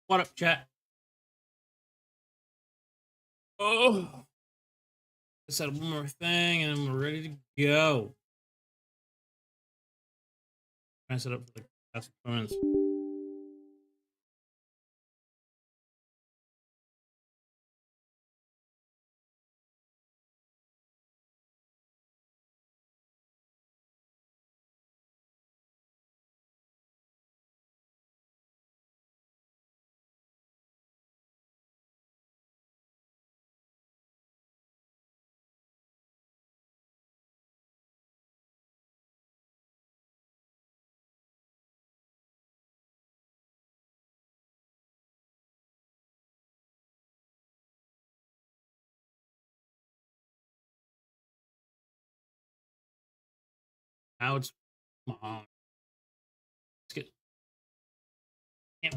What up, chat? Oh, I said one more thing and I'm ready to go. I set up for the past comments. Now it's come on. Let's get. Yeah.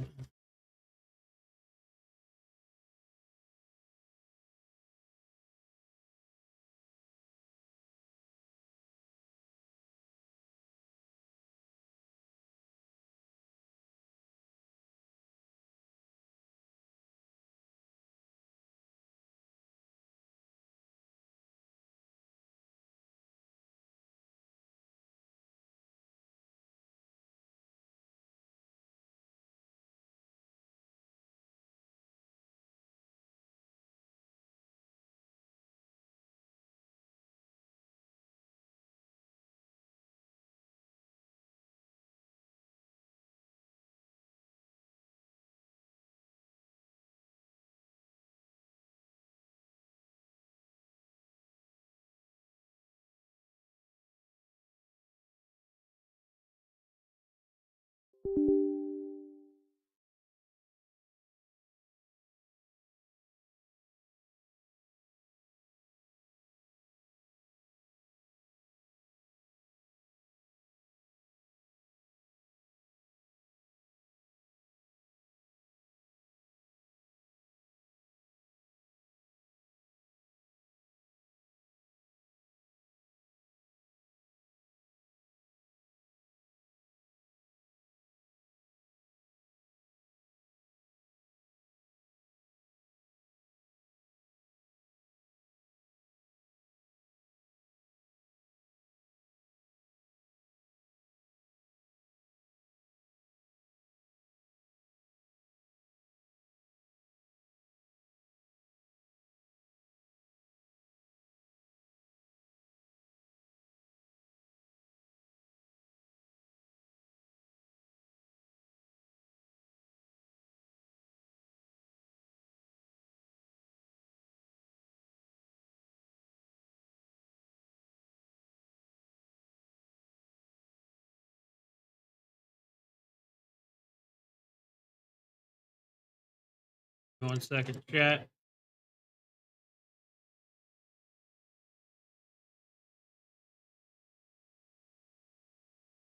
One second, chat.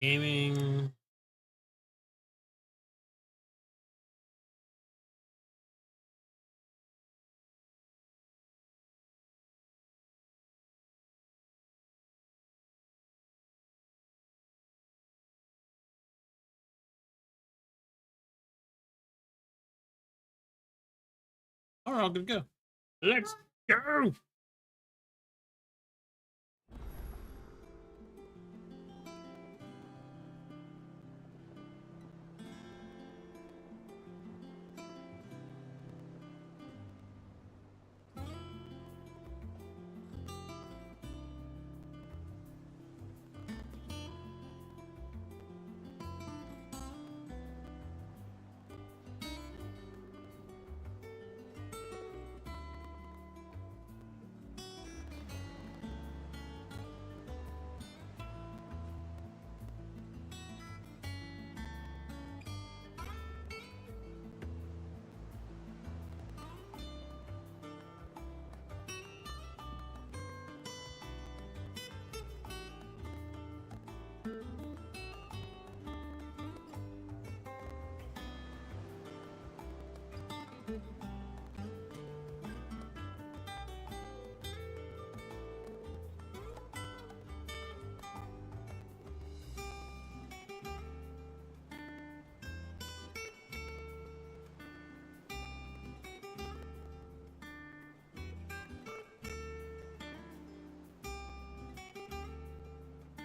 Gaming. All right, good to go. Let's go.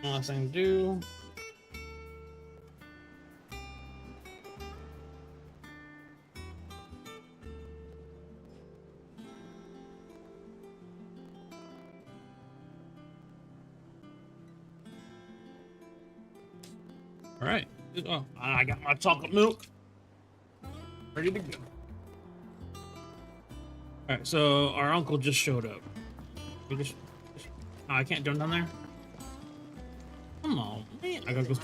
One last thing to do. All right. Oh, I got my chocolate milk. Ready to go. All right, so our uncle just showed up. We just oh, I can't jump down there. Come on, man. I gotta go.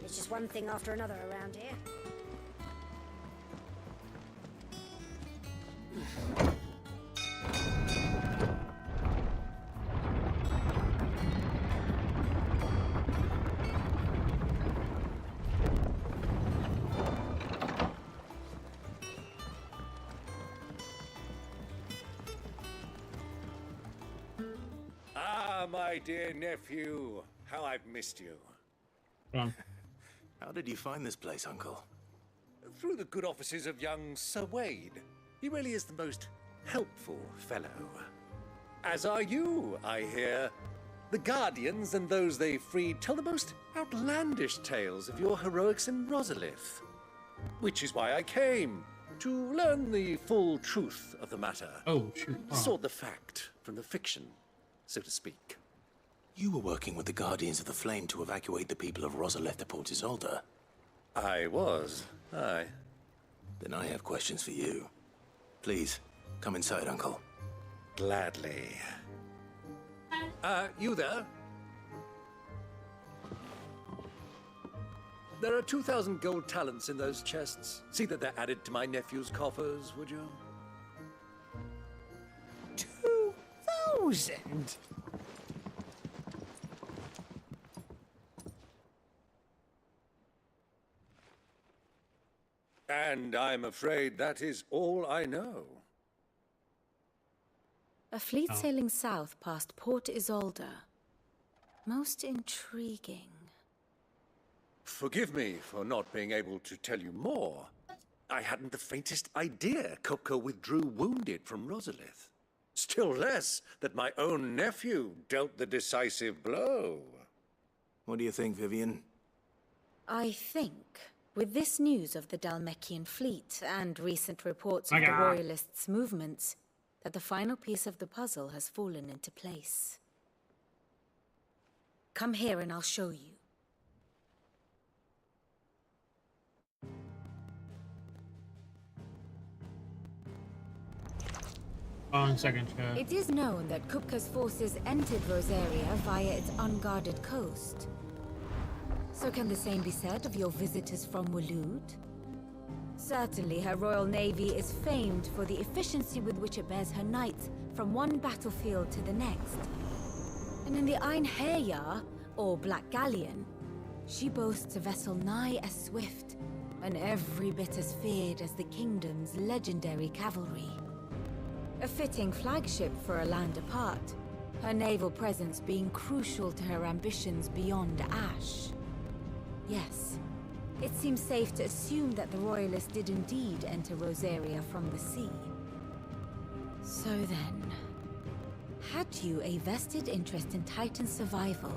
It's just one thing after another around here. My dear nephew, how I've missed you. How did you find this place, Uncle? Through the good offices of young Sir Wade. He really is the most helpful fellow. As are you, I hear. The Guardians and those they freed tell the most outlandish tales of your heroics in Rosalith. Which is why I came, to learn the full truth of the matter. Oh, shoot. Sort the fact from the fiction, so to speak. You were working with the Guardians of the Flame to evacuate the people of Rosalith to Port Isolde. I was, aye. Then I have questions for you. Please, come inside, Uncle. Gladly. You there? There are 2,000 gold talents in those chests. See that they're added to my nephew's coffers, would you? 2,000? And I'm afraid that is all I know. A fleet sailing south past Port Isolde. Most intriguing. Forgive me for not being able to tell you more. I hadn't the faintest idea Kopka withdrew wounded from Rosalith. Still less that my own nephew dealt the decisive blow. What do you think, Vivian? I think, with this news of the Dalmekian fleet and recent reports of the Royalists' movements, that the final piece of the puzzle has fallen into place. Come here and I'll show you. On second chat. It is known that Kupka's forces entered Rosaria via its unguarded coast. So can the same be said of your visitors from Waloed? Certainly her royal navy is famed for the efficiency with which it bears her knights from one battlefield to the next. And in the Einherjar, or Black Galleon, she boasts a vessel nigh as swift and every bit as feared as the kingdom's legendary cavalry. A fitting flagship for a land apart, her naval presence being crucial to her ambitions beyond Ash. Yes, it seems safe to assume that the Royalists did indeed enter Rosaria from the sea. So then, had you a vested interest in Titan's survival,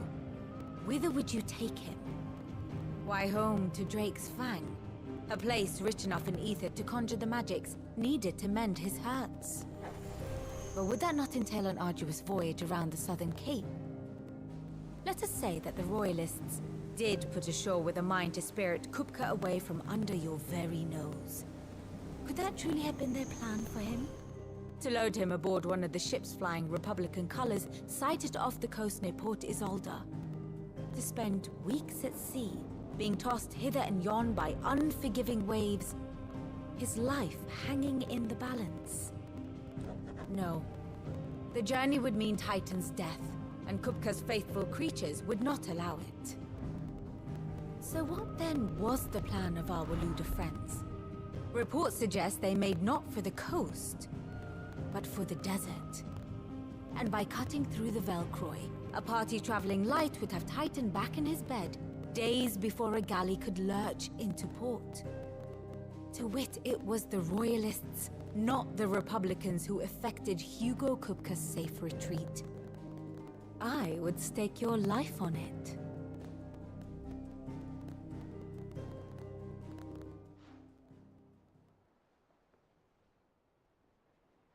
whither would you take him? Why, home to Drake's Fang, a place rich enough in ether to conjure the magics needed to mend his hurts. But would that not entail an arduous voyage around the southern cape? Let us say that the Royalists did put ashore with a mind to spirit Kupka away from under your very nose. Could that truly have been their plan for him? To load him aboard one of the ships flying Republican colors sighted off the coast near Port Isolde. To spend weeks at sea, being tossed hither and yon by unforgiving waves, his life hanging in the balance. No. The journey would mean Titan's death, and Kupka's faithful creatures would not allow it. So what then was the plan of our Waloed friends? Reports suggest they made not for the coast, but for the desert. And by cutting through the Velcroy, a party traveling light would have Titan back in his bed days before a galley could lurch into port. To wit, it was the Royalists, not the Republicans, who effected Hugo Kupka's safe retreat. I would stake your life on it.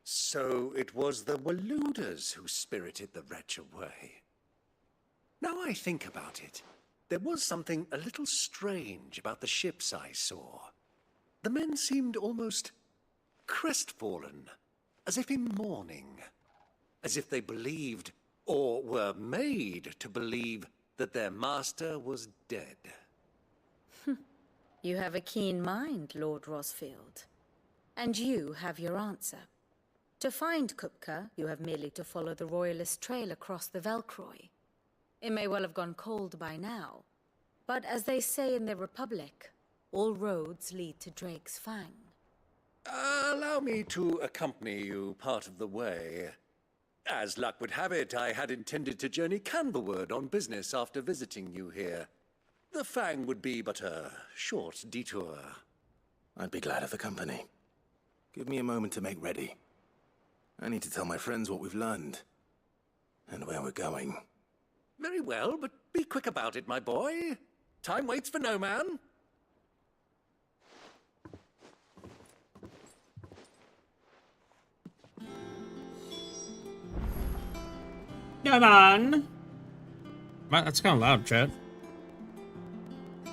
So it was the Waluders who spirited the wretch away. Now I think about it, there was something a little strange about the ships I saw. The men seemed almost crestfallen, as if in mourning, as if they believed, or were made to believe, that their master was dead. You have a keen mind, Lord Rosfield. And you have your answer. To find Kupka, you have merely to follow the Royalist trail across the Velcroy. It may well have gone cold by now, but as they say in the Republic, all roads lead to Drake's Fang. Allow me to accompany you part of the way. As luck would have it, I had intended to journey Canverward on business after visiting you here. The Fang would be but a short detour. I'd be glad of the company. Give me a moment to make ready. I need to tell my friends what we've learned. And where we're going. Very well, but be quick about it, my boy. Time waits for no man. Come on. That's kind of loud, Chad. Are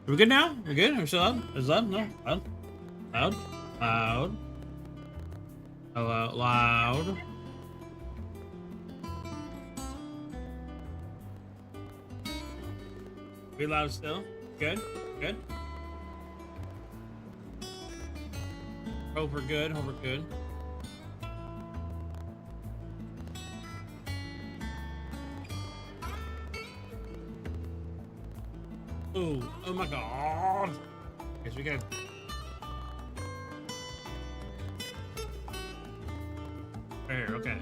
we good now? We're good? Are we still loud? Is loud? No? Loud? Loud? Loud? Hello? Loud? We loud still? Good? Good? Hope we're good. Hope we're good. Ooh, oh my god. Guess we got. There, okay.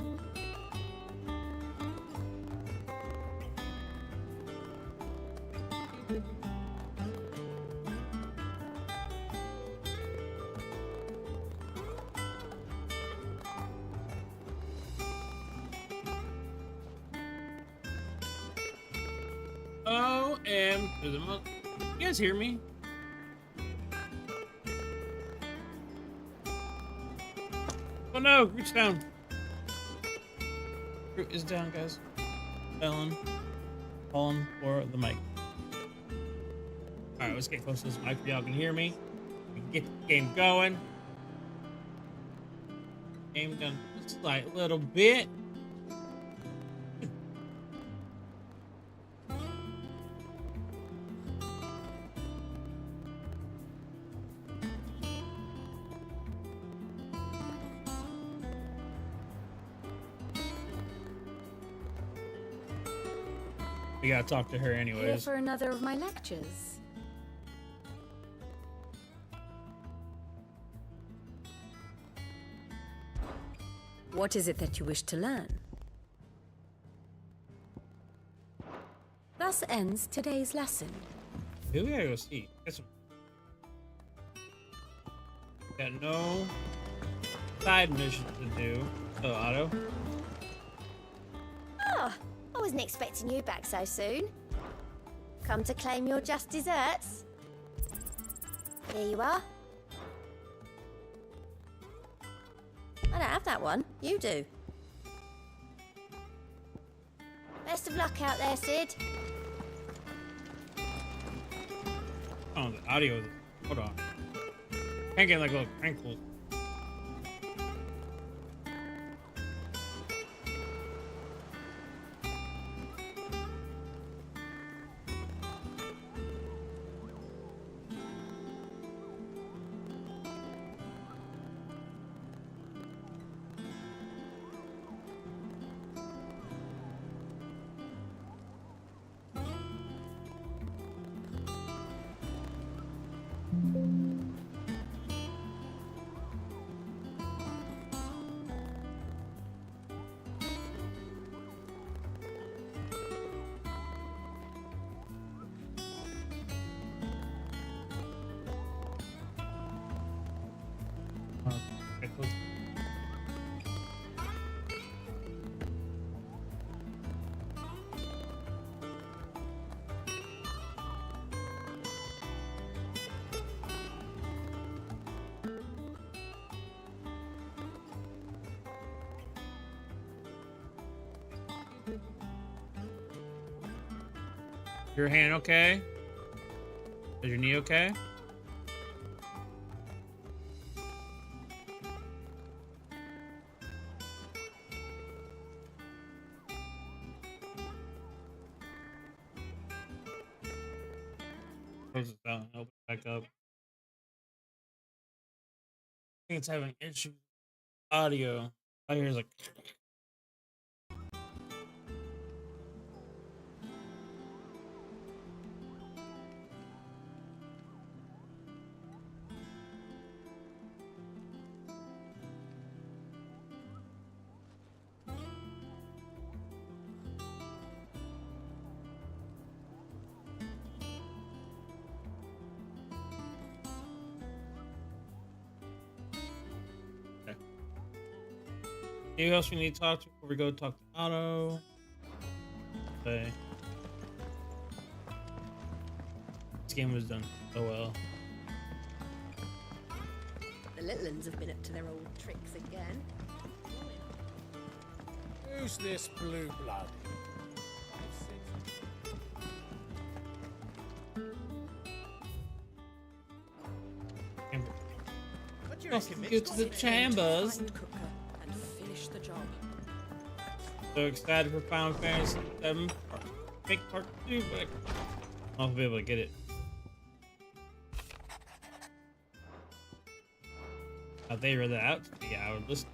You guys hear me? Oh no, reach down. Root is down, guys. Falling for the mic. Alright, let's get close to this mic so y'all can hear me. We can get the game going. Game done just like a little bit. We gotta talk to her Here anyways. for another of my lectures. What is it that you wish to learn? Thus ends today's lesson. Who we gotta go see? Got no side mission to do. Oh, Otto. Oh, I wasn't expecting you back so soon. Come to claim your just desserts? Here you are. I don't have that one. You do. Best of luck out there, Sid. Oh, the audio. Hold on. Can't get like a little crinkle. Your hand okay? Is your knee okay? Close it down. Open it back up. I think it's having issues with audio. I hear it's like. Who else we need to talk to before we go talk to Otto? Okay. This game was done so well. The little uns have been up to their old tricks again. Who's this blue blood? Amber. What do you Let's reckon, go Mitch? to the chambers. Find Cooker and finish the job. So excited for Final Fantasy VII Make Part 2, but I'll be able to get it. If they read that out to me, I would listen.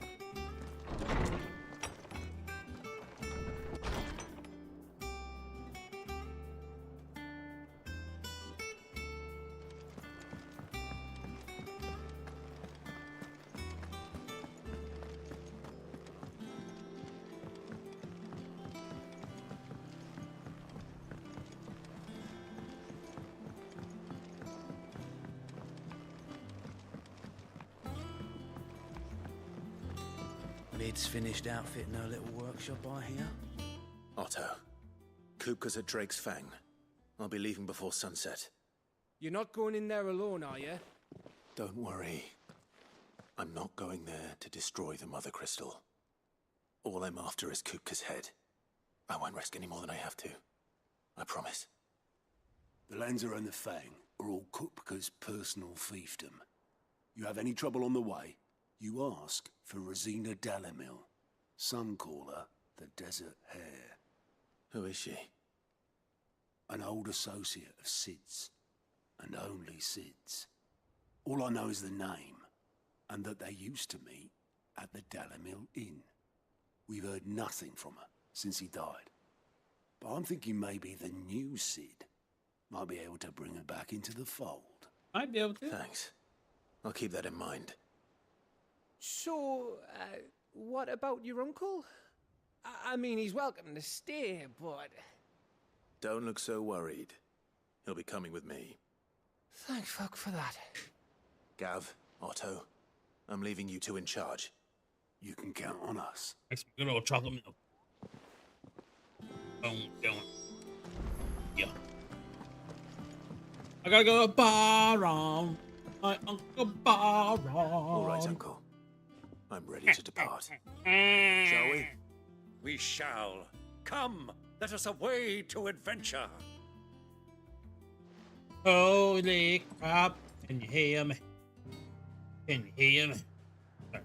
Lid's finished outfitting her little workshop, I hear. Otto, Kupka's at Drake's Fang. I'll be leaving before sunset. You're not going in there alone, are you? Don't worry. I'm not going there to destroy the Mother Crystal. All I'm after is Kupka's head. I won't risk any more than I have to. I promise. The Lancer and the Fang are all Kupka's personal fiefdom. You have any trouble on the way, you ask for Rosina Dalamil. Some call her the Desert Hare. Who is she? An old associate of Sid's, and only Sid's. All I know is the name, and that they used to meet at the Dalamil Inn. We've heard nothing from her since he died. But I'm thinking maybe the new Sid might be able to bring her back into the fold. I'd be able to. Thanks. I'll keep that in mind. So, what about your uncle? I mean, he's welcome to stay, but... Don't look so worried. He'll be coming with me. Thank fuck for that. Gav, Otto, I'm leaving you two in charge. You can count on us. Makes me good old chocolate milk. Boom, going. Yeah. I gotta go to Baron. My Uncle Baron. All right, Uncle. I'm ready to depart. Shall we? We shall. Come, let us away to adventure. Holy crap. Can you hear me? Can you hear me? Sorry.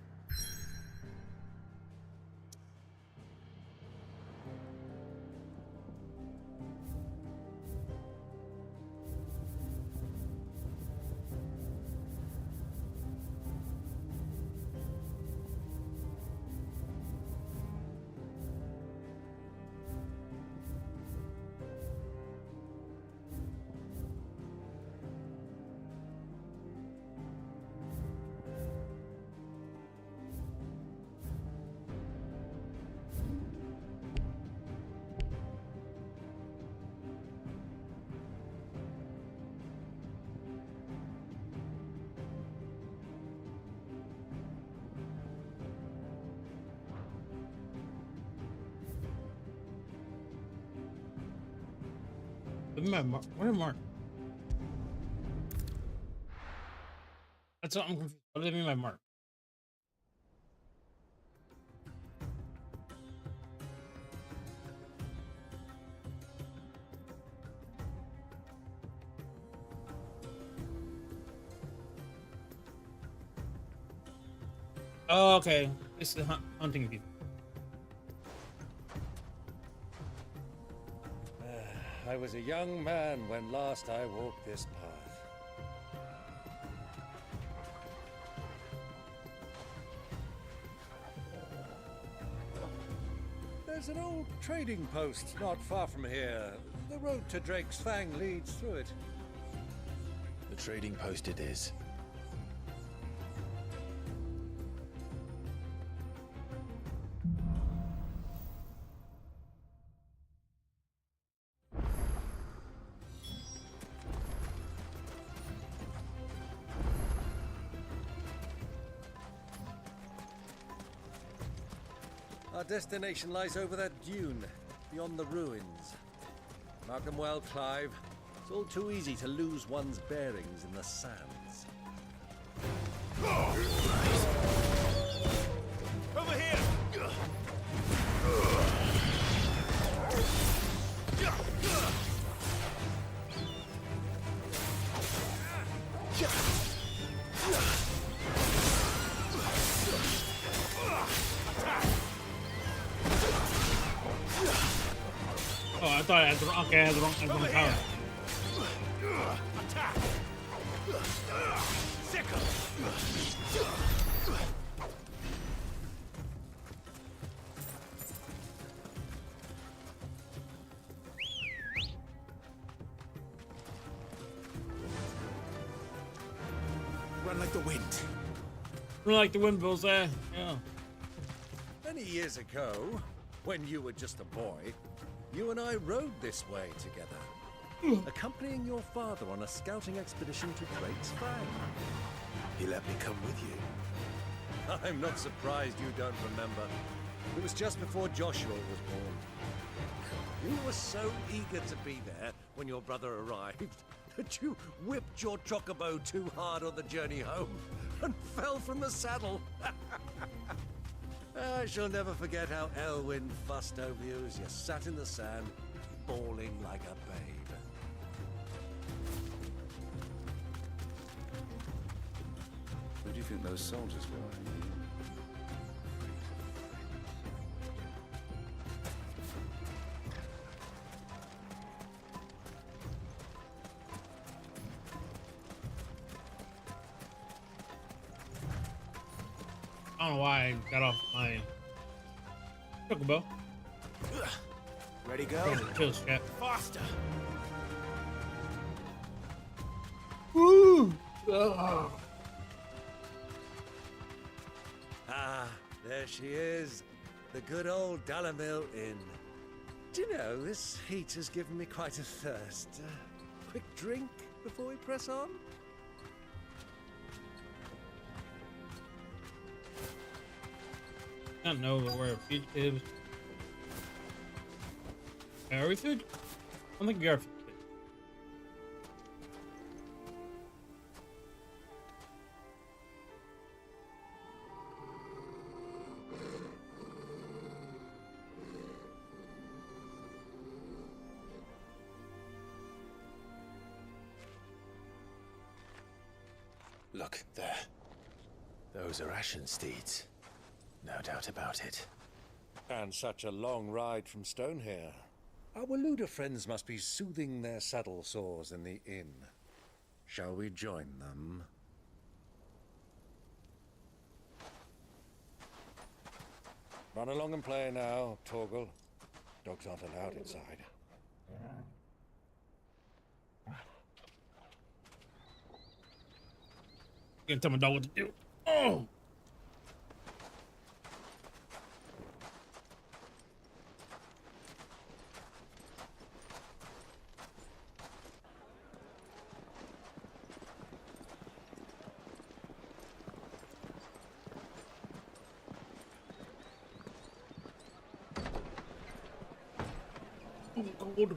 Where am I? That's what I'm confused. What do they mean by mark? Oh, okay. It's the hunting view. I was a young man when last I walked this path. There's an old trading post not far from here. The road to Drake's Fang leads through it. The trading post it is. Our destination lies over that dune, beyond the ruins. Mark 'em well, Clive. It's all too easy to lose one's bearings in the sands. Over here! Oh, I thought I had the wrong. Okay, I had the wrong power. Attack! Sickle! Run like the wind. Like the wind bills there. Yeah. Many years ago, when you were just a boy, you and I rode this way together, accompanying your father on a scouting expedition to Drake's Fang. He let me come with you. I'm not surprised you don't remember. It was just before Joshua was born. You were so eager to be there when your brother arrived that you whipped your chocobo too hard on the journey home and fell from the saddle. I shall never forget how Elwyn fussed over you as you sat in the sand, bawling like a babe. Who do you think those soldiers were? I don't know why I got off my chocobo. Ready, go? Chill, chat. Faster! Woo! Ah, there she is. The good old Dalamil Inn. Do you know, this heat has given me quite a thirst. Quick drink before we press on? I don't know where fugitives. Are we food? I don't think we are food. Look, there. Those are Ashen steeds. No doubt about it. And such a long ride from Stonehair. Our Waluda friends must be soothing their saddle sores in the inn. Shall we join them? Run along and play now, Torgal. Dogs aren't allowed inside. You can tell my dog what to do. Oh! Gold.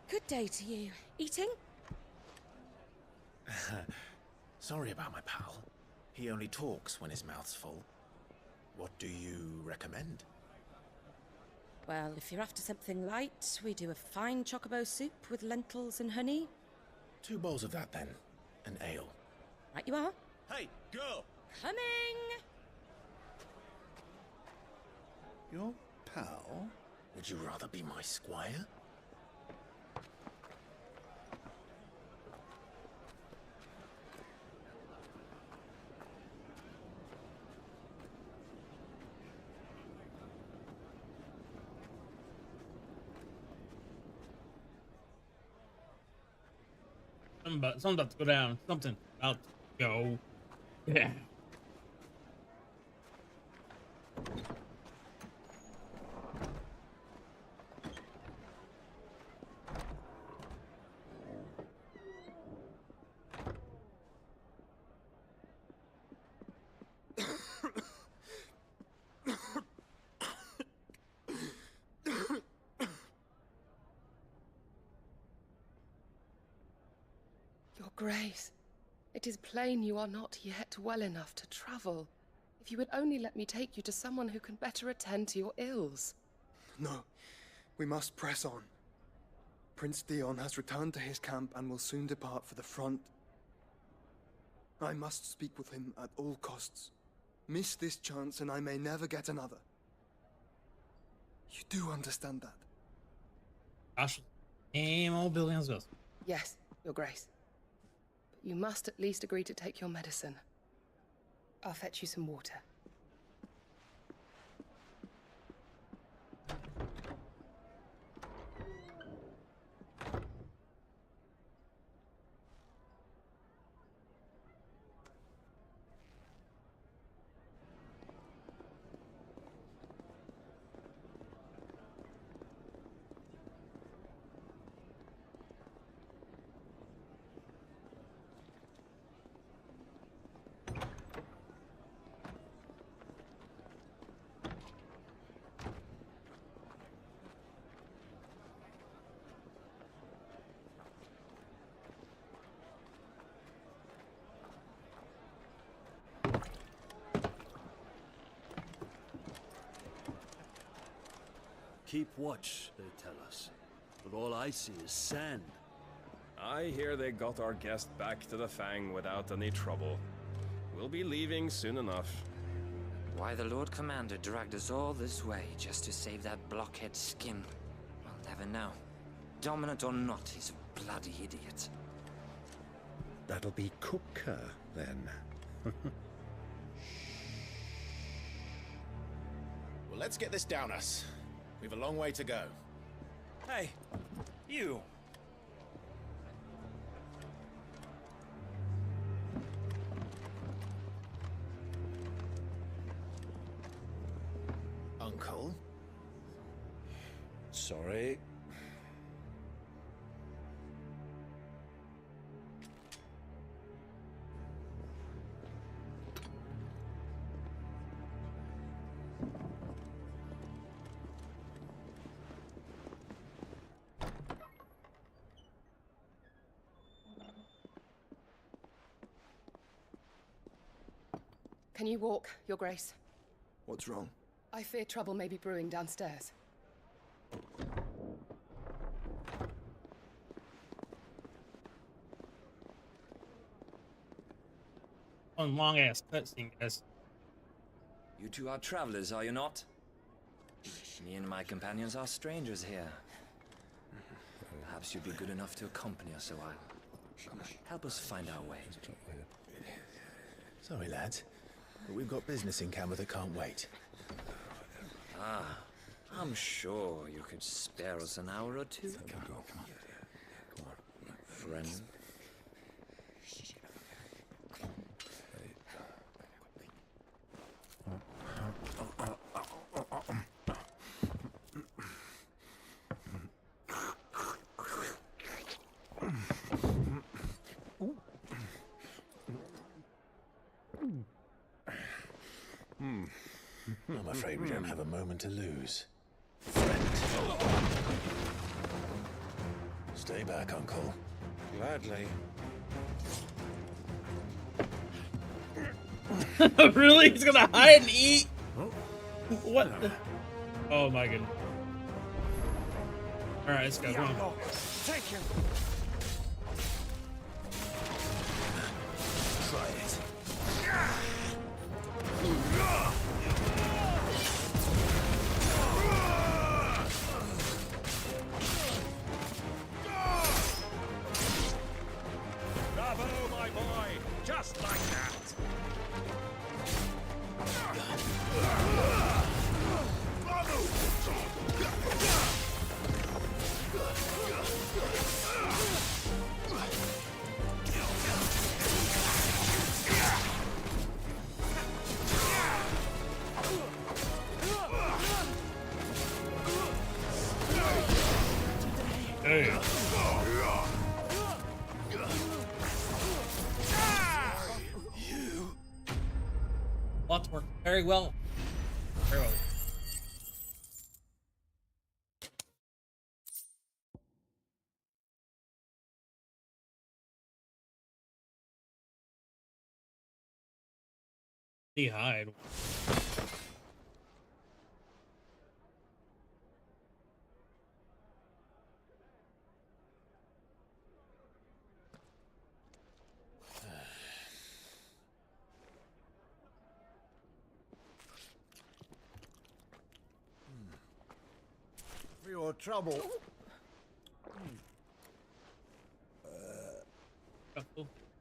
Good day to you. Eating? Sorry about my pal. He only talks when his mouth's full. What do you recommend? Well, if you're after something light, we do a fine chocobo soup with lentils and honey. 2 bowls of that, then. An ale. Right you are. Hey, girl! Coming! Your pal? Would you rather be my squire? Something about to go down. Something about to go down. Your Grace, it is plain you are not yet well enough to travel. If you would only let me take you to someone who can better attend to your ills. No, we must press on. Prince Dion has returned to his camp and will soon depart for the front. I must speak with him at all costs. Miss this chance and I may never get another. You do understand that? Gosh, same old billions goes. Yes, Your Grace. But you must at least agree to take your medicine. I'll fetch you some water. Keep watch, they tell us. But all I see is sand. I hear they got our guest back to the Fang without any trouble. We'll be leaving soon enough. Why the Lord Commander dragged us all this way just to save that blockhead skin, we'll never know. Dominant or not, he's a bloody idiot. That'll be Cooker, then. Well, let's get this down us. We've a long way to go. Hey, you! Uncle? Sorry. Can you walk, Your Grace? What's wrong? I fear trouble may be brewing downstairs. One long ass cutscene, guys. You two are travelers, are you not? Me and my companions are strangers here. Perhaps you'd be good enough to accompany us a while. Help us find our way. Sorry, lads, but we've got business in camera that can't wait. Ah, I'm sure you could spare us an hour or two. Come on. Friend. I'm afraid we don't have a moment to lose. Stay back, Uncle. Gladly. Really? He's gonna hide and eat? What the? Oh my goodness. Alright, let's go. Come on. Take him. Try it. Bravo, my boy! Just like that! Hey. Lots worked very well. Very well. He hide. For your trouble.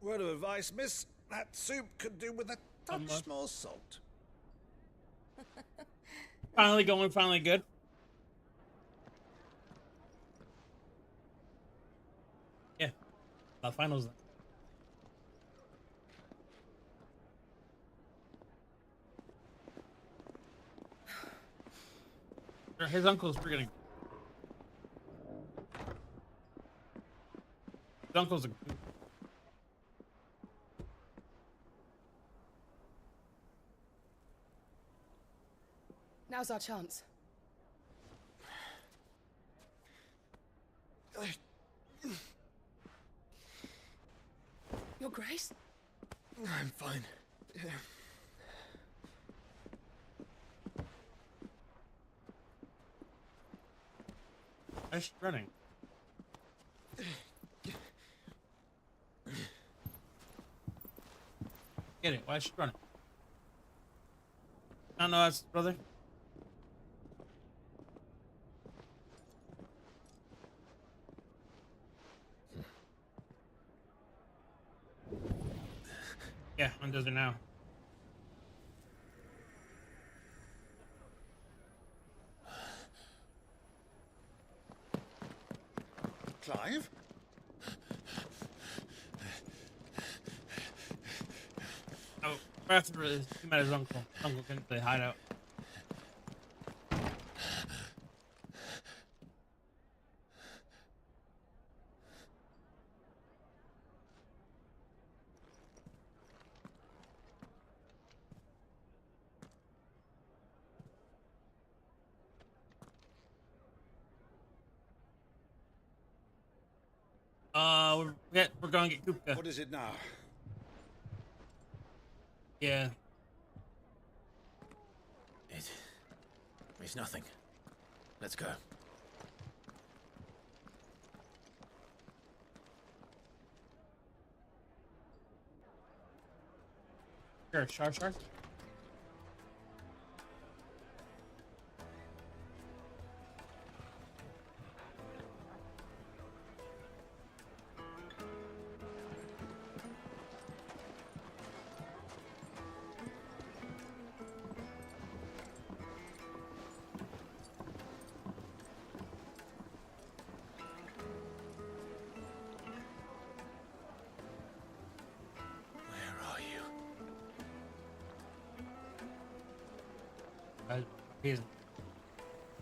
Word of advice, miss. That soup could do with a touch more salt. Finally going, finally good. Yeah. The finals. His uncle's forgetting. His uncle's a... Now's our chance. Your Grace? I'm fine. Yeah. Why is she running? Get it? Why is she running? I don't know, that's brother. Yeah, undoes it now. Clive? Oh, after he met his uncle. Uncle couldn't say hideout. We're going to get Kupka. What is it now? Yeah. It's nothing. Let's go. Sure, Shar.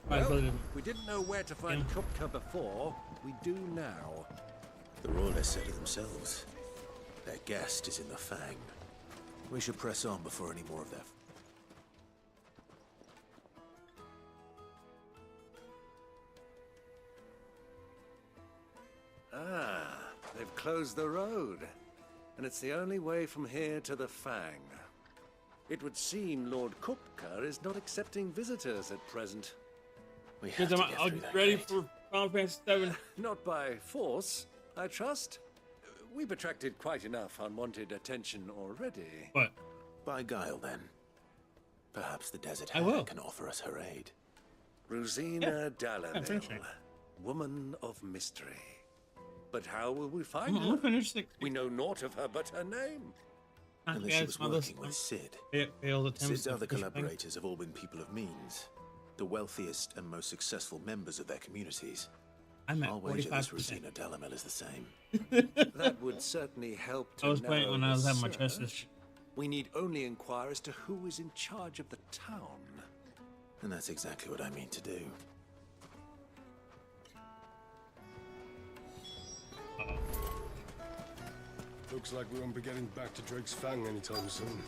Well, we didn't know where to find Kupka before. We do now. The royalists said it themselves. Their guest is in the Fang. We should press on before any more of their... They've closed the road. And it's the only way from here to the Fang. It would seem Lord Kupka is not accepting visitors at present. We have to get through that ready gate. for Final Fantasy VII. Not by force, I trust. We've attracted quite enough unwanted attention already. What? By guile, then. Perhaps the desert I will. hare can offer us her aid. Rosina Dalamil, finishing. woman of mystery. But how will we find I'm her? gonna finish the We know naught of her but her name. Unless she was working with Sid. Failed attempts Sid's to other push back. collaborators have all been people of means. The wealthiest and most successful members of their communities. I'm at I'll wager this 45%. Rosina Dalamil is the same. That would certainly help to I was playing narrow when I was the having my search. test. We need only inquire as to who is in charge of the town. And that's exactly what I mean to do. Looks like we won't be getting back to Drake's Fang anytime soon.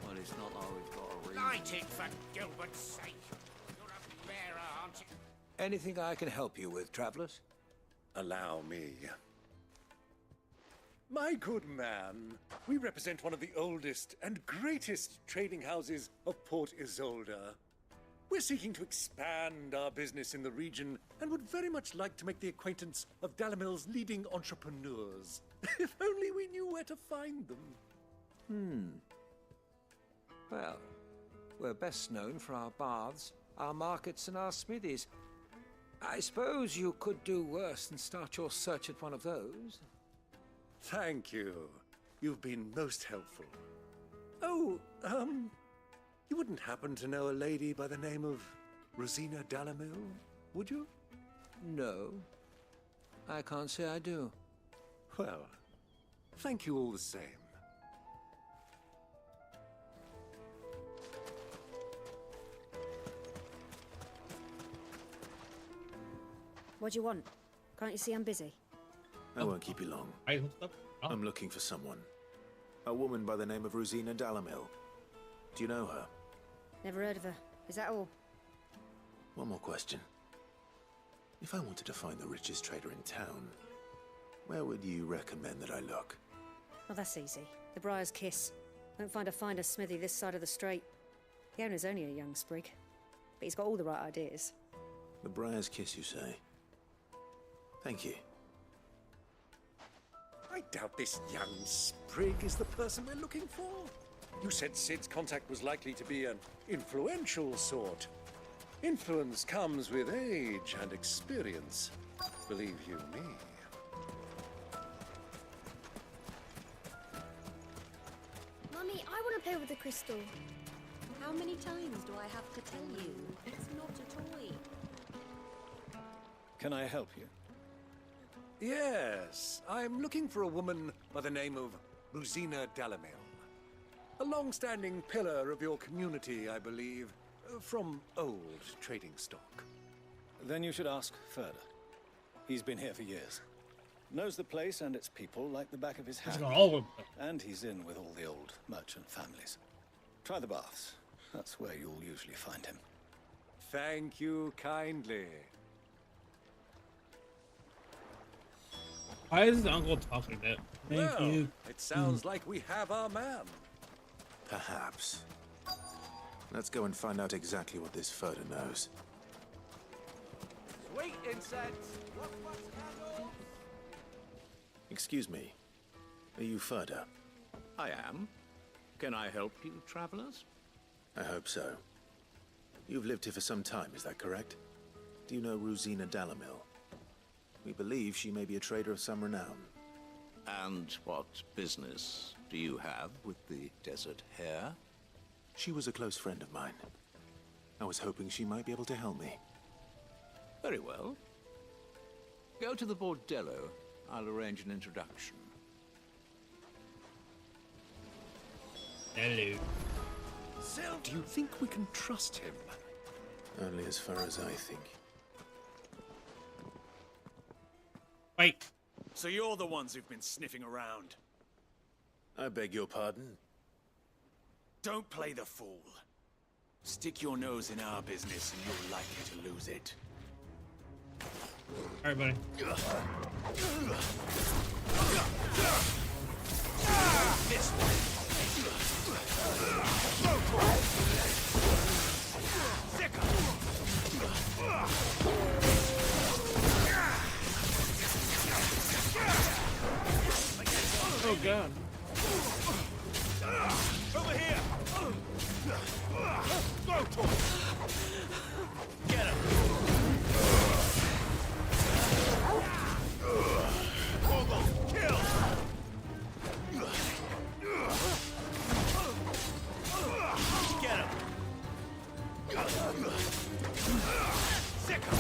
Well, it's not like we've got a reason. Light it for Gilbert's sake. You're a bearer, aren't you? Anything I can help you with, travelers? Allow me. My good man, we represent one of the oldest and greatest trading houses of Port Isolde. We're seeking to expand our business in the region and would very much like to make the acquaintance of Dalamil's leading entrepreneurs. If only we knew where to find them. Well, we're best known for our baths, our markets, and our smithies. I suppose you could do worse than start your search at one of those. Thank you. You've been most helpful. Oh, you wouldn't happen to know a lady by the name of Rosina Dalamil, would you? No, I can't say I do. Well, thank you all the same. What do you want? Can't you see I'm busy? I won't keep you long. I'm looking for someone. A woman by the name of Rosina Dalamil. Do you know her? Never heard of her. Is that all? One more question. If I wanted to find the richest trader in town, where would you recommend that I look? Oh, that's easy. The Briar's Kiss. Won't find a finer smithy this side of the strait. The owner's only a young sprig, but he's got all the right ideas. The Briar's Kiss, you say? Thank you. I doubt this young sprig is the person we're looking for. You said Sid's contact was likely to be an influential sort. Influence comes with age and experience. Believe you me. Mummy, I want to play with the crystal. How many times do I have to tell you? It's not a toy. Can I help you? Yes, I'm looking for a woman by the name of Rosina Dalamil. A long-standing pillar of your community, I believe, from old trading stock. Then you should ask further. He's been here for years. Knows the place and its people like the back of his hand. And he's in with all the old merchant families. Try the baths. That's where you'll usually find him. Thank you kindly. Why is the uncle talk like that? Thank Well, you. it sounds like we have our man. Perhaps. Let's go and find out exactly what this Furter knows. Sweet incense! Excuse me. Are you Furter? I am. Can I help you, travelers? I hope so. You've lived here for some time, is that correct? Do you know Rosina Dalamil? We believe she may be a trader of some renown. And what business do you have with the Desert Hare? She was a close friend of mine. I was hoping she might be able to help me. Very well. Go to the bordello. I'll arrange an introduction. Hello. Sel, do you think we can trust him? Only as far as I think. Wait. So you're the ones who've been sniffing around. I beg your pardon? Don't play the fool. Stick your nose in our business and you're likely to lose it. All right, buddy. This way. Oh god. Over here! Go to him! Get him! Almost killed! Get him! Sick him!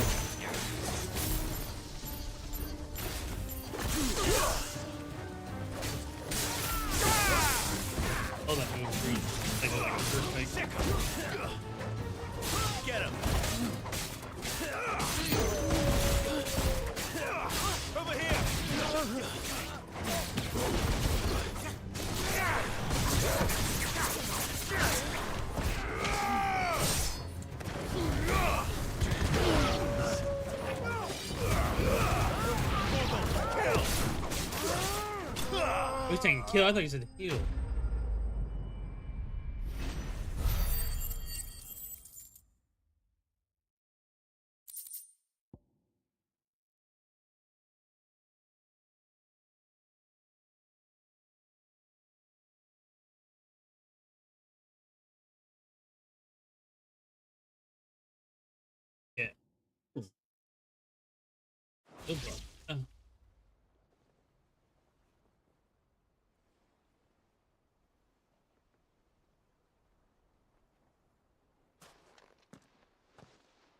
Oh, that move green. They go like a perfect. Get him! Over here! Oh, he's saying kill. I thought he said heal. Yeah. Good job.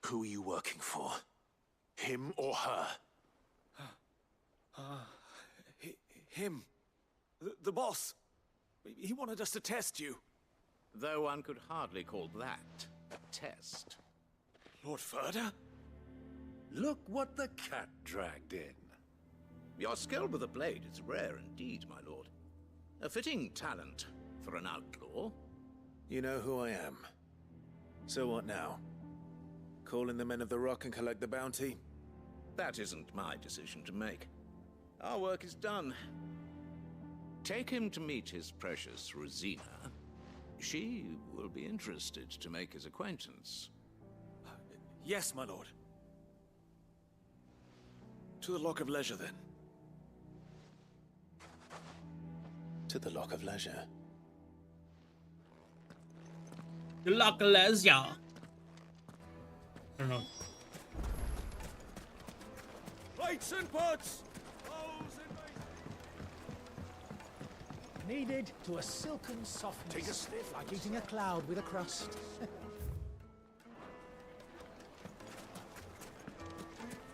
Who are you working for? Him or her? Him. The boss. He wanted us to test you. Though one could hardly call that a test. Lord Ferda? Look what the cat dragged in. Your skill with the blade is rare indeed, my lord. A fitting talent for an outlaw. You know who I am. So what now? Call in the men of the Rock and collect the bounty? That isn't my decision to make. Our work is done. Take him to meet his precious Rosina. She will be interested to make his acquaintance. Yes, my lord. To the Lock of Leisure, then. To the Lock of Leisure. The Lock of Leisure. I don't know. Lights and pots! Needed to a silken softness. Take a sniff. Like eating a cloud with a crust.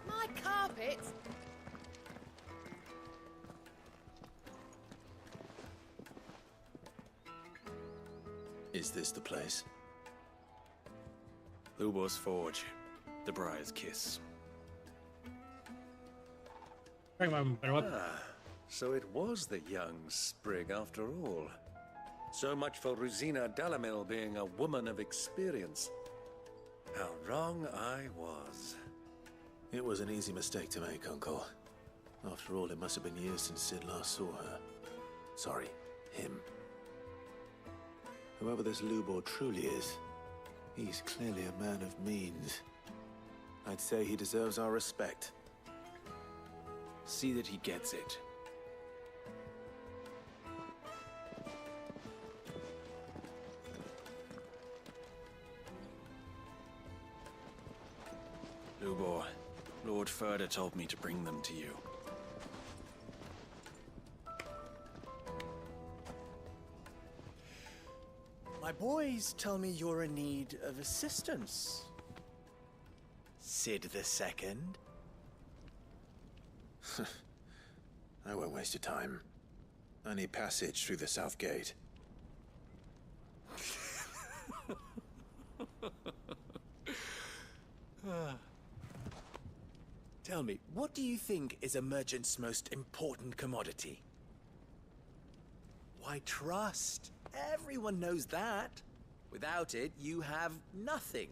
My carpet? Is this the place? Lubor's Forge. The Briar's Kiss. So it was the young sprig after all. So much for Rosina Dalamil being a woman of experience. How wrong I was. It was an easy mistake to make, Uncle. After all, it must have been years since Sid last saw her. Sorry, him. Whoever this Lubor truly is, he's clearly a man of means. I'd say he deserves our respect. See that he gets it. Lubor, Lord Ferda told me to bring them to you. My boys tell me you're in need of assistance. Sid the Second? I won't waste your time. I need passage through the south gate. Tell me, what do you think is a merchant's most important commodity? Why, trust. Everyone knows that. Without it, you have nothing.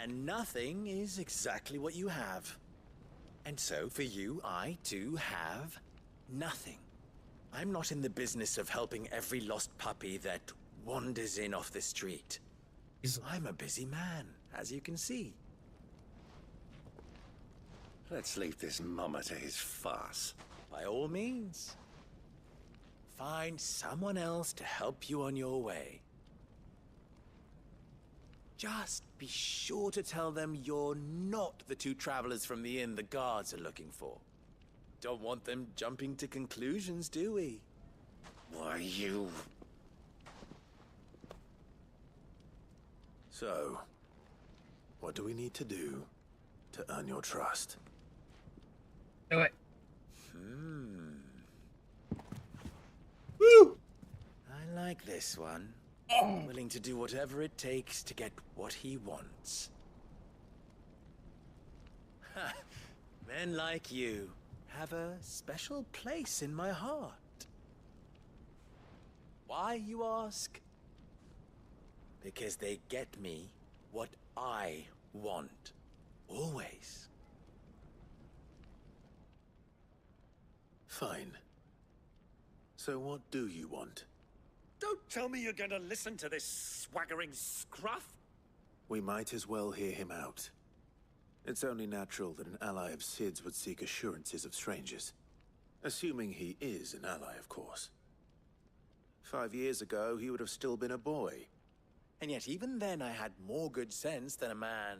And nothing is exactly what you have. And so, for you, I, too, have nothing. I'm not in the business of helping every lost puppy that wanders in off the street. I'm a busy man, as you can see. Let's leave this mummer to his farce. By all means. Find someone else to help you on your way. Just be sure to tell them you're not the two travelers from the inn the guards are looking for. Don't want them jumping to conclusions, do we? Why, you... So, what do we need to do to earn your trust? Do it. Woo! I like this one. Willing to do whatever it takes to get what he wants. Ha! Men like you have a special place in my heart. Why, you ask? Because they get me what I want. Always. Fine. So what do you want? Don't tell me you're going to listen to this swaggering scruff. We might as well hear him out. It's only natural that an ally of Sid's would seek assurances of strangers. Assuming he is an ally, of course. 5 years ago, he would have still been a boy. And yet even then I had more good sense than a man,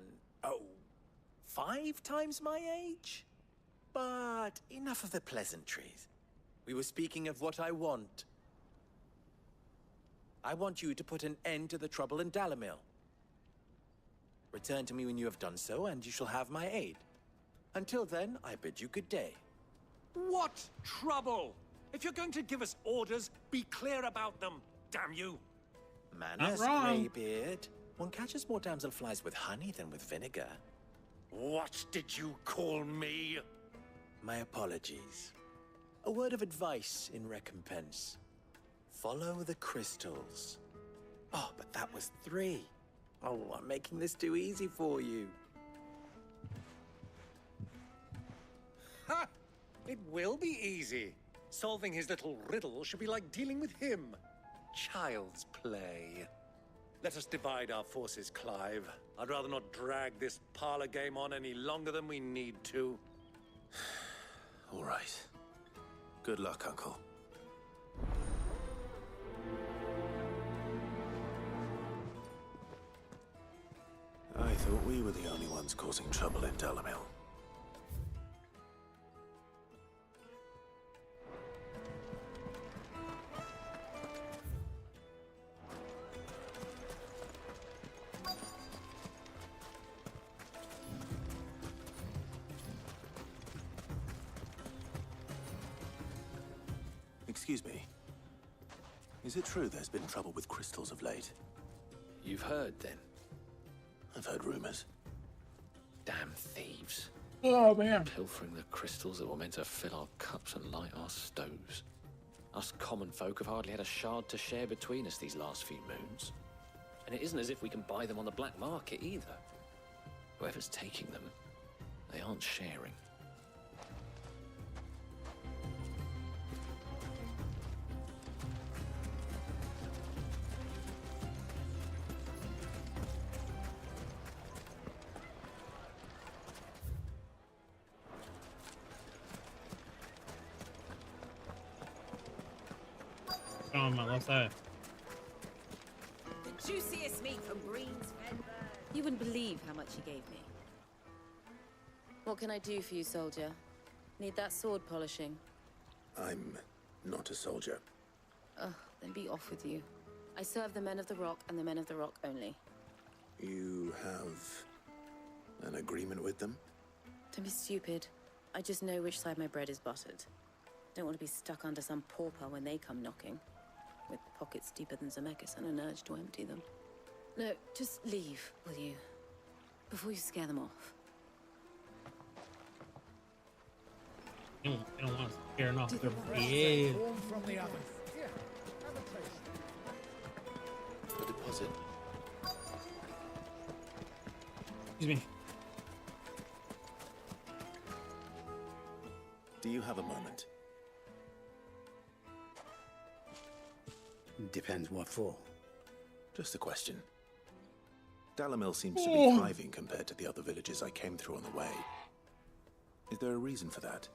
5 times my age? But enough of the pleasantries. We were speaking of what I want. I want you to put an end to the trouble in Dalamil. Return to me when you have done so, and you shall have my aid. Until then, I bid you good day. What trouble? If you're going to give us orders, be clear about them, damn you. Manners, Greybeard. One catches more damselflies with honey than with vinegar. What did you call me? My apologies. A word of advice in recompense. Follow the crystals. Oh, but that was 3. Oh, I'm making this too easy for you. Ha! It will be easy. Solving his little riddle should be like dealing with him. Child's play. Let us divide our forces, Clive. I'd rather not drag this parlor game on any longer than we need to. All right. Good luck, Uncle. I thought we were the only ones causing trouble in Dalamil. Excuse me. Is it true there's been trouble with crystals of late? You've heard, then? I've heard rumors. Damn thieves. Oh, man. Pilfering the crystals that were meant to fill our cups and light our stoves. Us common folk have hardly had a shard to share between us these last few moons. And it isn't as if we can buy them on the black market either. Whoever's taking them, they aren't sharing. On my left side. The juiciest meat from Green's Fenberg. You wouldn't believe how much he gave me. What can I do for you, soldier? Need that sword polishing? I'm not a soldier. Ugh, then be off with you. I serve the men of the Rock and the men of the Rock only. You have an agreement with them? Don't be stupid. I just know which side my bread is buttered. Don't want to be stuck under some pauper when they come knocking. With pockets deeper than Zemeckis and an urge to empty them. No, just leave, will you? Before you scare them off. You don't want to scare them off. Yeah. From the oven. Here, have a taste. The deposit. Excuse me. Do you have a moment? Depends what for. Just a question. Dalamil seems to be thriving compared to the other villages I came through on the way. Is there a reason for that?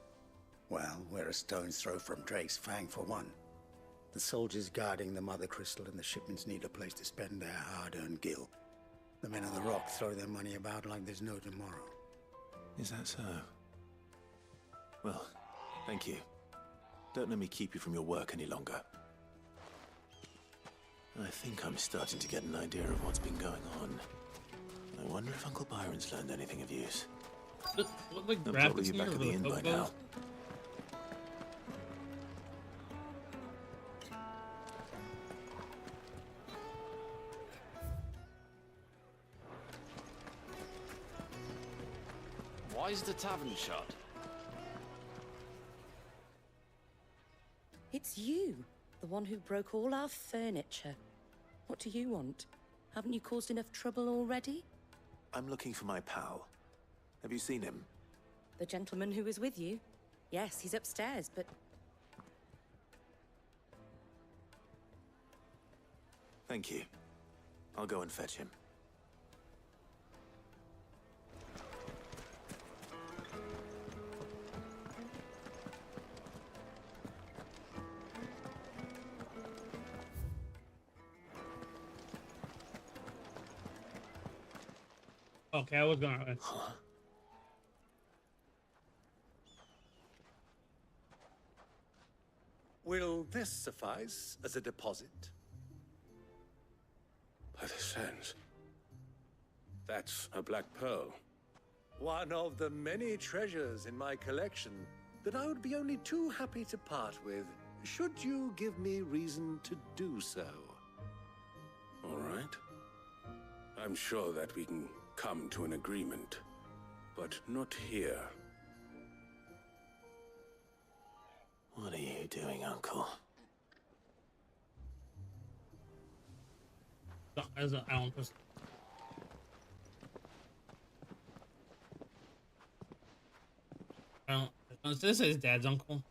Well, we're a stone's throw from Drake's Fang for one. The soldiers guarding the Mother Crystal and the shipments need a place to spend their hard-earned gil. The men of the Rock throw their money about like there's no tomorrow. Is that so? Well, thank you. Don't let me keep you from your work any longer. I think I'm starting to get an idea of what's been going on. I wonder if Uncle Byron's learned anything of use. What They'll probably be back at the inn by now. Why is the tavern shut? It's you, the one who broke all our furniture. What do you want? Haven't you caused enough trouble already? I'm looking for my pal. Have you seen him? The gentleman who was with you? Yes, he's upstairs, but... Thank you. I'll go and fetch him. Okay, I was gonna. Will this suffice as a deposit? By the sands. That's a black pearl. One of the many treasures in my collection that I would be only too happy to part with, should you give me reason to do so. All right. I'm sure that we can come to an agreement, but not here. What are you doing, Uncle? I don't trust. I don't. This is Dad's uncle.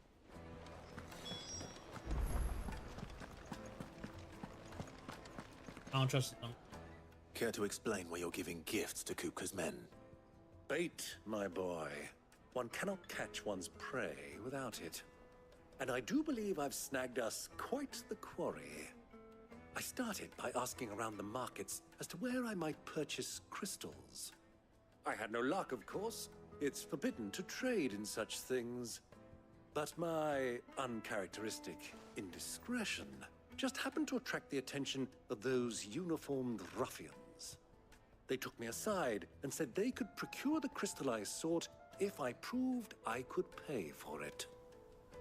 I don't trust them. Care to explain why you're giving gifts to Kupka's men? Bait, my boy. One cannot catch one's prey without it. And I do believe I've snagged us quite the quarry. I started by asking around the markets as to where I might purchase crystals. I had no luck, of course. It's forbidden to trade in such things. But my uncharacteristic indiscretion just happened to attract the attention of those uniformed ruffians. They took me aside and said they could procure the crystal I sought if I proved I could pay for it.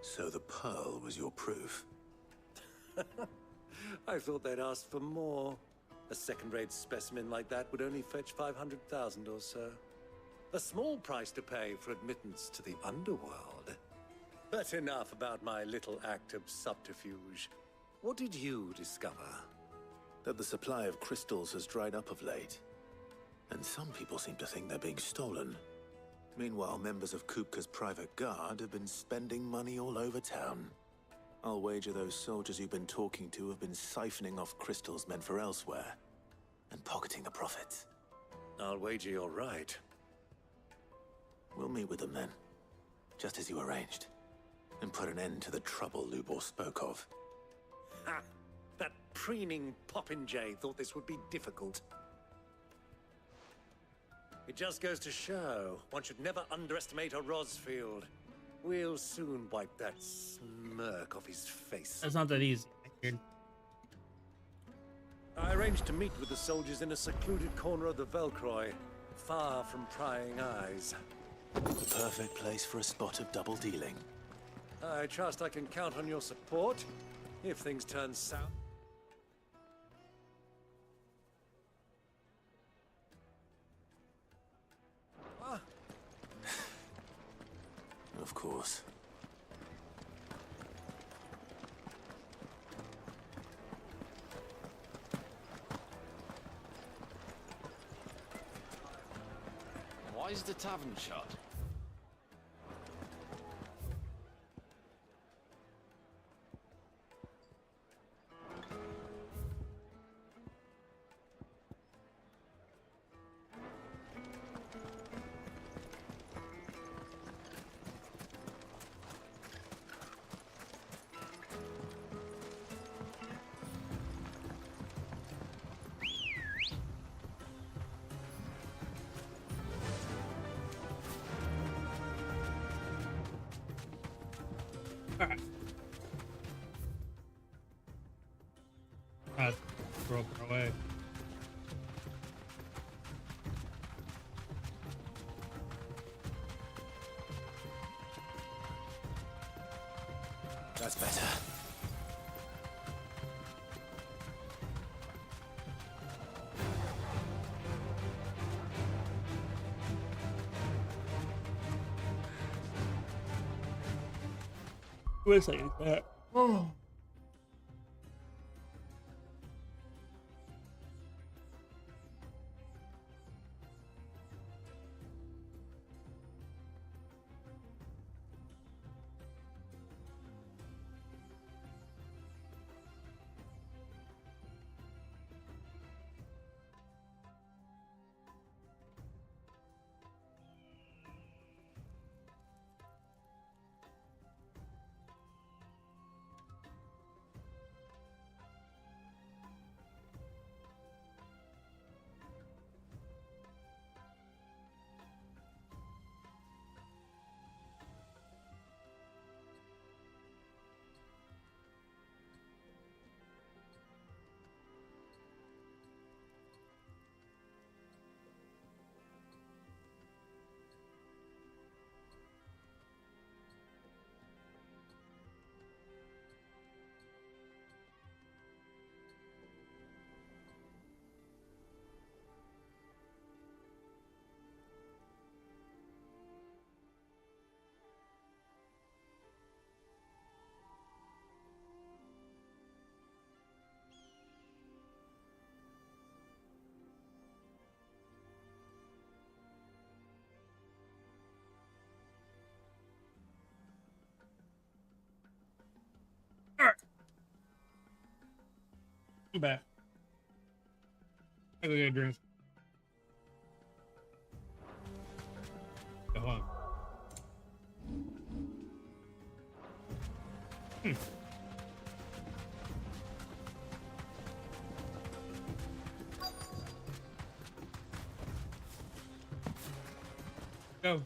So the pearl was your proof? I thought they'd asked for more. A second-rate specimen like that would only fetch 500,000 or so. A small price to pay for admittance to the underworld. But enough about my little act of subterfuge. What did you discover? That the supply of crystals has dried up of late. And some people seem to think they're being stolen. Meanwhile, members of Kupka's private guard have been spending money all over town. I'll wager those soldiers you've been talking to have been siphoning off crystals meant for elsewhere, and pocketing the profits. I'll wager you're right. We'll meet with them then, just as you arranged, and put an end to the trouble Lubor spoke of. Ha! That preening popinjay thought this would be difficult. It just goes to show, one should never underestimate a Rosfield. We'll soon wipe that smirk off his face. That's not that easy. I arranged to meet with the soldiers in a secluded corner of the Velcroy, far from prying eyes. The perfect place for a spot of double dealing. I trust I can count on your support if things turn south. Of course. Why is the tavern shut? Alright. Broken away. That's better. Wait a second. Oh. I'm back. I go get a drink. Go on. Go.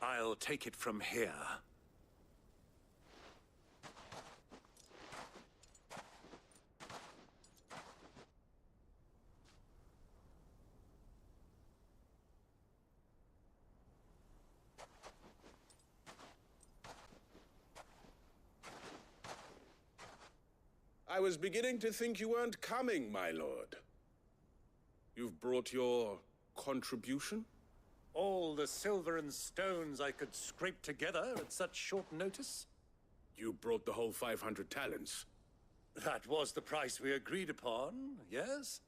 I'll take it from here. I was beginning to think you weren't coming, my lord. You've brought your contribution? All the silver and stones I could scrape together at such short notice? You brought the whole 500 talents. That was the price we agreed upon, yes?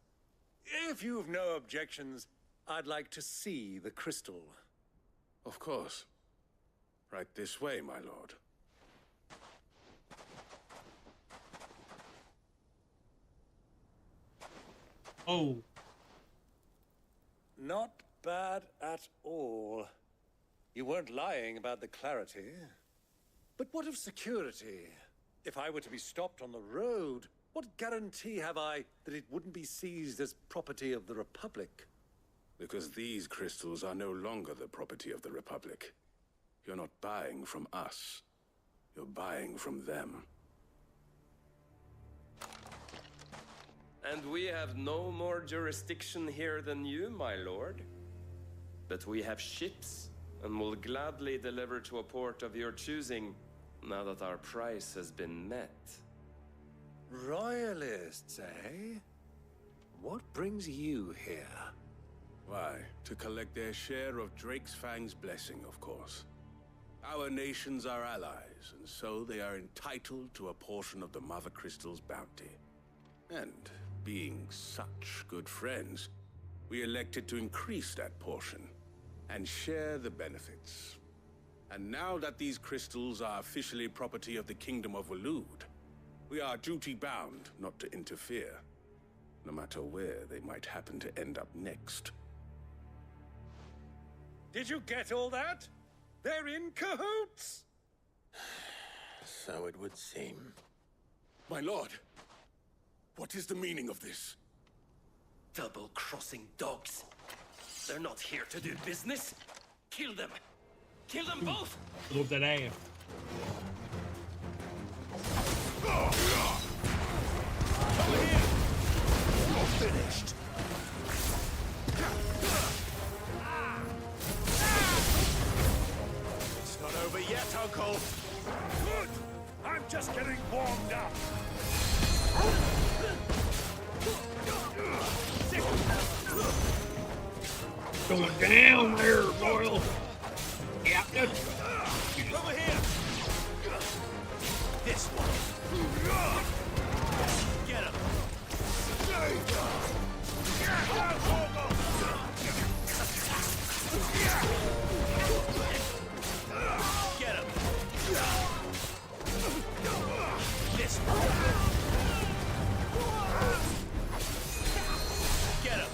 If you've no objections, I'd like to see the crystal. Of course. Right this way, my lord. Oh. Not bad at all. You weren't lying about the clarity. But what of security? If I were to be stopped on the road, what guarantee have I that it wouldn't be seized as property of the Republic? Because these crystals are no longer the property of the Republic. You're not buying from us. You're buying from them. And we have no more jurisdiction here than you, my lord. But we have ships, and will gladly deliver to a port of your choosing, now that our price has been met. Royalists, eh? What brings you here? Why, to collect their share of Drake's Fang's blessing, of course. Our nations are allies, and so they are entitled to a portion of the Mother Crystal's bounty. And being such good friends, we elected to increase that portion and share the benefits. And now that these crystals are officially property of the Kingdom of Waloed, we are duty-bound not to interfere, no matter where they might happen to end up next. Did you get all that? They're in cahoots! So it would seem. My lord, what is the meaning of this? Double-crossing dogs. They're not here to do business. Kill them. Kill them both. Look at that ass. Over here. You're finished. It's not over yet, Uncle. Good. I'm just getting warmed up. Going down there, Boyle. Yeah, good. Over here. This one. Get him. Get him. This one. Get him.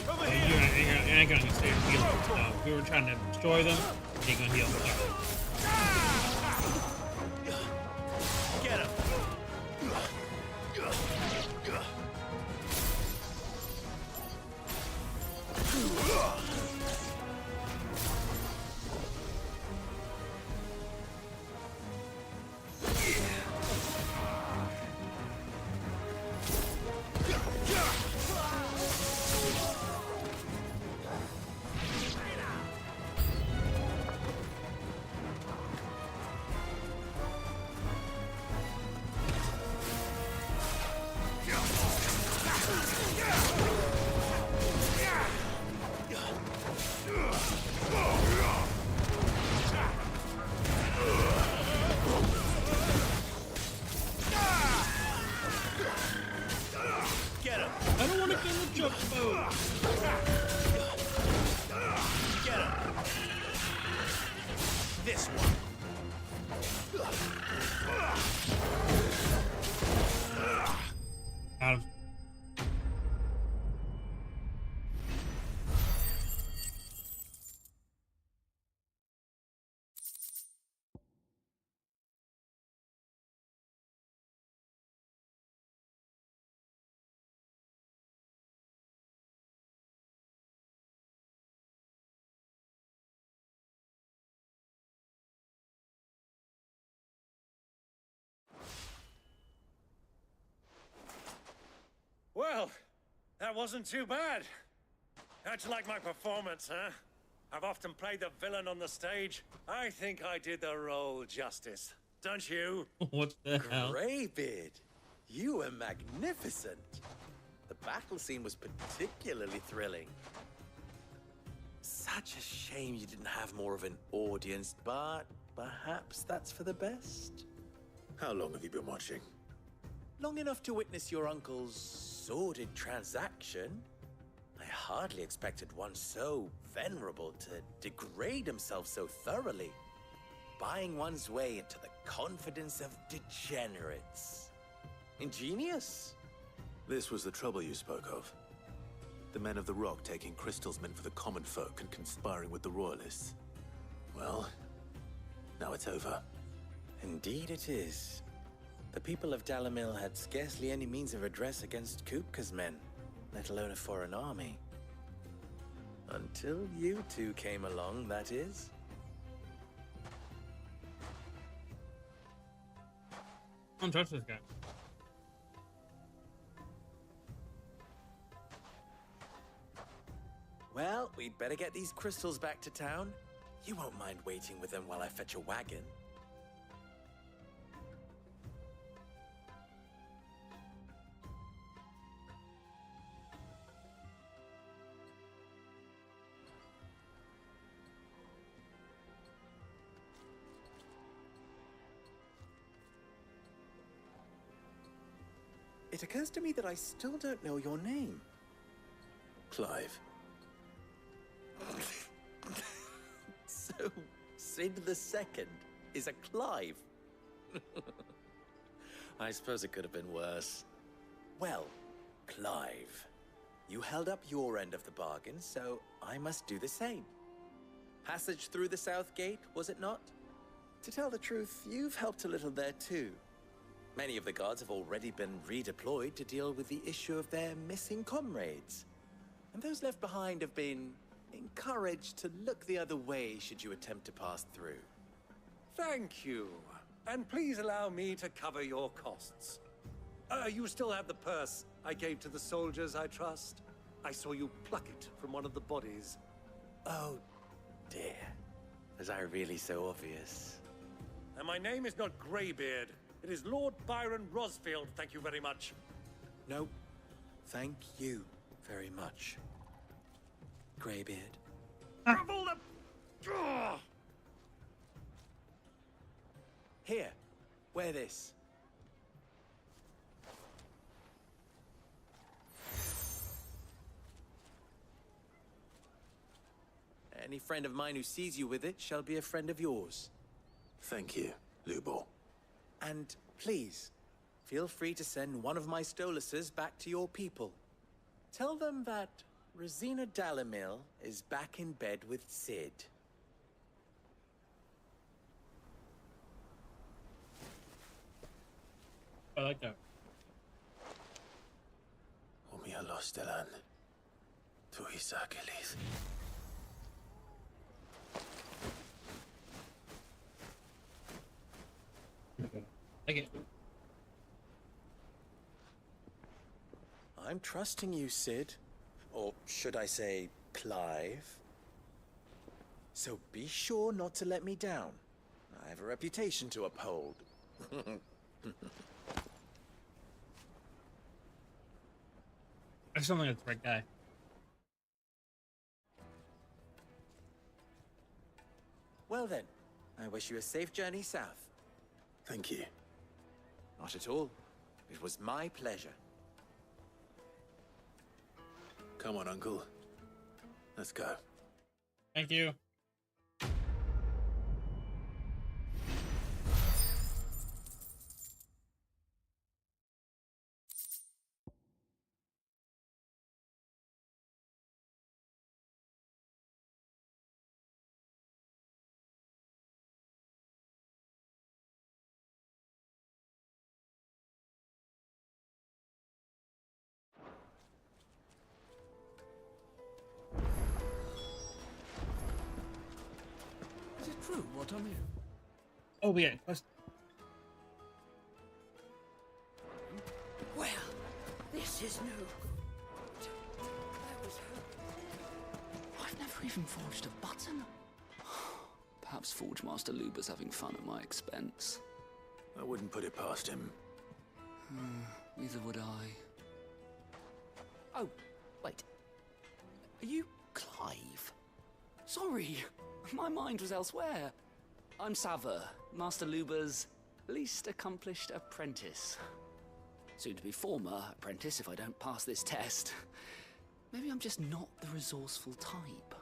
Over You here. ain't gonna stay and heal them. So if we were trying to destroy them, they ain't gonna heal them. Get him. Get him. I don't want to kill the jump mode. Get him. This one. Got him. Well, that wasn't too bad. How'd you like my performance, huh? I've often played the villain on the stage. I think I did the role justice. Don't you? What the hell? Greybeard, you were magnificent. The battle scene was particularly thrilling. Such a shame you didn't have more of an audience, but perhaps that's for the best. How long have you been watching? Long enough to witness your uncle's sordid transaction. I hardly expected one so venerable to degrade himself so thoroughly, buying one's way into the confidence of degenerates. Ingenious. This was the trouble you spoke of. The men of the Rock taking crystals meant for the common folk and conspiring with the royalists. Well, now it's over. Indeed it is. The people of Dalamil had scarcely any means of redress against Kupka's men, let alone a foreign army. Until you two came along, that is. Don't trust this guy. Well, we'd better get these crystals back to town. You won't mind waiting with them while I fetch a wagon. It occurs to me that I still don't know your name. Clive. So, Sid the Second is a Clive. I suppose it could have been worse. Well, Clive, you held up your end of the bargain, so I must do the same. Passage through the South Gate, was it not? To tell the truth, you've helped a little there too. Many of the guards have already been redeployed to deal with the issue of their missing comrades. And those left behind have been encouraged to look the other way should you attempt to pass through. Thank you. And please allow me to cover your costs. You still have the purse I gave to the soldiers, I trust? I saw you pluck it from one of the bodies. Oh, dear. Was I really so obvious? And my name is not Greybeard. It is Lord Byron Rosfield, thank you very much. No, thank you very much, Greybeard. Trouble the... Ugh! Here, wear this. Any friend of mine who sees you with it shall be a friend of yours. Thank you, Lubor. And please, feel free to send one of my Stoluses back to your people. Tell them that Rosina Dalamil is back in bed with Sid. I like that. Omia Lostelan. Tuisakelis. Take it. I'm trusting you, Sid. Or should I say, Clive. So be sure not to let me down. I have a reputation to uphold. I just don't think that's the right guy. Well then, I wish you a safe journey south. Thank you. Not at all. It was my pleasure. Come on, Uncle. Let's go. Thank you. Is it true what I'm hearing? Oh, yeah. Let's... Well, this is no good. There was hope. I've never even forged a button. Perhaps Forge Master Luber's having fun at my expense. I wouldn't put it past him. Neither would I. Oh, wait. Are you Clive? Sorry, my mind was elsewhere. I'm Sava, Master Luber's least accomplished apprentice. Soon to be former apprentice if I don't pass this test. Maybe I'm just not the resourceful type.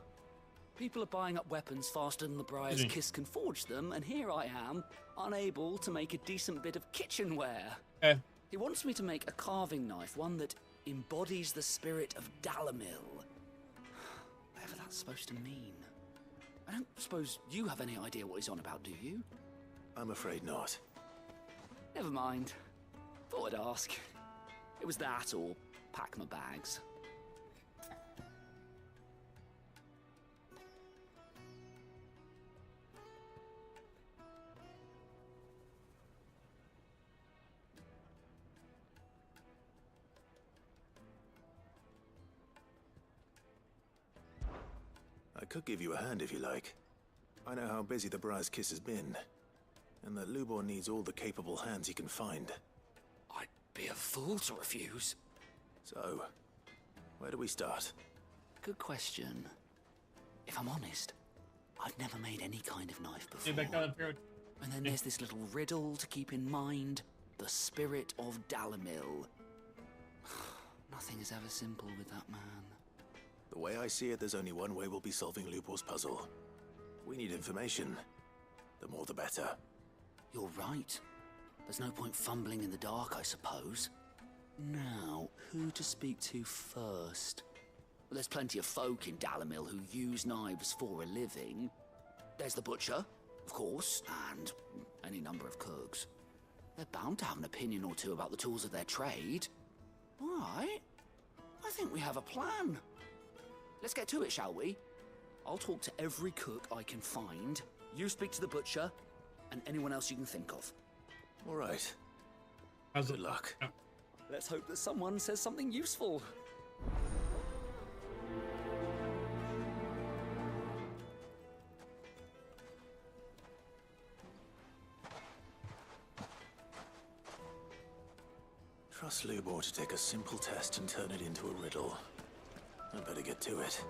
People are buying up weapons faster than the Briar's Kiss can forge them, and here I am, unable to make a decent bit of kitchenware. He wants me to make a carving knife, one that embodies the spirit of Dalamil. Whatever that's supposed to mean. I don't suppose you have any idea what he's on about, do you? I'm afraid not. Never mind. Thought I'd ask. It was that or pack my bags. I could give you a hand if you like. I know how busy the Briar's Kiss has been, and that Lubor needs all the capable hands he can find. I'd be a fool to refuse. So, where do we start? Good question. If I'm honest, I've never made any kind of knife before. And then there's this little riddle to keep in mind. The spirit of Dalamil. Nothing is ever simple with that man. The way I see it, there's only one way we'll be solving Lubor's puzzle. We need information. The more the better. You're right. There's no point fumbling in the dark, I suppose. Now, who to speak to first? Well, there's plenty of folk in Dalamil who use knives for a living. There's the butcher, of course, and any number of cooks. They're bound to have an opinion or two about the tools of their trade. All right. I think we have a plan. Let's get to it, shall we? I'll talk to every cook I can find. You speak to the butcher, and anyone else you can think of. All right. Good luck. Let's hope that someone says something useful. Trust Lubor to take a simple test and turn it into a riddle. I'd better get to it.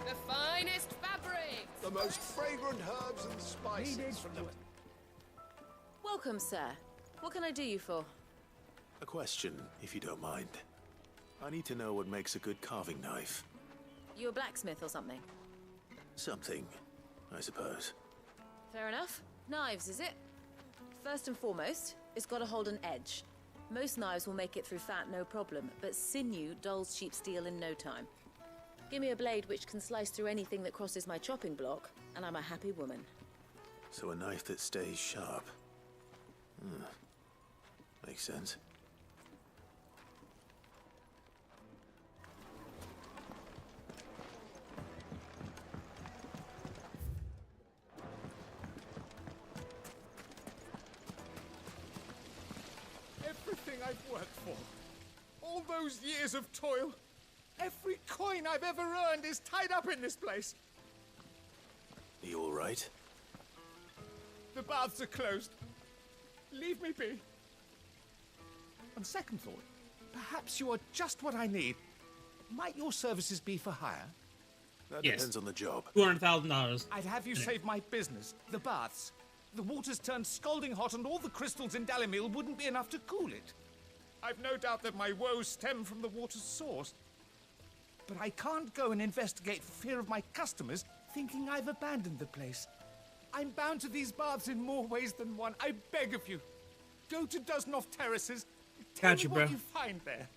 The finest fabrics! The most fragrant herbs and spices from the... Welcome, sir. What can I do you for? A question, if you don't mind. I need to know what makes a good carving knife. You a blacksmith or something? Something, I suppose. Fair enough. Knives, is it? First and foremost, it's got to hold an edge. Most knives will make it through fat, no problem, but sinew dulls cheap steel in no time. Give me a blade which can slice through anything that crosses my chopping block, and I'm a happy woman. So a knife that stays sharp. Makes sense. Everything I've worked for, all those years of toil, every coin I've ever earned is tied up in this place. Are you all right? The baths are closed. Leave me be. On second thought, perhaps you are just what I need. Might your services be for hire? That Yes. depends on the job. $200,000. I'd have you save my business, the baths. The water's turned scalding hot and all the crystals in Dalimil wouldn't be enough to cool it. I've no doubt that my woes stem from the water's source. But I can't go and investigate for fear of my customers thinking I've abandoned the place. I'm bound to these baths in more ways than one. I beg of you. Go to Dusnoff Terraces. Tell Got you, me what bro. you find there.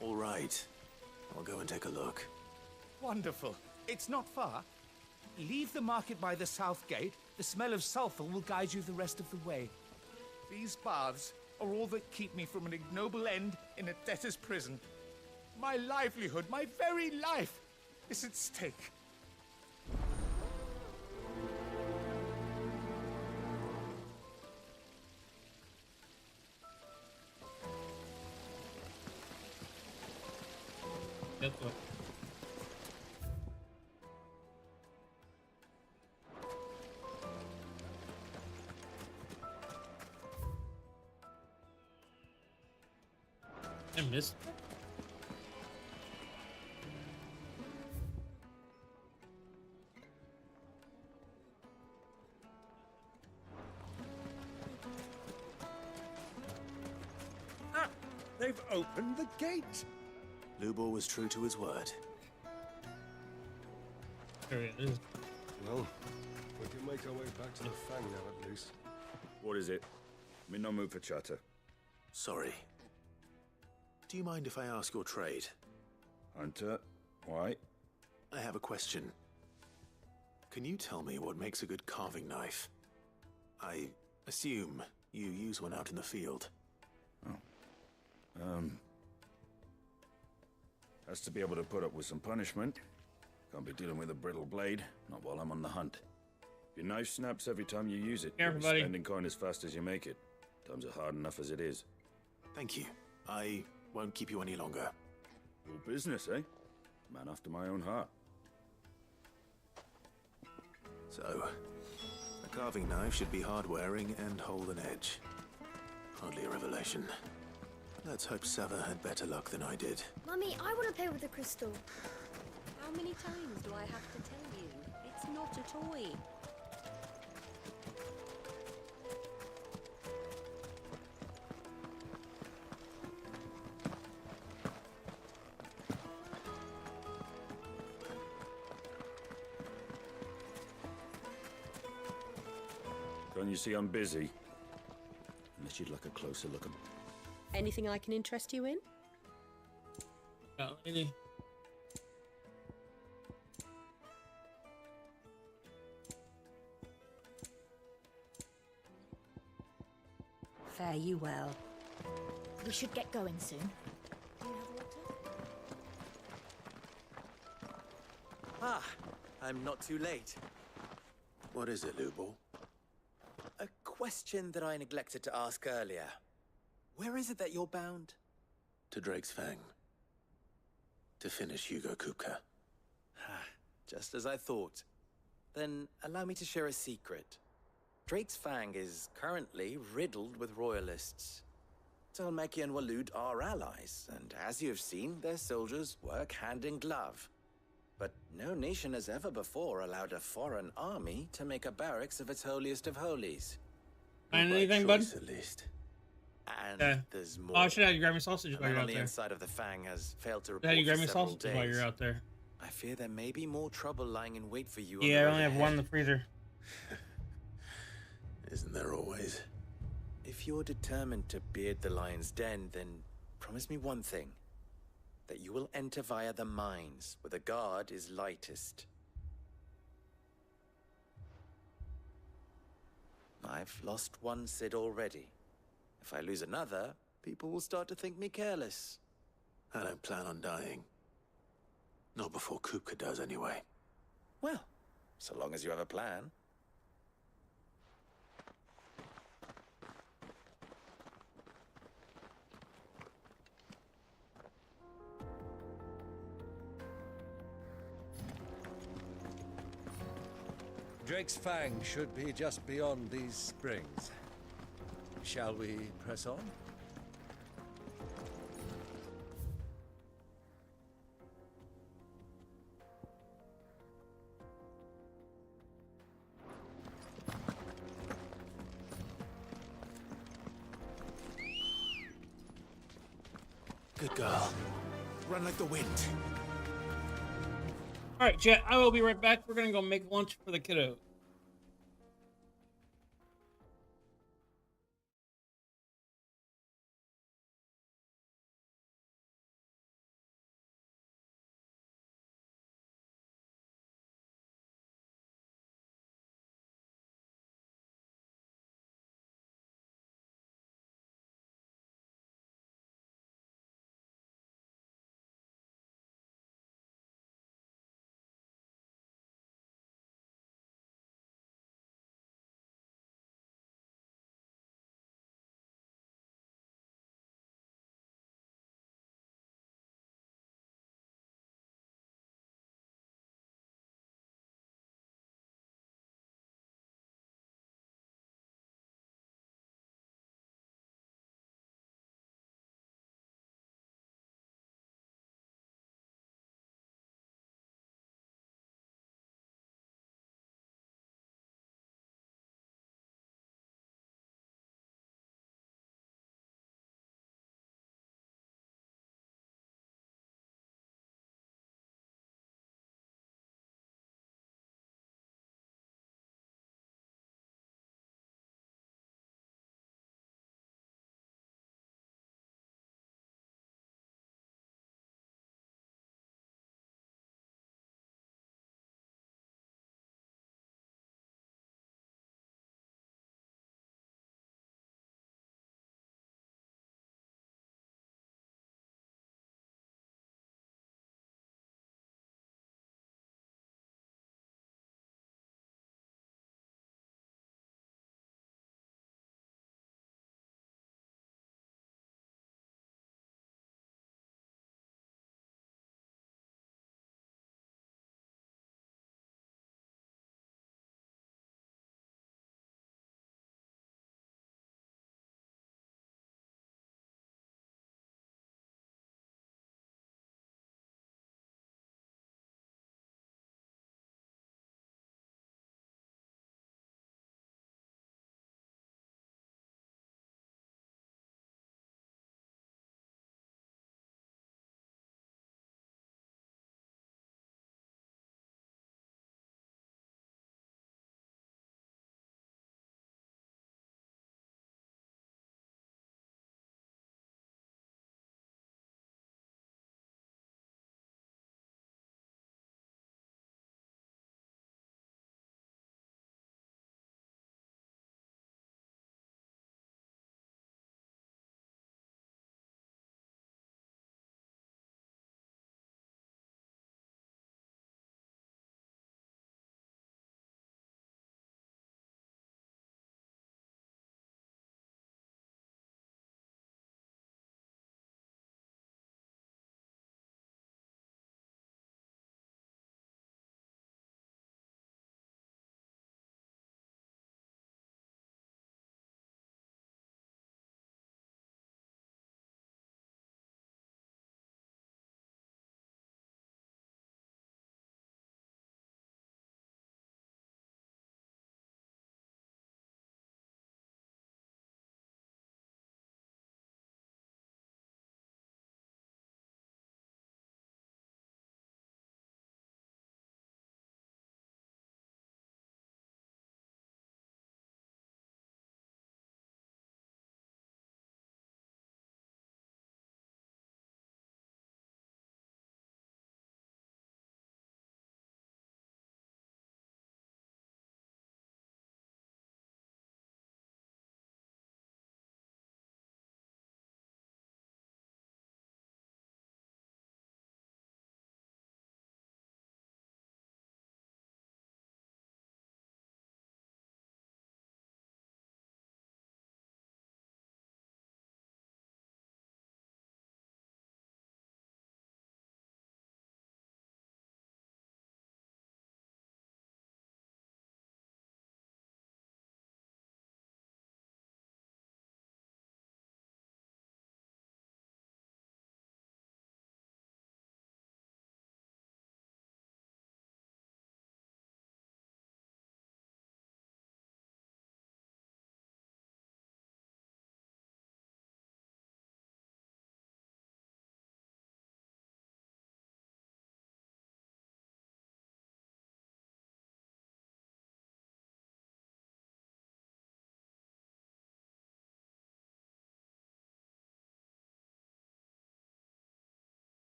All right. I'll go and take a look. Wonderful. It's not far. Leave the market by the south gate. The smell of sulfur will guide you the rest of the way. These baths are all that keep me from an ignoble end in a debtor's prison. My livelihood, my very life, is at stake. That's what. I missed. Ah, they've opened the gate. Lubor was true to his word. There it is. Well, we can make our way back to the Fang now, at least. What is it? I'm in no mood for chatter. Sorry. Do you mind if I ask your trade? Hunter, why? I have a question. Can you tell me what makes a good carving knife? I assume you use one out in the field. Has to be able to put up with some punishment. Can't be dealing with a brittle blade, not while I'm on the hunt. If your knife snaps every time you use it, you'll be Everybody. spending coin as fast as you make it. Times are hard enough as it is. Thank you. I won't keep you any longer. All business, eh? Man after my own heart. So, a carving knife should be hard-wearing and hold an edge. Hardly a revelation. Let's hope Sava had better luck than I did. Mummy, I want to play with the crystal. How many times do I have to tell you? It's not a toy. Can't you see I'm busy? Unless you'd like a closer look at... Anything I can interest you in? Got lady. Fare you well. We should get going soon. Ah, I'm not too late. What is it, Lubo? A question that I neglected to ask earlier. Where is it that you're bound? To Drake's Fang. To finish Hugo Kupka. Just as I thought. Then allow me to share a secret. Drake's Fang is currently riddled with royalists. Talmeki and Waloed are allies, and as you have seen, their soldiers work hand in glove. But no nation has ever before allowed a foreign army to make a barracks of its holiest of holies. Find anything, bud? At least. And Okay. there's more. Oh, I should have you grab me sausage A while man you're on out the there. inside of the Fang has failed to Should report have you grab for me several sausages while days. you're out there. I fear there may be more trouble lying in wait for you. Yeah, I on the only road have one in ahead. the freezer. Isn't there always? If you're determined to beard the lion's den, then promise me one thing. That you will enter via the mines, where the guard is lightest. I've lost one Cid already. If I lose another, people will start to think me careless. I don't plan on dying. Not before Kupka does, anyway. Well, so long as you have a plan. Drake's Fang should be just beyond these springs. Shall we press on? Good girl. Run like the wind. All right, Jet. I will be right back. We're gonna go make lunch for the kiddo.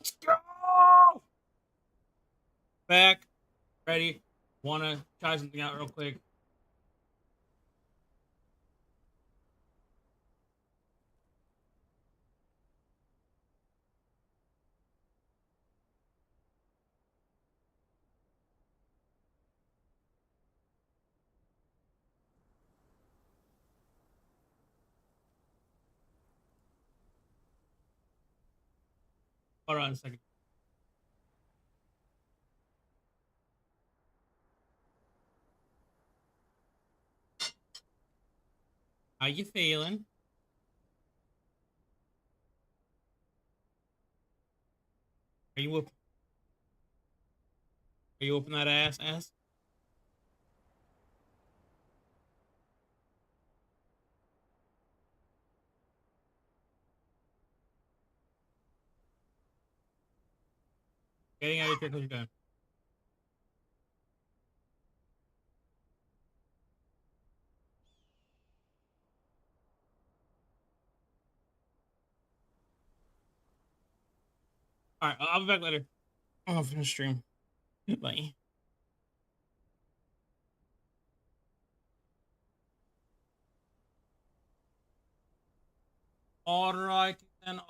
Let's go! Back. Ready. Wanna try something out real quick. Hold on a second. How you feeling? Are you whooping that ass? Getting out of here because you're done. Alright, I'll be back later. I'll finish stream. Bye. Alright then.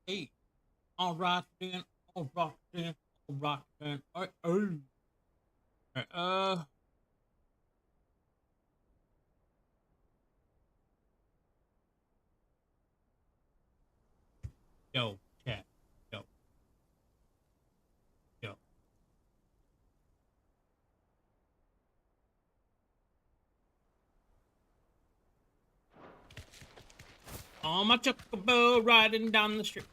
Hey. Alright then. Alright. Yo, chat. Yo. On my chocobo riding down the street.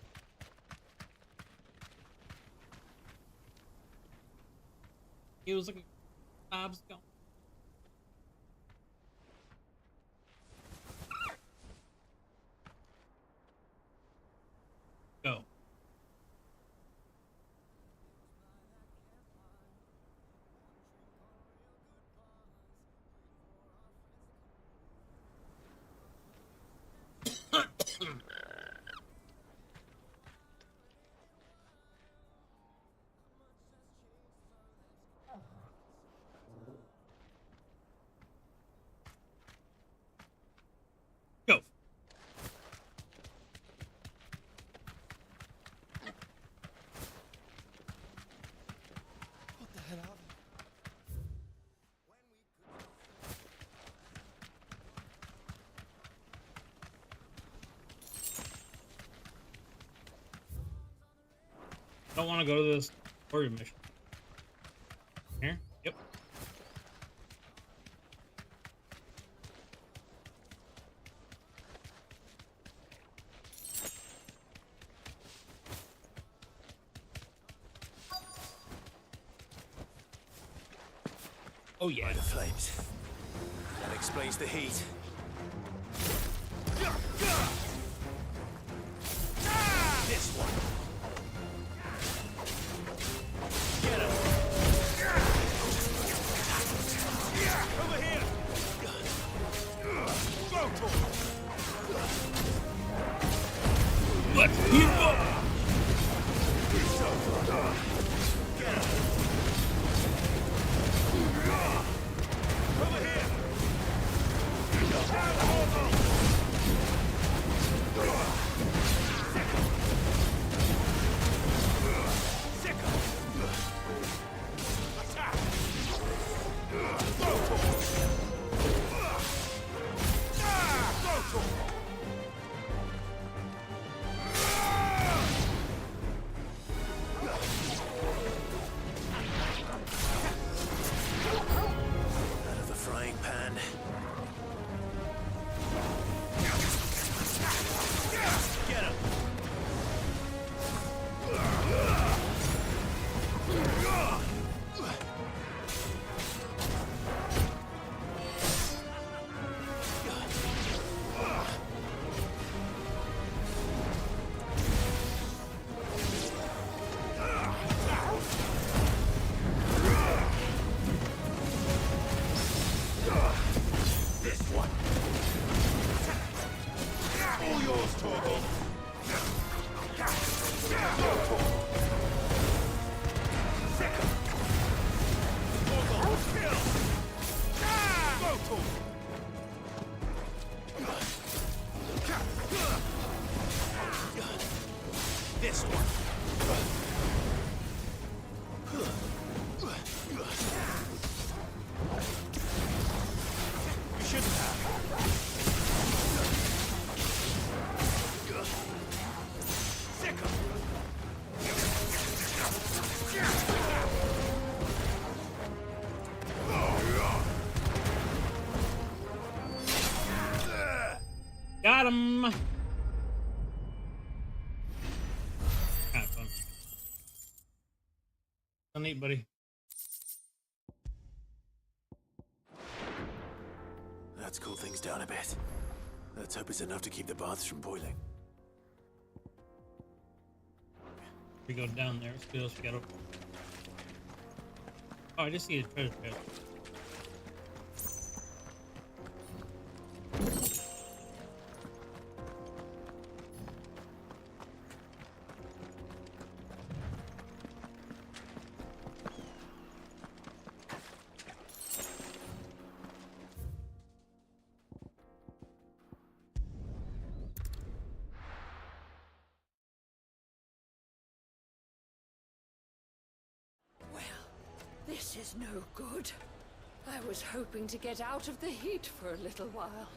He was looking. Bob's going. Go. Go. What the hell are they? Don't want to go to this warrior mission. Here? Yep. Oh yeah. By the flames. That explains the heat. This one. Get him. Over here. Go for it. Let's keep up. Get him. Over here. Out of the frying pan. Get him. Got him. Kind of fun. So neat, buddy. Let's cool things down a bit. Let's hope it's enough to keep the baths from boiling. We go down there. Let's see what else we got. Oh, I just see a treasure chest. This is no good. I was hoping to get out of the heat for a little while.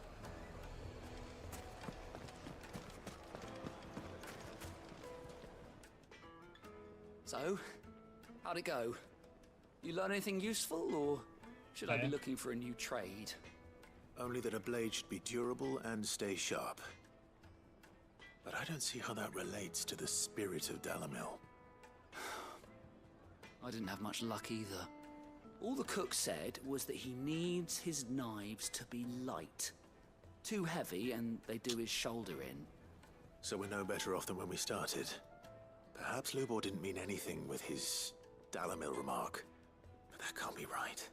So, how'd it go? You learn anything useful, or should I be looking for a new trade? Only that a blade should be durable and stay sharp. But I don't see how that relates to the spirit of Dalamil. I didn't have much luck either. All the cook said was that he needs his knives to be light. Too heavy and they do his shoulder in. So we're no better off than when we started. Perhaps Lubor didn't mean anything with his Dalamil remark. But that can't be right.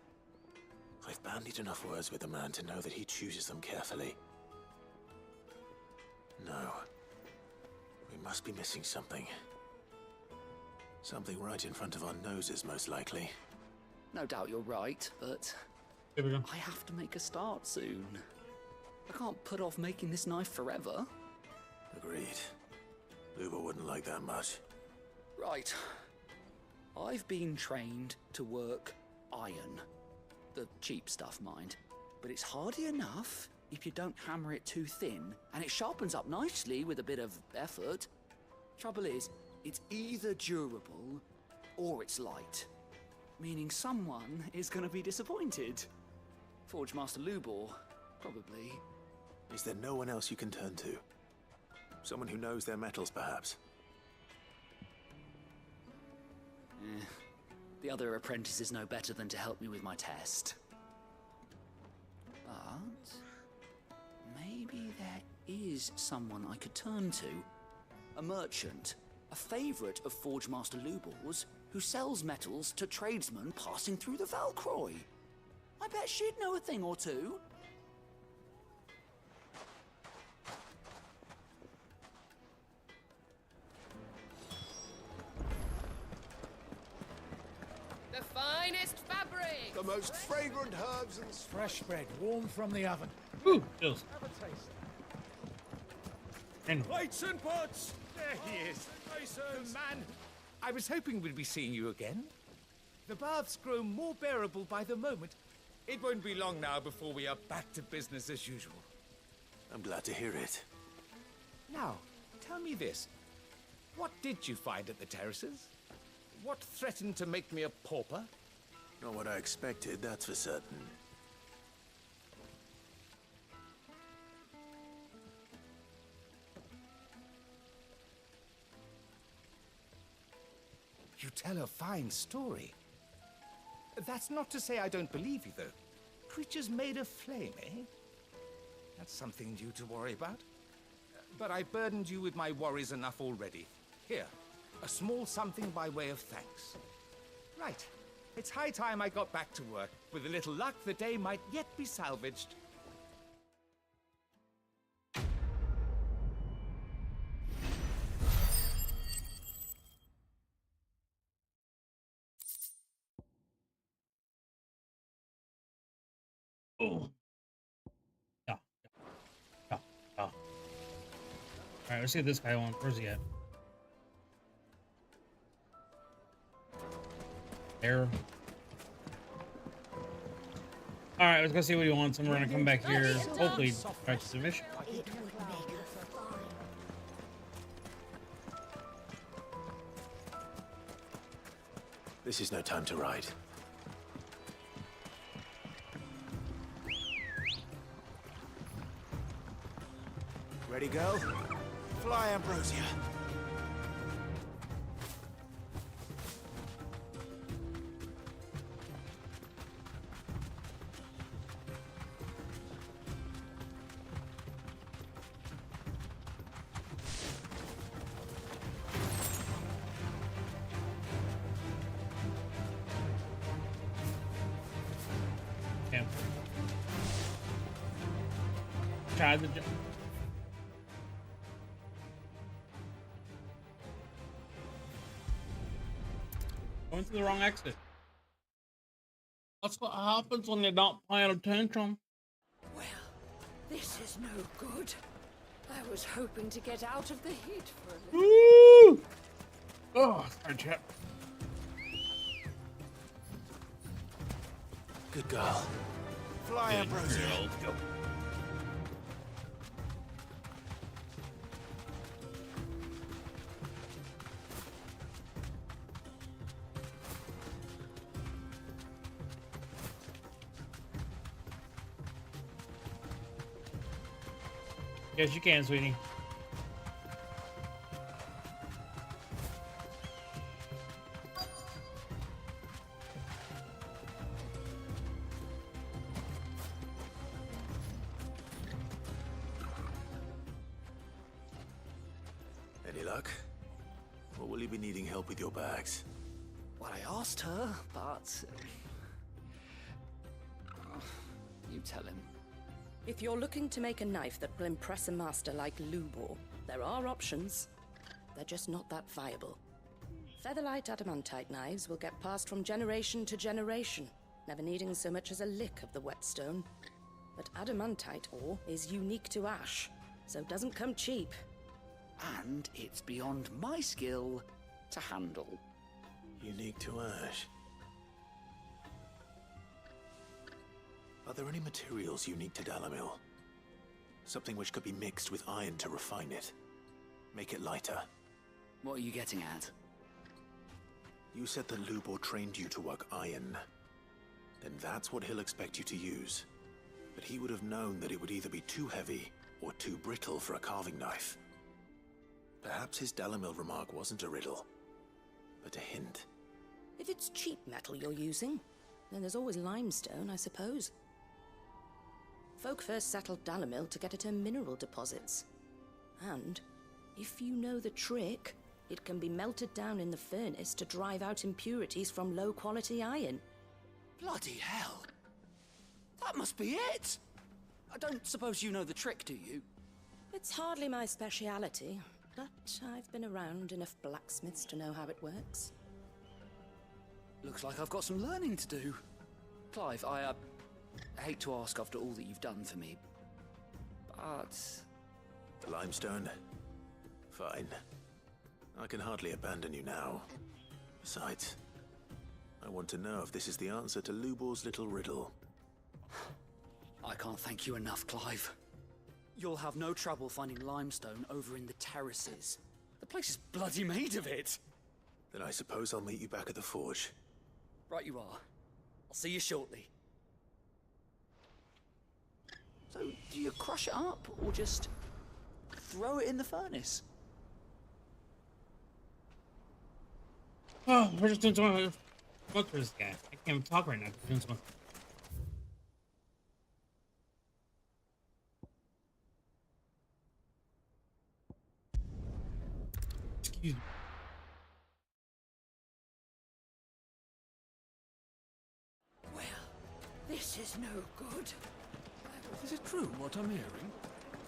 I've bandied enough words with the man to know that he chooses them carefully. No. We must be missing something. Something right in front of our noses, most likely. No doubt you're right, but I have to make a start soon. I can't put off making this knife forever. Agreed. Lubor wouldn't like that much. Right. I've been trained to work iron. The cheap stuff, mind. But it's hardy enough if you don't hammer it too thin, and it sharpens up nicely with a bit of effort. Trouble is, it's either durable or it's light, meaning someone is going to be disappointed. Forge Master Lubor, probably. Is there no one else you can turn to? Someone who knows their metals, perhaps? The other apprentices know better than to help me with my test. But maybe there is someone I could turn to. A merchant. A favourite of Forge Master Lubor's, who sells metals to tradesmen passing through the Valcroy. I bet she'd know a thing or two. The finest fabric! The most fragrant herbs and fresh bread, warm from the oven. Ooh, chills. Have a taste. And Plates and pots! There he is. The man. I was hoping we'd be seeing you again. The baths grow more bearable by the moment. It won't be long now before we are back to business as usual. I'm glad to hear it. Now, tell me this. What did you find at the terraces? What threatened to make me a pauper? Not what I expected, that's for certain. You tell a fine story. That's not to say I don't believe you, though. Creatures made of flame, eh? That's something new to worry about. But I've burdened you with my worries enough already. Here, a small something by way of thanks. Right. It's high time I got back to work. With a little luck, the day might yet be salvaged. oh. Yeah. All right, let's see what this guy wants. Where's he at? There. All right, let's go see what he wants, and we're gonna come back here. Hopefully, practice the mission. This is no time to ride. Ready, girl? Fly, Ambrosia. Yeah. Try the. Going to the wrong exit. That's what happens when you don't pay attention. Well, this is no good. I was hoping to get out of the heat for a little. Woo! Oh, sorry, chap. Good girl. Fly, Ambrosia. Let's go. Yes, you can, sweetie. Any luck? Or will you be needing help with your bags? Well, I asked her, but... you tell him. If you're looking to make a knife that will impress a master like Lubor, there are options. They're just not that viable. Featherlight adamantite knives will get passed from generation to generation, never needing so much as a lick of the whetstone. But adamantite ore is unique to ash, so it doesn't come cheap. And it's beyond my skill to handle. Unique to ash. Are there any materials unique to Dalamil? Something which could be mixed with iron to refine it. Make it lighter. What are you getting at? You said that Lubor trained you to work iron. Then that's what he'll expect you to use. But he would have known that it would either be too heavy or too brittle for a carving knife. Perhaps his Dalamil remark wasn't a riddle, but a hint. If it's cheap metal you're using, then there's always limestone, I suppose. Folk first settled Dalamil to get at her mineral deposits. And, if you know the trick, it can be melted down in the furnace to drive out impurities from low-quality iron. Bloody hell! That must be it! I don't suppose you know the trick, do you? It's hardly my speciality, but I've been around enough blacksmiths to know how it works. Looks like I've got some learning to do. Clive, I hate to ask after all that you've done for me, but... The limestone? Fine. I can hardly abandon you now. Besides, I want to know if this is the answer to Lubor's little riddle. I can't thank you enough, Clive. You'll have no trouble finding limestone over in the terraces. The place is bloody made of it. Then I suppose I'll meet you back at the forge. Right you are. I'll see you shortly. So, do you crush it up, or just throw it in the furnace? Oh, we're just doing some look for this guy. I can't even talk right now. We're doing some. Excuse me. Well, this is no good. Is it true what I'm hearing?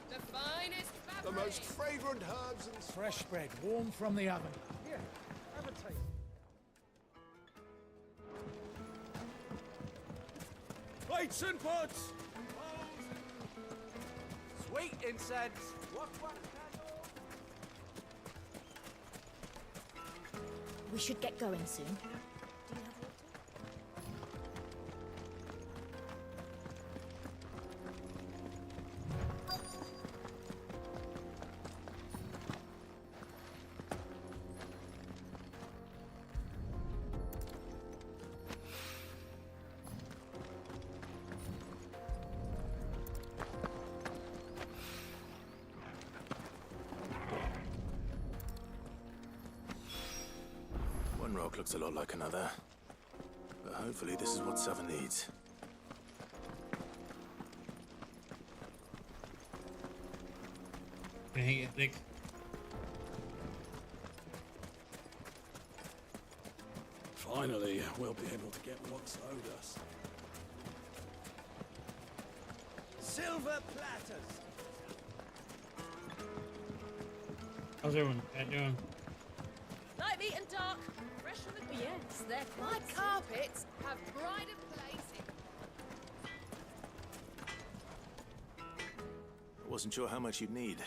The finest fabric. The most fragrant herbs and Fresh bread, warm from the oven. Here, have a taste. Plates and pots! Sweet incense. We should get going soon. rock looks a lot like another. But hopefully this is what Sava needs. Dang it, Nick. Finally, we'll be able to get what's owed us. Silver platters! How's everyone doing? Light, meat, and dark. Fresh from the Yes, they're My quite carpets have pride of place in. I wasn't sure how much you'd need,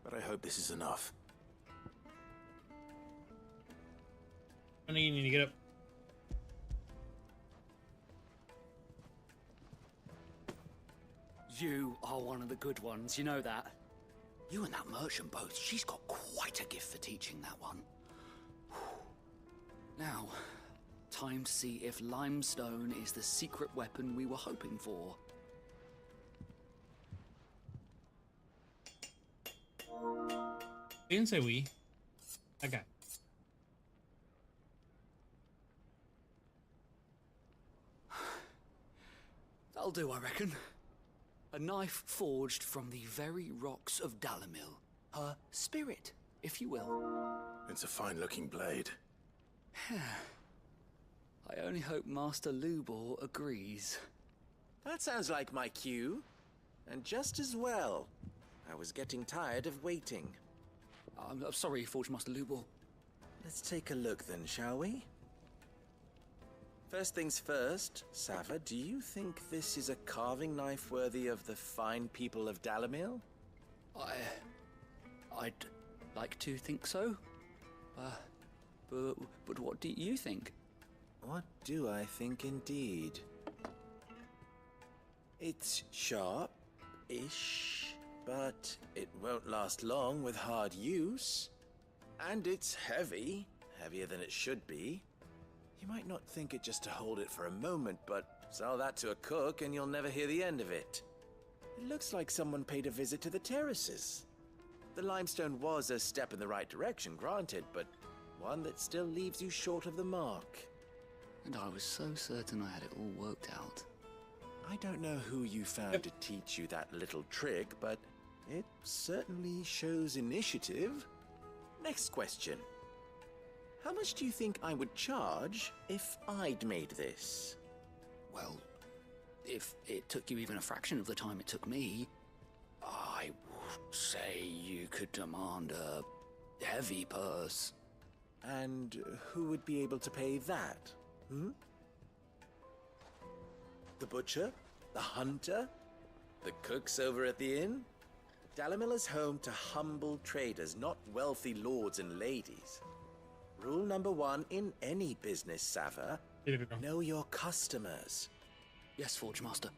but I hope this is enough. I think you need to get up. You are one of the good ones, you know that. You and that merchant both, she's got quite a gift for teaching, that one. Now, time to see if limestone is the secret weapon we were hoping for. They didn't say we. Okay. That'll do, I reckon. A knife forged from the very rocks of Dalamil. Her spirit, if you will. It's a fine-looking blade. I only hope Master Lubor agrees. That sounds like my cue. And just as well. I was getting tired of waiting. I'm sorry, Forge Master Lubor. Let's take a look then, shall we? First things first, Sava, do you think this is a carving knife worthy of the fine people of Dalamil? I'd like to think so. But what do you think? What do I think indeed? It's sharp-ish, but it won't last long with hard use. And it's heavy, heavier than it should be. You might not think it just to hold it for a moment, but sell that to a cook and you'll never hear the end of it. It looks like someone paid a visit to the terraces. The limestone was a step in the right direction, granted, but one that still leaves you short of the mark. And I was so certain I had it all worked out. I don't know who you found to teach you that little trick, but it certainly shows initiative. Next question. How much do you think I would charge if I'd made this? Well, if it took you even a fraction of the time it took me, I would say you could demand a heavy purse. And who would be able to pay that? The butcher? The hunter? The cooks over at the inn? Dalamil is home to humble traders, not wealthy lords and ladies. Rule number 1 in any business, Sava. Know your customers. Yes, Forge Master.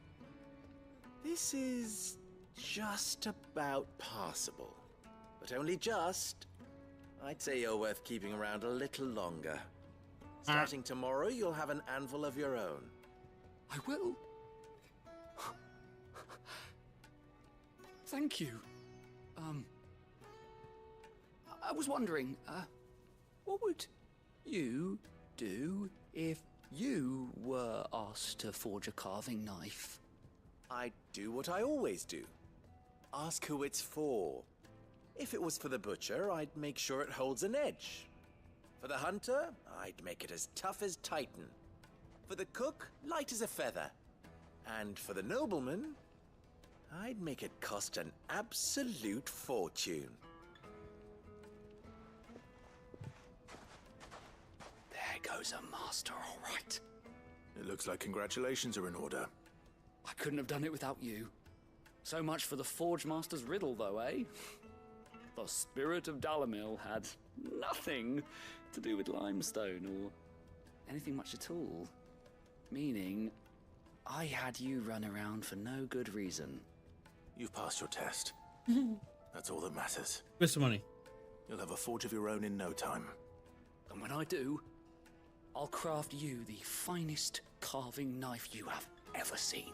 This is just about passable. But only just. I'd say you're worth keeping around a little longer. Starting tomorrow, you'll have an anvil of your own. I will. Thank you. I was wondering, what would you do if you were asked to forge a carving knife? I'd do what I always do. Ask who it's for. If it was for the butcher, I'd make sure it holds an edge. For the hunter, I'd make it as tough as Titan. For the cook, light as a feather. And for the nobleman, I'd make it cost an absolute fortune. There goes a master, all right. It looks like congratulations are in order. I couldn't have done it without you. So much for the Forge Master's riddle, though, eh? The spirit of Dalamil had nothing to do with limestone or anything much at all. Meaning, I had you run around for no good reason. You've passed your test. That's all that matters. Where's the money? You'll have a forge of your own in no time. And when I do, I'll craft you the finest carving knife you have ever seen.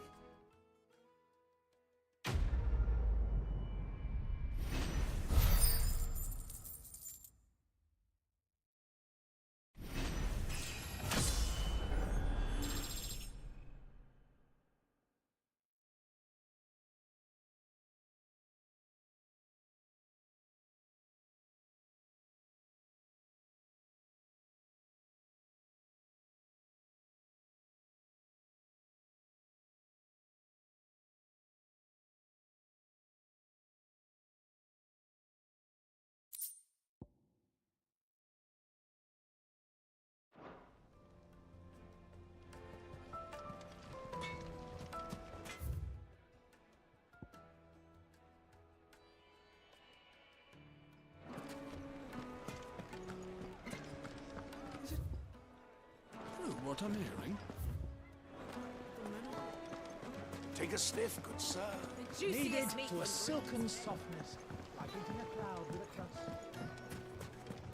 what I'm hearing? Take a sniff, good sir. Needed to a silken softness, like eating a cloud with a crust.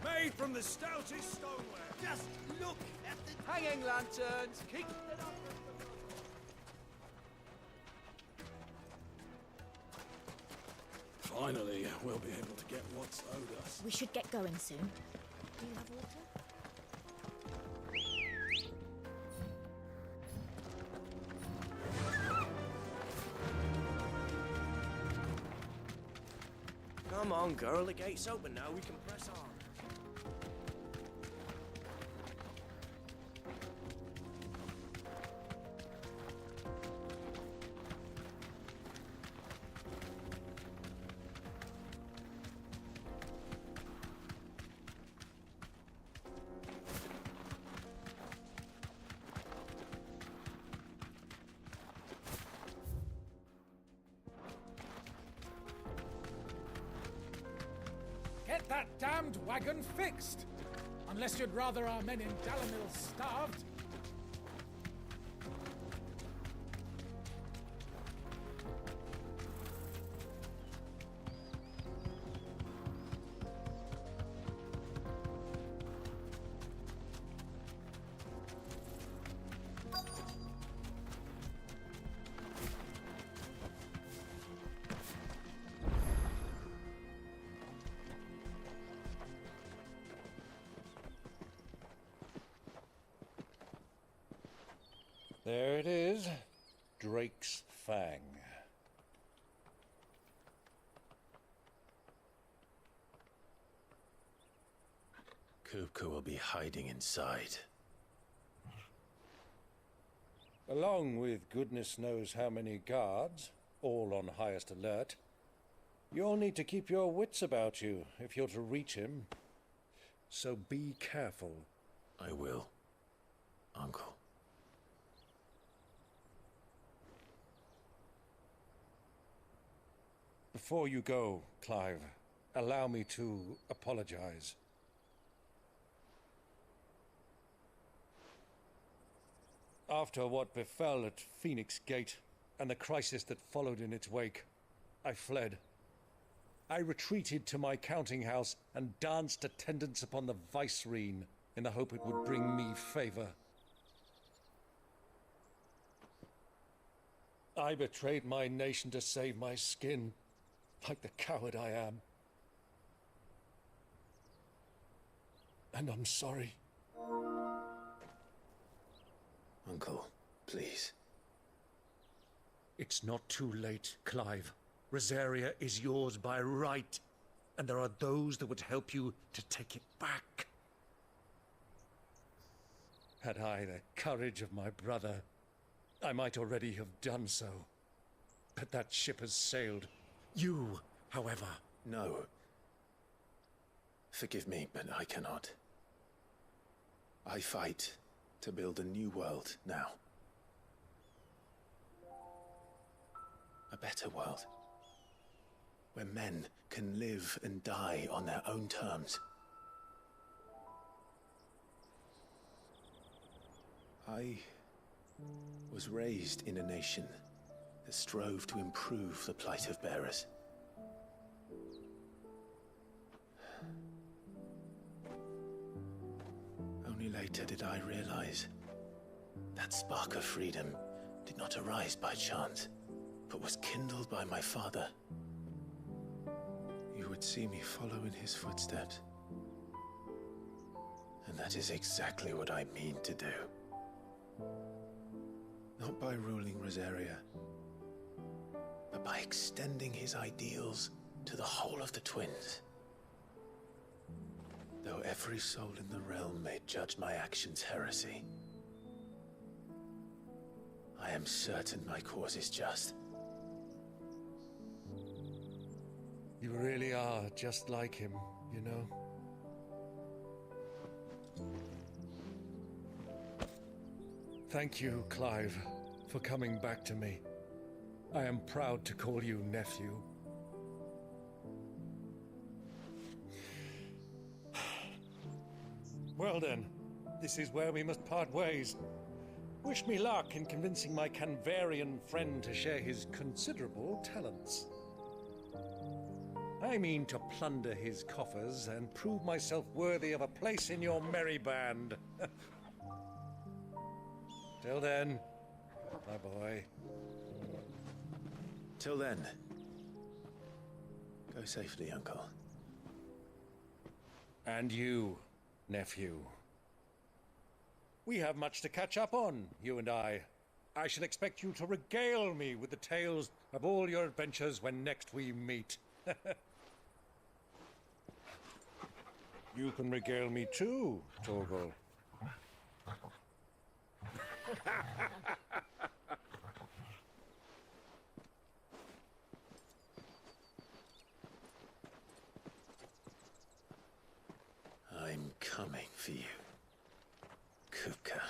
Made from the stoutest stoneware. Just look at the Hanging lanterns, keep it up. Finally, we'll be able to get what's owed us. We should get going soon. Do you have water? Come on, girl, the gate's open now, we can press on. Get that damned wagon fixed! Unless you'd rather our men in Dalamil starved. There it is. Drake's Fang. Kupka will be hiding inside. Along with goodness knows how many guards, all on highest alert, you'll need to keep your wits about you if you're to reach him. So be careful. I will, Uncle. Before you go, Clive, allow me to apologize. After what befell at Phoenix Gate and the crisis that followed in its wake, I fled. I retreated to my counting house and danced attendance upon the vicereine in the hope it would bring me favor. I betrayed my nation to save my skin, like the coward I am. And I'm sorry. Uncle, please. It's not too late, Clive. Rosaria is yours by right, and there are those that would help you to take it back. Had I the courage of my brother, I might already have done so. But that ship has sailed. You, however... No. Forgive me, but I cannot. I fight to build a new world now. A better world. Where men can live and die on their own terms. I was raised in a nation that strove to improve the plight of bearers. Only later did I realize that spark of freedom did not arise by chance, but was kindled by my father. You would see me follow in his footsteps. And that is exactly what I mean to do. Not by ruling Rosaria, but by extending his ideals to the whole of the twins. Though every soul in the realm may judge my actions heresy, I am certain my cause is just. You really are just like him, you know? Thank you, Clive, for coming back to me. I am proud to call you nephew. Well then, this is where we must part ways. Wish me luck in convincing my Canvarian friend to share his considerable talents. I mean to plunder his coffers and prove myself worthy of a place in your merry band. Till then, my boy. Till then, go safely, Uncle. And you, nephew. We have much to catch up on, you and I. I shall expect you to regale me with the tales of all your adventures when next we meet. You can regale me too, Torgal. I'm coming for you, Kupka.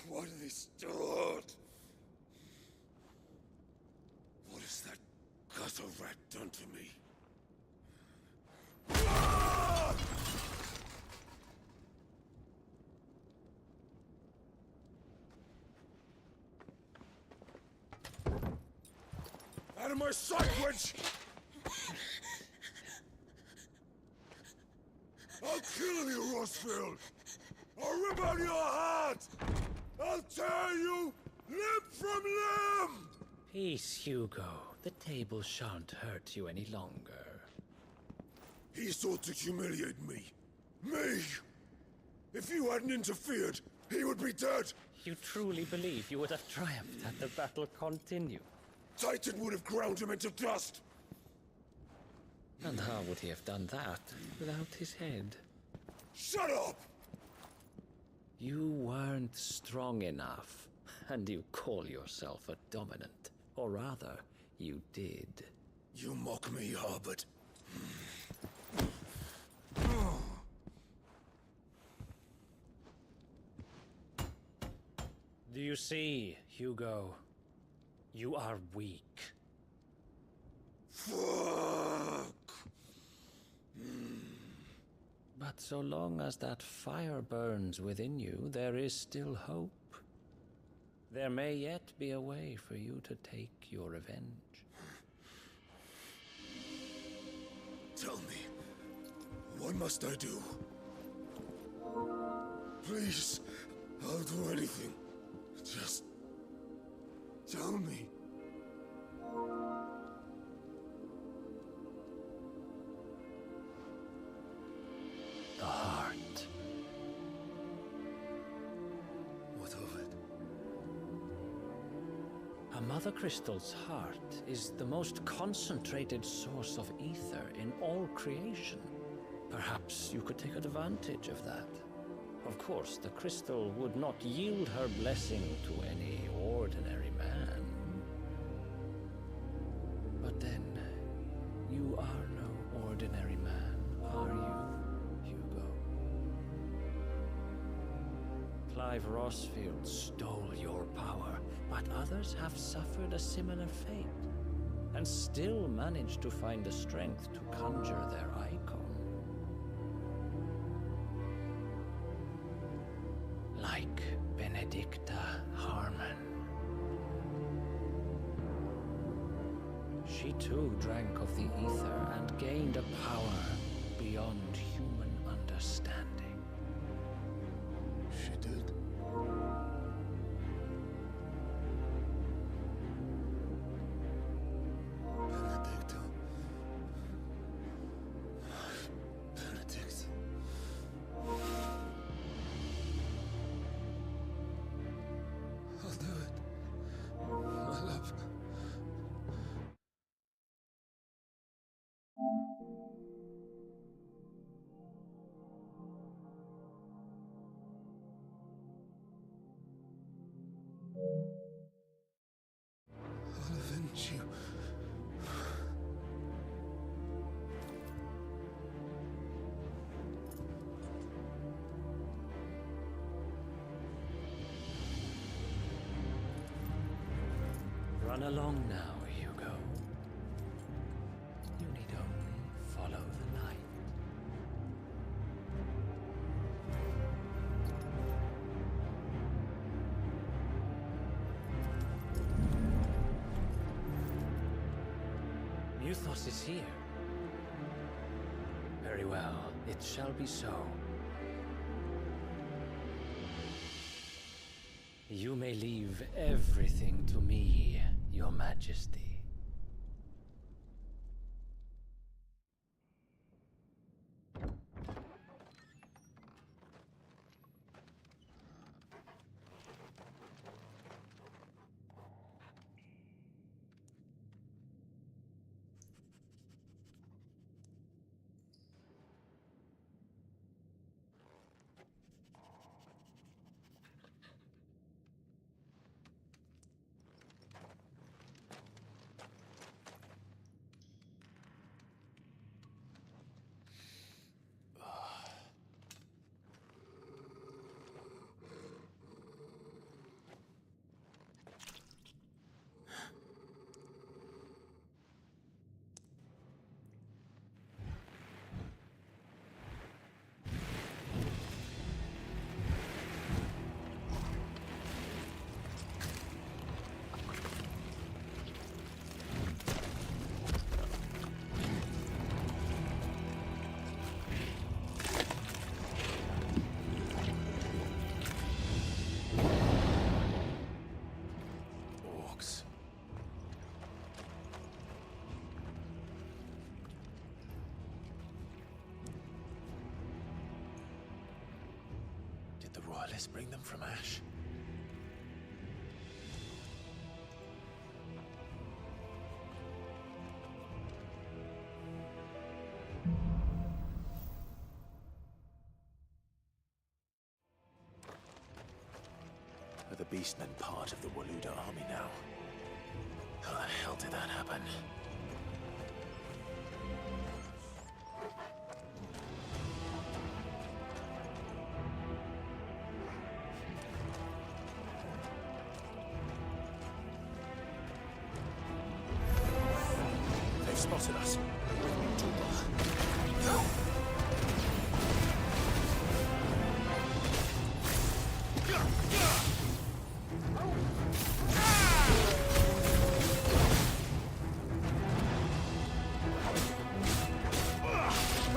Why do they start? What has that gutter rat done to me? Out of my sight, witch! I'll kill you, Rossfield! I'll rip out your heart! I'll tear you limb from limb! Peace, Hugo. The table shan't hurt you any longer. He sought to humiliate me. Me! If you hadn't interfered, he would be dead! You truly believe you would have triumphed had the battle continued? Titan would have ground him into dust! And how would he have done that without his head? Shut up! You weren't strong enough, and you call yourself a dominant. Or rather, you did. You mock me, Harbert. Do you see, Hugo? You are weak. Fuck! But so long as that fire burns within you, there is still hope. There may yet be a way for you to take your revenge. Tell me, what must I do? Please, I'll do anything. Just tell me. The heart. What of it? A Mother Crystal's heart is the most concentrated source of ether in all creation. Perhaps you could take advantage of that. Of course, the crystal would not yield her blessing to any ordinary man. But then, you are no ordinary man, are you, Hugo? Clive Rossfield stole your power, but others have suffered a similar fate, and still managed to find the strength to conjure their icon. Like Benedicta Harmon. She too drank of the ether and gained a power beyond human understanding. She did. Benedicta. Benedict. Run along now, Hugo. You need only follow the light. Muthos is here. Very well, it shall be so. You may leave everything to me, Your Majesty. Royalists bring them from Ash? Are the Beastmen part of the Waluda army now? How the hell did that happen? They've spotted us.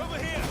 Over here!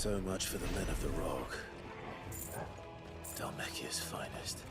So much for the men of the Rock. Dalmekia's finest.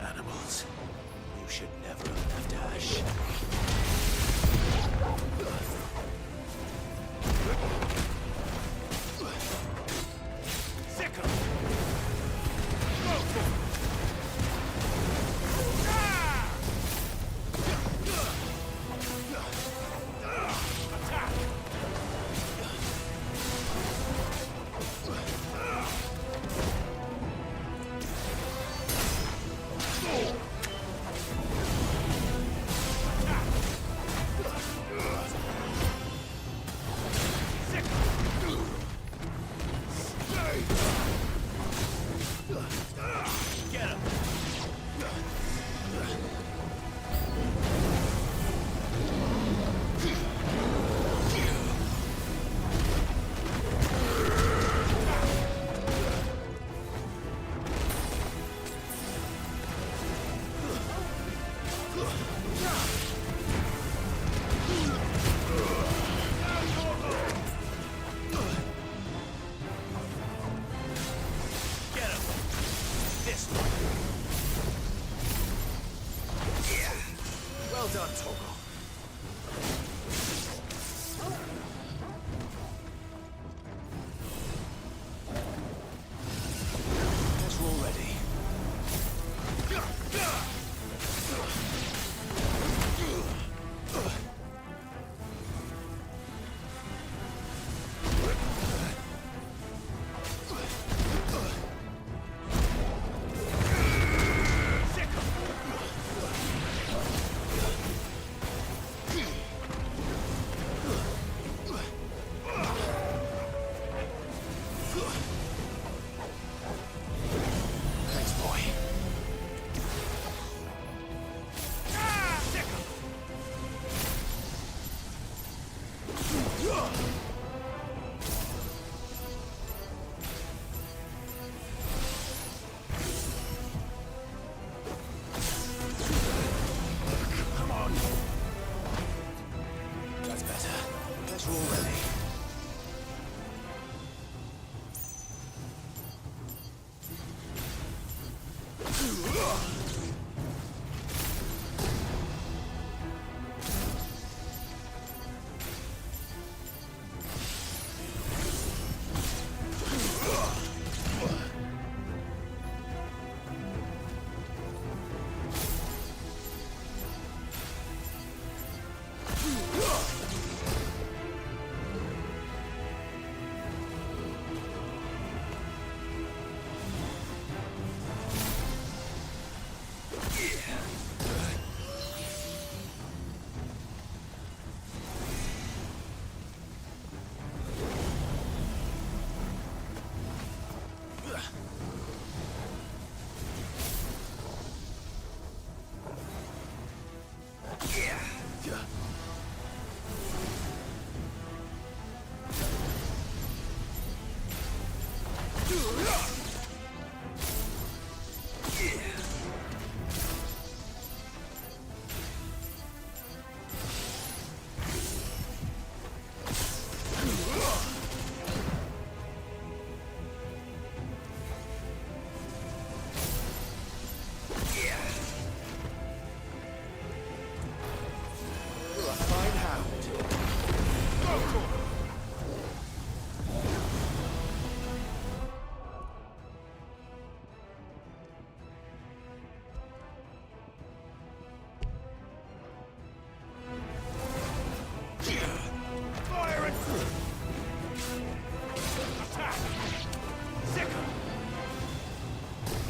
Animals, you should never have left Ash.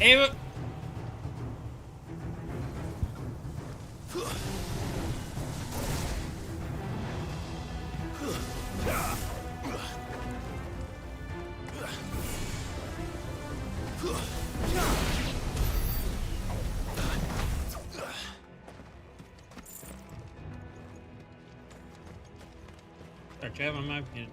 Ava. Start jabbing my pin.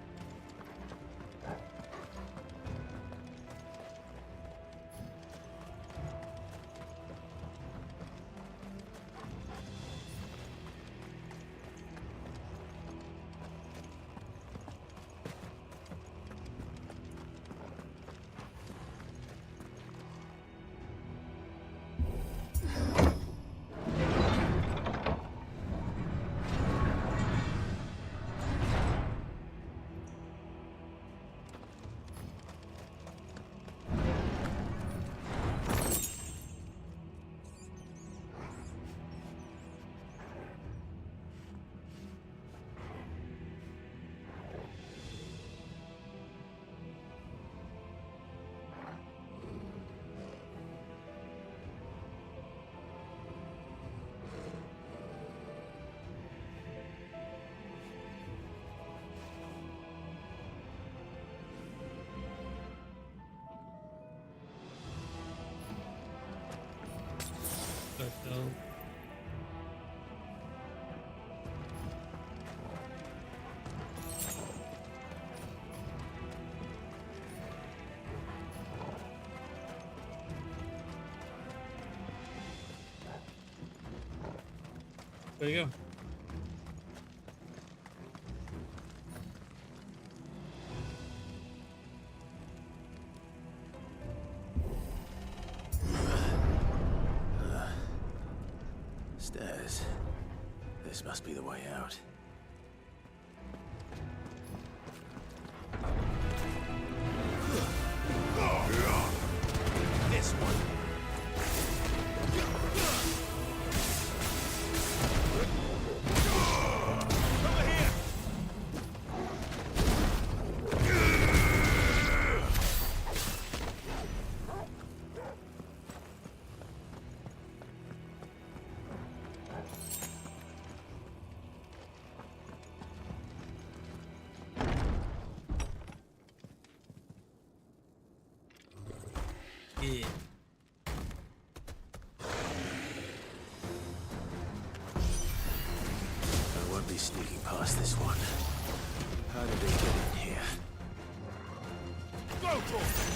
There you go. Stairs. This must be the way out. This one. Yeah. I won't be sneaking past this one. How did they get in here? Go for it!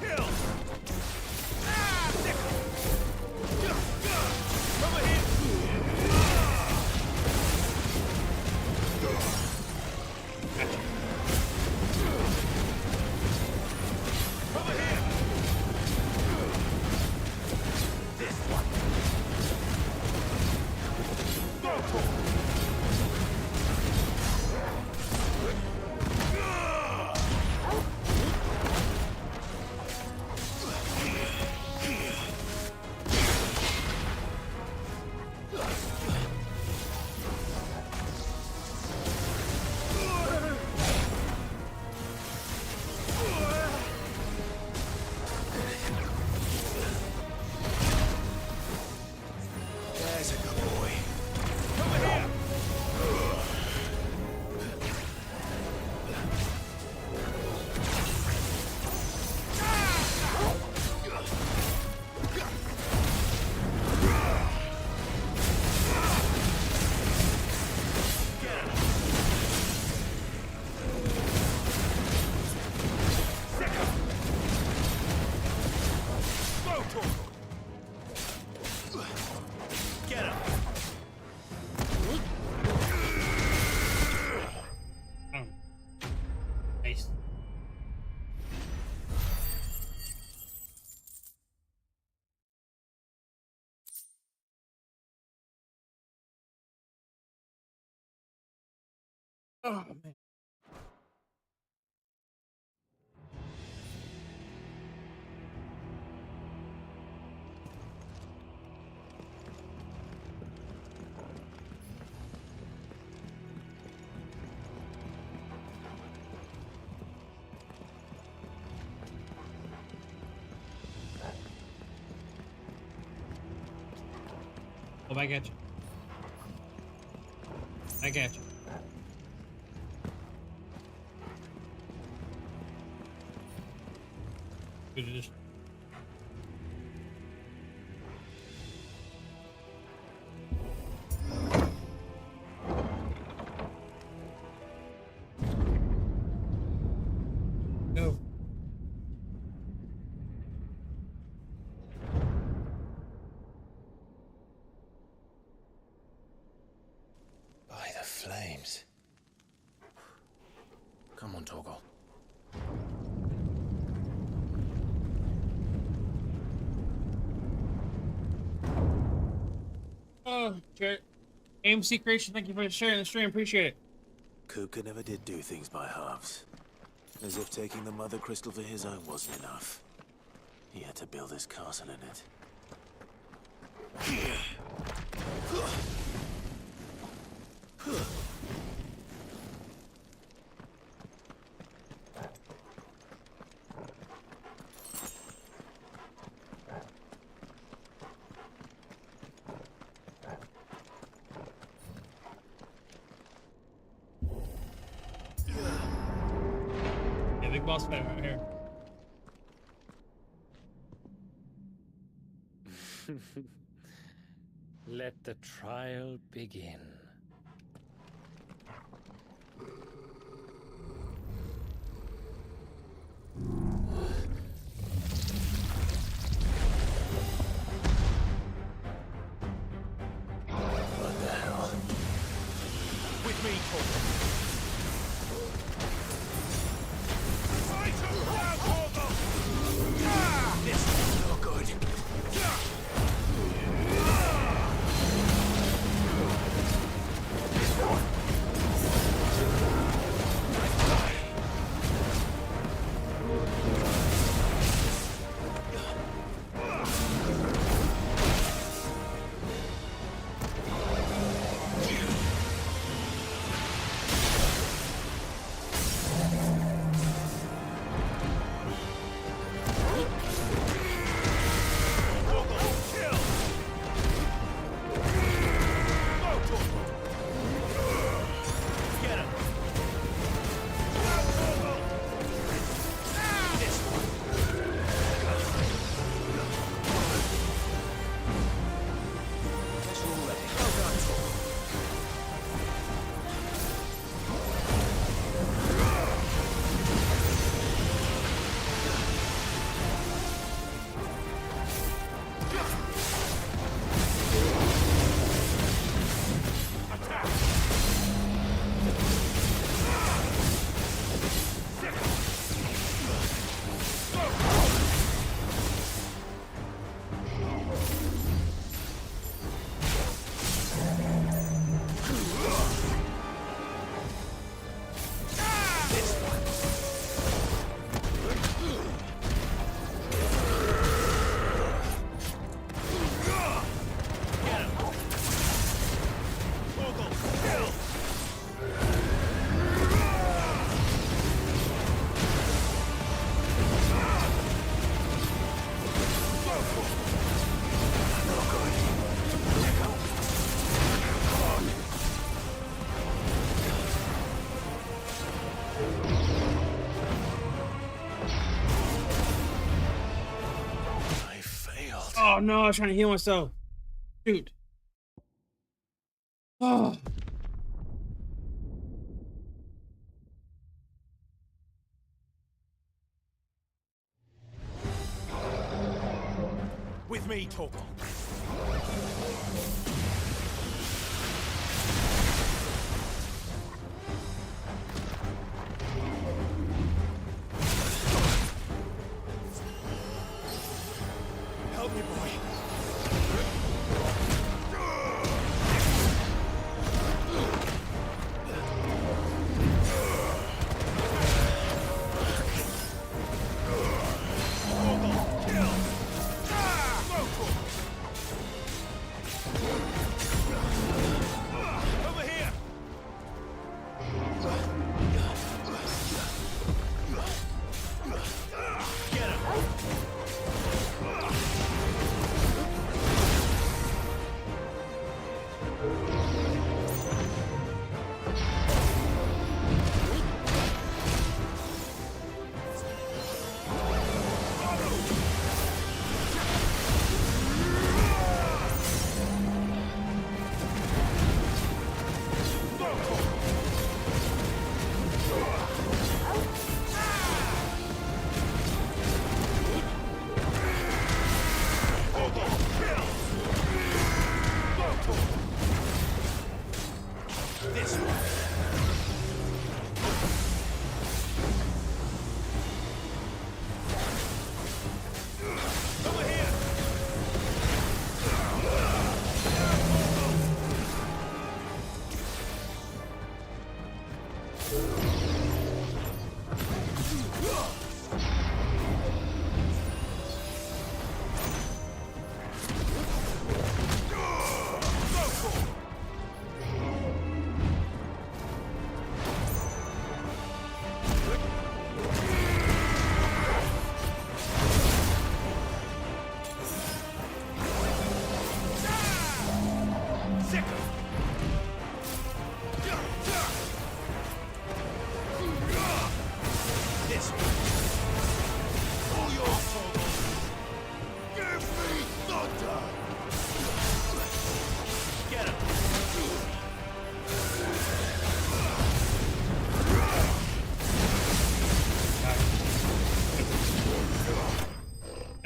Kill! Ah, nickel! Oh, man. Oh, back at you. Back at you. Good addition. Go. By the flames. Come on, Torgal. Oh, Jared. AMC Creation, thank you for sharing the stream. Appreciate it. Kupka never did do things by halves. As if taking the mother crystal for his own wasn't enough. He had to build his castle in it. Yeah, big boss fight right here. Let the trial begin. What the hell? With me, Torgal. Fight him now, Torgal! Ah! This is no good. Oh no, I was trying to heal myself. Shoot. Oh. With me, Torgal. Help me, boy.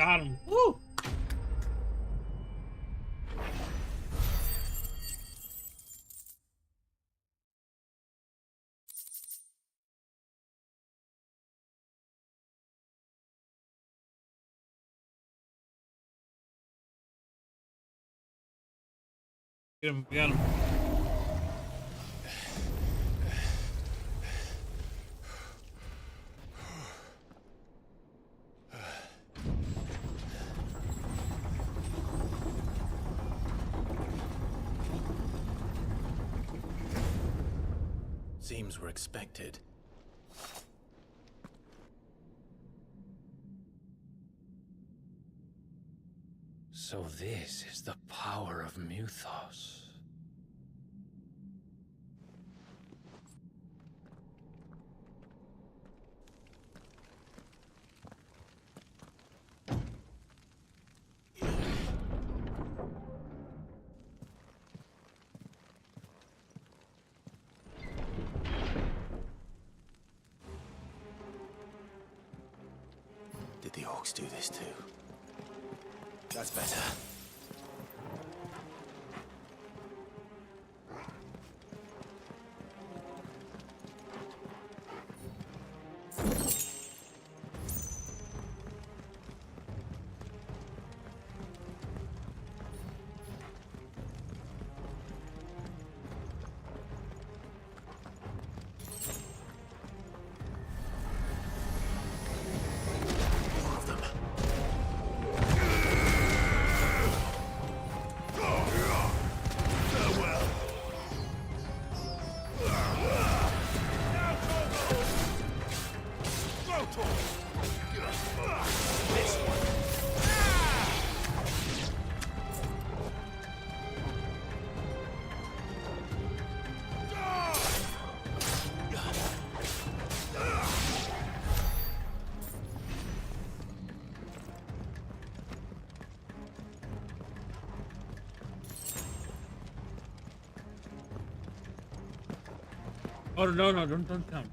Got him. Woo! Get him, got him. Seems we're expected. So this is the power of Muthos. Did the orcs do this too? That's better. Oh no, don't come.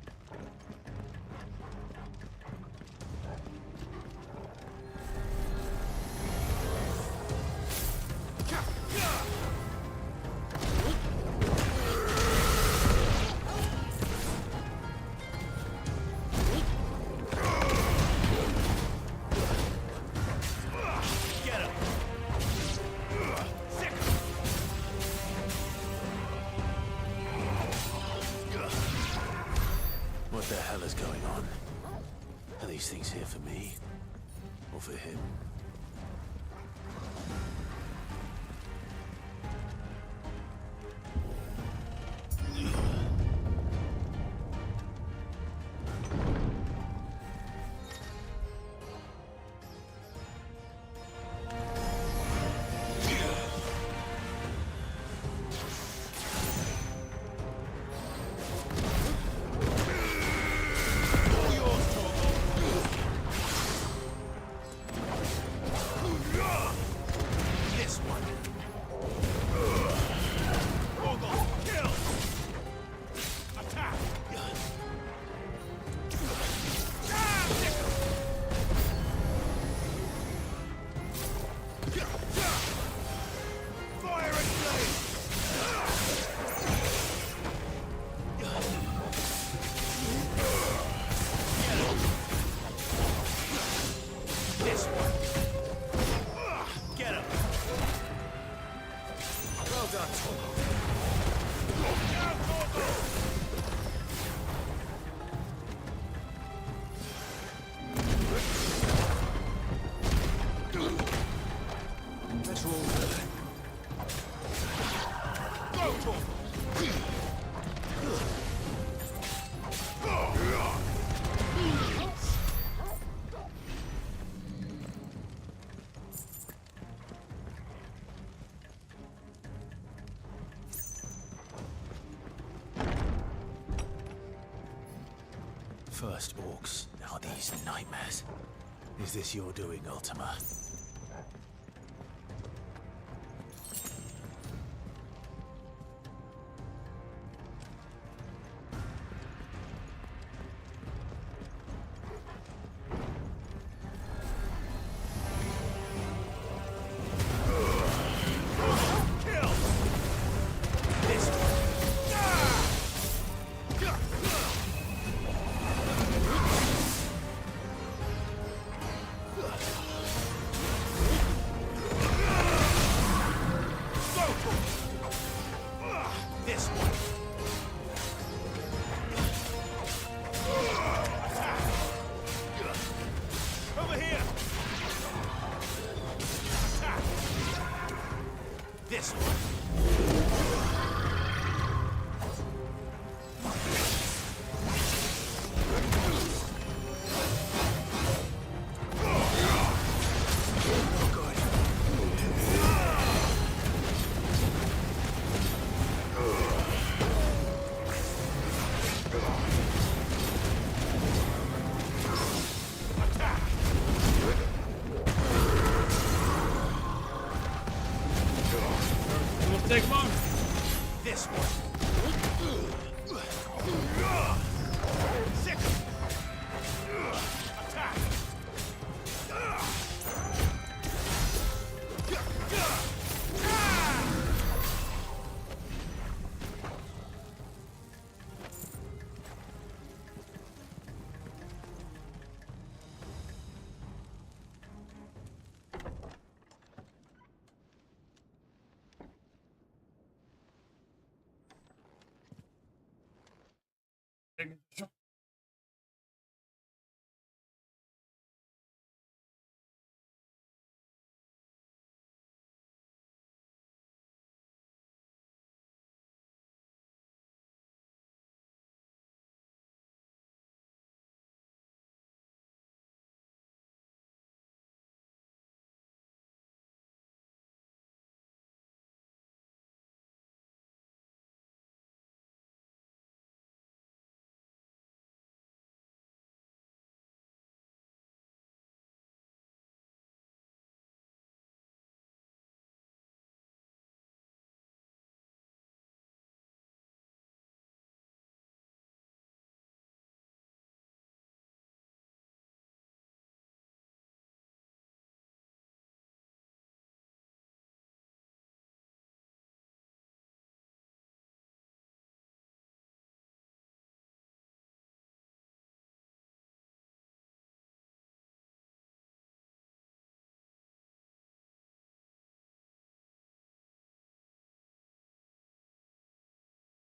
What the hell is going on? Are these things here for me? Or for him? First orcs, now these nightmares. Is this your doing, Ultima?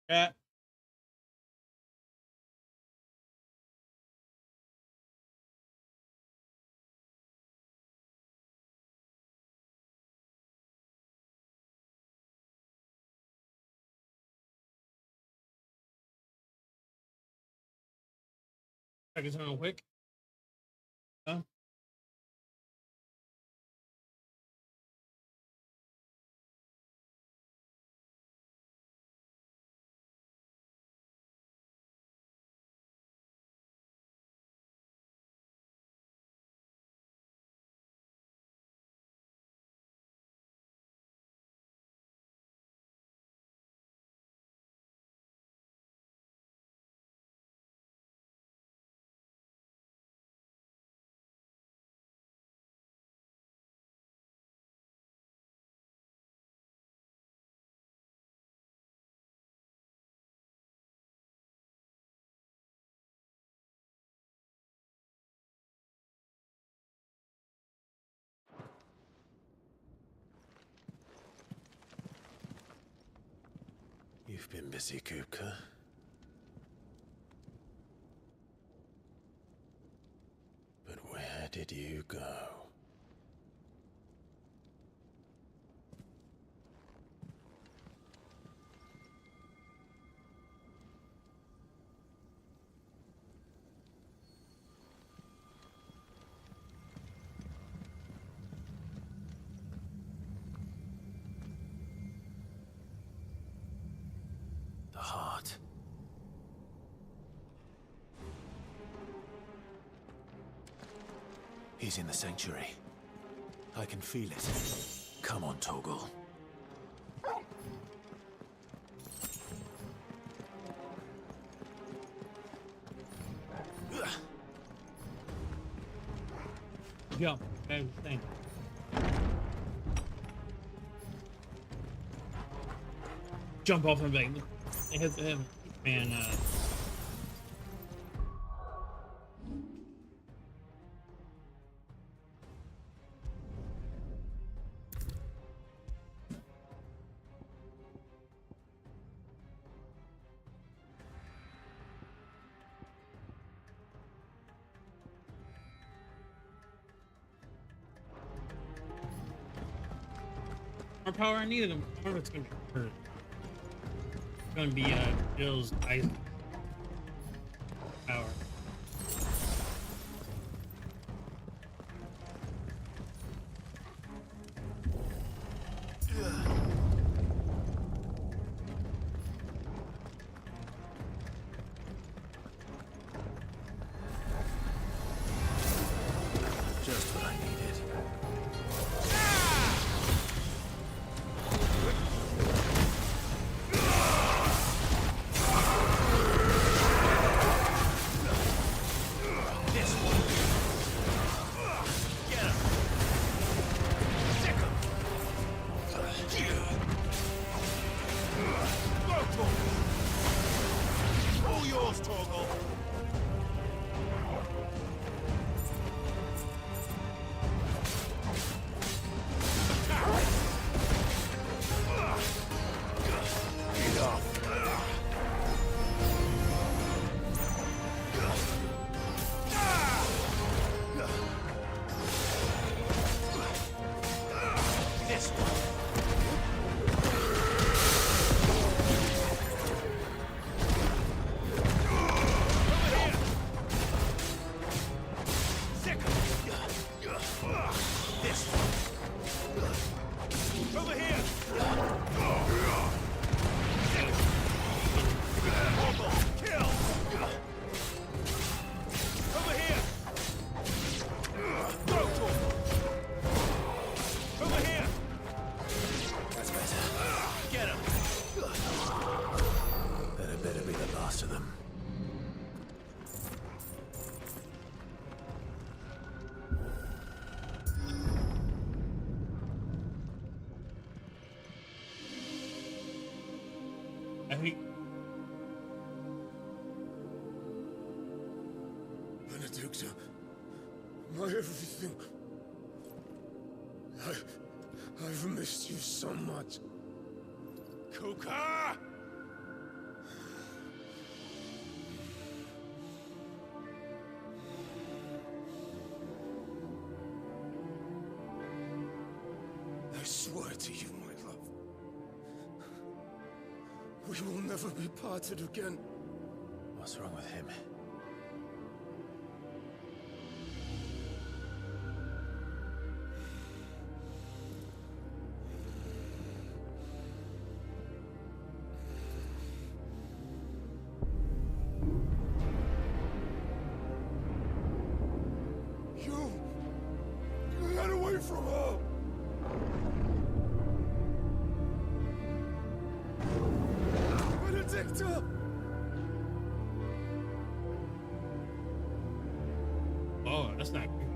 Yeah. Check this out real quick. Huh? You've been busy, Kupka. But where did you go? The heart. He's in the sanctuary. I can feel it. Come on, Toggle. Jump. Okay, thing. Jump off him, bang. It hits him, man. More power I needed him. I wonder if it's gonna be hurt. It's gonna be Jill's ice power. Just what I needed. All yours, Torgal. This one. I think Benedicta, my everything. I've missed you so much. Kuka! swear to you, my love, we will never be parted again. What's wrong with him? Get away from her! Benedicta! Oh, that's not good.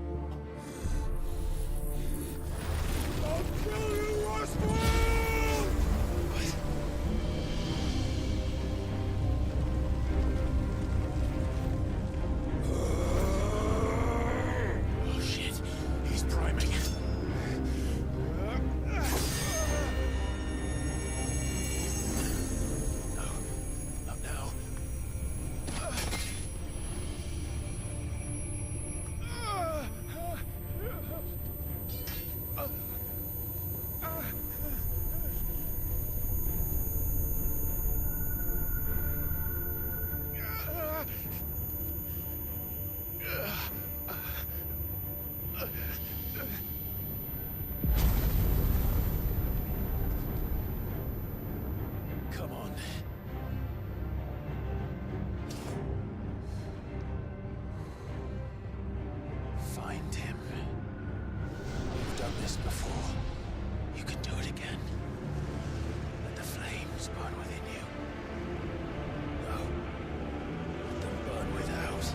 I'll kill you, Oswald! Oh shit, he's priming. No, not now. Come on. Find him. You've done this before. You can do it again. Let the flames burn within you. No. Let them burn without.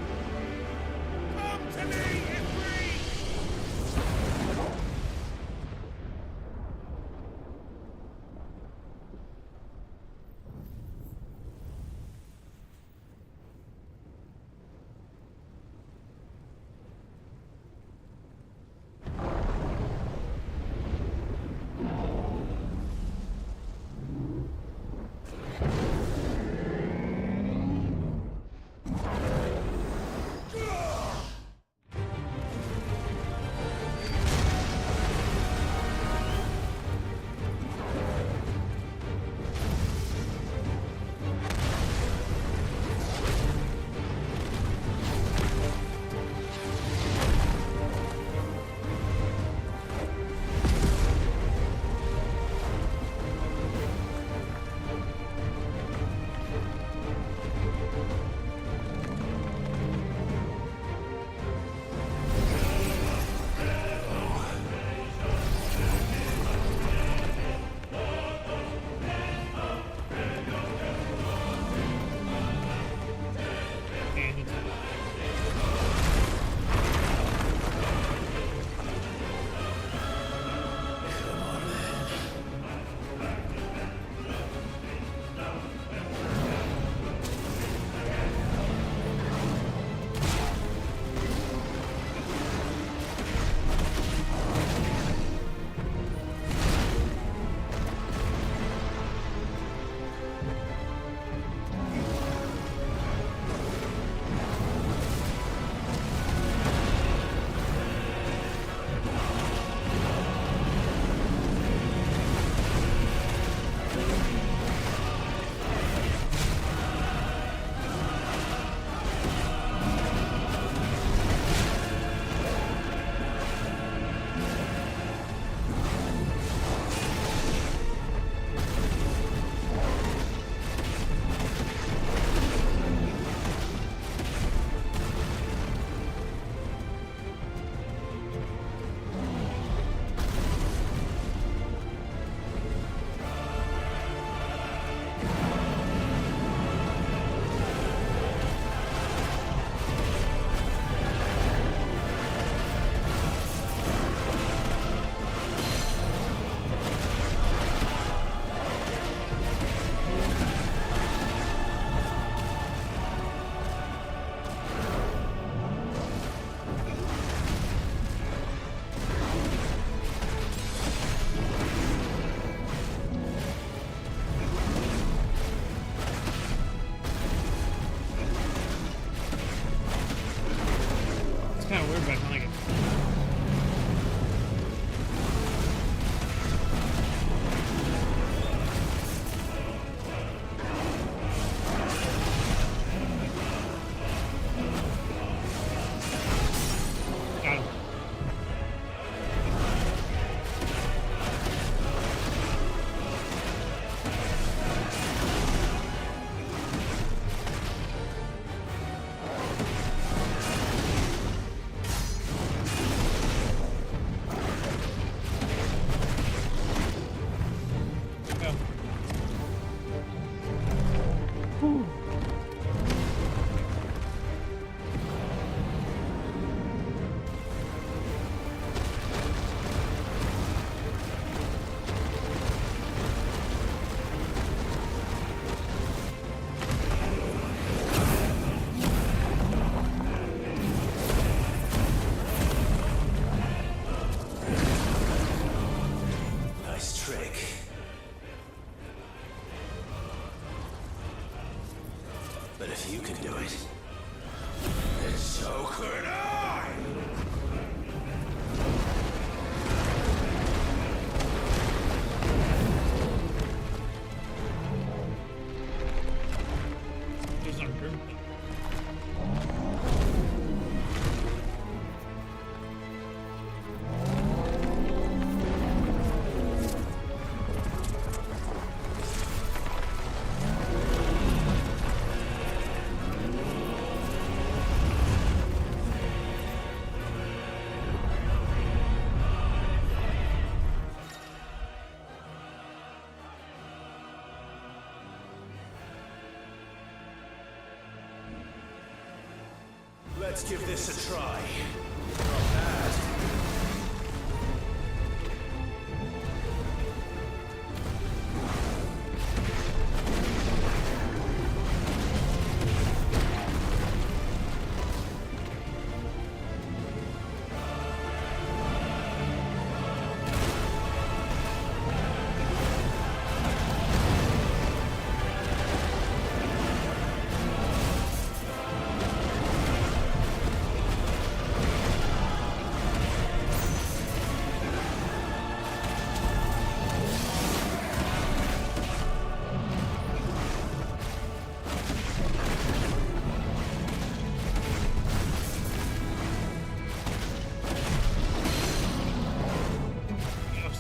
Come to me, Ifrit! kind of weird, but I kind of like it. Let's give this a try. Not bad.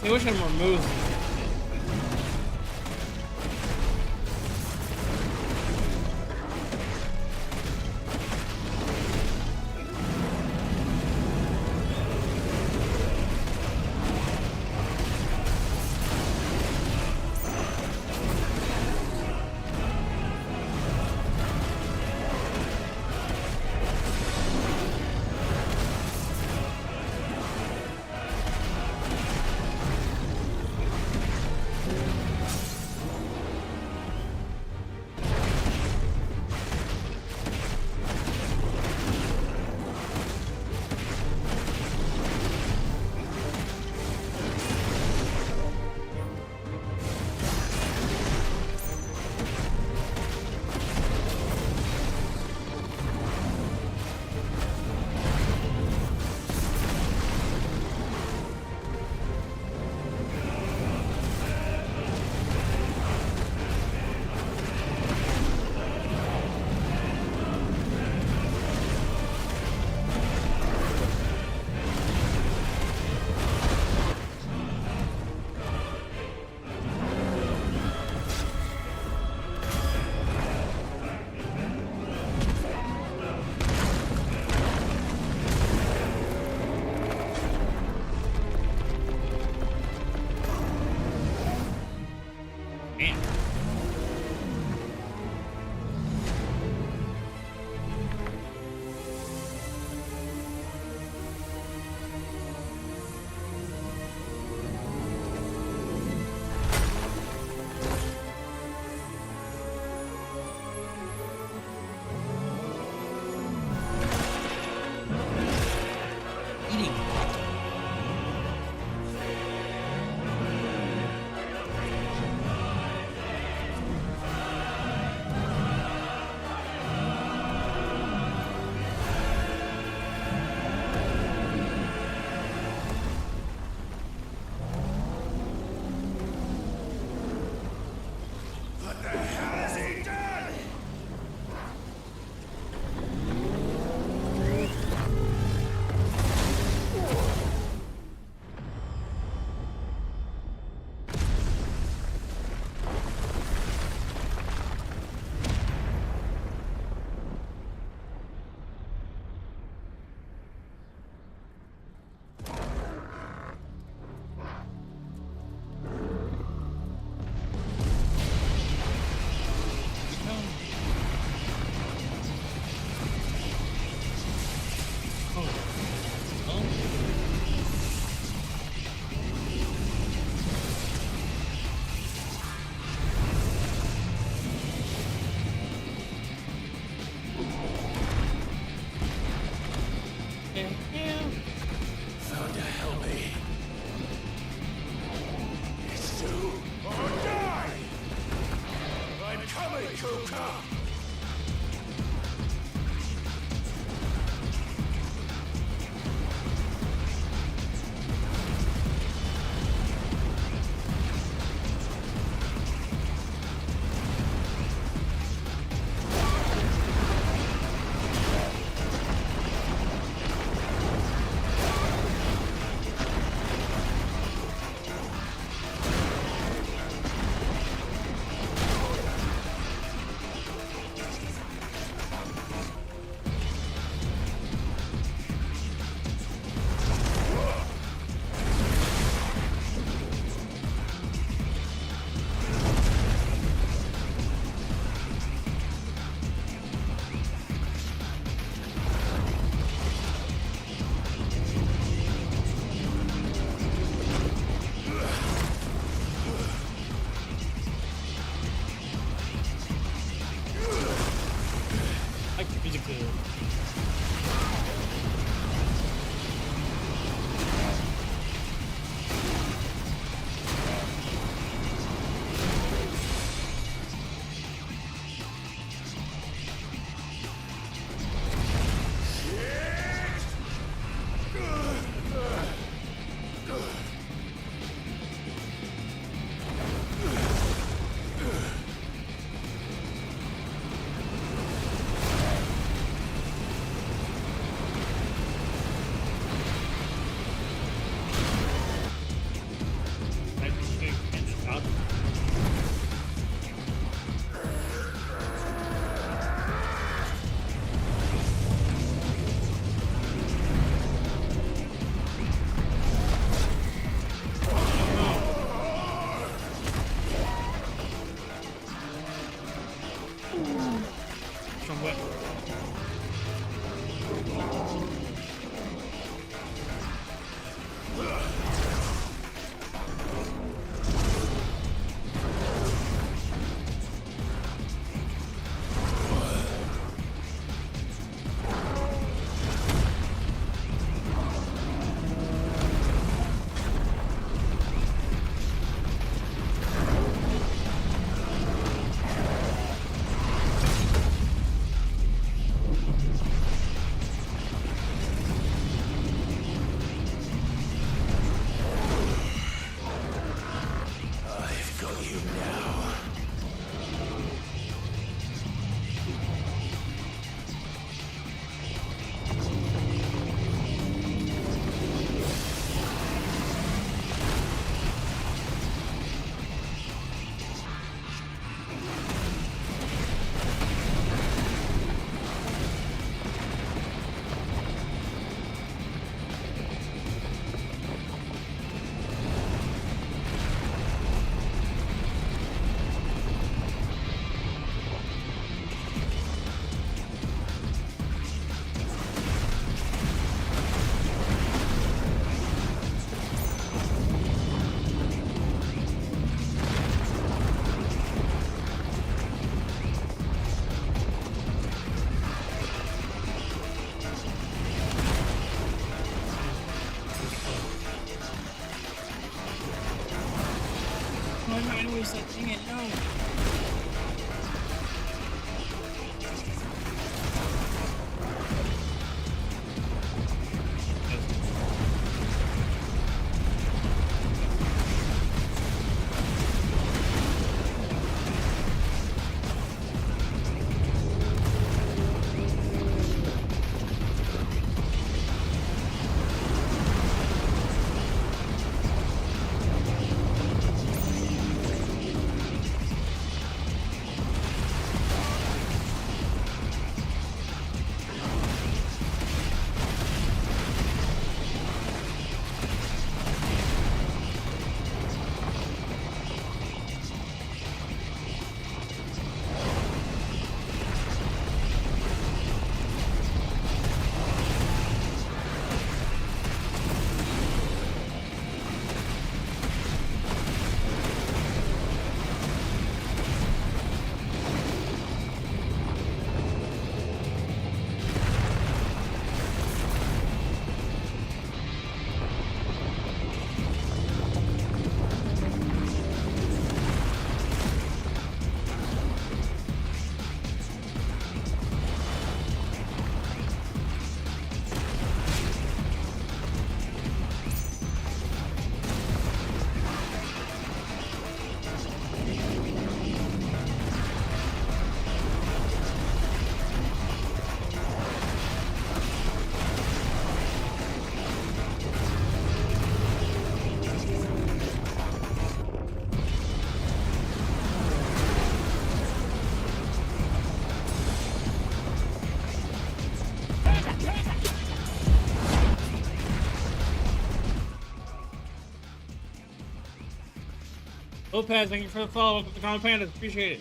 I wish I had more moves. always like, dang it, no. Lopez, thank you for the follow with the Common Pandas. Appreciate it.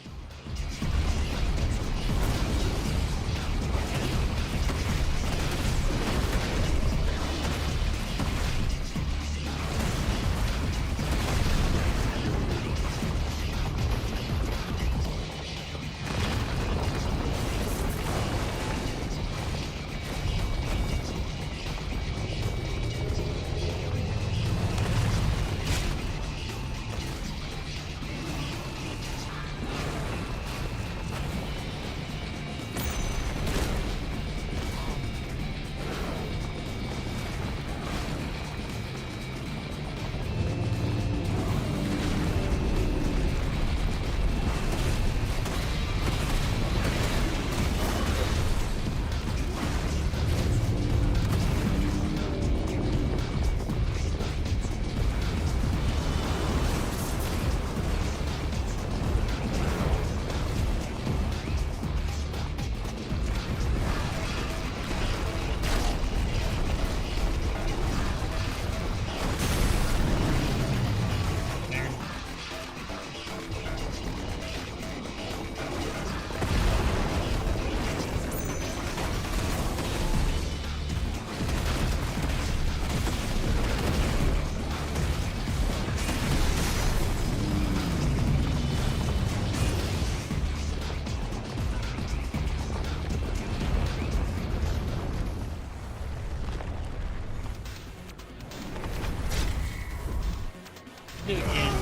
Do it again.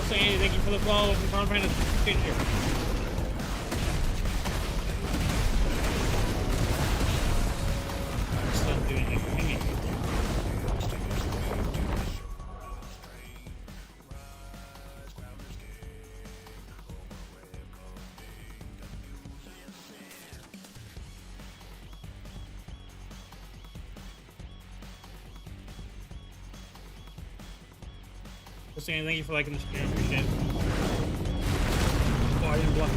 Thank you for the follow from Confront. Appreciate you. Still doing it. Hang it. Saying thank you for liking the stream. Appreciate it. Oh, I didn't block it.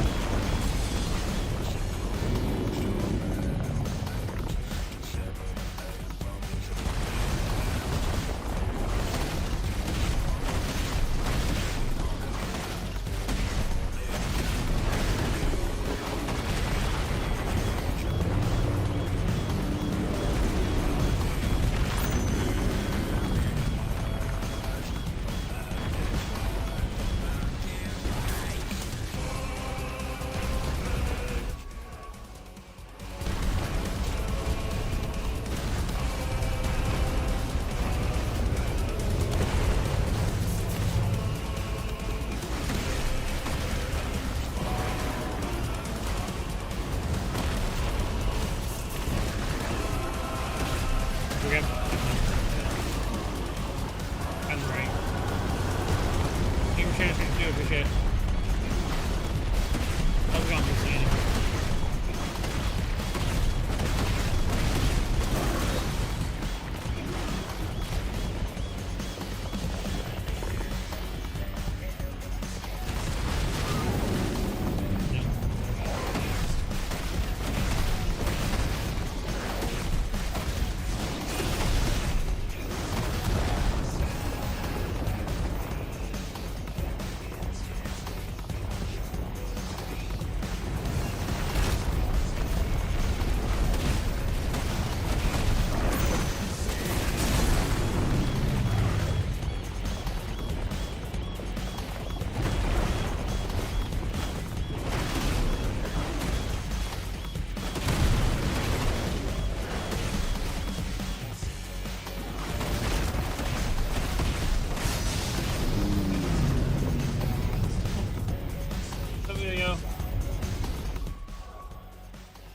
shit. How's it going, Luciana?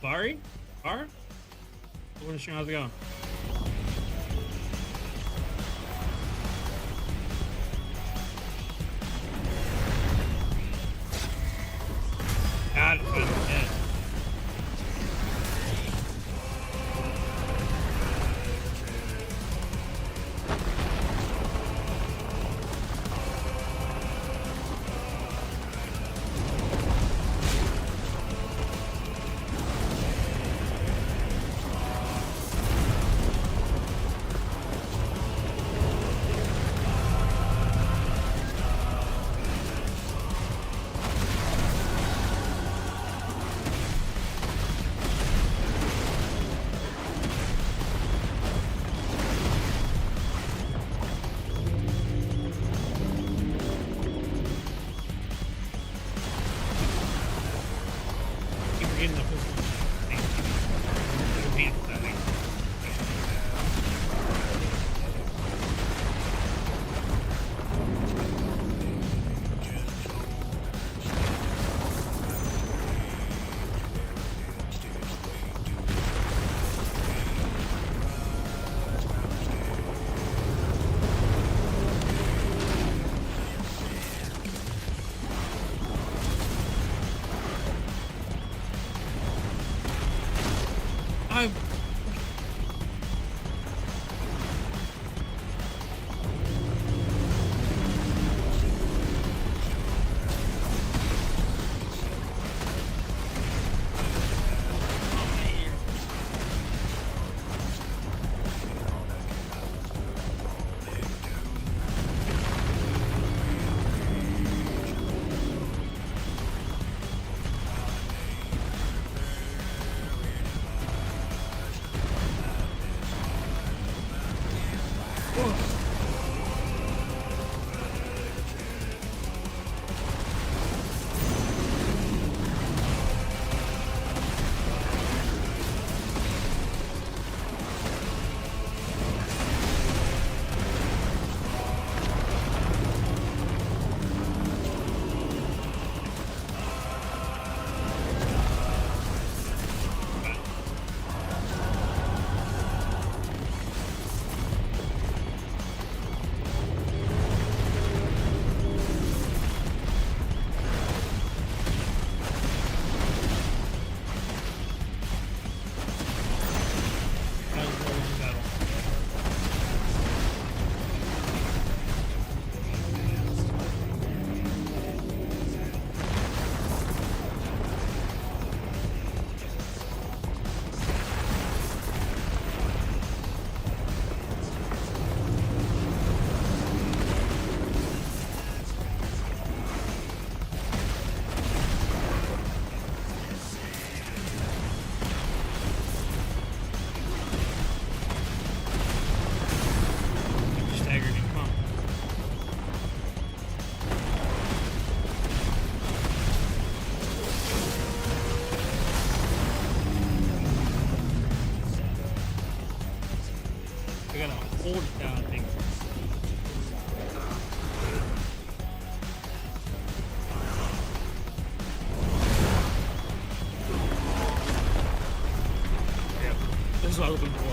Barry? Bar? How's it going? God, it's dead. hold it down, I think. Yeah, this is what I was looking for.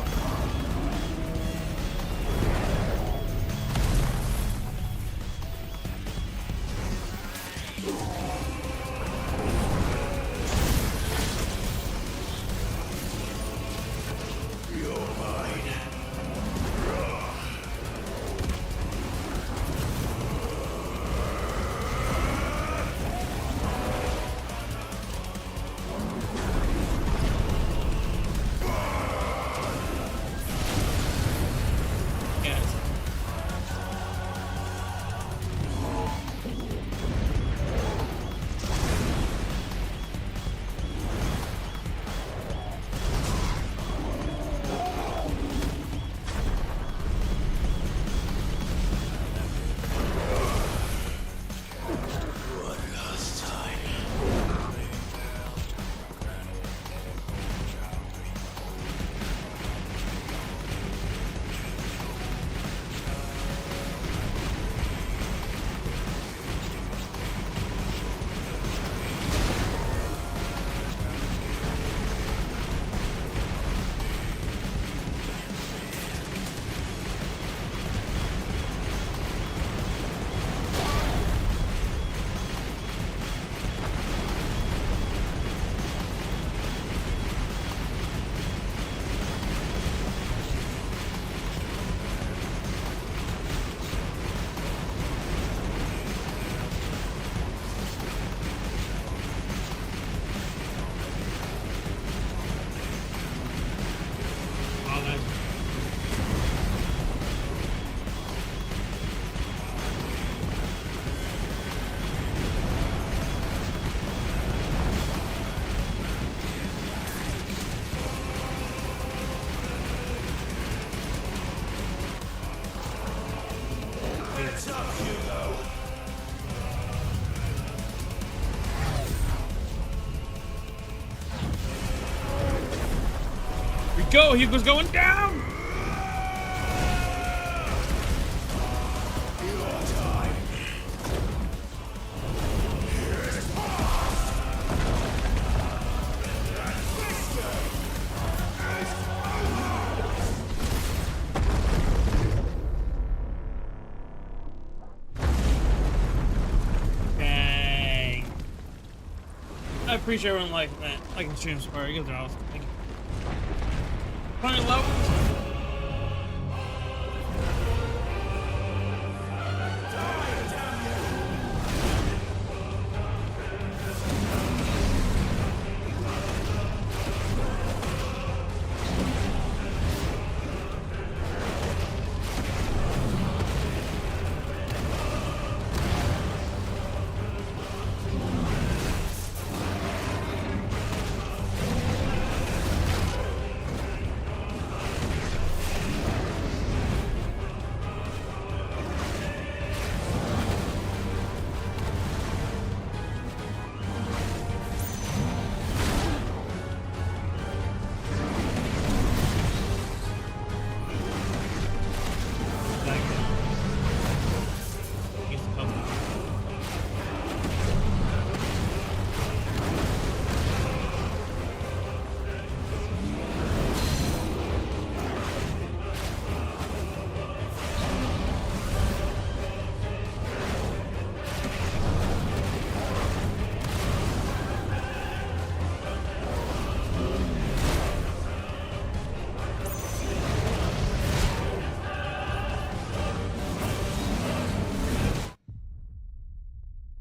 We go, Hugo's going down! Dang. I appreciate everyone like the stream support. You guys are awesome. Thank you. 20 levels.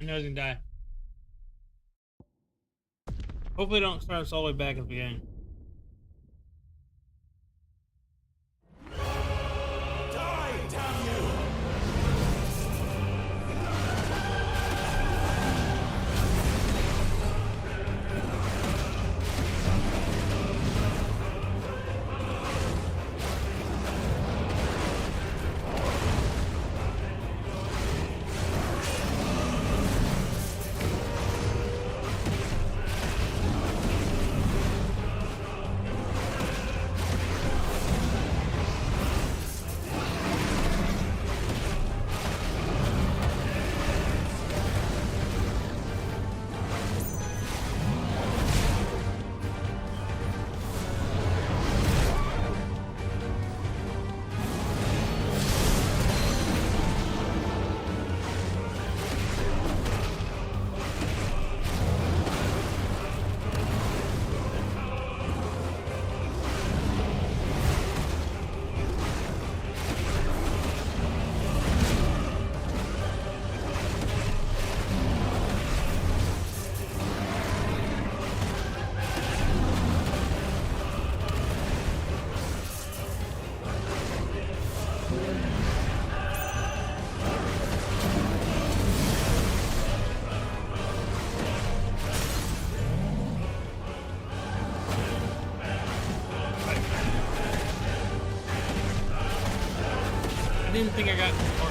I know he's gonna die. Hopefully, don't start us all the way back at the beginning. Die, damn you! I didn't think I got more.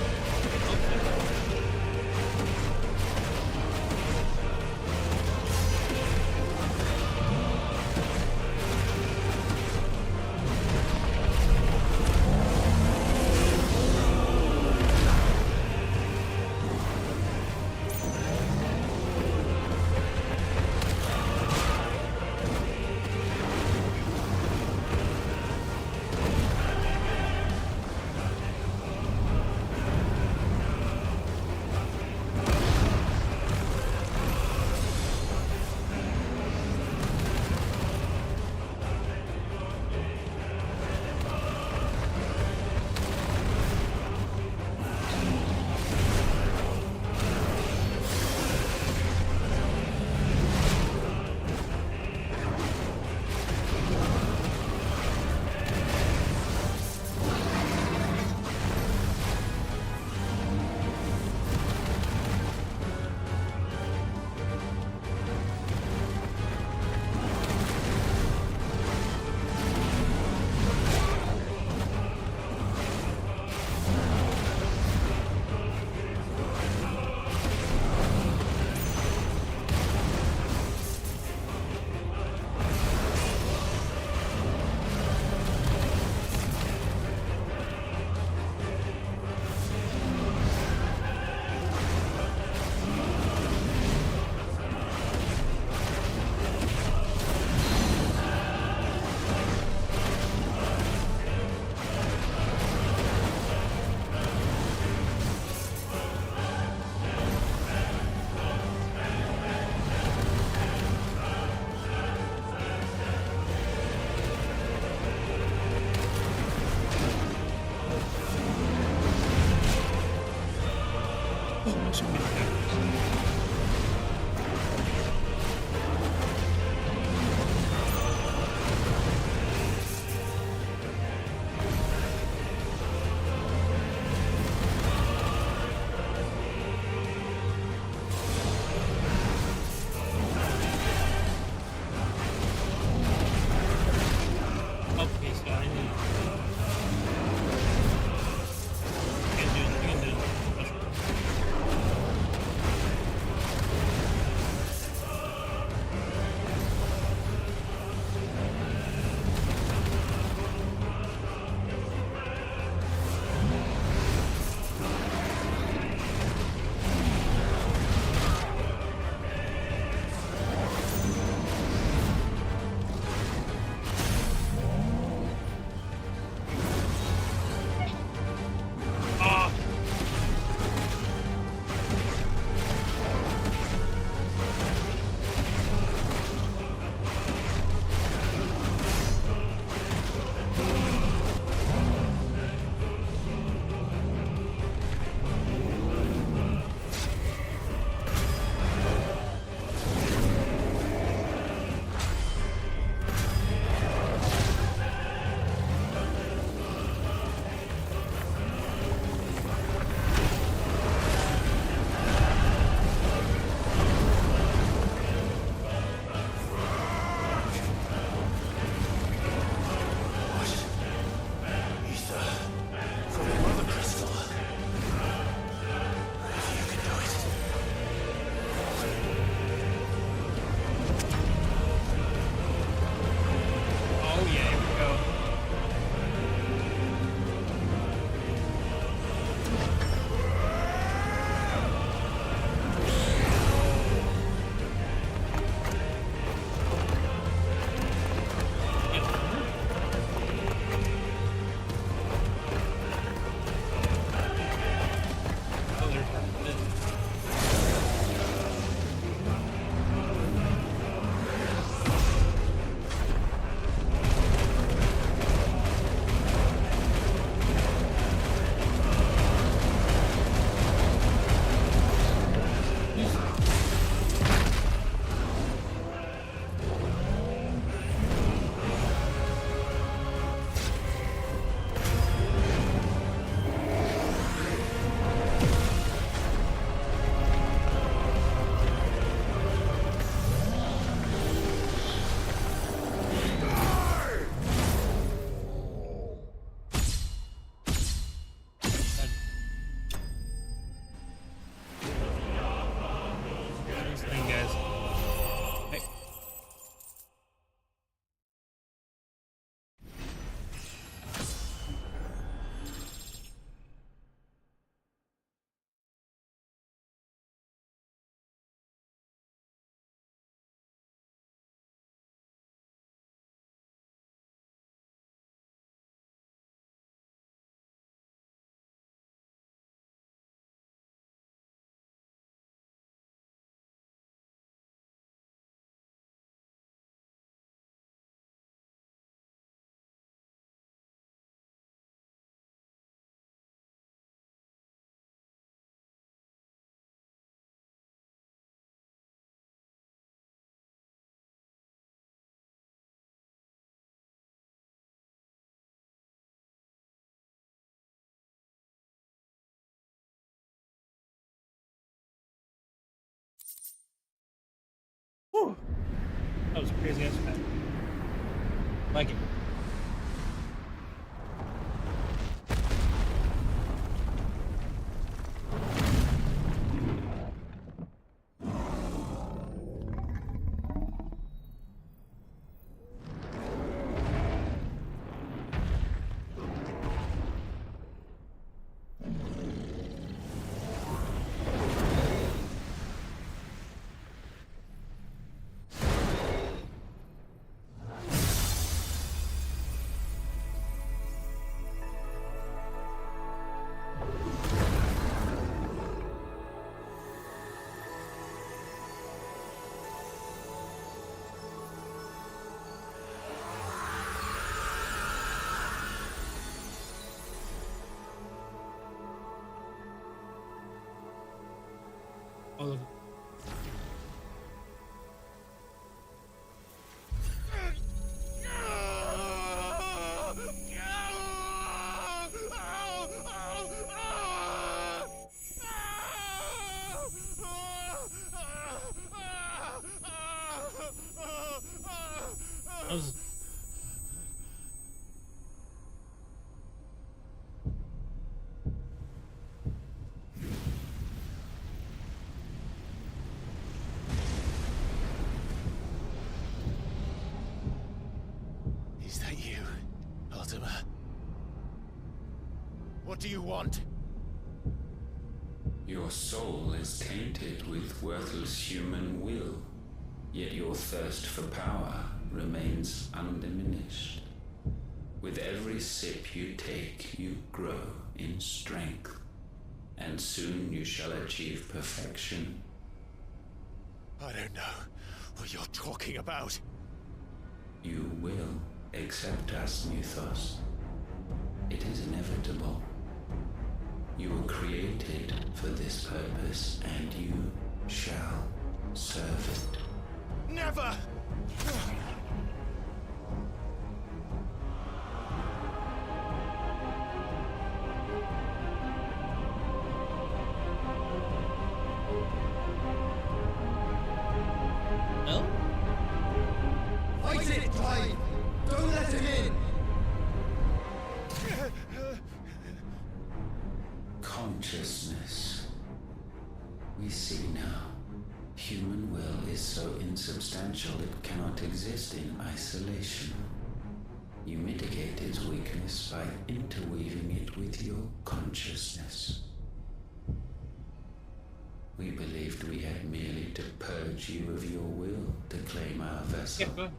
Whew. That was a crazy ass fight. Like it. Oh, look. That was... Is that you, Ultima? What do you want? Your soul is tainted with worthless human will, yet your thirst for power remains undiminished. With every sip you take, you grow in strength, and soon you shall achieve perfection. I don't know what you're talking about. You will accept us, Mythos. It is inevitable. You were created for this purpose, and you shall serve it. Never! No? Fight it, Clive! Don't let him in! Consciousness. We see now. Human will is so insubstantial it cannot exist in isolation. You mitigate its weakness by interweaving it with your consciousness. We believed we had merely to purge you of your will to claim our vessel. Yeah.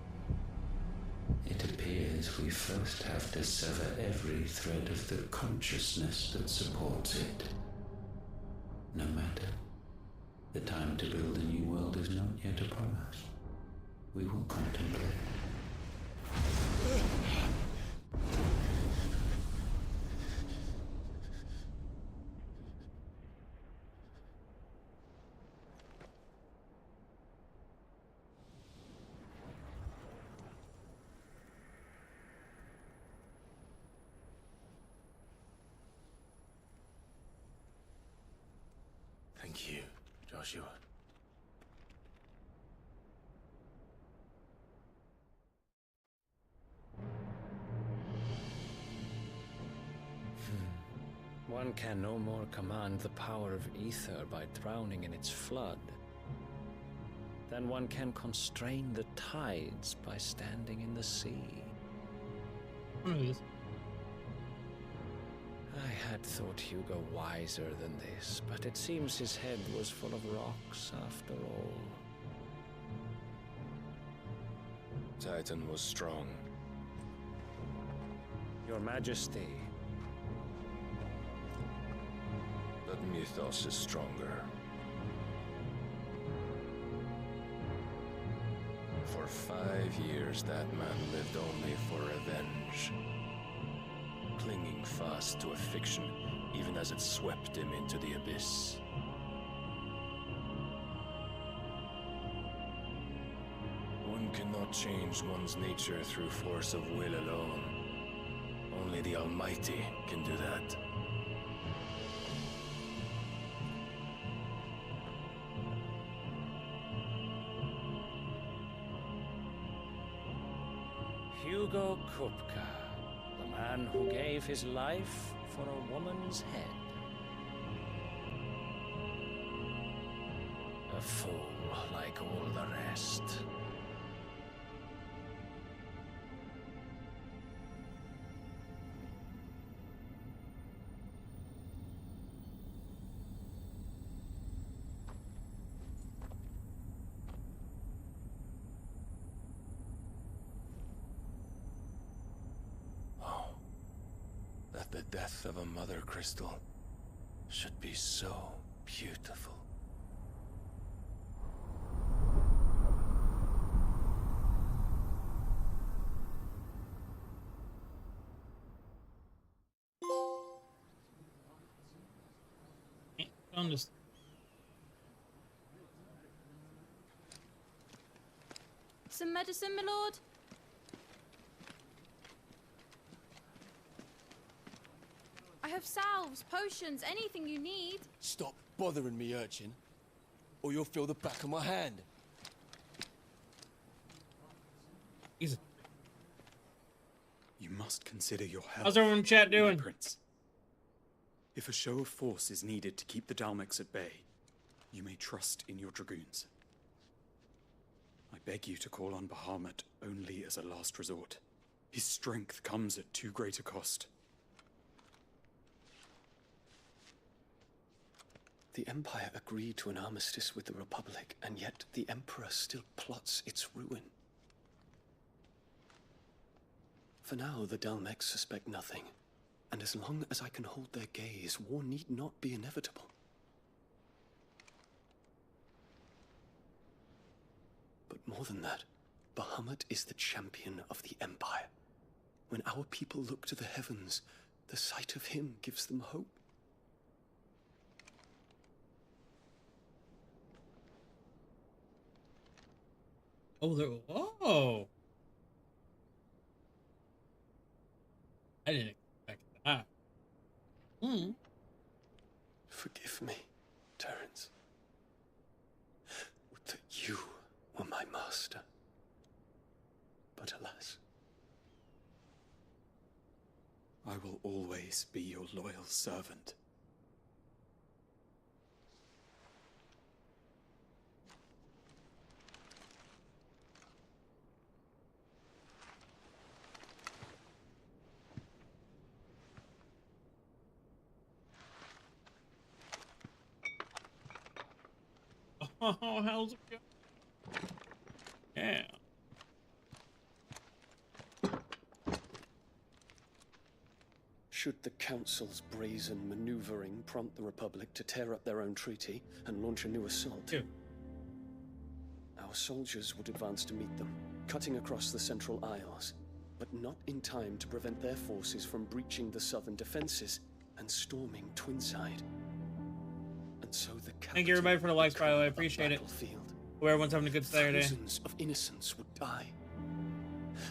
It appears we first have to sever every thread of the consciousness that supports it. No matter. The time to build a new world is not yet upon us. We will contemplate. Thank you, Joshua. One can no more command the power of ether by drowning in its flood than one can constrain the tides by standing in the sea. I had thought Hugo wiser than this, but it seems his head was full of rocks after all. Titan was strong. Your Majesty. But Mythos is stronger. For 5 years, that man lived only for revenge. Clinging fast to a fiction, even as it swept him into the abyss. One cannot change one's nature through force of will alone. Only the Almighty can do that. Hugo Kupka, the man who gave his life for a woman's head. A fool like all the rest. The death of a mother crystal should be so beautiful. On this. Some medicine, my lord? I have salves, potions, anything you need. Stop bothering me, urchin, or you'll feel the back of my hand. Easy. You must consider your health. How's everyone in chat doing? My prince. If a show of force is needed to keep the Dalmex at bay, you may trust in your dragoons. I beg you to call on Bahamut only as a last resort. His strength comes at too great a cost. The Empire agreed to an armistice with the Republic, and yet the Emperor still plots its ruin. For now, the Dalmex suspect nothing, and as long as I can hold their gaze, war need not be inevitable. But more than that, Bahamut is the champion of the Empire. When our people look to the heavens, the sight of him gives them hope. Oh, there. Whoa. I didn't expect that. Hmm. Forgive me, Terence. Would that you were my master. But alas. I will always be your loyal servant. Oh, how's it going? Yeah. Should the Council's brazen maneuvering prompt the Republic to tear up their own treaty and launch a new assault, our soldiers would advance to meet them, cutting across the Central Isles, but not in time to prevent their forces from breaching the southern defenses and storming Twinside. And so the Thank you everybody for the likes, by the way. I appreciate it. Hope everyone's having a good Saturday. Thousands of innocents would die.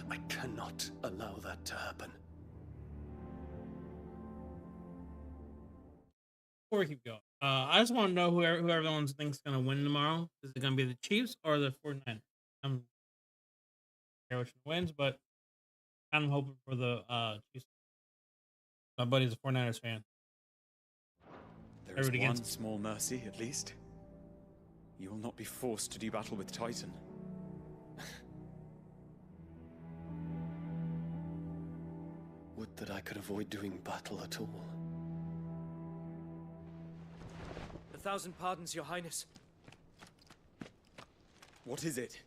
I cannot allow that to happen. Before we keep going, I just want to know who everyone thinks is going to win tomorrow. Is it going to be the Chiefs or the 49ers? I'm care which one wins, but I'm hoping for the Chiefs. My buddy's a 49ers fan. There is one small mercy, at least. You will not be forced to do battle with Titan. Would that I could avoid doing battle at all. 1,000 pardons, Your Highness. What is it?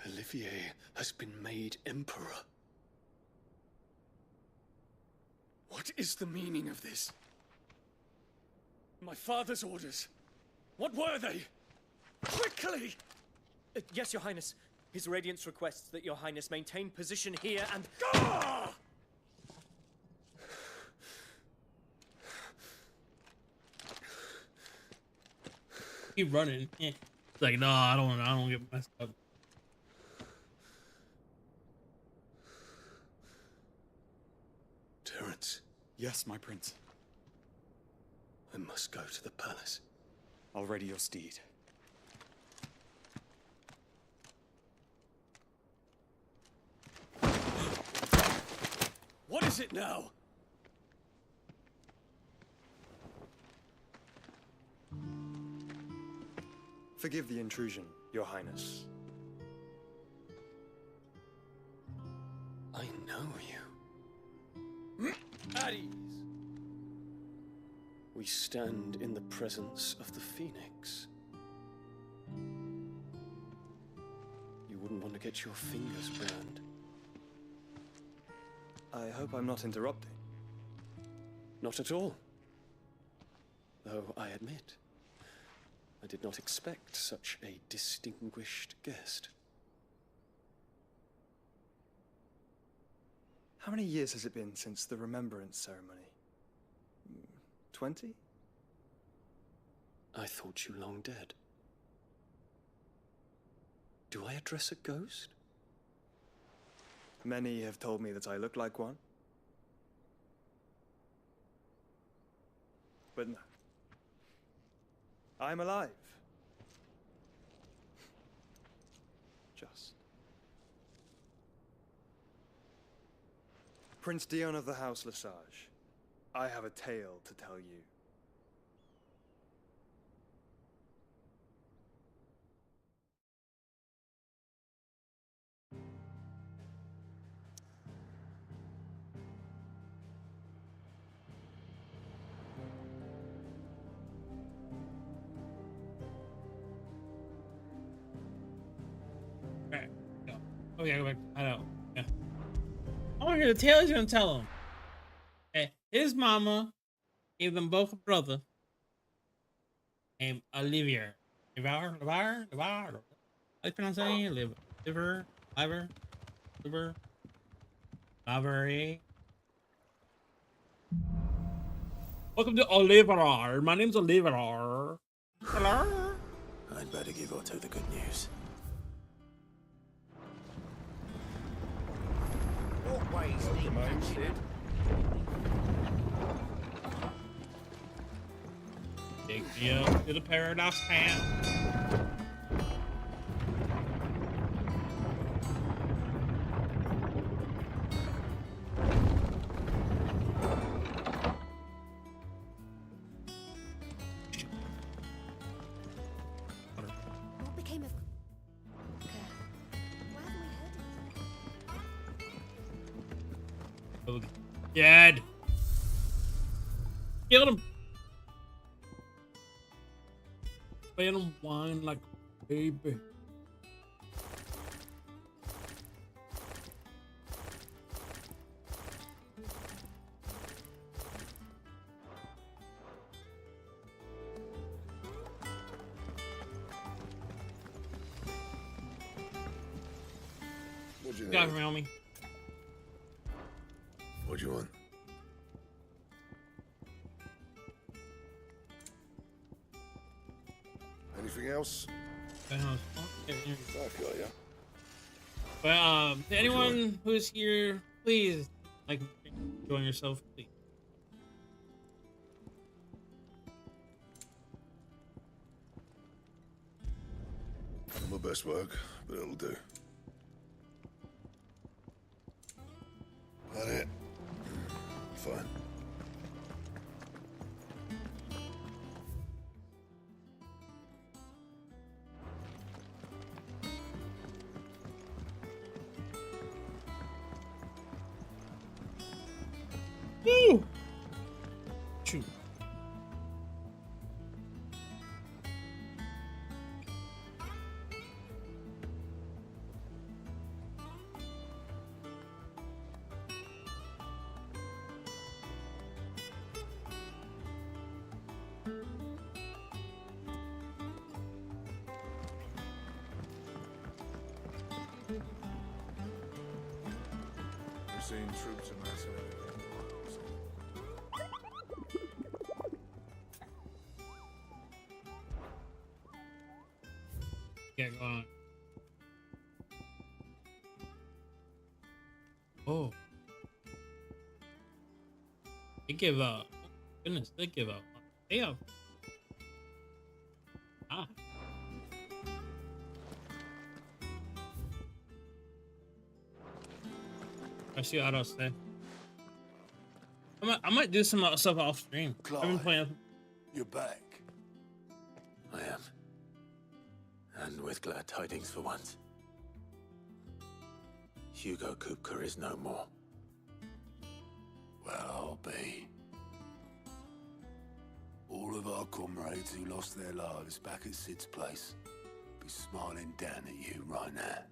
Olivier has been made Emperor. What is the meaning of this? My father's orders. What were they? Quickly! Yes, Your Highness. His Radiance requests that Your Highness maintain position here and... Ah! Keep running. It's like, no, I don't get messed up. Terence. Yes, my prince. I must go to the palace. I'll ready your steed. What is it now? Forgive the intrusion, Your Highness. I know you. At ease. We stand in the presence of the Phoenix. You wouldn't want to get your fingers burned. I hope I'm not interrupting. Not at all. Though I admit, I did not expect such a distinguished guest. How many years has it been since the remembrance ceremony? 20? I thought you long dead. Do I address a ghost? Many have told me that I look like one. But no. I'm alive. Just. Prince Dion of the House Lesage, I have a tale to tell you. Alright, go. Oh yeah, go back. I know. Yeah. I want to hear the tale he's gonna tell him. Okay. His mama gave them both a brother named Olivier. How do you pronounce that? Liver. Welcome to Oliver. My name's Oliver. Hello? I'd better give Otto the good news. What way is he catching? Take me up to the paradise town. What became of... Where have we heard it? Dead. Killed him. Made him whine like a baby. What'd you Got need? him, homie. What'd you want? Anything else? I got ya. But to anyone who's here, please join yourself, please. My best work, but it'll do. That it? Fine. Woo! Shoot. We've seen troops amassing everything. Yeah, go on. Oh. They give up. Oh, goodness, they give up. They have. Ah. I see what else say. I might do some stuff off stream. I've been playing. You're back. I am. And with glad tidings for once. Hugo Kupka is no more. Well, I'll be. All of our comrades who lost their lives back at Sid's place be smiling down at you right now.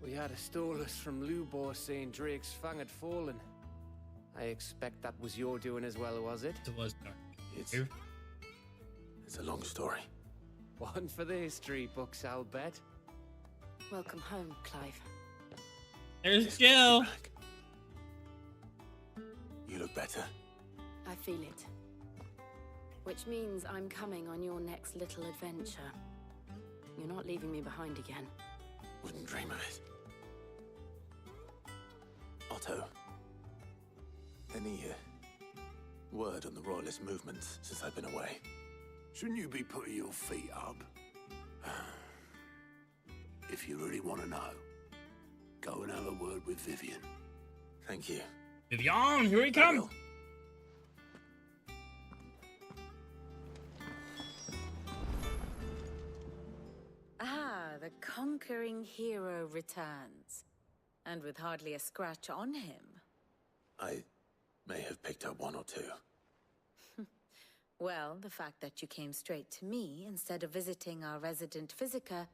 We had a stolus from Lubor saying Drake's Fang had fallen. I expect that was your doing as well, was it? It was, Dark. It's a long story. One for the history books, I'll bet. Welcome home, Clive. There's Jill. You look better. I feel it. Which means I'm coming on your next little adventure. You're not leaving me behind again. Wouldn't dream of it. Otto, any word on the Royalist movements since I've been away? Shouldn't you be putting your feet up? If you really want to know, go and have a word with Vivian. Thank you. Vivian, here he comes! Ah, the conquering hero returns. And with hardly a scratch on him. I may have picked up one or two. Well, the fact that you came straight to me instead of visiting our resident physiker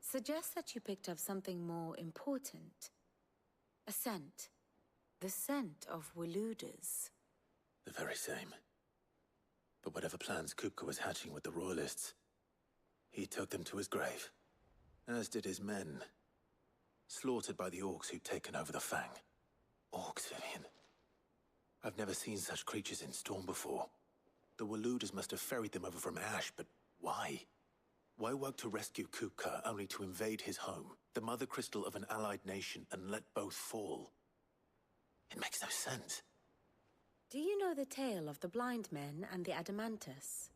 suggests that you picked up something more important. A scent. The scent of Walooders. The very same. But whatever plans Kupka was hatching with the Royalists, he took them to his grave. As did his men. Slaughtered by the orcs who'd taken over the Fang. Orcs, Vivian. I've never seen such creatures in Storm before. The Walooders must have ferried them over from Ash, but why? Why work to rescue Kupka only to invade his home, the mother crystal of an allied nation, and let both fall? It makes no sense. Do you know the tale of the blind men and the Adamantus?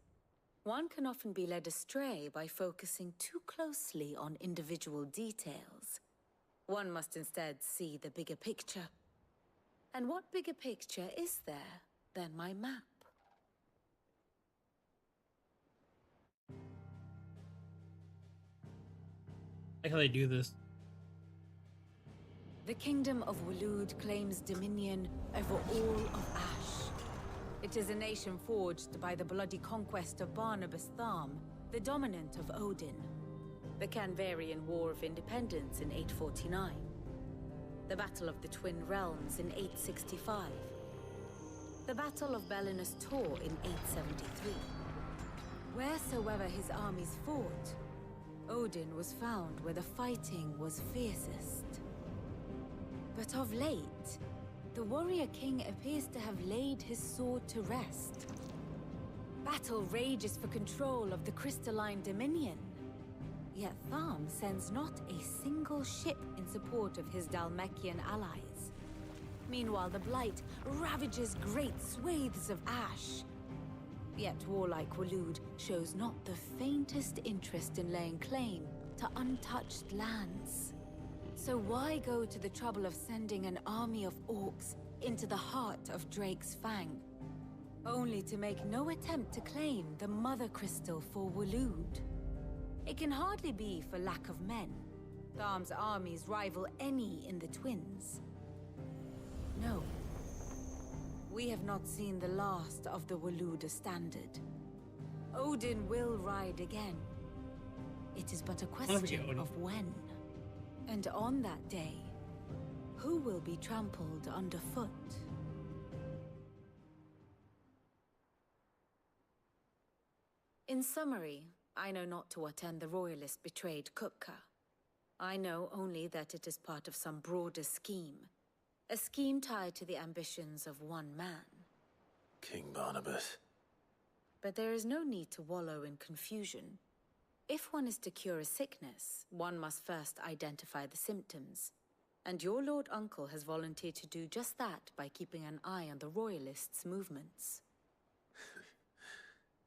One can often be led astray by focusing too closely on individual details. One must instead see the bigger picture. And what bigger picture is there than my map? I like how they do this. The kingdom of Walood claims dominion over all of Ash. It is a nation forged by the bloody conquest of Barnabas Tharm, the dominant of Odin. The Canvarian War of Independence in 849. The Battle of the Twin Realms in 865. The Battle of Belinus Tor in 873. Wheresoever his armies fought, Odin was found where the fighting was fiercest. But of late, the warrior king appears to have laid his sword to rest. Battle rages for control of the crystalline dominion. Yet Tharm sends not a single ship in support of his Dhalmekian allies. Meanwhile, the Blight ravages great swathes of Ash. Yet warlike Walood shows not the faintest interest in laying claim to untouched lands. So why go to the trouble of sending an army of orcs into the heart of Drake's Fang, only to make no attempt to claim the Mother Crystal for Walood? It can hardly be for lack of men. Tharm's armies rival any in the Twins. No. We have not seen the last of the Walooder standard. Odin will ride again. It is but a question of when. And on that day, who will be trampled underfoot? In summary, I know not to what end the Royalists betrayed Kupka. I know only that it is part of some broader scheme. A scheme tied to the ambitions of one man. King Barnabas. But there is no need to wallow in confusion. If one is to cure a sickness, one must first identify the symptoms. And your Lord Uncle has volunteered to do just that by keeping an eye on the Royalists' movements.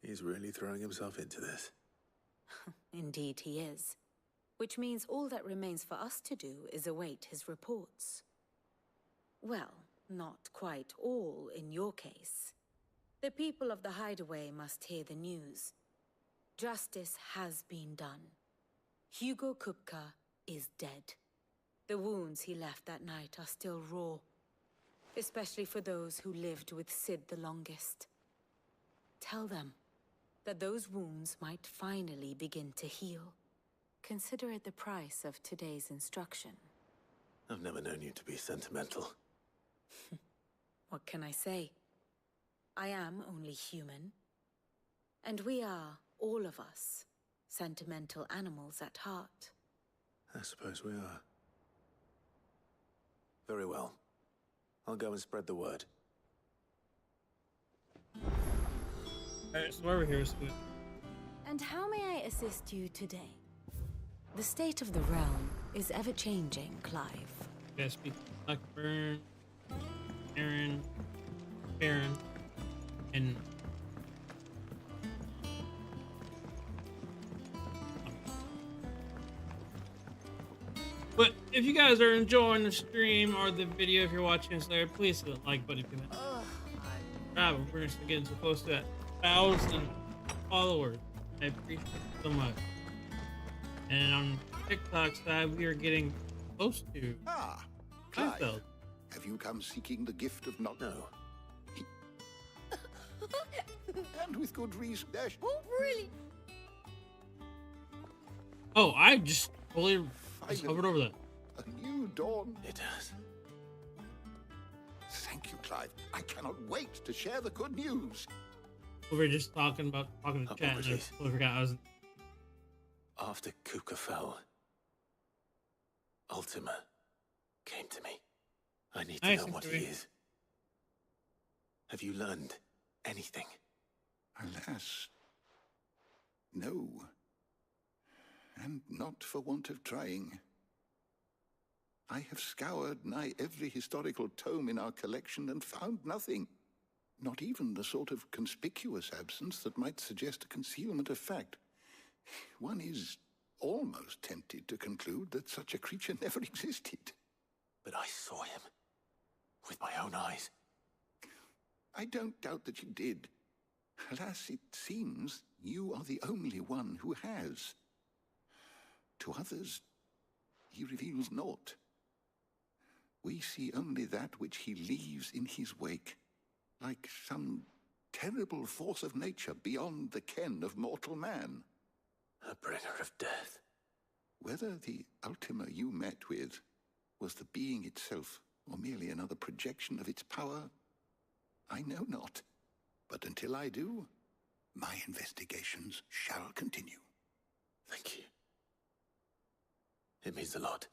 He's really throwing himself into this. Indeed he is. Which means all that remains for us to do is await his reports. Well, not quite all in your case. The people of the Hideaway must hear the news. Justice has been done. Hugo Kupka is dead. The wounds he left that night are still raw, especially for those who lived with Sid the longest. Tell them that those wounds might finally begin to heal. Consider it the price of today's instruction. I've never known you to be sentimental. What can I say? I am only human. And we are, all of us, sentimental animals at heart. I suppose we are. Very well. I'll go and spread the word. Alright, so over here is good. And how may I assist you today? The state of the realm is ever-changing, Clive. Yes, people like Burn, Aaron, Baron, and but if you guys are enjoying the stream or the video, if you're watching this later, please hit the like button. If you haven't. We're just getting so close to that 1,000 followers. I appreciate it so much. And on TikTok side, we are getting close to Clive, unveiled. have you come seeking the gift of not? No. And with good reason. Oh, really? Oh, I just totally just hovered over that. A new dawn. It does. Thank you, Clive. I cannot wait to share the good news. We were just talking to chat, and I Apologies. totally forgot I was. After Kuka fell, Ultima came to me. I need to Nice know and what he great. is. Have you learned anything? Alas, no. And not for want of trying. I have scoured nigh every historical tome in our collection and found nothing. Not even the sort of conspicuous absence that might suggest a concealment of fact. One is almost tempted to conclude that such a creature never existed. But I saw him with my own eyes. I don't doubt that you did. Alas, it seems you are the only one who has. To others, he reveals naught. We see only that which he leaves in his wake, like some terrible force of nature beyond the ken of mortal man. A bringer of death. Whether the Ultima you met with was the being itself, or merely another projection of its power, I know not. But until I do, my investigations shall continue. Thank you. It means a lot.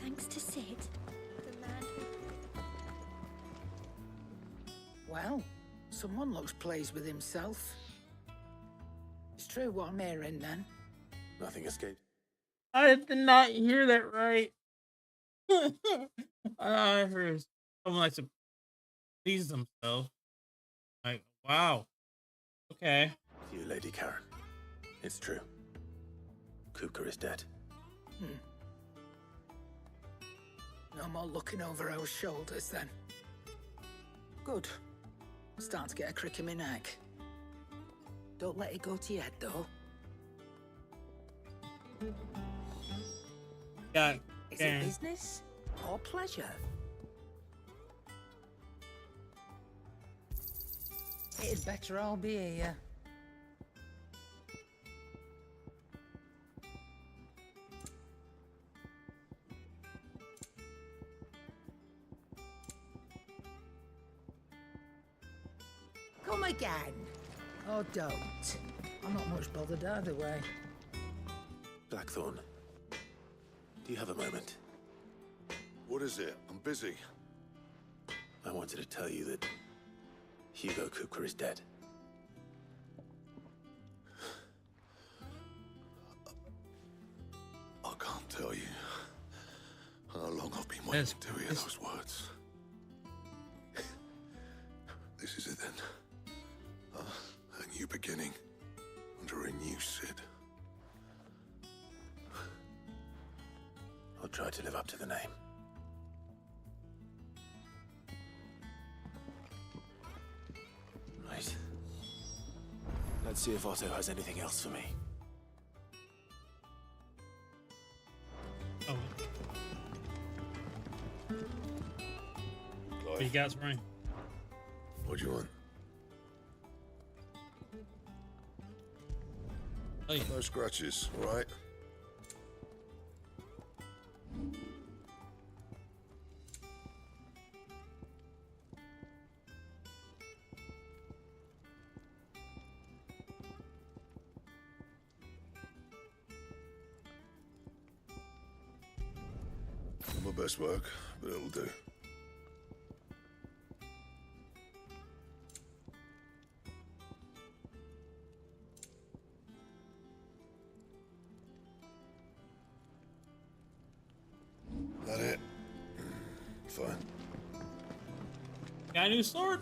Thanks to Sid, the man who... Well, someone looks pleased with himself. It's true what I'm hearing, then. Nothing escaped. I did not hear that right. I heard someone likes to please themselves. Like, wow. Okay. You, Lady Karen. It's true. Kuka is dead. No more looking over our shoulders, then. Good. I'm starting to get a crick in my neck. Don't let it go to your head, though. Yeah. Is it business or pleasure? It'd better all be here. Come again. Oh, don't. I'm not much bothered either way. Blackthorn. Do you have a moment? What is it? I'm busy. I wanted to tell you that Hugo Kuka is dead. I can't tell you how long I've been waiting to hear those words. This is it then. A new beginning under a new Sid. I'll try to live up to the name. Right. Let's see if Otto has anything else for me. Oh. What you got, Ryan? What do you want? Oh, yeah. No scratches, all right? Not my best work, but it'll do. That it? Fine. Got a new sword?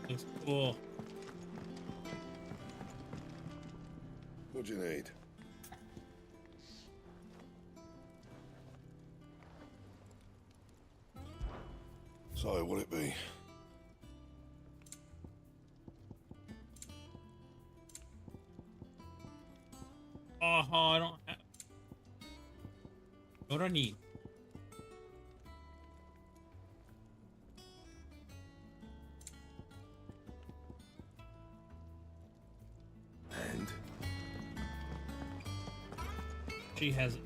Looks cool. What do you need? So, what'll it be? I don't have... What do I need? And? She has it.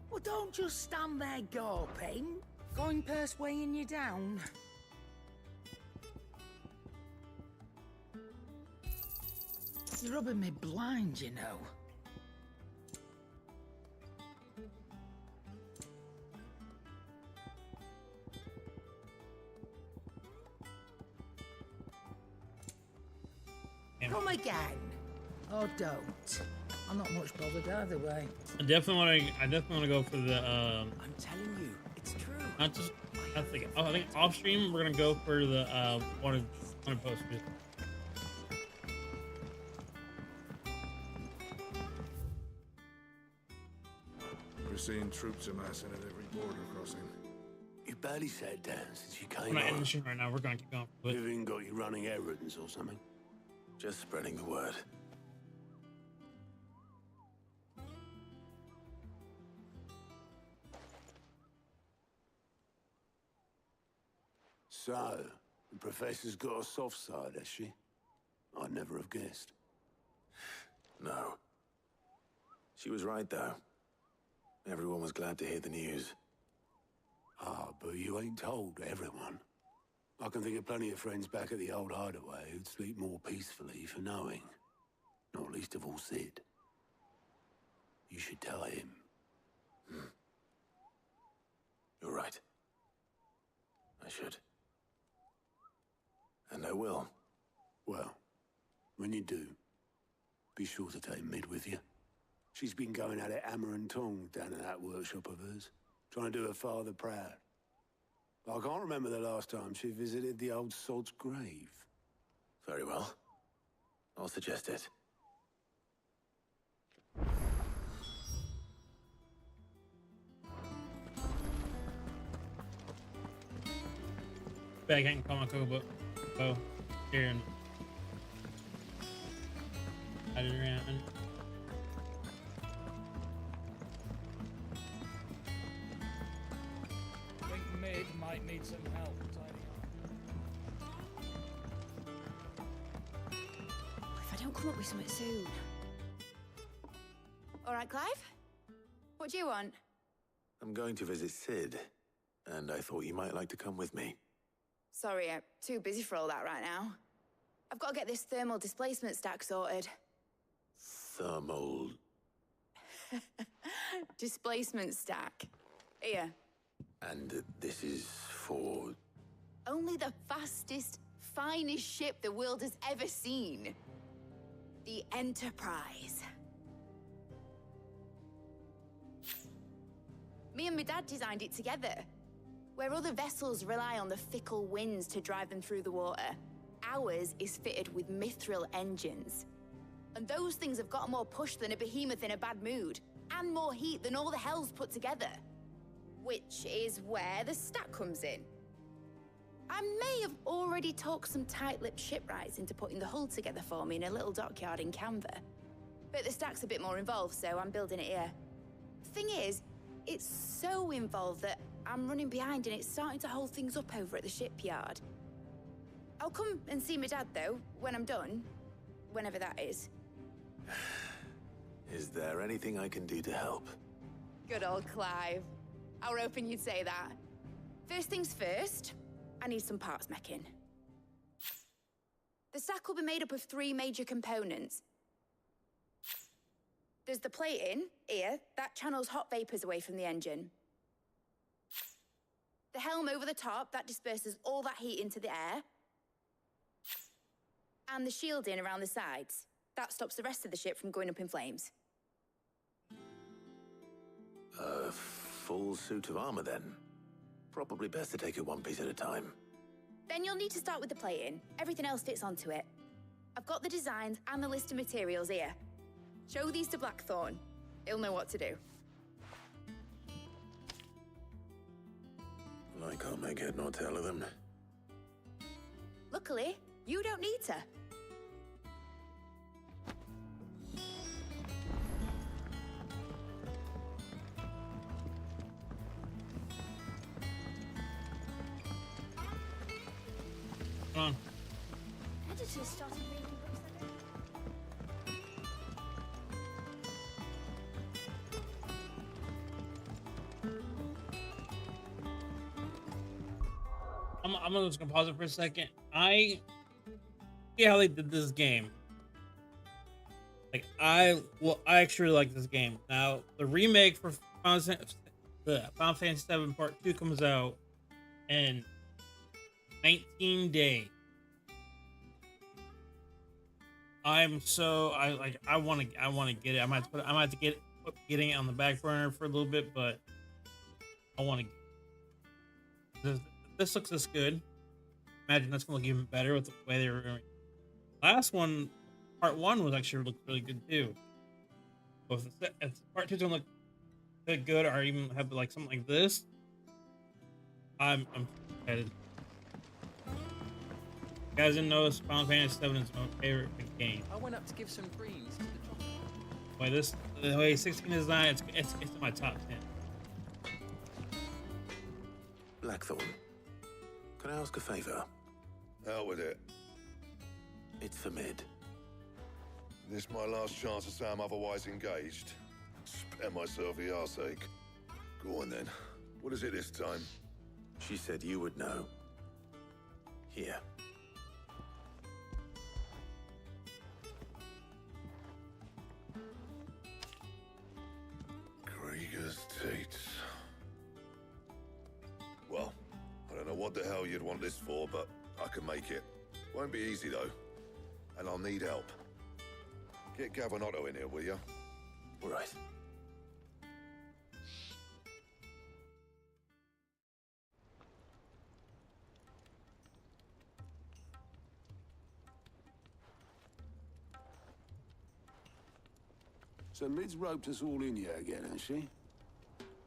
Well, don't just stand there gawping. Going purse weighing you down. You're rubbing me blind, you know. Come again. Or don't. I'm not much bothered either way. I definitely want to go for the I'm telling you, it's true. not just I think off stream we're gonna go for the wanted post. We're seeing troops amassing at every border crossing. You barely sat down since you We're came not in the on. stream right now. We're gonna keep going. But You've even got you running errands or something. Just spreading the word. So, the professor's got a soft side, has she? I'd never have guessed. No. She was right, though. Everyone was glad to hear the news. Ah, but you ain't told everyone. I can think of plenty of friends back at the old hideaway who'd sleep more peacefully for knowing. Not least of all Sid. You should tell him. You're right. I should. And I will. Well, when you do, be sure to take Mid with you. She's been going at it hammer and tong down in that workshop of hers, trying to do her father proud. I can't remember the last time she visited the old sod's grave. Very well. I'll suggest it. back I can call my Kobo. Oh, here and I didn't around. I think Mid might need some help tidying up. If I don't come up with something soon. All right, Clive? What do you want? I'm going to visit Sid, and I thought you might like to come with me. Sorry, I'm too busy for all that right now. I've got to get this thermal displacement stack sorted. Thermal... Displacement stack. Here. And this is for... Only the fastest, finest ship the world has ever seen. The Enterprise. Me and my dad designed it together. Where other vessels rely on the fickle winds to drive them through the water, ours is fitted with mithril engines. And those things have got more push than a behemoth in a bad mood, and more heat than all the hells put together. Which is where the stack comes in. I may have already talked some tight-lipped shipwrights into putting the hull together for me in a little dockyard in Canva. But the stack's a bit more involved, so I'm building it here. Thing is, it's so involved that I'm running behind and it's starting to hold things up over at the shipyard. I'll come and see my dad, though, when I'm done. Whenever that is. Is there anything I can do to help? Good old Clive. I were hoping you'd say that. First things first, I need some parts meching. The stack will be made up of 3 major components. There's the plating, here, that channels hot vapors away from the engine. The helm over the top, that disperses all that heat into the air. And the shielding around the sides. That stops the rest of the ship from going up in flames. A full suit of armor, then. Probably best to take it one piece at a time. Then you'll need to start with the plating. Everything else fits onto it. I've got the designs and the list of materials here. Show these to Blackthorn. He'll know what to do. I can't make head nor tail of them. Luckily, you don't need to. Come on. Editors started reading books I'm just gonna pause it for a second. I see how they did this game. Like I actually like this game. Now the remake for Final Fantasy VII Part 2 comes out in 19 days. I want to get it. I might have to get getting it on the back burner for a little bit, but I want to. This looks this good. Imagine that's gonna look even better with the way they were. Last one, Part 1 was actually looked really good too. But if Part 2's gonna look good, or even have like something like this, I'm excited. You guys didn't know Final Fantasy VII is my favorite game. I went up to give some greens to the top. The way 16 is designed, it's in my top 10. Blackthorn, can I ask a favor? Out with it. It's for Mid. This my last chance to say I'm otherwise engaged. Spare myself the arseache. Go on then. What is it this time? She said you would know. Here. Krieger's Tates. Well, I don't know what the hell you'd want this for, but I can make it. Won't be easy though. And I'll need help. Get Gavinotto in here, will you? All right. So Mid's roped us all in here again, hasn't she?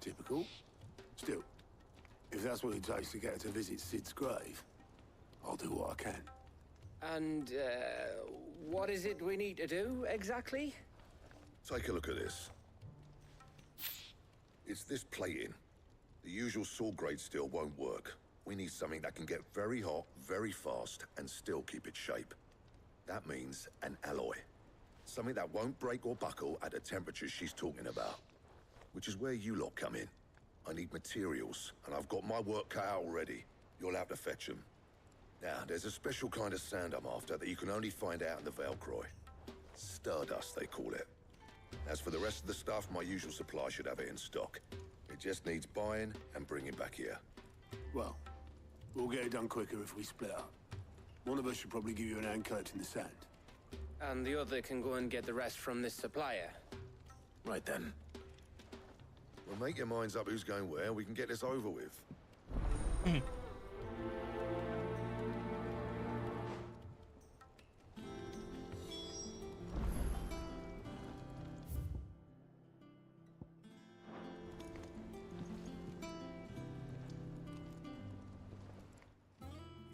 Typical. Still, if that's what it takes to get her to visit Sid's grave, I'll do what I can. And, what is it we need to do, exactly? Take a look at this. It's this plating. The usual sword grade steel won't work. We need something that can get very hot, very fast, and still keep its shape. That means an alloy. Something that won't break or buckle at the temperatures she's talking about. Which is where you lot come in. I need materials, and I've got my work cut out already. You'll have to fetch them. Now, there's a special kind of sand I'm after that you can only find out in the Velcroy. Stardust, they call it. As for the rest of the stuff, my usual supply should have it in stock. It just needs buying and bringing back here. Well, we'll get it done quicker if we split up. One of us should probably give you an hand collecting the sand. And the other can go and get the rest from this supplier. Right then. Well, make your minds up who's going where, and we can get this over with.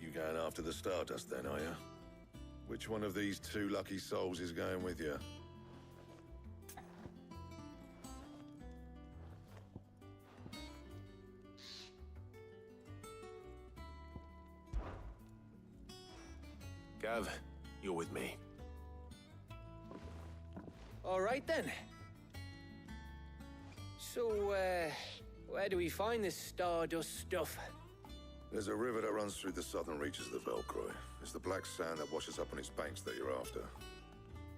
You going after the Stardust then, are you? Which one of these two lucky souls is going with you? Gav, you're with me. All right then. So, where do we find this Stardust stuff? There's a river that runs through the southern reaches of the Velcroy. It's the black sand that washes up on its banks that you're after.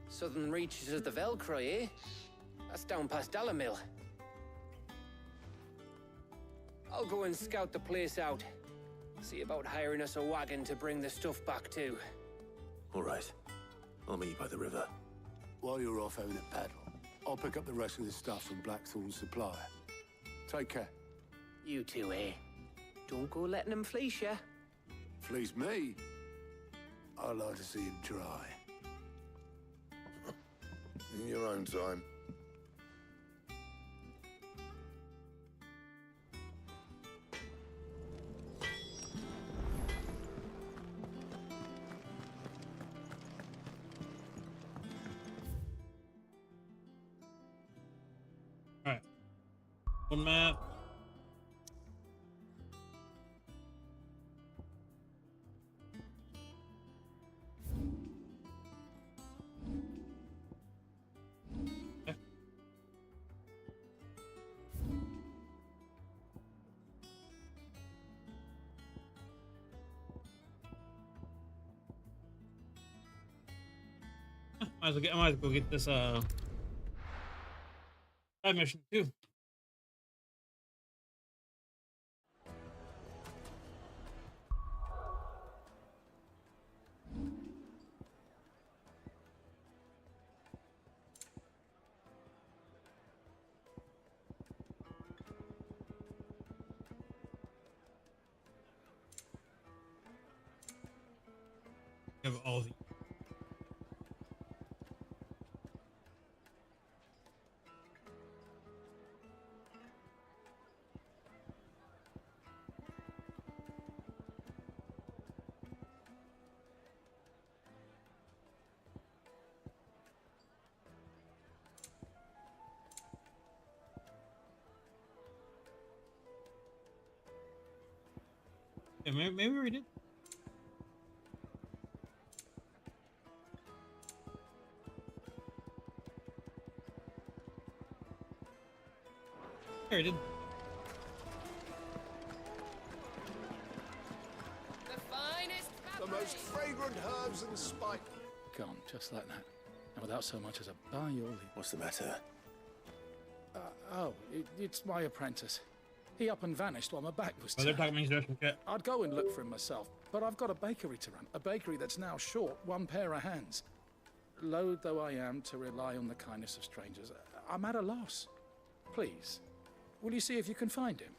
Southern reaches of the Velcroy, eh? That's down past Dalamil. I'll go and scout the place out. See about hiring us a wagon to bring the stuff back to. All right. I'll meet you by the river. While you're off having a paddle, I'll pick up the rest of the stuff from Blackthorn's supplier. Take care. You two, eh? Don't go letting them fleece ya. Fleece me? I'd like to see him try. In your own time. All right. One map. I might as well go get this side mission too. Have all the yeah, maybe we did. Here, I did. The finest The most fragrant herbs and spice. Gone, just like that. And without so much as a aioli. What's the matter? It's my apprentice. He up and vanished while my back was Oh, they're turned. talking about shit. I'd go and look for him myself, but I've got a bakery to run. A bakery that's now short one pair of hands. Loath though I am to rely on the kindness of strangers, I'm at a loss. Please, will you see if you can find him?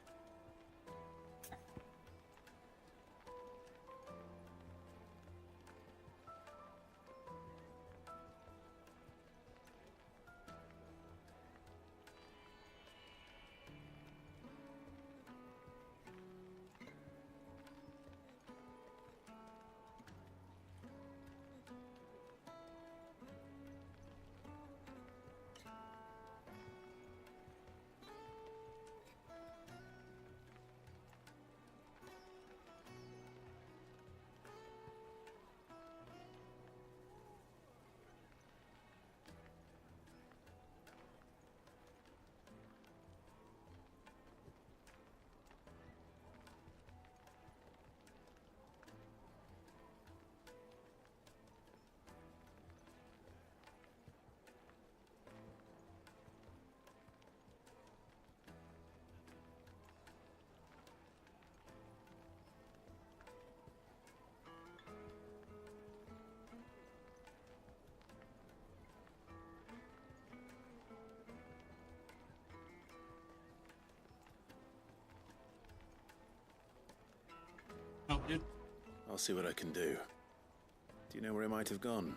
dude. I'll see what I can do. Do you know where he might have gone?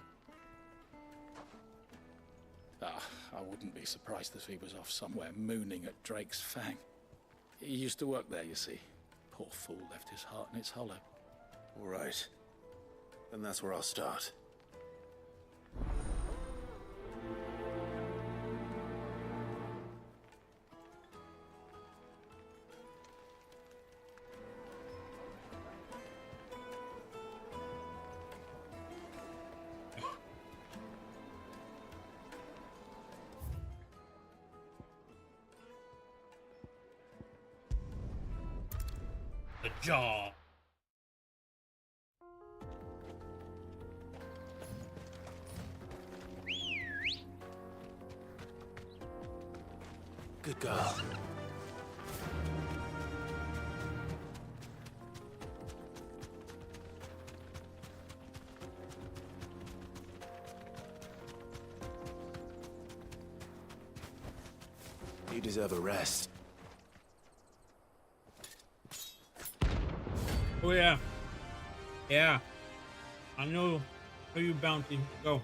I wouldn't be surprised if he was off somewhere mooning at Drake's Fang. He used to work there, you see. Poor fool left his heart in its hollow. All right. Then that's where I'll start. The jaw. Good girl. You deserve a rest. Oh yeah. Yeah. I know you bounty. Go.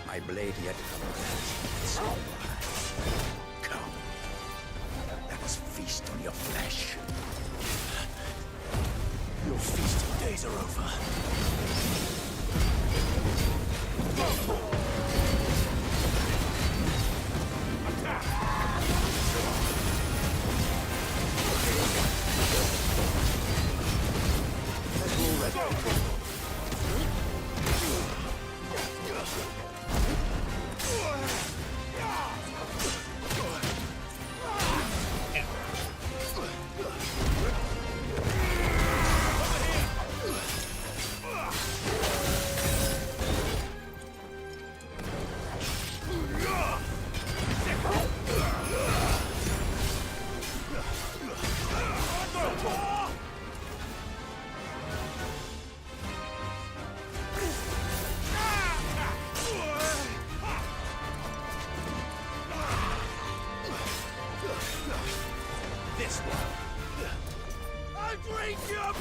My blade yet so come. Let us feast on your flesh. Your feasting days are over.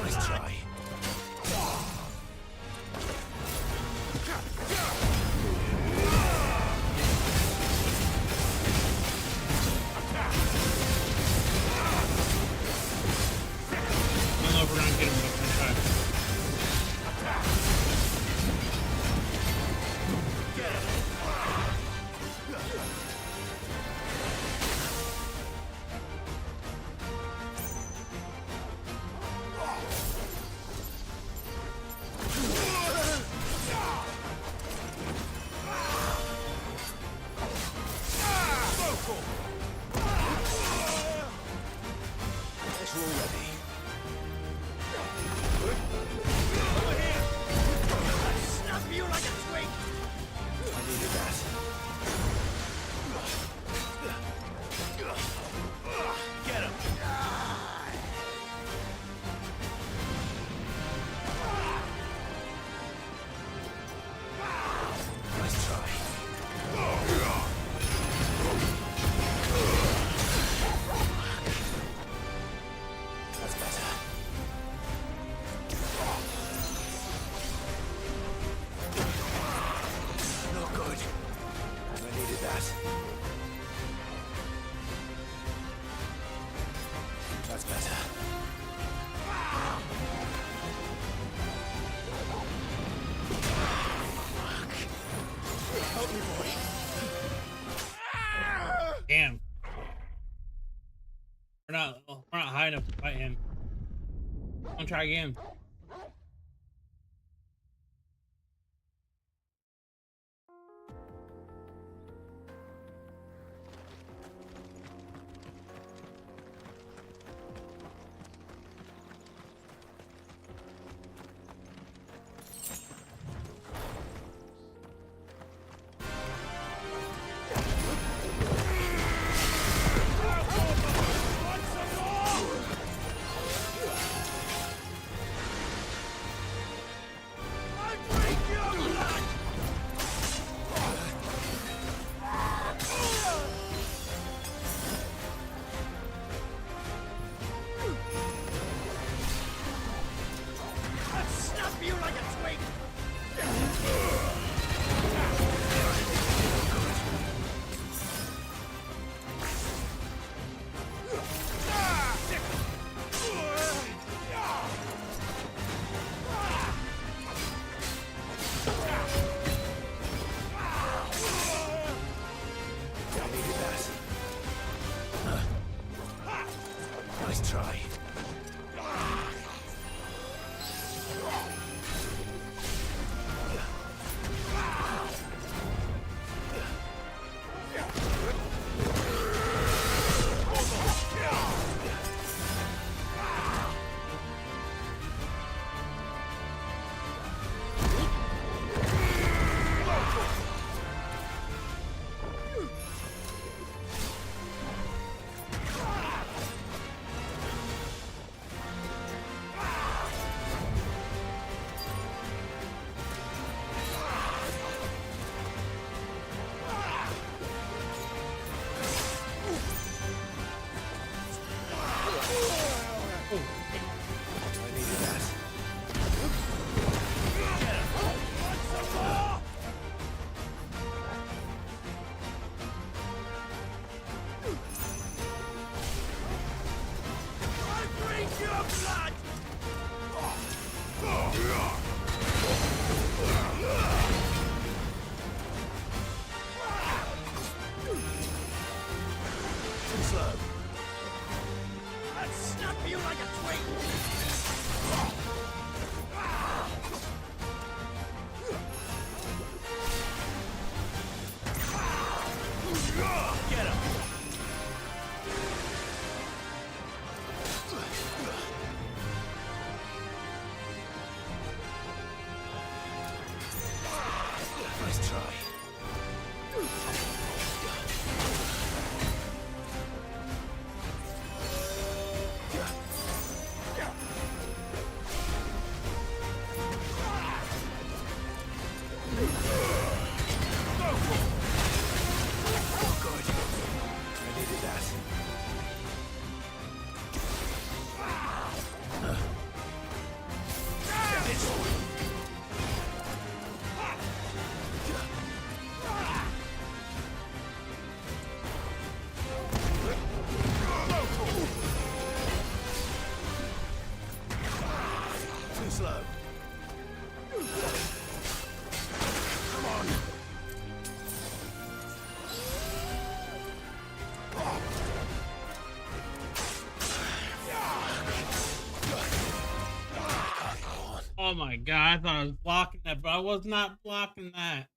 Nice try. I don't know if we're gonna get him, but we're gonna try. Damn. We're not high enough to fight him. I'll try again. Nice try. Oh my god, I thought I was blocking that, but I was not blocking that.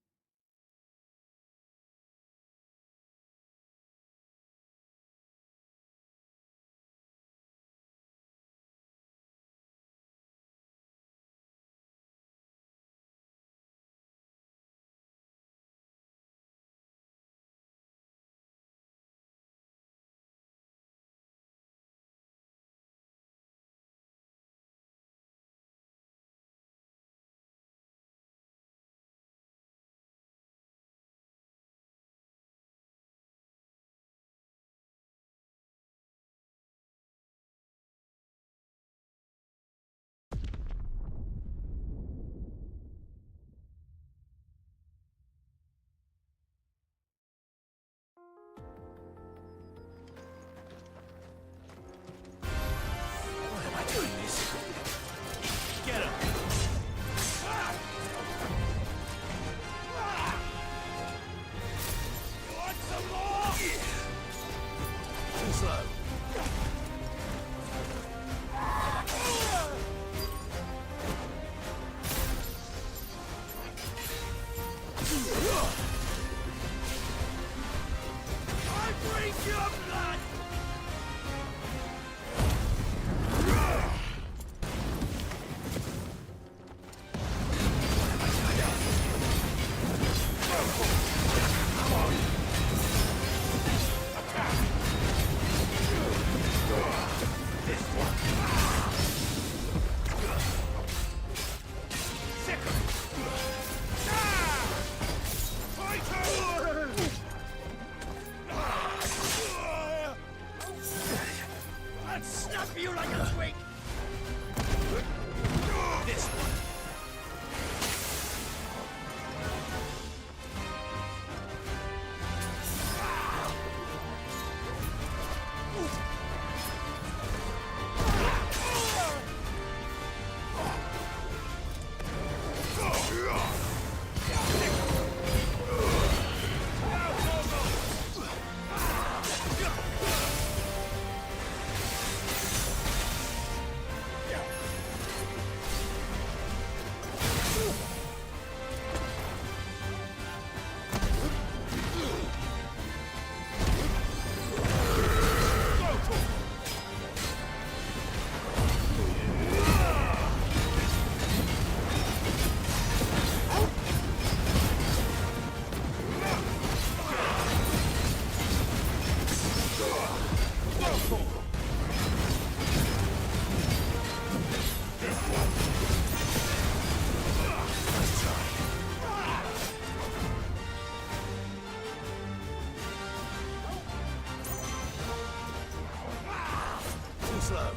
Too slow.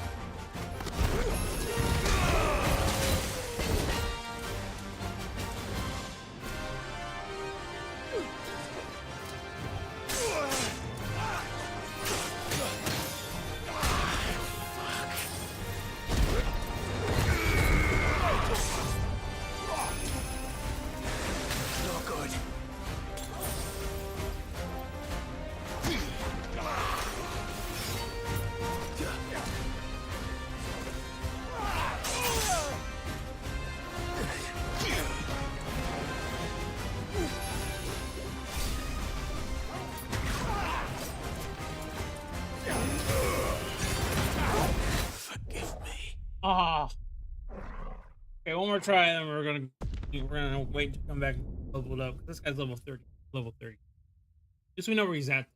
Not good. Ah. Okay, one more try, and then we're gonna wait to come back and level it up. This guy's level 30. Level 30. Just so we know where he's at.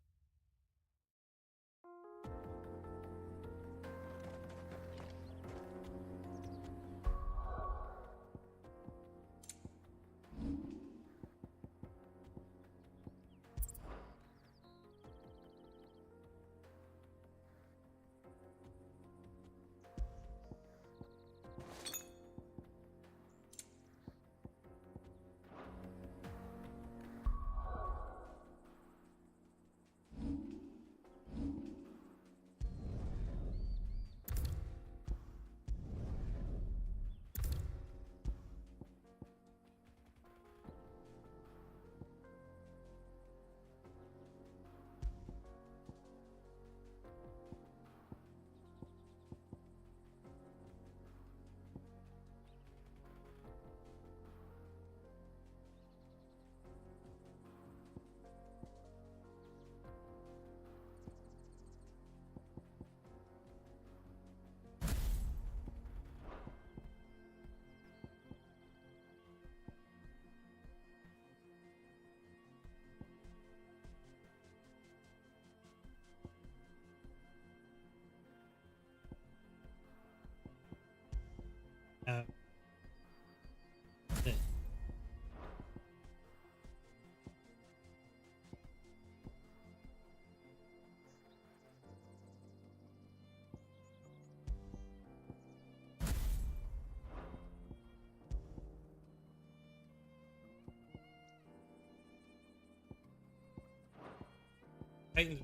Titans.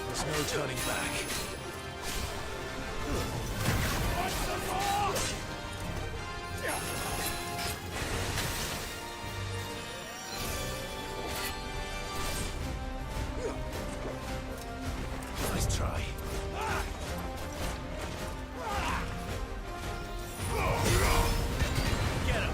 There's no turning back. Nice try. Get him.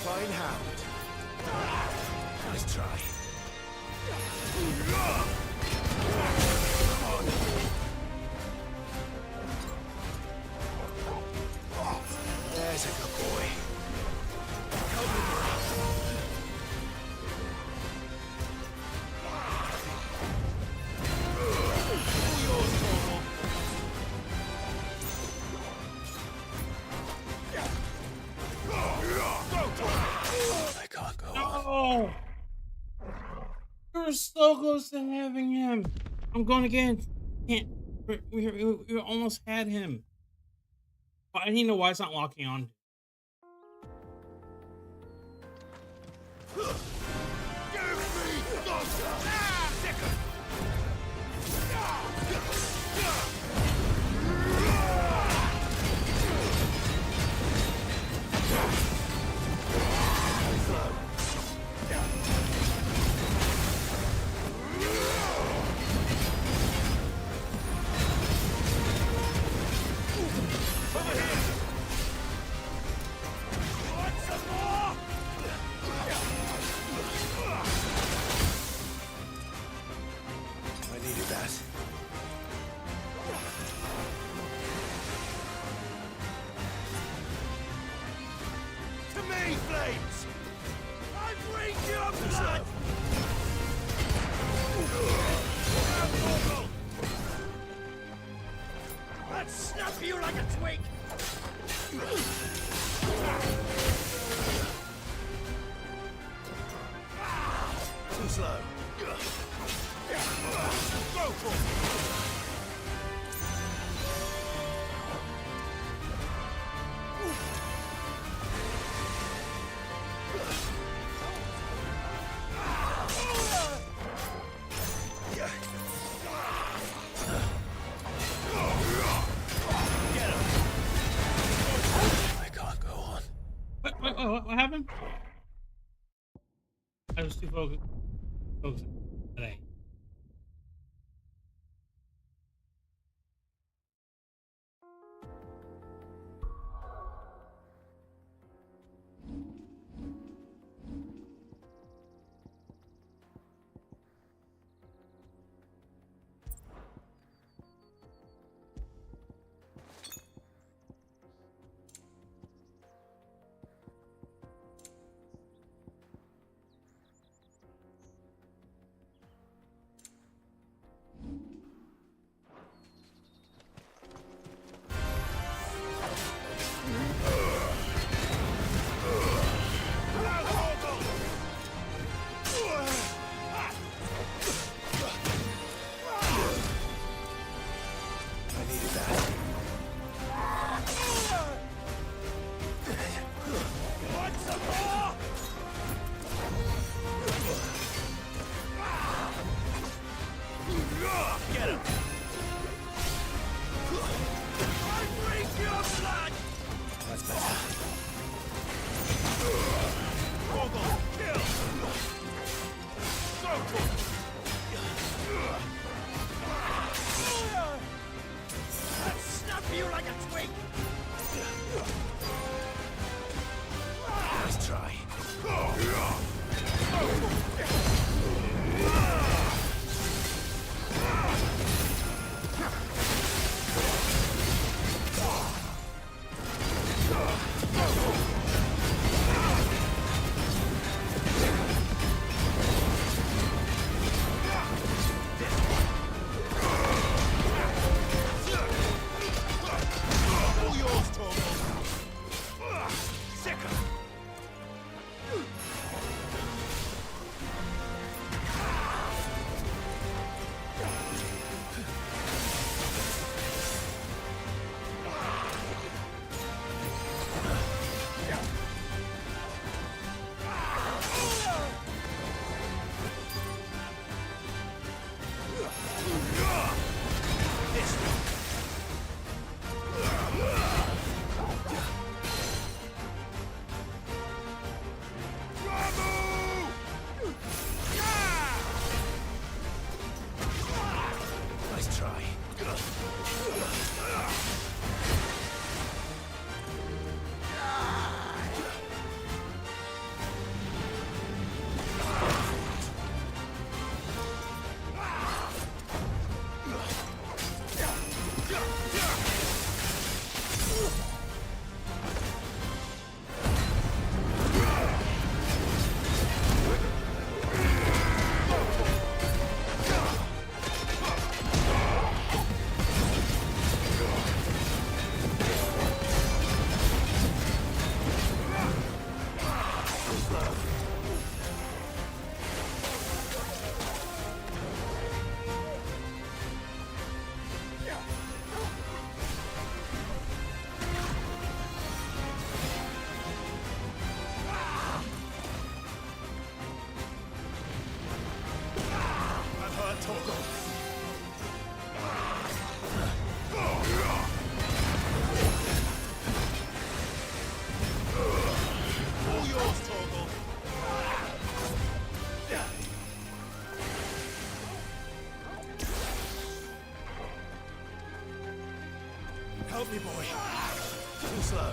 Fine hound. Nice try. There's a good boy. Oh, you're so close to having him. I'm going again. Can't. We almost had him. I need to know why it's not locking on. What happened? I was too focused today. boy. Too slow.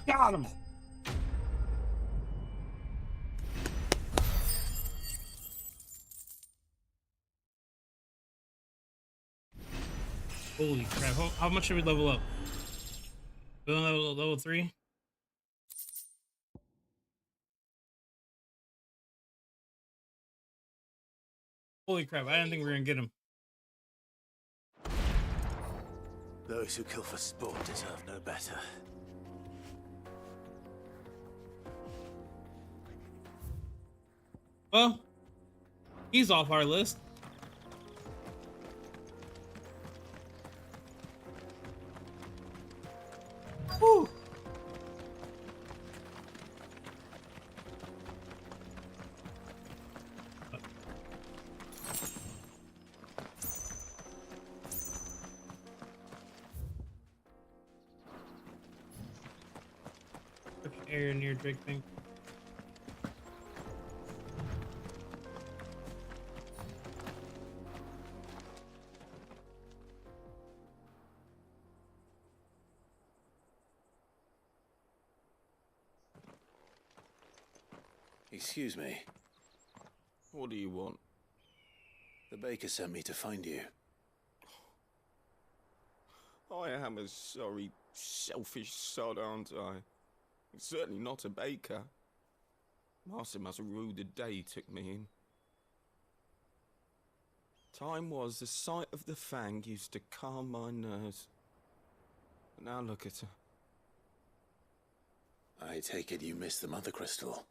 Got him. Holy crap. How much should we level up? We on level 3? Holy crap, I didn't think we were gonna get him. Those who kill for sport deserve no better. Well, he's off our list. Woo! Area near Drake thing. Excuse me. What do you want? The baker sent me to find you. I am a sorry, selfish sod, aren't I? Certainly not a baker. Master must have rue the day he took me in. Time was the sight of the fang used to calm my nerves. But now look at her. I take it you missed the mother crystal.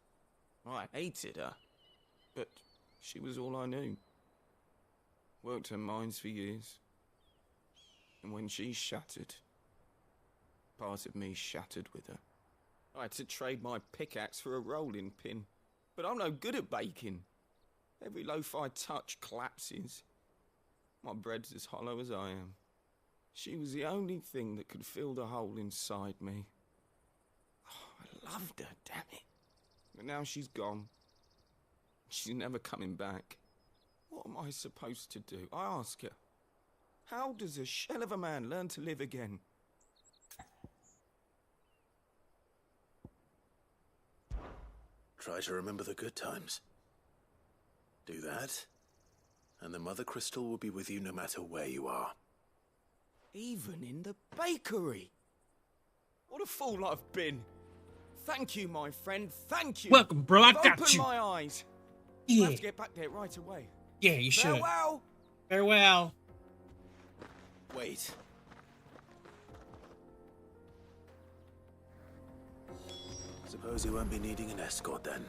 I hated her, but she was all I knew. Worked her mines for years. And when she shattered, part of me shattered with her. I had to trade my pickaxe for a rolling pin, but I'm no good at baking. Every loaf I touch collapses. My bread's as hollow as I am. She was the only thing that could fill the hole inside me. Oh, I loved her, damn it. But now she's gone. She's never coming back. What am I supposed to do? I ask her. How does a shell of a man learn to live again? Try to remember the good times. Do that, and the mother crystal will be with you no matter where you are. Even in the bakery. What a fool I've been. Thank you, my friend. Thank you. Welcome, bro. I got Open you. my eyes. Yeah. I have to get back there right away. Yeah, you should. Farewell. Farewell. Wait. Suppose you won't be needing an escort then.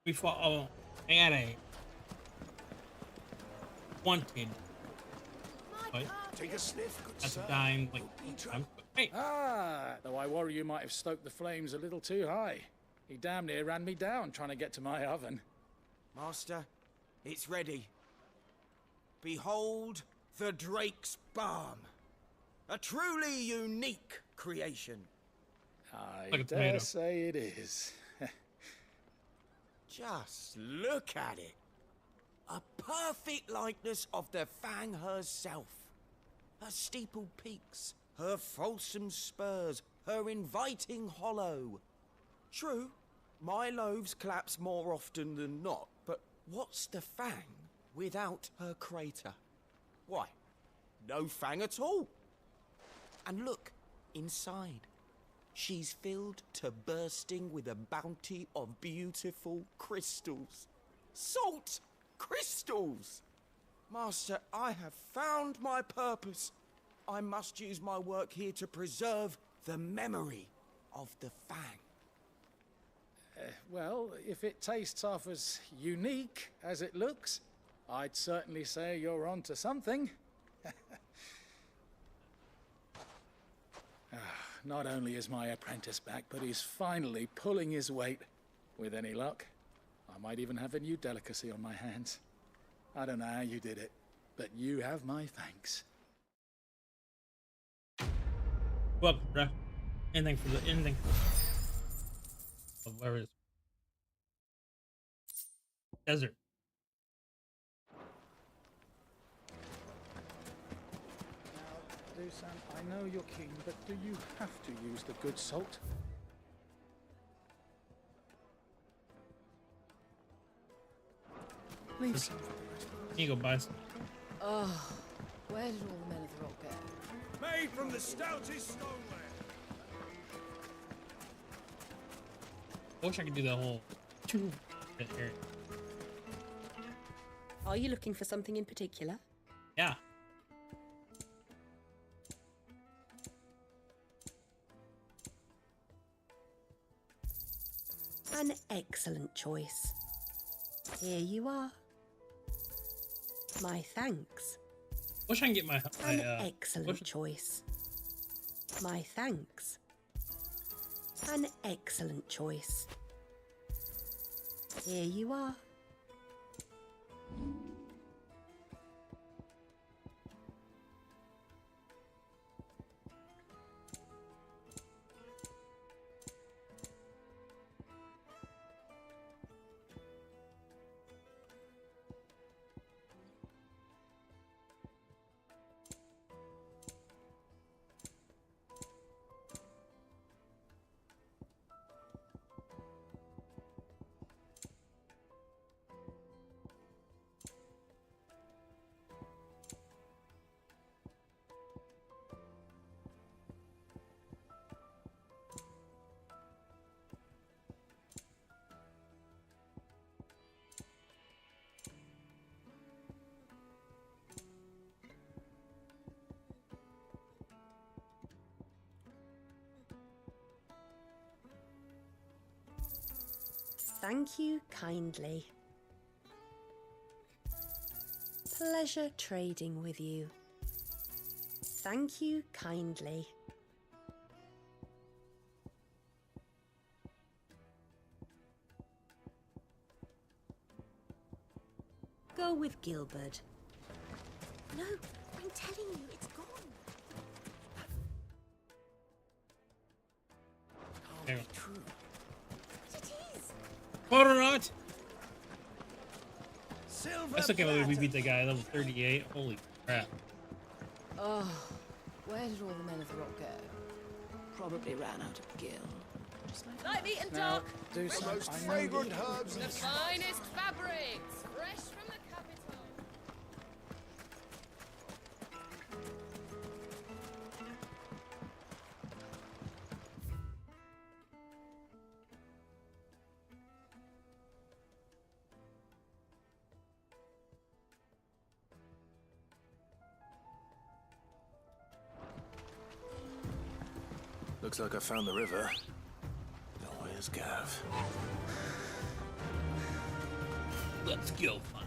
We fought. Oh, I had a wanted. What? Take a sniff, good That's sir. dying. Like, hey. Though I worry you might have stoked the flames a little too high. He damn near ran me down trying to get to my oven. Master, it's ready. Behold the Drake's Balm. A truly unique creation. I dare say it is. Just look at it. A perfect likeness of the Fang herself. Her steepled peaks, her fulsome spurs, her inviting hollow. True, my loaves collapse more often than not, but what's the Fang without her crater? Why, no Fang at all. And look, inside. She's filled to bursting with a bounty of beautiful crystals. Salt crystals! Master, I have found my purpose. I must use my work here to preserve the memory of the Fang. Well, if it tastes half as unique as it looks, I'd certainly say you're onto something. Not only is my apprentice back, but he's finally pulling his weight. With any luck, I might even have a new delicacy on my hands. I don't know how you did it, but you have my thanks. Welcome, bro. Anything for the ending. Oh, where is desert? Dusan, I know you're keen, but do you have to use the good salt? Leave some. You go buy some. Oh, where did all the men of the rock go? Made from the stoutest stoneware. I wish I could do that whole two bit here. Are you looking for something in particular? Yeah. An excellent choice. Here you are. My thanks. Wish I can get my An excellent choice. My thanks. An excellent choice. Here you are. Thank you kindly. Pleasure trading with you. Thank you kindly. Go with Gilbert. No, I'm telling you, it's gone. There. True. But it is. Quote or not? I still can't believe we beat the guy at level 38. Holy crap. Oh, where did all the men of the rock go? Probably ran out of gil. Light meat and Now, dark. do Fresh some. from I know fragrant that- herbs the finest fabrics, fresh from the capital. Looks like I found the river. Now where's Gav? Let's go. Fun.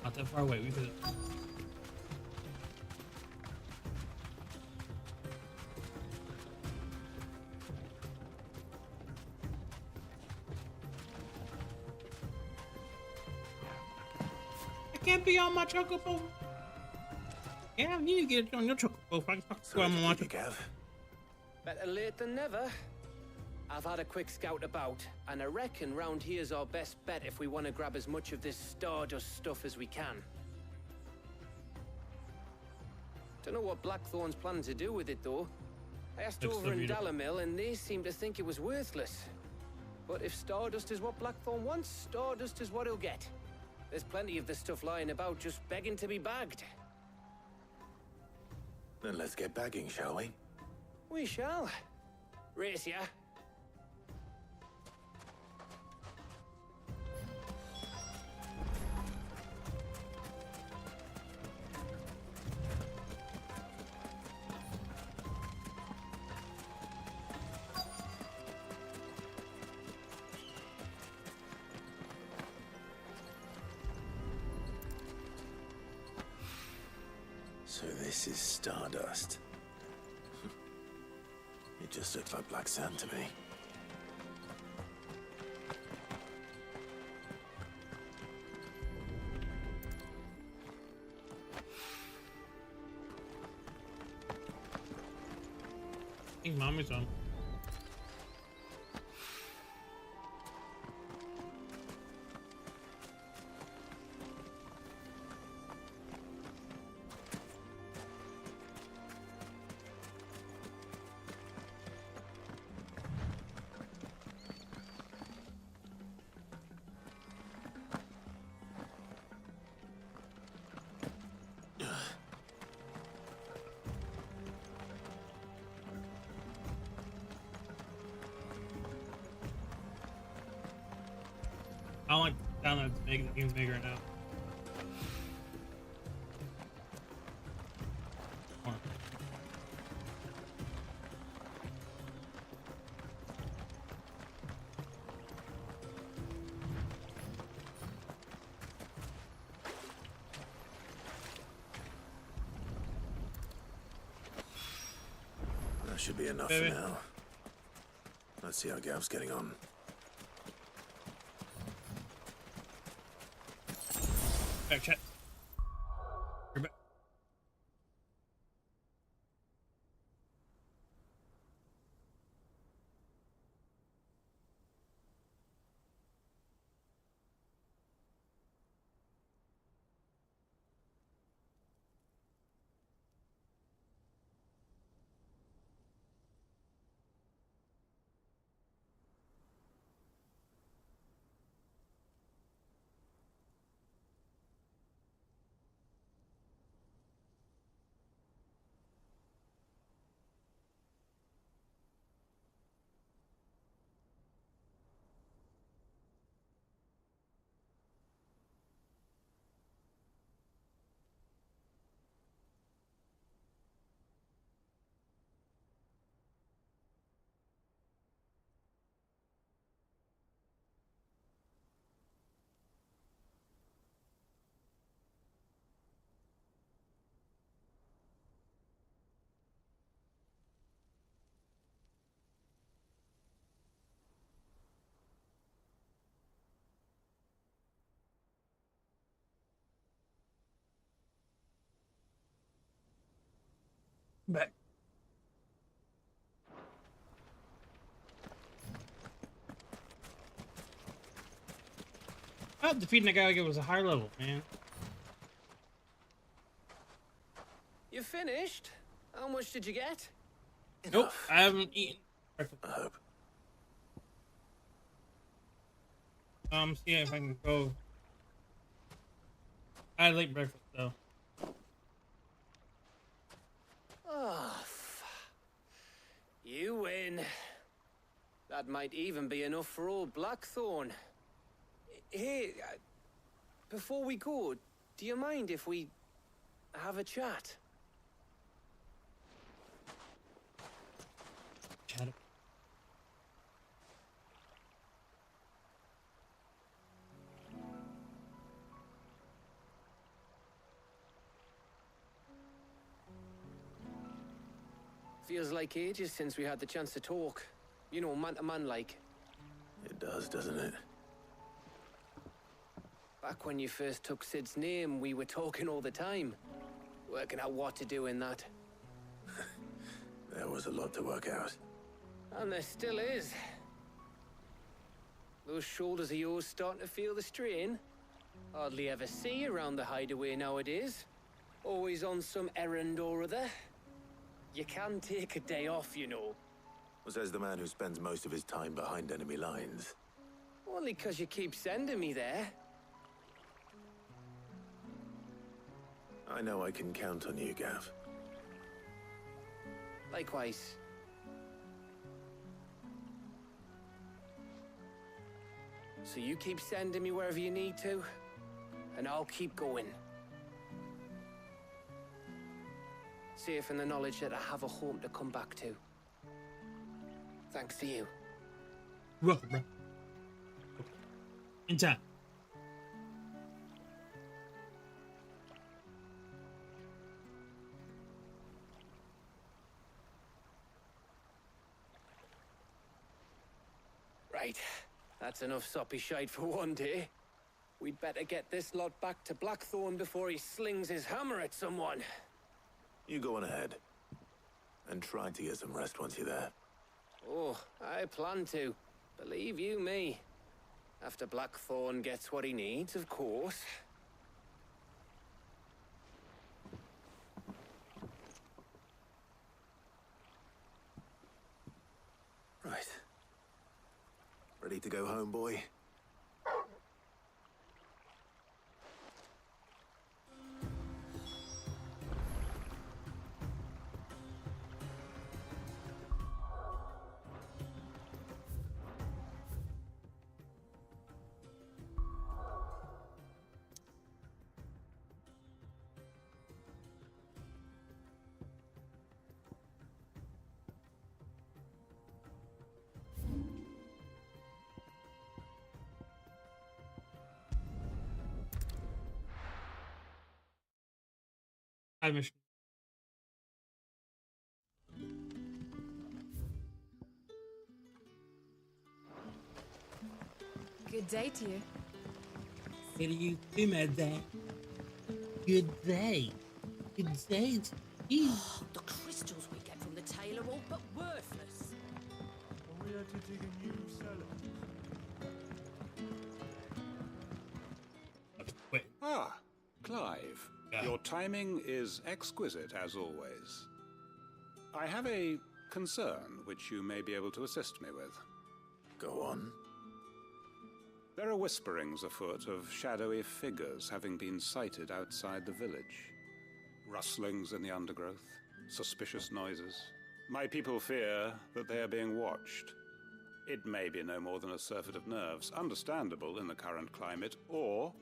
Not that far away. We could. can't be on my chocobo. Yeah, you need to get it on your chocobo. I can talk to him on my chocobo. Better late than never. I've had a quick scout about, and I reckon round here's our best bet if we want to grab as much of this Stardust stuff as we can. Don't know what Blackthorn's planning to do with it, though. I asked over in Dalamil, and they seem to think it was worthless. But if Stardust is what Blackthorn wants, Stardust is what he'll get. There's plenty of this stuff lying about, just begging to be bagged. Then let's get bagging, shall we? We shall. Race ya. So this is Stardust. It just looks like black sand to me. I think Mommy's on. I like the sound that's making the game bigger now. That should be enough Baby. for now. Let's see how Gav's getting on. Back chat. You're back. Back. Oh, defeating the guy like it was a higher level, man. You finished? How much did you get? Nope, I haven't eaten breakfast. See if I can go. I had late breakfast though. Oh, you win. That might even be enough for old Blackthorn. Hey, before we go, do you mind if we have a chat? Chat. Feels like ages since we had the chance to talk. You know, man to man like. It does, doesn't it? Back when you first took Sid's name, we were talking all the time. Working out what to do in that. There was a lot to work out. And there still is. Those shoulders of yours starting to feel the strain? Hardly ever see you around the hideaway nowadays. Always on some errand or other. You can take a day off, you know. Says the man who spends most of his time behind enemy lines. Only 'cause you keep sending me there. I know I can count on you, Gav. Likewise. So you keep sending me wherever you need to, and I'll keep going. Safe in the knowledge that I have a home to come back to. Thanks to you. Welcome, bro. In time. Right. That's enough soppy shite for one day. We'd better get this lot back to Blackthorn before he slings his hammer at someone. You go on ahead. And try to get some rest once you're there. Oh, I plan to. Believe you me. After Blackthorn gets what he needs, of course. Right. Ready to go home, boy? Mission. Good day to you. Good to you too, my dad. Good day. Good day to you. The crystals we get from the tail are all but worthless. We had to dig a new cellar. Ah, Clive. Your timing is exquisite, as always. I have a concern which you may be able to assist me with. Go on. There are whisperings afoot of shadowy figures having been sighted outside the village. Rustlings in the undergrowth, suspicious noises. My people fear that they are being watched. It may be no more than a surfeit of nerves, understandable in the current climate, or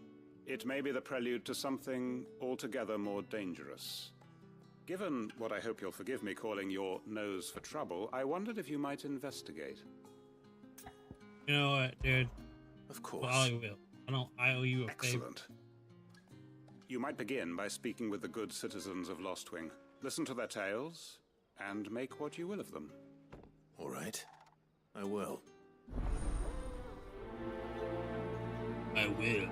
it may be the prelude to something altogether more dangerous. Given what I hope you'll forgive me calling your nose for trouble, I wondered if you might investigate. You know what, dude? Of course. Well, I will. I owe you a favor. Excellent. You might begin by speaking with the good citizens of Lostwing. Listen to their tales, and make what you will of them. All right. I will. I will.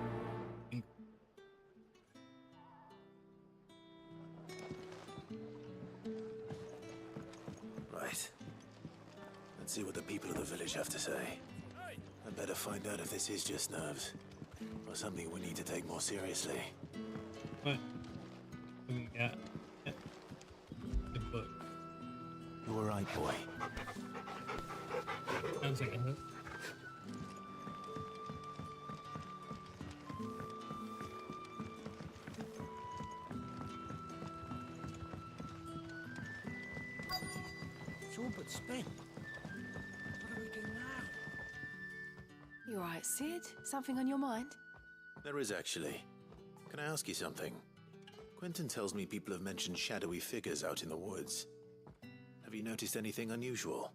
Right. Let's see what the people of the village have to say. I'd better find out if this is just nerves, or something we need to take more seriously. What? Yeah. Good book. You all right, boy? Sounds like a hook. It's all but spent. What do we do now? You alright, Sid? Something on your mind? There is, actually. Can I ask you something? Quentin tells me people have mentioned shadowy figures out in the woods. Have you noticed anything unusual?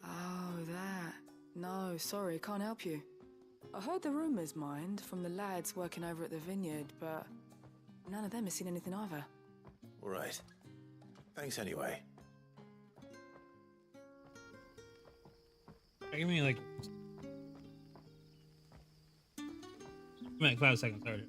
Oh, that. No, sorry, can't help you. I heard the rumours, mind, from the lads working over at the vineyard, but none of them has seen anything either. All right. Thanks anyway. Give me like Like 5 seconds, sorry.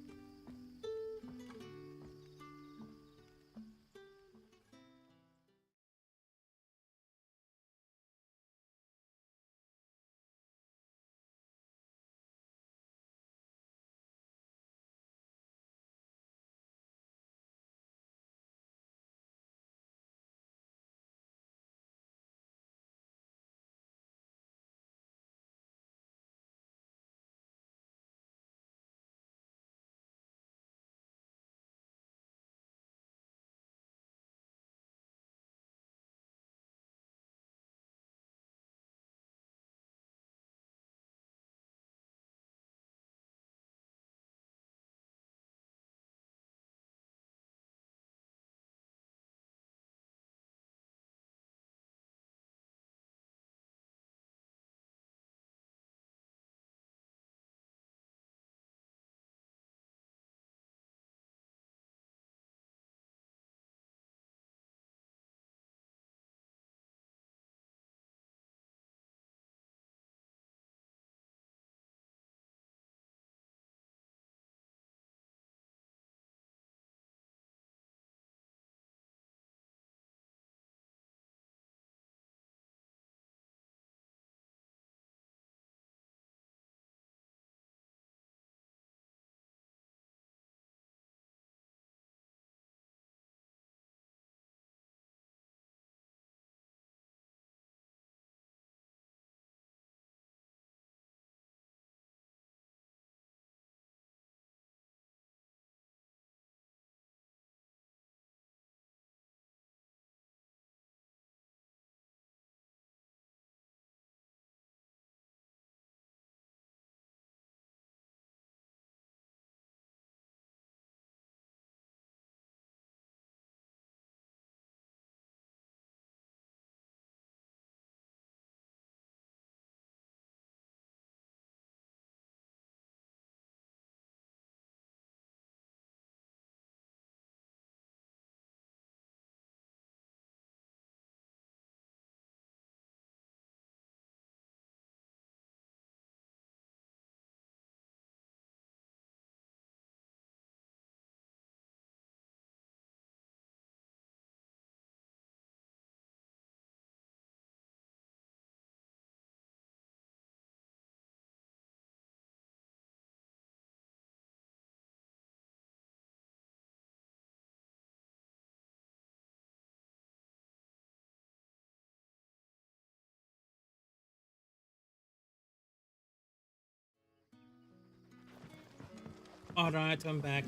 Alright, I'm back.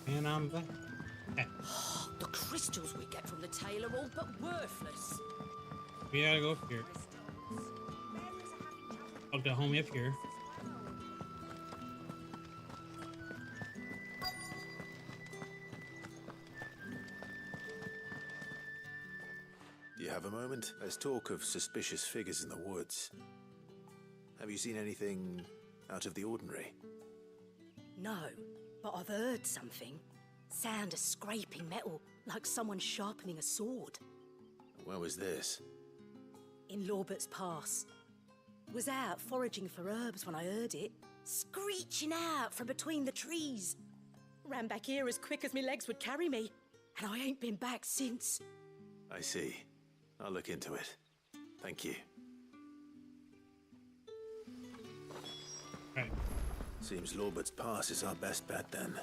And I'm back. Okay. The crystals we get from the tail are all but worthless. We gotta go up here. I'll go home up here. Do you have a moment? There's talk of suspicious figures in the woods. Have you seen anything out of the ordinary? No, but I've heard something. Sound of scraping metal, like someone sharpening a sword. Where was this? In Lorbert's Pass. Was out foraging for herbs when I heard it, screeching out from between the trees. Ran back here as quick as my legs would carry me, and I ain't been back since. I see. I'll look into it. Thank you. Right. Seems Lorbert's Pass is our best bet then.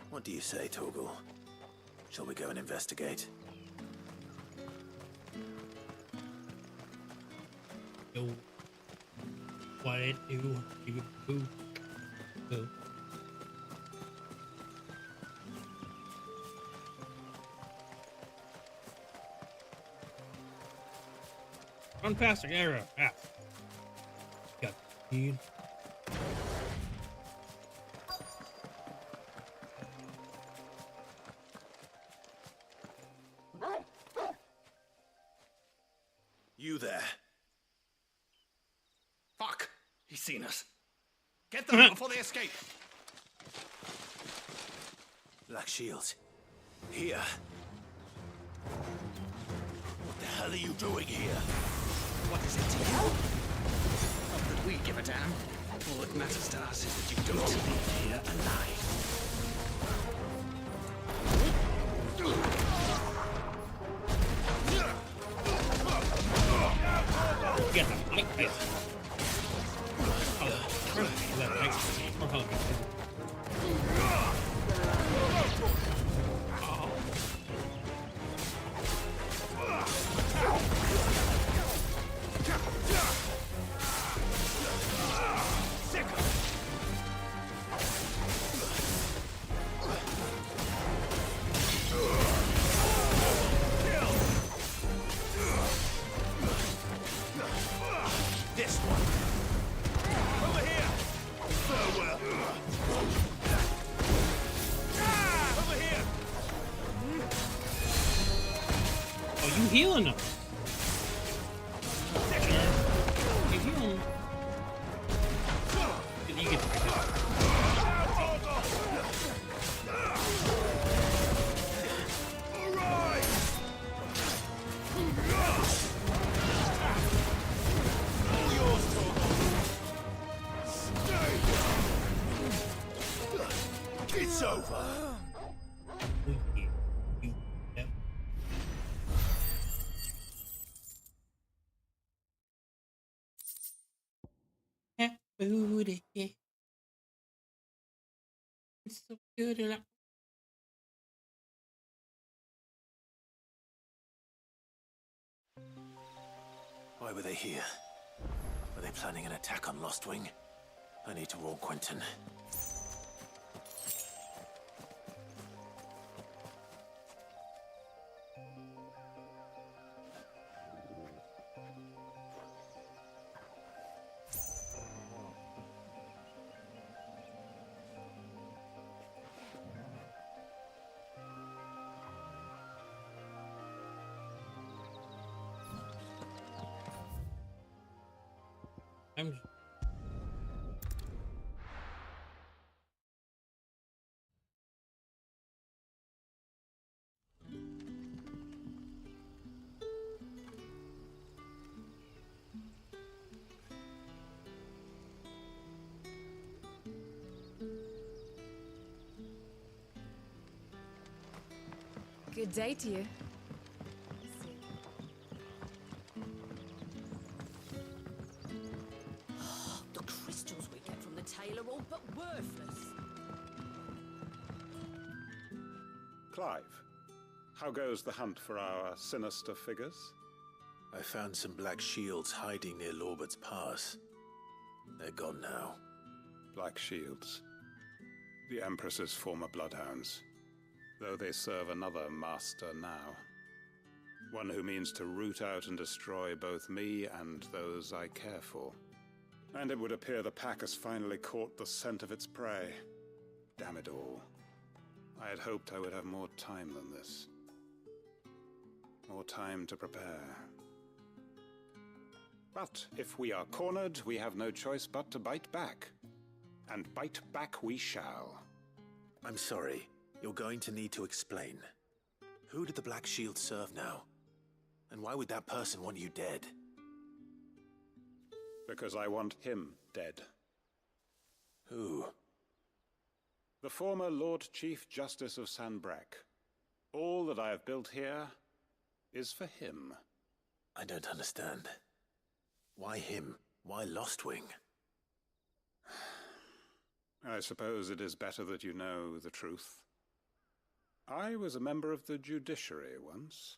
What do you say, Torgal? Shall we go and investigate? Yo. What it do? Run faster, arrow. Ah. Got speed. You there. Fuck! He's seen us. Get them before they escape. Black shields. Here. hell are you doing here? What is it to you? Not that we give a damn. All that matters to us is that you don't leave here alive. Get the mic face. This one. Over here. Farewell. Over here. Oh, you healing them? You healing them? You get It's over. Booty. It's so good. Why were they here? Were they planning an attack on Lost Wing? I need to warn Quentin. I'm Good day to you. The crystals we get from the tail are all but worthless. Clive, how goes the hunt for our sinister figures? I found some black shields hiding near Lorbert's Pass. They're gone now. Black shields. The Empress's former bloodhounds. Though they serve another master now. One who means to root out and destroy both me and those I care for. And it would appear the pack has finally caught the scent of its prey. Damn it all. I had hoped I would have more time than this. More time to prepare. But if we are cornered, we have no choice but to bite back. And bite back we shall. I'm sorry. You're going to need to explain. Who did the Black Shield serve now? And why would that person want you dead? Because I want him dead. Who? The former Lord Chief Justice of Sanbreque. All that I have built here is for him. I don't understand. Why him? Why Lost Wing? I suppose it is better that you know the truth. I was a member of the judiciary once.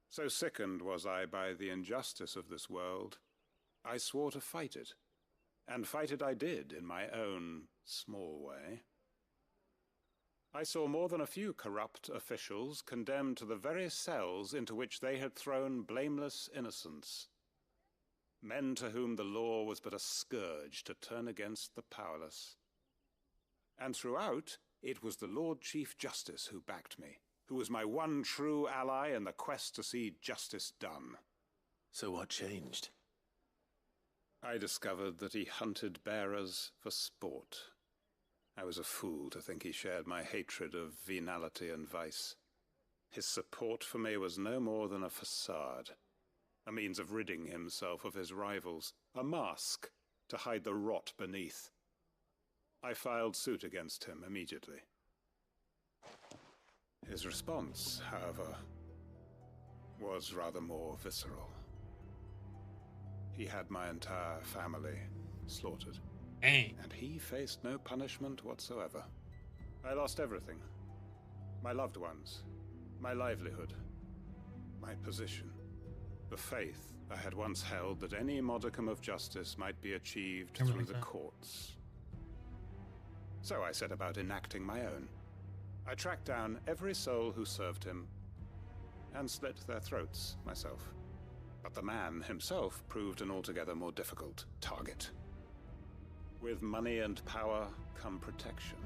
So sickened was I by the injustice of this world, I swore to fight it. And fight it I did in my own small way. I saw more than a few corrupt officials condemned to the very cells into which they had thrown blameless innocents. Men to whom the law was but a scourge to turn against the powerless. And throughout, it was the Lord Chief Justice who backed me, who was my one true ally in the quest to see justice done. So what changed? I discovered that he hunted bearers for sport. I was a fool to think he shared my hatred of venality and vice. His support for me was no more than a facade, a means of ridding himself of his rivals, a mask to hide the rot beneath. I filed suit against him immediately. His response, however, was rather more visceral. He had my entire family slaughtered. Dang. And he faced no punishment whatsoever. I lost everything. My loved ones, my livelihood, my position, the faith I had once held that any modicum of justice might be achieved through the courts. So I set about enacting my own. I tracked down every soul who served him and slit their throats myself. But the man himself proved an altogether more difficult target. With money and power come protection.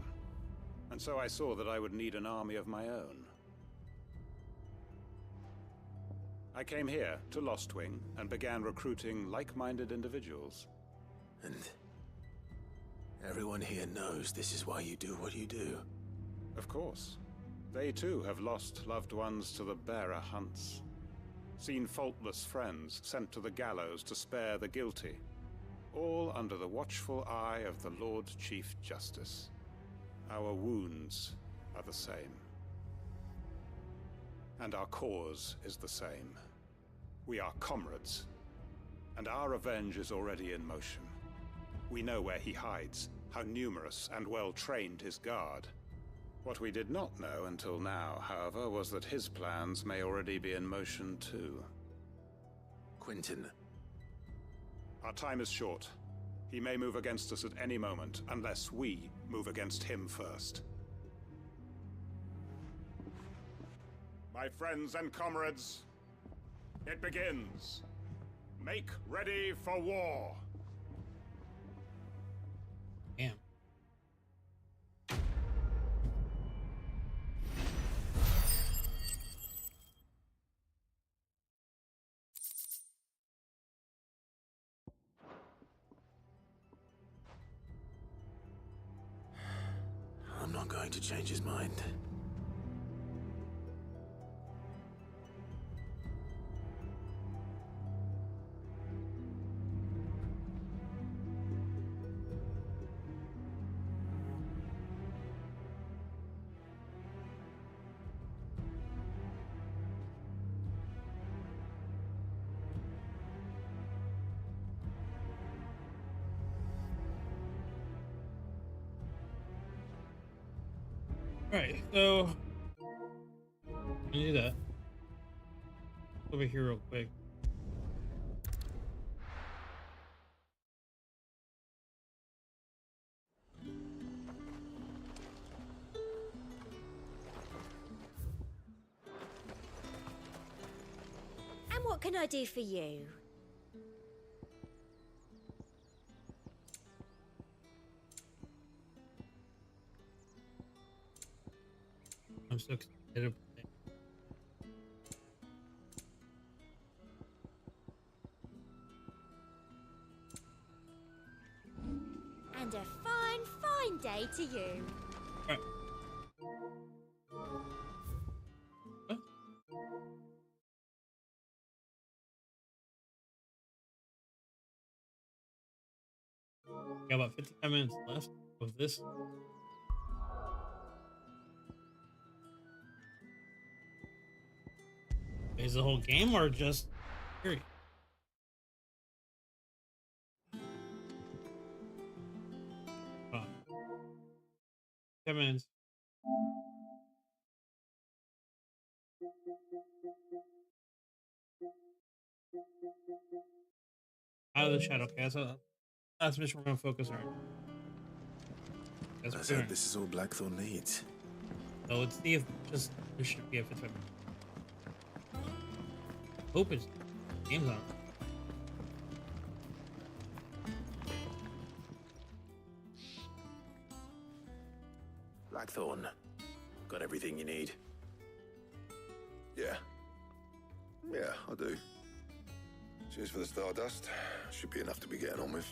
And so I saw that I would need an army of my own. I came here to Lostwing and began recruiting like-minded individuals. And everyone here knows this is why you do what you do. Of course. They too have lost loved ones to the bearer hunts. Seen faultless friends sent to the gallows to spare the guilty. All under the watchful eye of the Lord Chief Justice. Our wounds are the same. And our cause is the same. We are comrades. And our revenge is already in motion. We know where he hides, how numerous and well-trained his guard. What we did not know until now, however, was that his plans may already be in motion too. Quentin. Our time is short. He may move against us at any moment, unless we move against him first. My friends and comrades, it begins. Make ready for war. Damn. I'm not going to change his mind. Alright, so let me do that. Over here real quick. And what can I do for you? I'm so excited. And a fine day to you. Alright. What? Got about 55 minutes left of this. Is the whole game or just period? Oh. 10 minutes. Out of the shadow. Okay, that's mission we're gonna focus on. Let's hope this is all Blackthorn needs. So let's see if just this should be a 55 minutes. Hope it's game's on. Blackthorn, got everything you need? Yeah. Yeah, I do. Cheers for the Stardust. Should be enough to be getting on with.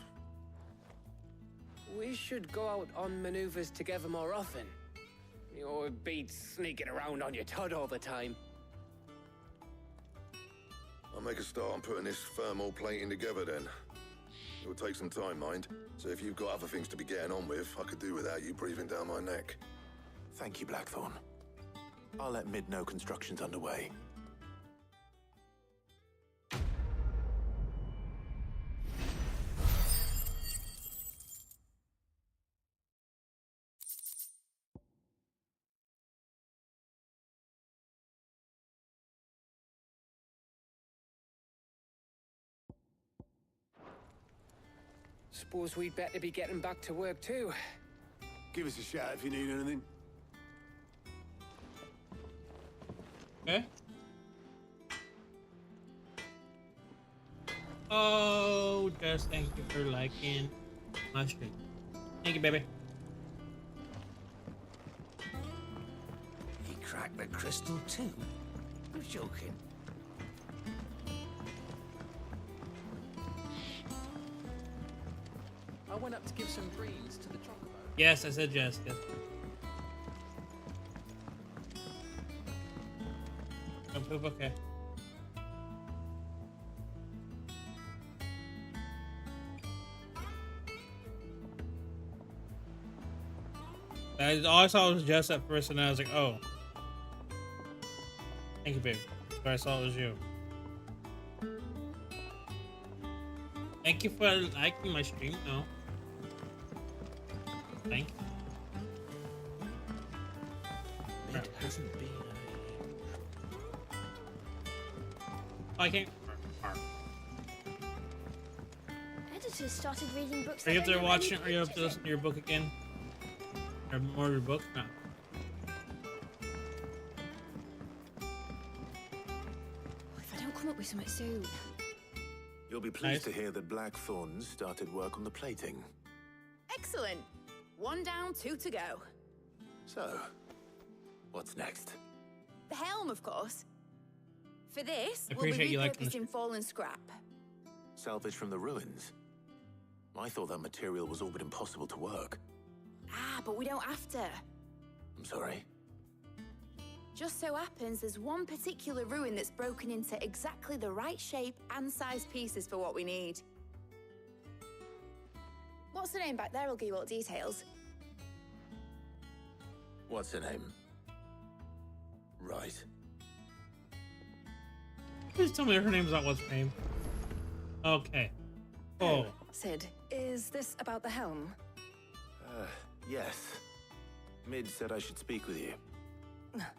We should go out on maneuvers together more often. You'll be sneaking around on your Todd all the time. I'll make a start on putting this thermal plating together then. It'll take some time, mind. So if you've got other things to be getting on with, I could do without you breathing down my neck. Thank you, Blackthorn. I'll let Mid know construction's underway. Suppose we'd better be getting back to work too. Give us a shout if you need anything. Okay. Oh, just thank you for liking my stream. Thank you, baby. He cracked the crystal too? You're joking. I went up to give some greens to the chocobo. Yes, I said yes. Yes. Don't poop, okay. All I saw was Jess at first, and I was like, oh. Thank you, babe. But I saw it was you. Thank you for liking my stream, though. Thank you. It hasn't been I can't. Editors started reading books. Are you up there watching? Are you up to listen to your book again? Or more of your book? No. If I don't come up with something soon. You'll be pleased to hear that Blackthorn started work on the plating. Excellent. 1 down, 2 to go. So, what's next? The helm, of course. For this, I we'll be appreciate you liking repurposing fallen scrap. Salvage from the ruins? I thought that material was all but impossible to work. Ah, but we don't have to. I'm sorry. Just so happens there's one particular ruin that's broken into exactly the right shape and size pieces for what we need. What's the name back there? I'll give you all the details. What's her name? Right. Please tell me her name's not what's her name. Okay. Oh. Sid, is this about the helm? Yes. Mid said I should speak with you.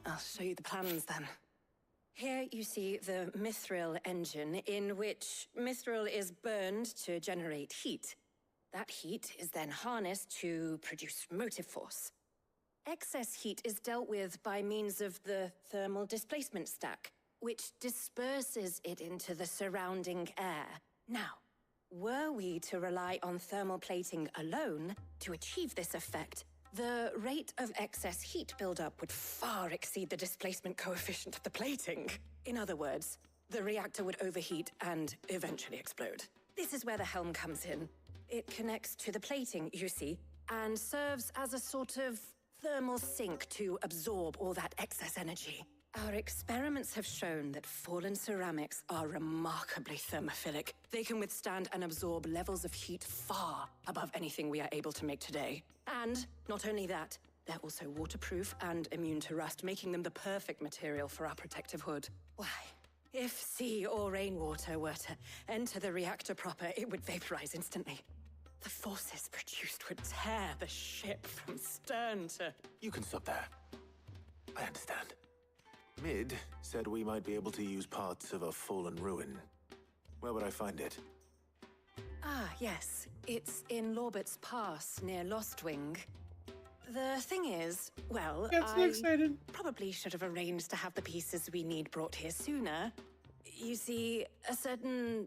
I'll show you the plans then. Here you see the mithril engine, in which mithril is burned to generate heat. That heat is then harnessed to produce motive force. Excess heat is dealt with by means of the thermal displacement stack, which disperses it into the surrounding air. Now, were we to rely on thermal plating alone to achieve this effect, the rate of excess heat buildup would far exceed the displacement coefficient of the plating. In other words, the reactor would overheat and eventually explode. This is where the helm comes in. It connects to the plating, you see, and serves as a sort of thermal sink to absorb all that excess energy. Our experiments have shown that fallen ceramics are remarkably thermophilic. They can withstand and absorb levels of heat far above anything we are able to make today. And not only that, they're also waterproof and immune to rust, making them the perfect material for our protective hood. Why, if sea or rainwater were to enter the reactor proper, it would vaporize instantly. The forces produced would tear the ship from stern to... You can stop there. I understand. Mid said we might be able to use parts of a fallen ruin. Where would I find it? Ah, yes. It's in Lorbert's Pass, near Lostwing. The thing is, well, I probably should have arranged to have the pieces we need brought here sooner. You see, a certain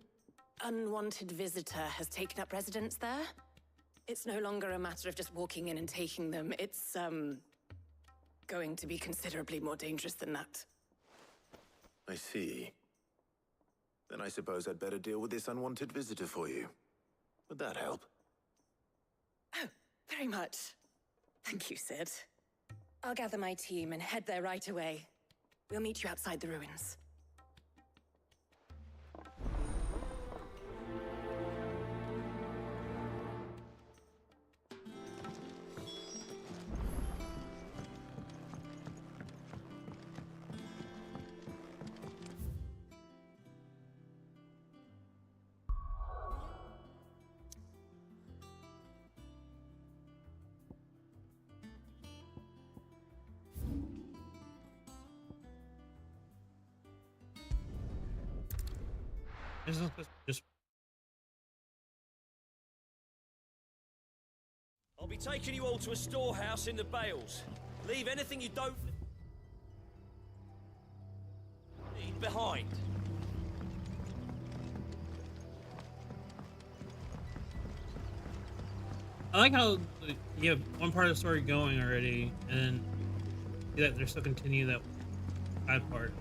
unwanted visitor has taken up residence there. It's no longer a matter of just walking in and taking them. It's, going to be considerably more dangerous than that. I see. Then I suppose I'd better deal with this unwanted visitor for you. Would that help? Oh, very much. Thank you, Sid. I'll gather my team and head there right away. We'll meet you outside the ruins. Just I'll be taking you all to a storehouse in the Bales. Leave anything you don't need behind. I like how you have one part of the story going already, and that they're still continue that bad part.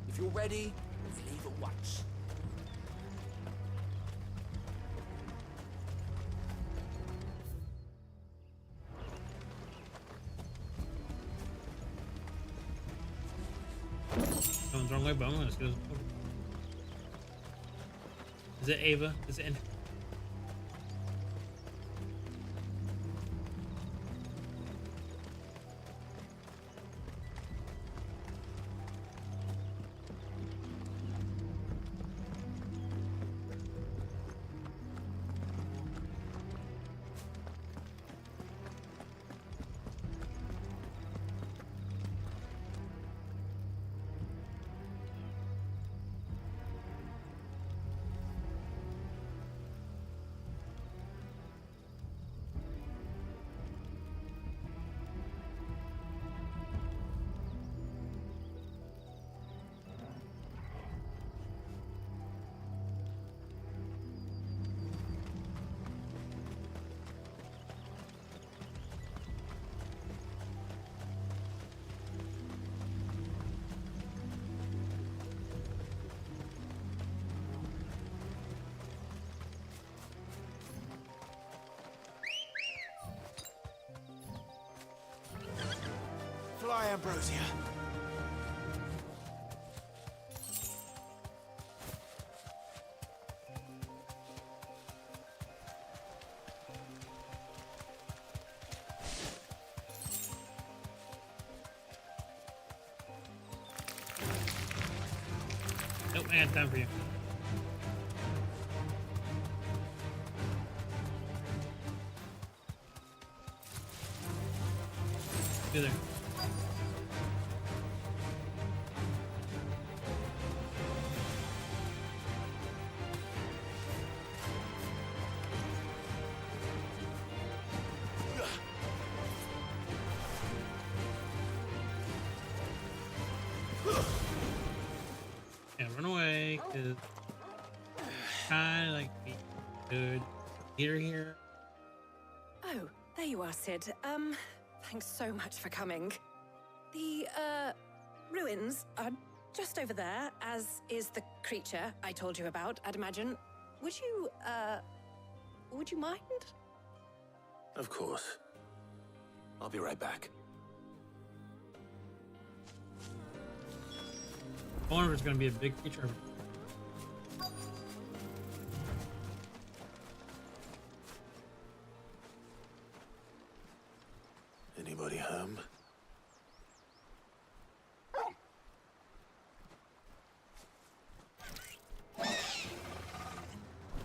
If you're ready, we leave at once. Going the wrong way, but I'm gonna go. Is it Ava? Is it? Fly, Ambrosia. Nope, I got time for you. Be there. Yeah, run away, cause kind of like be good. Peter here. Oh, there you are, Sid. Thanks so much for coming. The, ruins are just over there, as is the creature I told you about, I'd imagine. Would you mind? Of course. I'll be right back. I wonder if it's gonna be a big creature. Anybody home?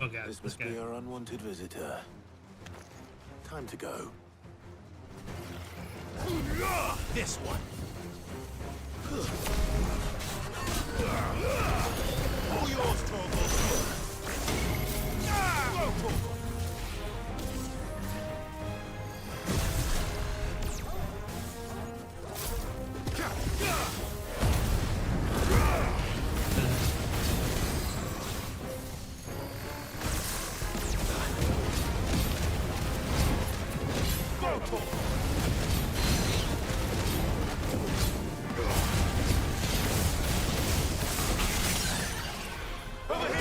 Oh god, This must be our unwanted visitor. Time to go. This one. All yours, Torvald. Over here!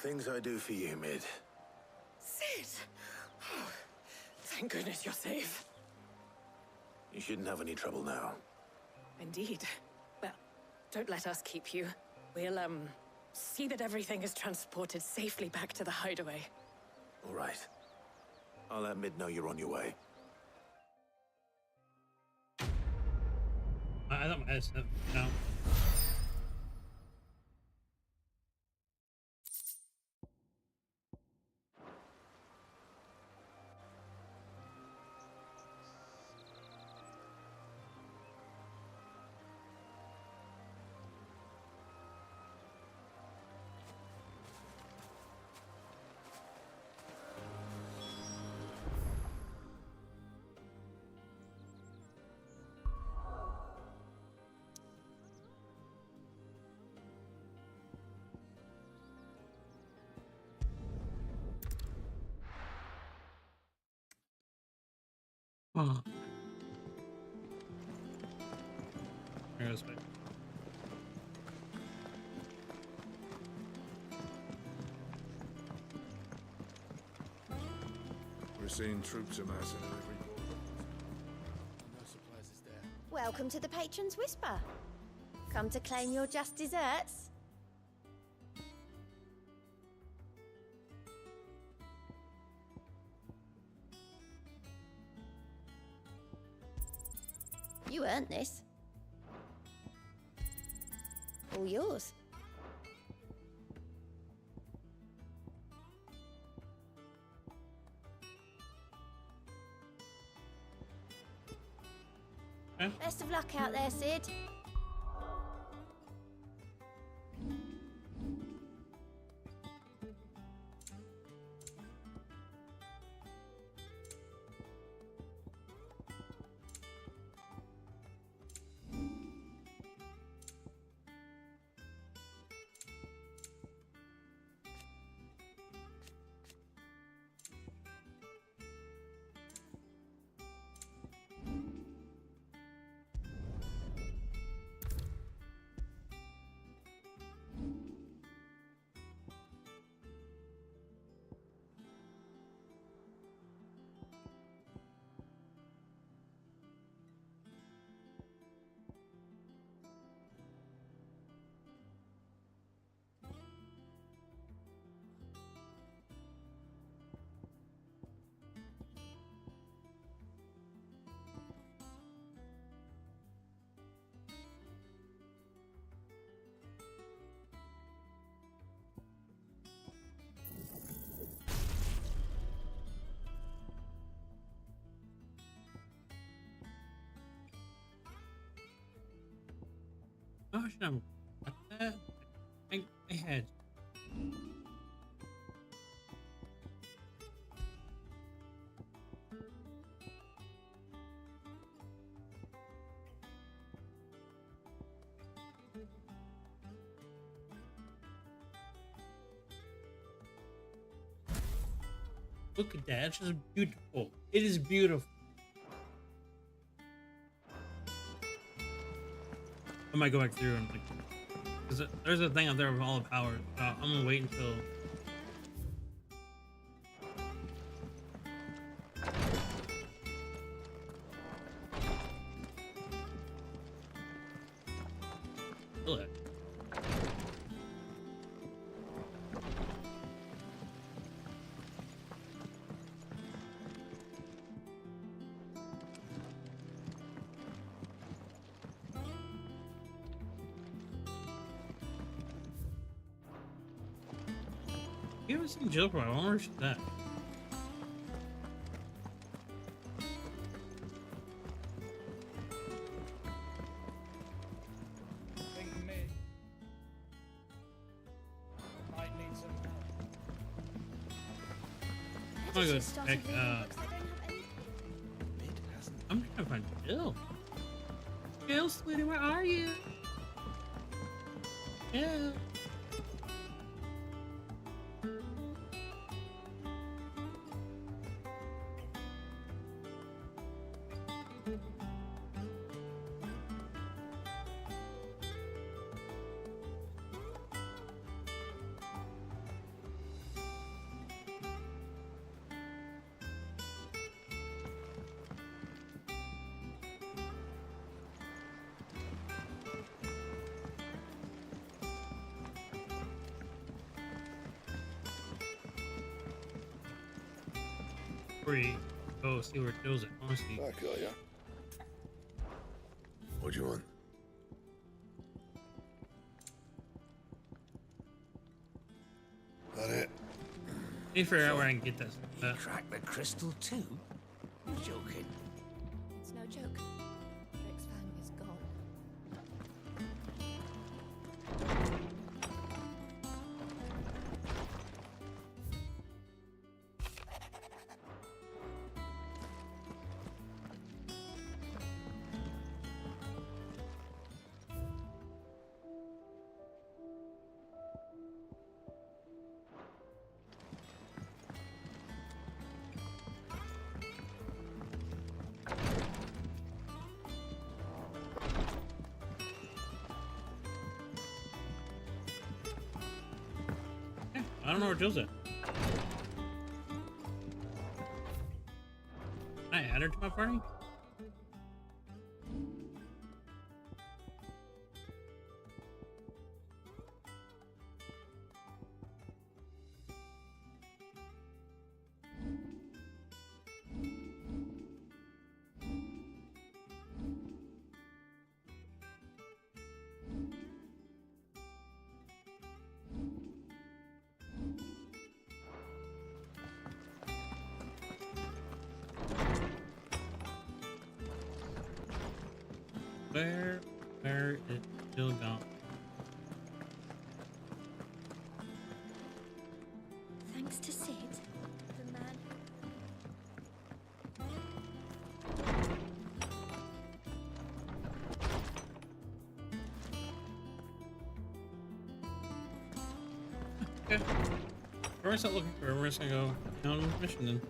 things I do for you, Mid. Sid! Oh, thank goodness you're safe. You shouldn't have any trouble now. Indeed. Well, don't let us keep you. We'll, see that everything is transported safely back to the hideaway. All right. I'll let Mid know you're on your way. I thought my head said no. Oh. Here goes back. We're seeing troops amassing in every corner. No surprises there. Welcome to the Patron's Whisper. Come to claim your just desserts? You earned this. All yours. Best of luck out there, Sid. Oh, should I cut that? My head. Look at that. It's just beautiful. It is beautiful. I might go back through and like, cause there's a thing out there with all the power. I'm gonna wait until. Look. You haven't seen Joker? I wonder where she's at. Think Mid might need some help. I'm gonna go check. I'm trying to find Jill. Jill, sweetie, where are you? Jill. we go see where Jill's at. I want to see. I got ya. What do you want? That it? Let me figure out where I can get this. Crack the crystal too? You're joking. It's no joke. Drake's fang is gone. I don't know where Jill's at. Can I add her to my party? Where is Jill gone? Thanks to Sid, the man. Okay. We're not looking for her. We're just gonna go on with mission then.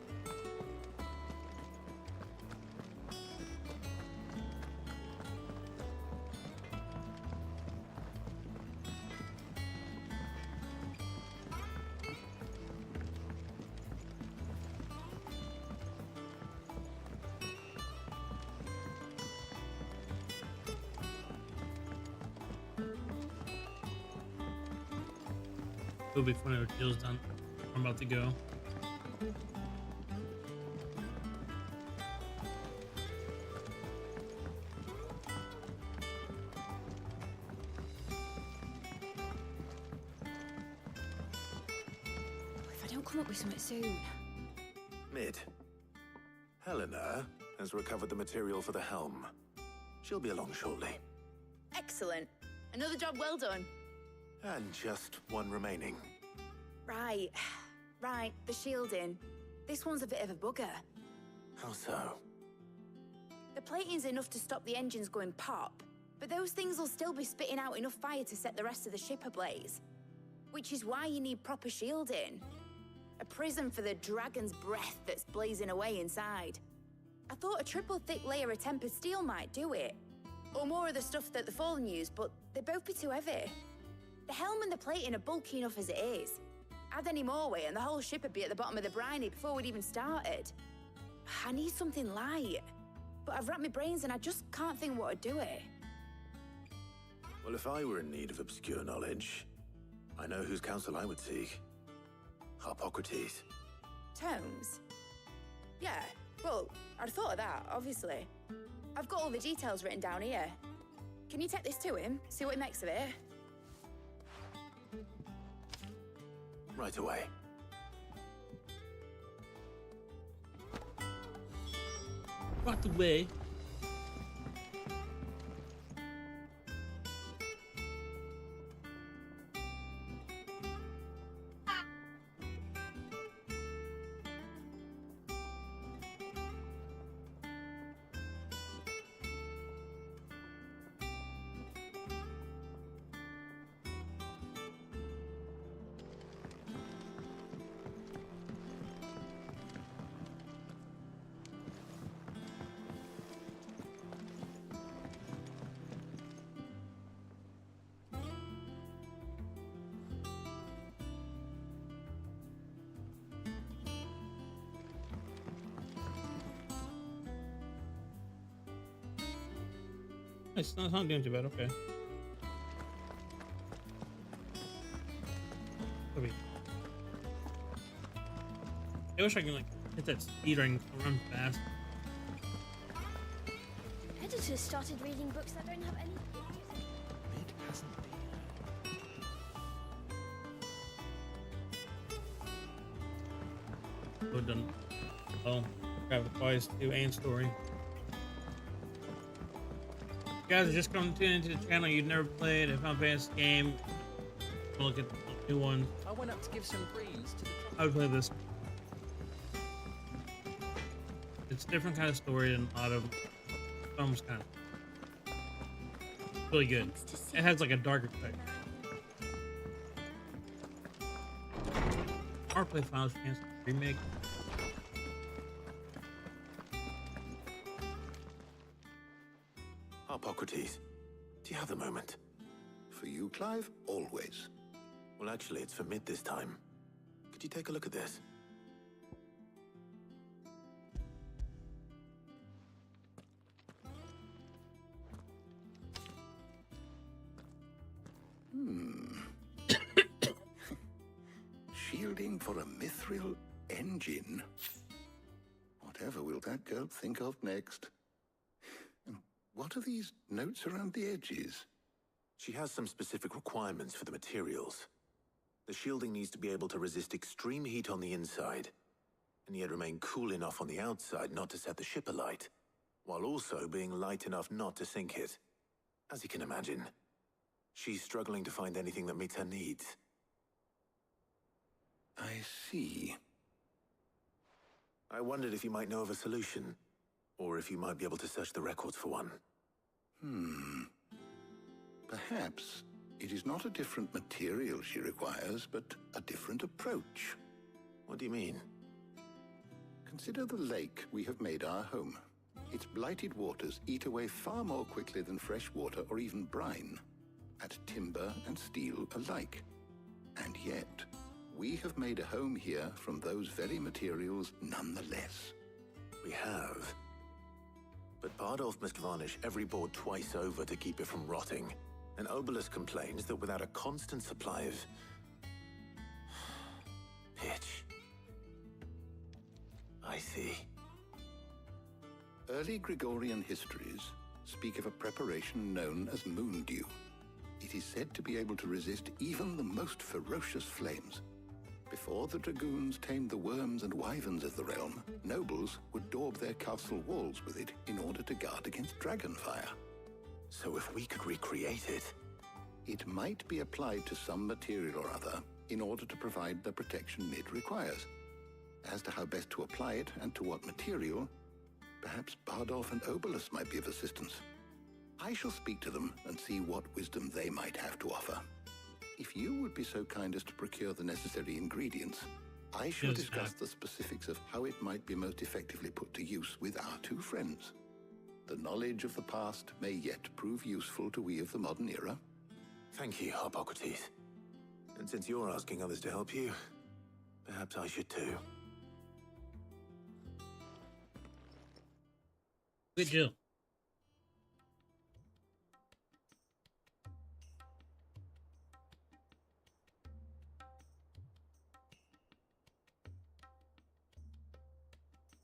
It'll be funny when Jill's done. I'm about to go. If I don't come up with something soon. Mid. Helena has recovered the material for the helm. She'll be along shortly. Excellent. Another job well done. And just one remaining. Right. Right, the shielding. This one's a bit of a bugger. How so? The plating's enough to stop the engines going pop, but those things will still be spitting out enough fire to set the rest of the ship ablaze. Which is why you need proper shielding. A prison for the dragon's breath that's blazing away inside. I thought a triple thick layer of tempered steel might do it. Or more of the stuff that the Fallen use, but they'd both be too heavy. The helm and the plating are bulky enough as it is. Add any more weight and the whole ship would be at the bottom of the briny before we'd even started. I need something light. But I've racked my brains and I just can't think what to do it. Well, if I were in need of obscure knowledge, I know whose counsel I would seek. Harpocrates. Tomes? Yeah, well, I'd thought of that, obviously. I've got all the details written down here. Can you take this to him, see what he makes of it? Right away. Right away. It's not doing too bad, okay. I wish I could like Hit that speeding, run fast. Editors started reading books that don't have any. It hasn't been. Well done. Oh, grab the twice, do and story. If you guys are just coming to tune into the channel, you've never played a Final Fantasy game, look at the new one. I went up to give some greens to the I would play this. It's a different kind of story than a lot of films kind of. Really good. It has like a darker effect. Or play Final Fantasy remake. Hippocrates, do you have a moment? For you, Clive, always. Well, actually, it's for mid this time. Could you take a look at this? Shielding for a mithril engine. Whatever will that girl think of next? And what are these notes around the edges? She has some specific requirements for the materials. The shielding needs to be able to resist extreme heat on the inside, and yet remain cool enough on the outside not to set the ship alight, while also being light enough not to sink it. As you can imagine, she's struggling to find anything that meets her needs. I see. I wondered if you might know of a solution, or if you might be able to search the records for one. Perhaps it is not a different material she requires, but a different approach. What do you mean? Consider the lake we have made our home. Its blighted waters eat away far more quickly than fresh water or even brine, at timber and steel alike. And yet, we have made a home here from those very materials nonetheless. We have. But Bardolph must varnish every board twice over to keep it from rotting. And Obelus complains that without a constant supply of pitch. I see. Early Gregorian histories speak of a preparation known as moon dew. It is said to be able to resist even the most ferocious flames. Before the dragoons tamed the worms and wyverns of the realm, nobles would daub their castle walls with it in order to guard against dragonfire. So if we could recreate it... It might be applied to some material or other in order to provide the protection it requires. As to how best to apply it and to what material, perhaps Bardolph and Obelus might be of assistance. I shall speak to them and see what wisdom they might have to offer. If you would be so kind as to procure the necessary ingredients, I shall discuss the specifics of how it might be most effectively put to use with our two friends. The knowledge of the past may yet prove useful to we of the modern era. Thank you, Hippocrates. And since you're asking others to help you, perhaps I should too. Good deal.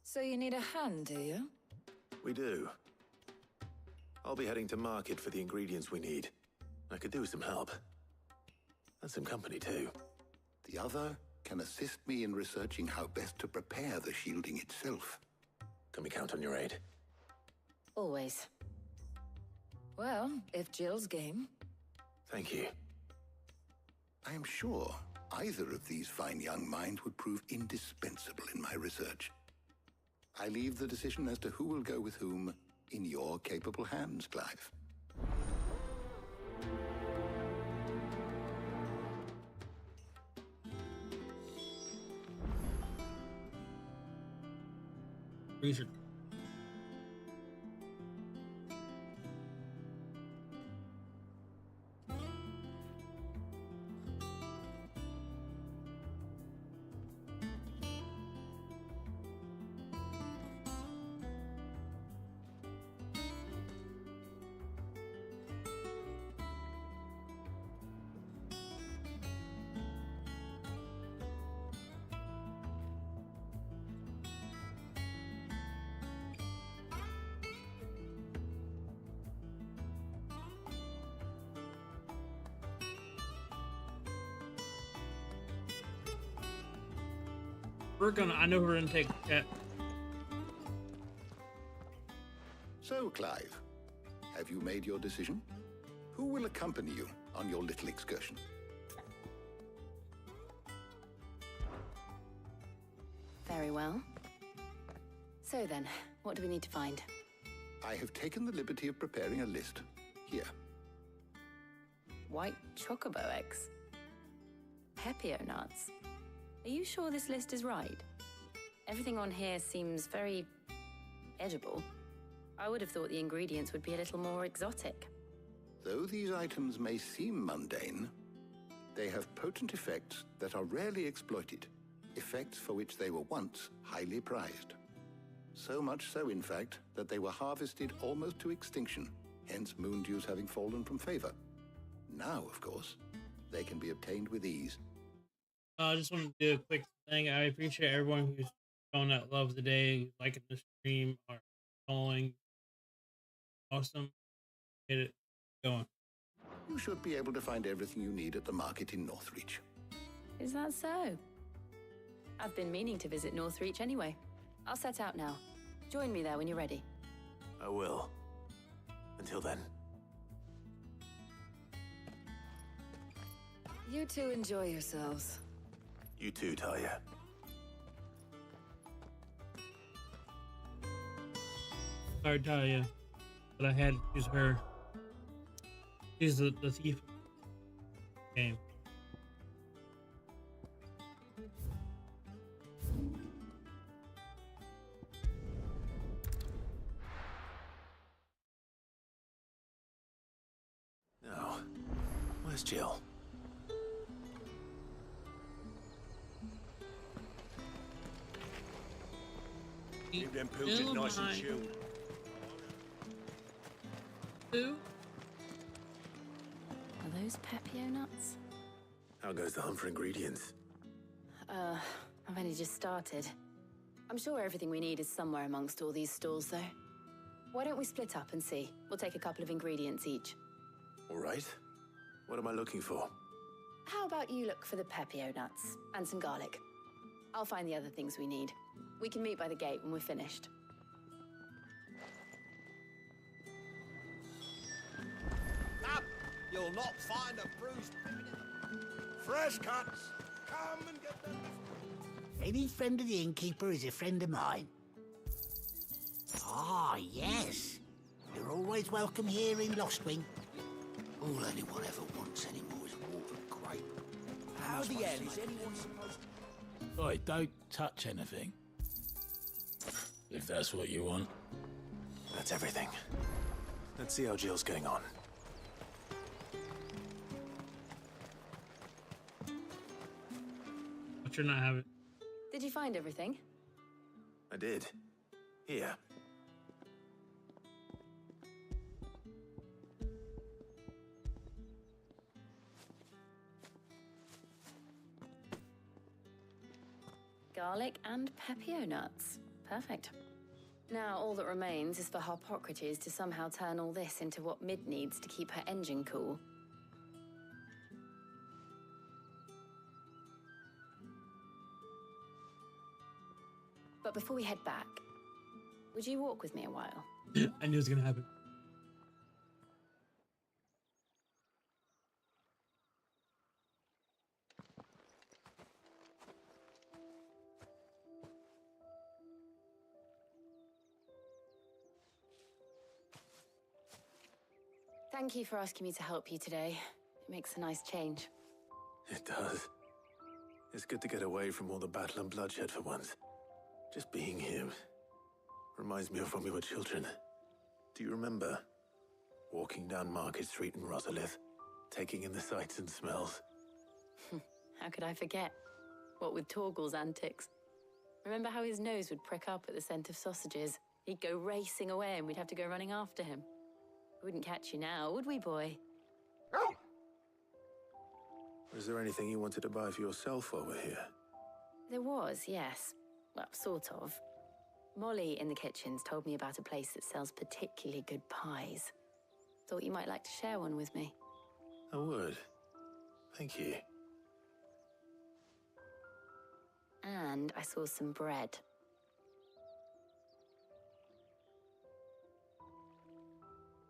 So you need a hand, do you? We do. I'll be heading to market for the ingredients we need. I could do with some help. And some company too. The other can assist me in researching how best to prepare the shielding itself. Can we count on your aid? Always. Well, if Jill's game. Thank you. I am sure either of these fine young minds would prove indispensable in my research. I leave the decision as to who will go with whom in your capable hands, Clive. Research. I know we're gonna take that. So, Clive, have you made your decision? Who will accompany you on your little excursion? Very well. So then, what do we need to find? I have taken the liberty of preparing a list. Here. White chocobo eggs. Pepio nuts. Are you sure this list is right? Everything on here seems very edible. I would have thought the ingredients would be a little more exotic. Though these items may seem mundane, they have potent effects that are rarely exploited, effects for which they were once highly prized. So much so, in fact, that they were harvested almost to extinction, hence moon dews having fallen from favor. Now, of course, they can be obtained with ease. I just want to do a quick thing. I appreciate everyone who's showing that love today, liking the stream, or following. Awesome. Get it going. You should be able to find everything you need at the market in Northreach. Is that so? I've been meaning to visit Northreach anyway. I'll set out now. Join me there when you're ready. I will. Until then. You two enjoy yourselves. You too, Talia. Sorry, Talia, but I had to choose her. She's the thief game. Now, where's Jill? Keep them pilchers nice and chilled. Who? Are those Pepio nuts? How goes the hunt for ingredients? I've only just started. I'm sure everything we need is somewhere amongst all these stalls, though. Why don't we split up and see? We'll take a couple of ingredients each. All right. What am I looking for? How about you look for the Pepio nuts and some garlic? I'll find the other things we need. We can meet by the gate when we're finished. Up! You'll not find a bruised pippin in the... Fresh cuts! Come and get them. Any friend of the innkeeper is a friend of mine. Ah, yes. You're always welcome here in Lostwing. All anyone ever wants anymore is water and grape. How the hell is anyone supposed to... Oi, don't touch anything. If that's what you want. That's everything. Let's see how Jill's getting on. But you're not having. Did you find everything? I did. Here. Garlic and Pepio nuts. Perfect. Now all that remains is for Harpocrates to somehow turn all this into what Mid needs to keep her engine cool. But before we head back, would you walk with me a while? I knew it was gonna happen. Thank you for asking me to help you today. It makes a nice change. It does. It's good to get away from all the battle and bloodshed for once. Just being here reminds me of when we were children. Do you remember? Walking down Market Street in Rosalith, taking in the sights and smells. How could I forget? What with Torgal's antics. Remember how his nose would prick up at the scent of sausages? He'd go racing away and we'd have to go running after him. We wouldn't catch you now, would we, boy? Was there anything you wanted to buy for yourself while we're here? There was, yes. Well, sort of. Molly in the kitchens told me about a place that sells particularly good pies. Thought you might like to share one with me. I would. Thank you. And I saw some bread.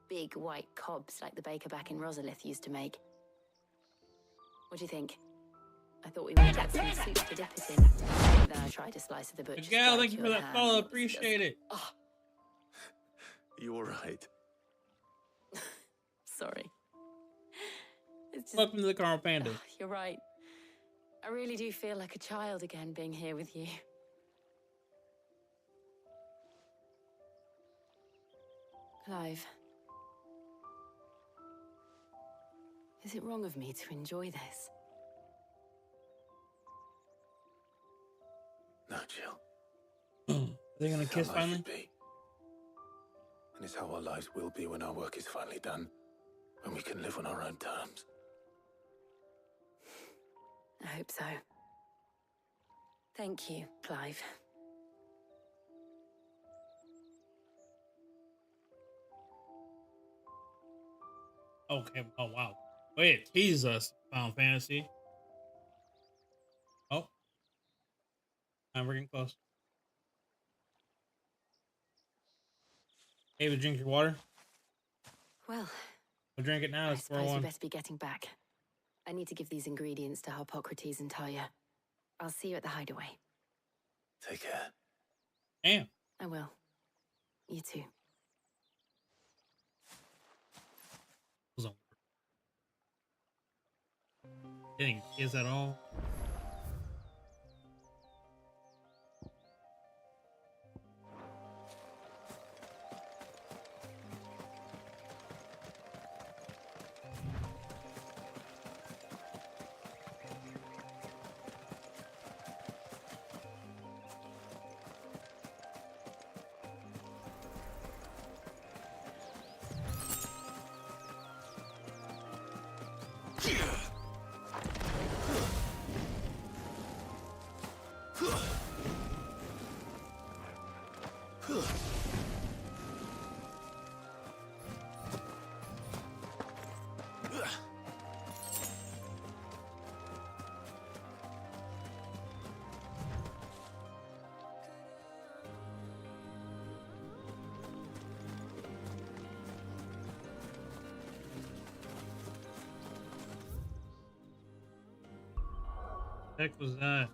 Big white cobs like the baker back in Rosalith used to make. What do you think? I thought we might get some soup to dip it in. Then I tried a slice of the butcher's Miguel, thank you for dry-cured that ham, follow. and it was Appreciate just- it. Oh, You all right? sorry. It's just, Welcome to the Caramel Panda. you're right. I really do feel like a child again being here with you. Clive. Is it wrong of me to enjoy this? No, Jill. Are they gonna It's kiss how life finally? should be. And it's how our lives will be when our work is finally done. When we can live on our own terms. I hope so. Thank you, Clive. Okay. Oh wow. Wait, tease us, Final Fantasy. Oh, and we're getting close. Hey, drink your water. Well, We'll drink it now. I It's suppose we 4-1. better be getting back. I need to give these ingredients to Harpocrates and Talia. I'll see you at the hideaway. Take care. Damn. I will. You too. Didn't kiss at all. Heck was that?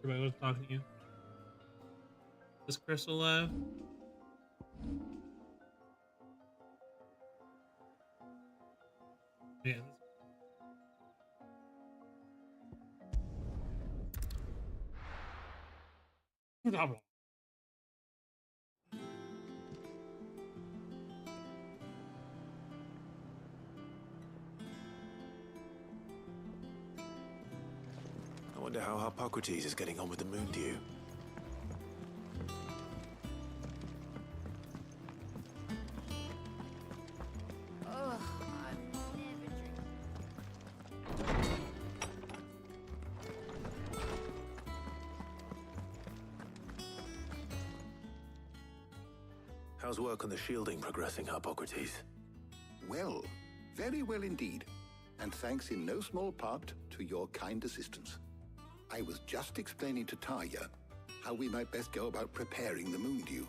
Everybody was talking to you. Is Crystal alive? Yeah. Problem. I wonder how Harpocrates is getting on with the moon dew. Ugh, How's work on the shielding progressing, Harpocrates? Well, very well indeed. And thanks in no small part to your kind assistance. I was just explaining to Talia how we might best go about preparing the moon dew.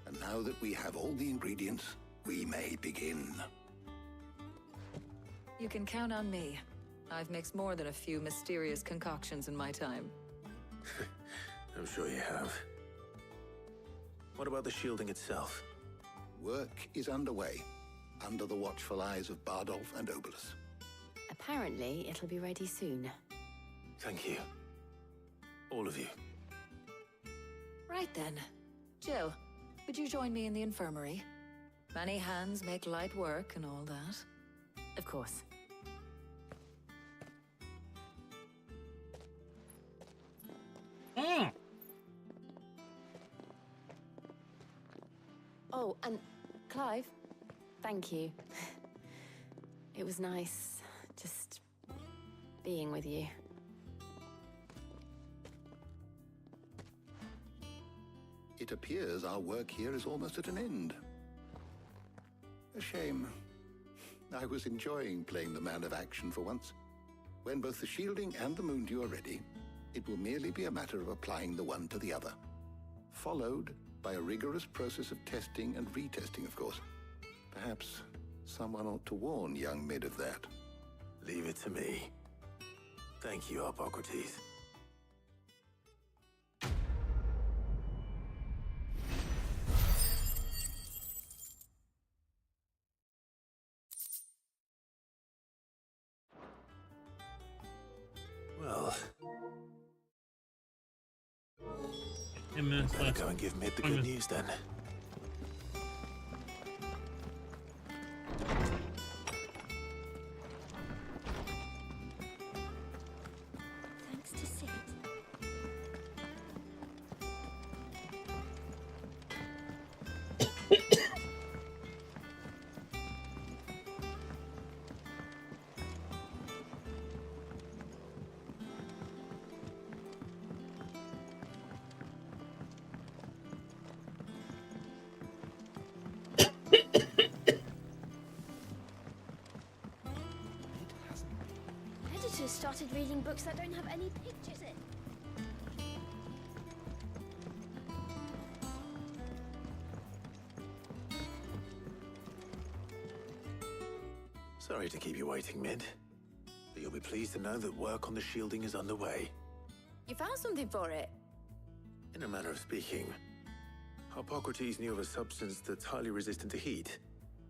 And now that we have all the ingredients, we may begin. You can count on me. I've mixed more than a few mysterious concoctions in my time. I'm sure you have. What about the shielding itself? Work is underway, under the watchful eyes of Bardolph and Obolus. Apparently, it'll be ready soon. Thank you. All of you. Right then. Jill, would you join me in the infirmary? Many hands make light work and all that. Of course. Oh, and Clive, thank you. It was nice just being with you. It it appears our work here is almost at an end. A shame. I was enjoying playing the man of action for once. When both the shielding and the moondew are ready, it will merely be a matter of applying the one to the other. Followed by a rigorous process of testing and retesting, of course. Perhaps someone ought to warn young Mid of that. Leave it to me. Thank you, Hippocrates. Well, I'll go and give Mid the good news then. Thanks to Sid. Editors started reading books that don't have any pictures in. Sorry to keep you waiting, Mid. But you'll be pleased to know that work on the shielding is underway. You found something for it? In a manner of speaking, Hippocrates knew of a substance that's highly resistant to heat.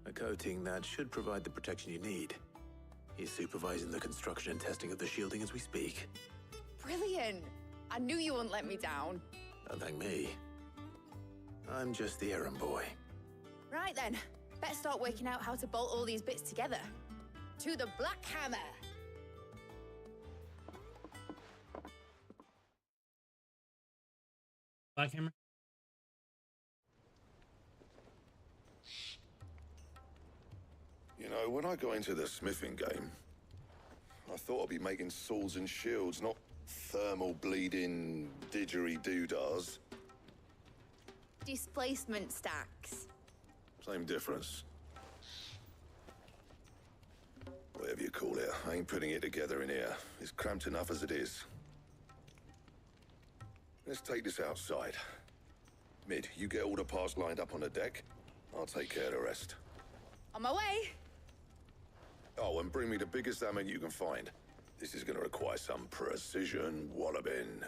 A coating that should provide the protection you need. He's supervising the construction and testing of the shielding as we speak. Brilliant! I knew you wouldn't let me down. Don't thank me. I'm just the errand boy. Right then, better start working out how to bolt all these bits together. To the Black Hammer! Black Hammer? You know, when I got into the smithing game, I thought I'd be making swords and shields, not thermal bleeding didgeridoo-dahs. Displacement stacks. Same difference. Whatever you call it, I ain't putting it together in here. It's cramped enough as it is. Let's take this outside. Mid, you get all the parts lined up on the deck. I'll take care of the rest. On my way! Oh, and bring me the biggest hammer you can find. This is gonna require some precision walloping.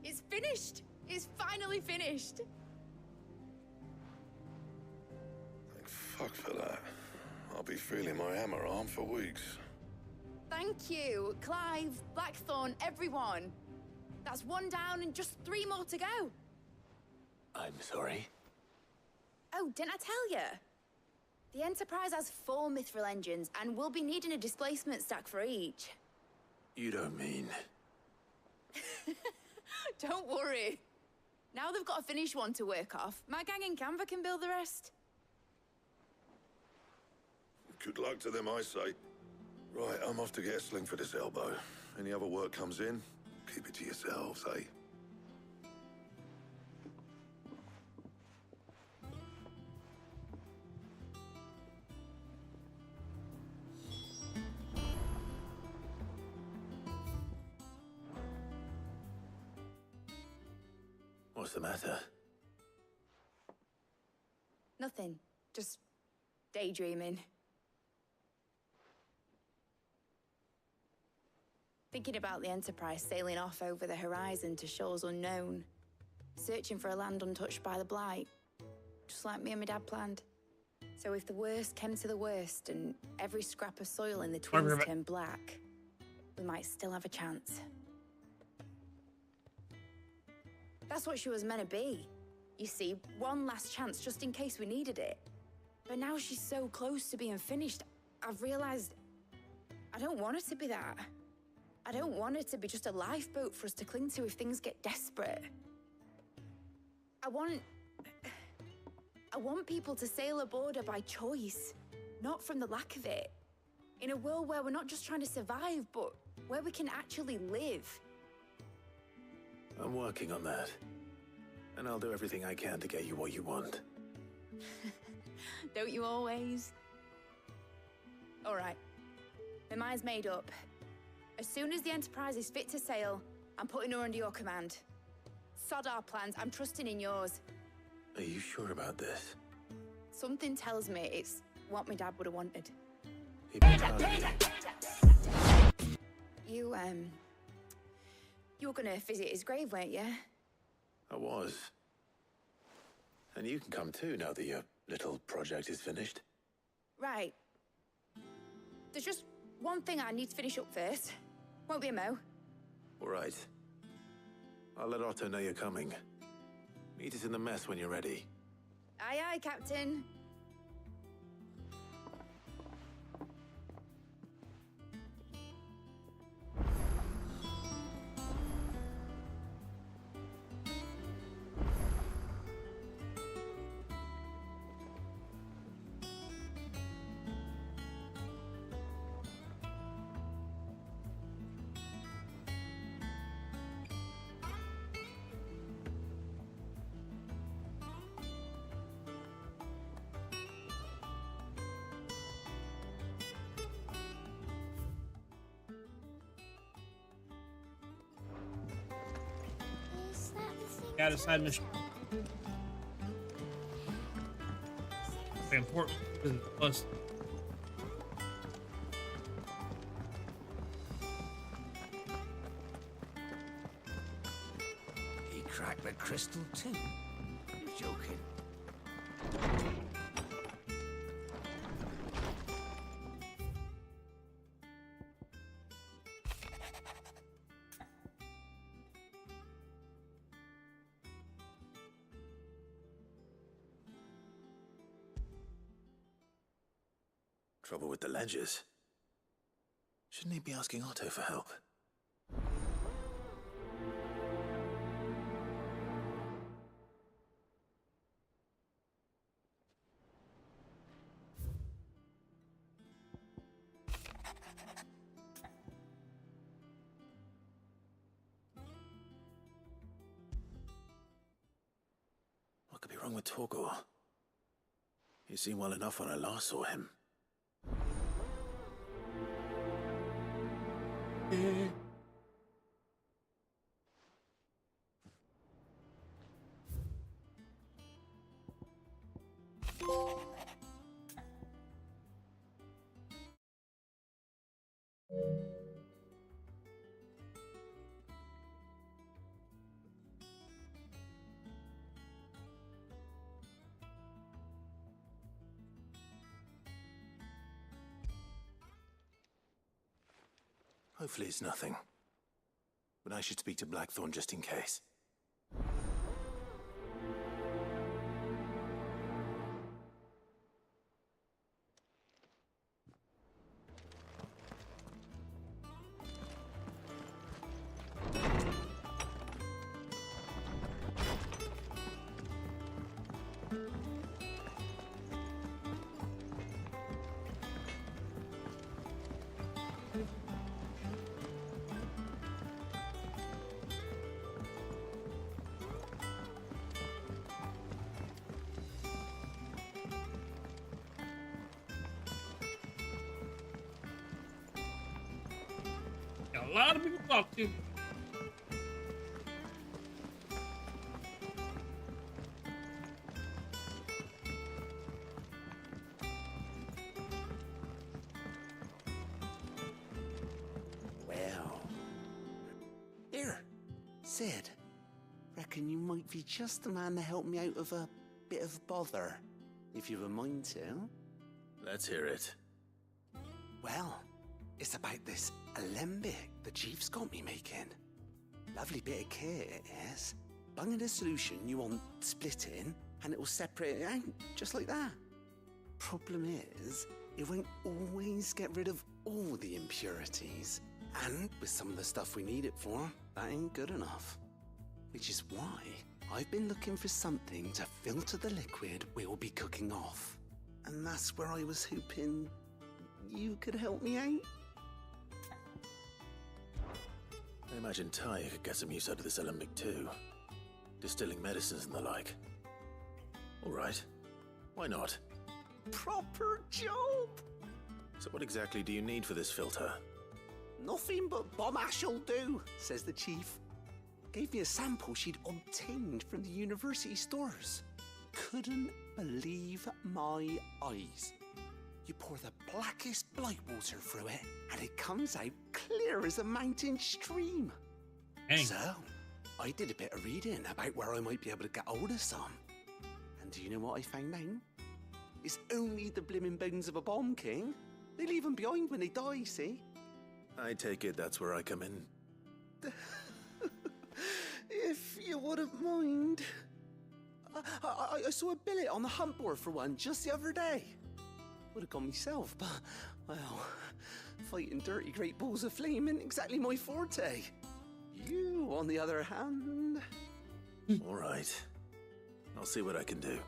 It's finished! It's finally finished! Thank fuck for that. I'll be feeling my hammer arm for weeks. Thank you, Clive, Blackthorn, everyone. That's one down and just 3 more to go. I'm sorry. Oh, didn't I tell you? The Enterprise has 4 mithril engines, and we'll be needing a displacement stack for each. You don't mean... Don't worry. Now they've got a finished one to work off. My gang in Canva can build the rest. Good luck to them, I say. Right, I'm off to get a sling for this elbow. Any other work comes in, keep it to yourselves, eh? What's the matter? Nothing. Just daydreaming. Thinking about the Enterprise sailing off over the horizon to shores unknown. Searching for a land untouched by the Blight. Just like me and my dad planned. So if the worst came to the worst and every scrap of soil in the twins turned black, we might still have a chance. That's what she was meant to be. You see, one last chance just in case we needed it. But now she's so close to being finished, I've realized I don't want her to be that. I don't want her to be just a lifeboat for us to cling to if things get desperate. I want people to sail aboard her by choice, not from the lack of it. In a world where we're not just trying to survive, but where we can actually live. I'm working on that. And I'll do everything I can to get you what you want. Don't you always? All right. My mind's made up. As soon as the Enterprise is fit to sail, I'm putting her under your command. Sod our plans, I'm trusting in yours. Are you sure about this? Something tells me it's what my dad would have wanted. You were gonna visit his grave, weren't you? I was. And you can come too now that your little project is finished. Right. There's just one thing I need to finish up first. Won't be a mo. All right. I'll let Otto know you're coming. Meet us in the mess when you're ready. Aye, aye, Captain. Got a side mission. Very important because it's plus. He cracked the crystal too. You're joking. Trouble with the ledgers. Shouldn't he be asking Otto for help? What could be wrong with Torgor? He seemed well enough when I last saw him. Hopefully it's nothing. But I should speak to Blackthorn just in case. Got a lot of people to talk to. Well. Here, Sid. Reckon you might be just the man to help me out of a bit of bother. if you've a mind to. Let's hear it. Well, it's about this alembic the chief's got me making. Lovely bit of kit it is. Bung in a solution you want splitting, and it will separate it out, just like that. Problem is, it won't always get rid of all the impurities. And with some of the stuff we need it for, that ain't good enough. Which is why I've been looking for something to filter the liquid we'll be cooking off. And that's where I was hoping you could help me out. I imagine Ty could get some use out of this alembic too. Distilling medicines and the like. Alright, why not? Proper job! So what exactly do you need for this filter? Nothing but bomb ash'll do, says the chief. Gave me a sample she'd obtained from the university stores. Couldn't believe my eyes. You pour the blackest blight water through it, and it comes out clear as a mountain stream. Dang. So, I did a bit of reading about where I might be able to get hold of some. And do you know what I found out? It's only the blimmin' bones of a bomb king. They leave them behind when they die, see? I take it that's where I come in. If you wouldn't mind. I saw a billet on the hunt board for one just the other day. Would have gone myself, but, well, fighting dirty great balls of flame isn't exactly my forte. You, on the other hand... All right. I'll see what I can do.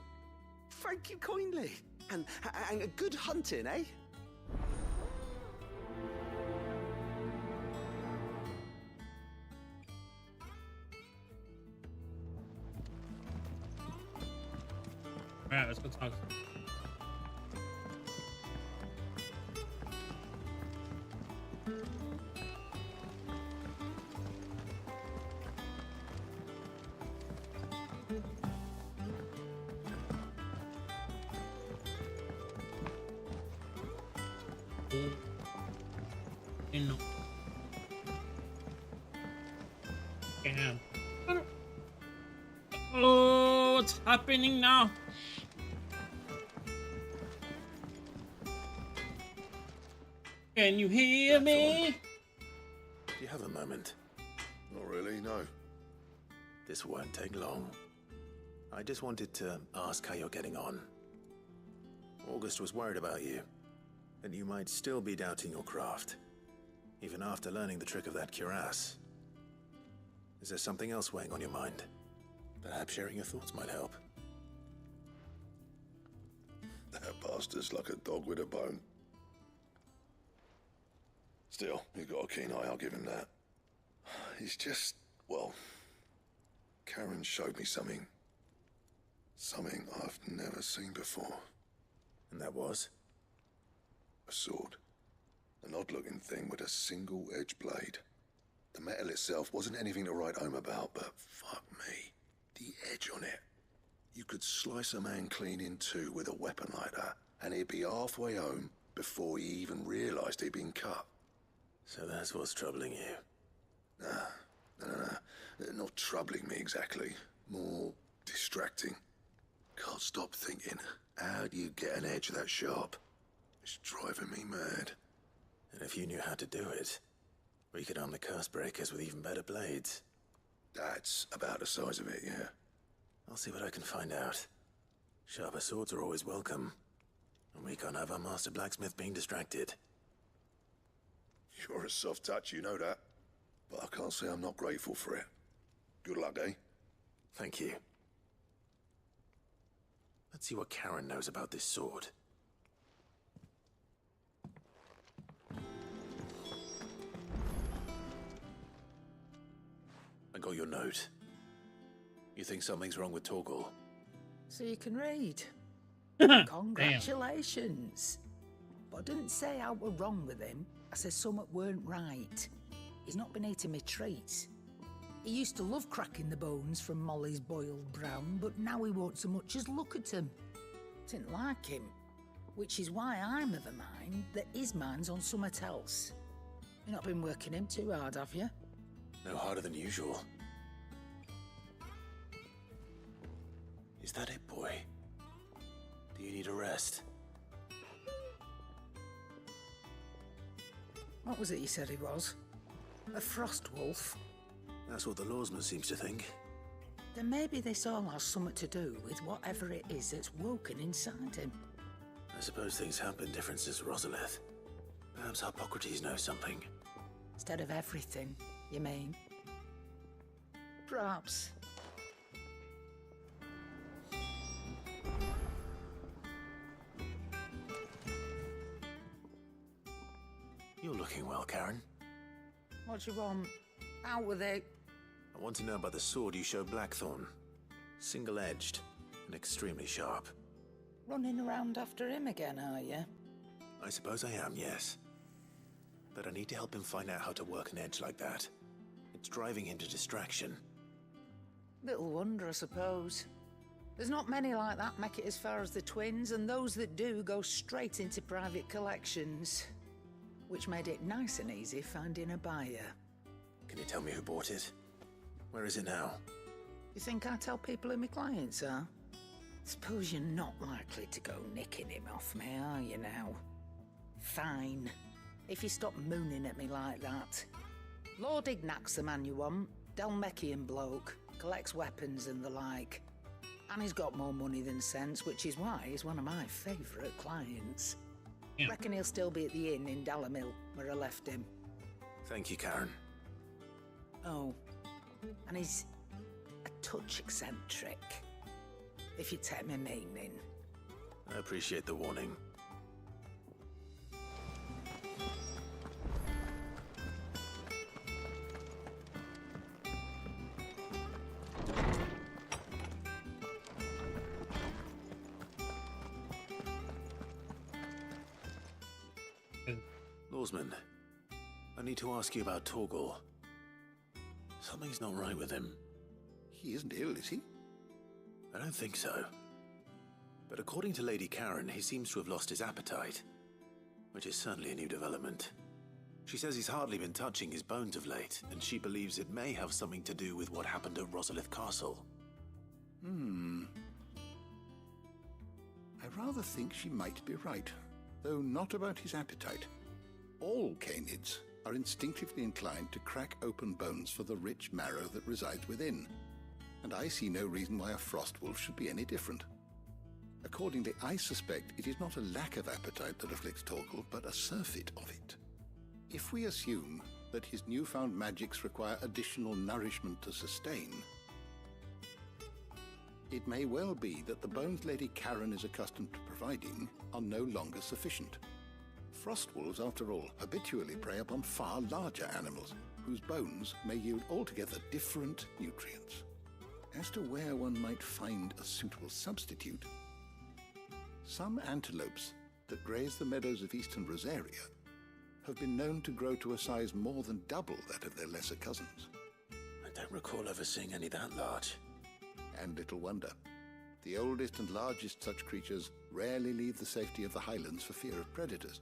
Thank you kindly. And a good hunting, eh? Alright, let's go talk. No. Damn. Oh, what's happening now? Can you hear me? Do you have a moment? Not really, no. This won't take long. I just wanted to ask how you're getting on. August was worried about you, that you might still be doubting your craft, even after learning the trick of that cuirass. Is there something else weighing on your mind? Perhaps sharing your thoughts might help. That bastard's like a dog with a bone. Still, he's got a keen eye, I'll give him that. He's just, well, Karen showed me something. Something I've never seen before. And that was? A sword. An odd-looking thing with a single-edged blade. The metal itself wasn't anything to write home about, but fuck me. The edge on it. You could slice a man clean in two with a weapon like that, and he'd be halfway home before he even realised he'd been cut. So that's what's troubling you? Nah. Not troubling me exactly. More distracting. Can't stop thinking, how do you get an edge that sharp? It's driving me mad. And if you knew how to do it, we could arm the curse breakers with even better blades. That's about the size of it, yeah. I'll see what I can find out. Sharper swords are always welcome. And we can't have our master blacksmith being distracted. You're a soft touch, you know that. But I can't say I'm not grateful for it. Good luck, eh? Thank you. Let's see what Karen knows about this sword. I got your note. You think something's wrong with Torgal? So you can read. Congratulations. But I didn't say I were wrong with him. I said something weren't right. He's not been eating me treats. He used to love cracking the bones from Molly's boiled brown, but now he won't so much as look at them. Didn't like him, which is why I'm of the mind that his mind's on something else. You've not been working him too hard, have you? No harder than usual. Is that it, boy? Do you need a rest? What was it you said he was? A frost wolf? That's what the lawsman seems to think. Then maybe this all has something to do with whatever it is that's woken inside him. I suppose things have been different since Rosalith. Perhaps Hippocrates knows something. Instead of everything, you mean? Perhaps. You're looking well, Karen. What do you want? Out with it. I want to know about the sword you showed Blackthorn. Single-edged and extremely sharp. Running around after him again, are you? I suppose I am, yes. But I need to help him find out how to work an edge like that. It's driving him to distraction. Little wonder, I suppose. There's not many like that make it as far as the twins, and those that do go straight into private collections. Which made it nice and easy finding a buyer. Can you tell me who bought it? Where is it now? You think I tell people who my clients are? Suppose you're not likely to go nicking him off me, are you now? Fine. If you stop mooning at me like that. Lord Ignac's the man you want. Dalmekian bloke. Collects weapons and the like. And he's got more money than sense, which is why he's one of my favourite clients. Yeah. Reckon he'll still be at the inn in Dalamil, where I left him. Thank you, Karen. Oh, and he's a touch eccentric, if you take my meaning. I appreciate the warning. Lawsman, I need to ask you about Torgal. Something's not right with him. He isn't ill, is he? I don't think so. But according to Lady Karen, he seems to have lost his appetite, which is certainly a new development. She says he's hardly been touching his bones of late, and she believes it may have something to do with what happened at Rosalith Castle. I rather think she might be right, though not about his appetite. All canids are instinctively inclined to crack open bones for the rich marrow that resides within, and I see no reason why a frost wolf should be any different. Accordingly, I suspect it is not a lack of appetite that afflicts Torgal, but a surfeit of it. If we assume that his newfound magics require additional nourishment to sustain, it may well be that the bones Lady Karen is accustomed to providing are no longer sufficient. Frost wolves, after all, habitually prey upon far larger animals, whose bones may yield altogether different nutrients. As to where one might find a suitable substitute, some antelopes that graze the meadows of eastern Rosaria have been known to grow to a size more than double that of their lesser cousins. I don't recall ever seeing any that large. And little wonder. The oldest and largest such creatures rarely leave the safety of the highlands for fear of predators.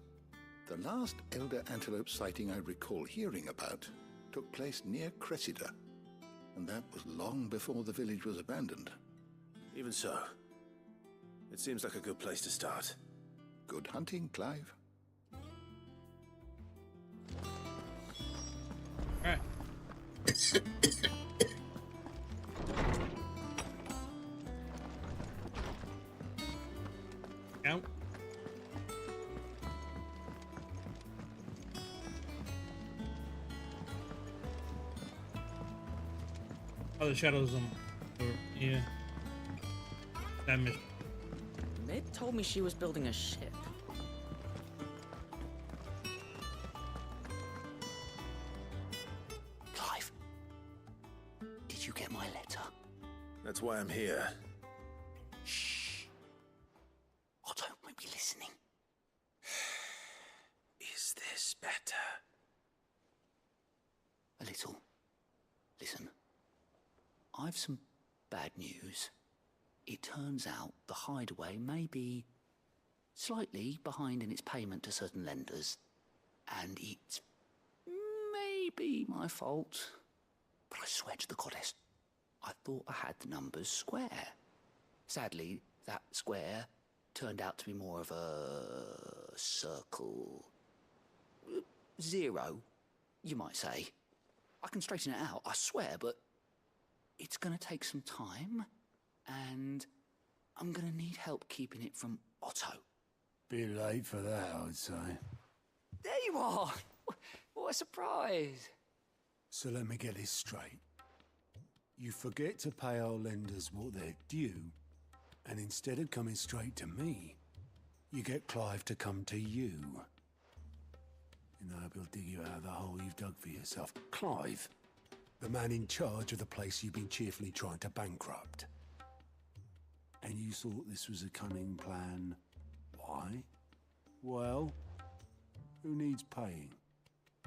The last elder antelope sighting I recall hearing about took place near Cressida, and that was long before the village was abandoned. Even so, it seems like a good place to start. Good hunting, Clive. Alright. Count. Oh, the shadows yeah. That mission. Mid told me she was building a ship. Clive, did you get my letter? That's why I'm here. Shh. I don't want to be listening. Is this better? A little. Listen. I've some bad news. It turns out the hideaway may be slightly behind in its payment to certain lenders, and it's maybe my fault. But I swear to the goddess, I thought I had the numbers square. Sadly, that square turned out to be more of a circle. Zero, you might say. I can straighten it out, I swear, but it's gonna take some time, and I'm gonna need help keeping it from Otto. Bit late for that, I'd say. There you are! What a surprise! So let me get this straight. You forget to pay our lenders what they're due, and instead of coming straight to me, you get Clive to come to you. You know, he'll dig you out of the hole you've dug for yourself. Clive, the man in charge of the place you've been cheerfully trying to bankrupt. And you thought this was a cunning plan. Why? Well, who needs paying?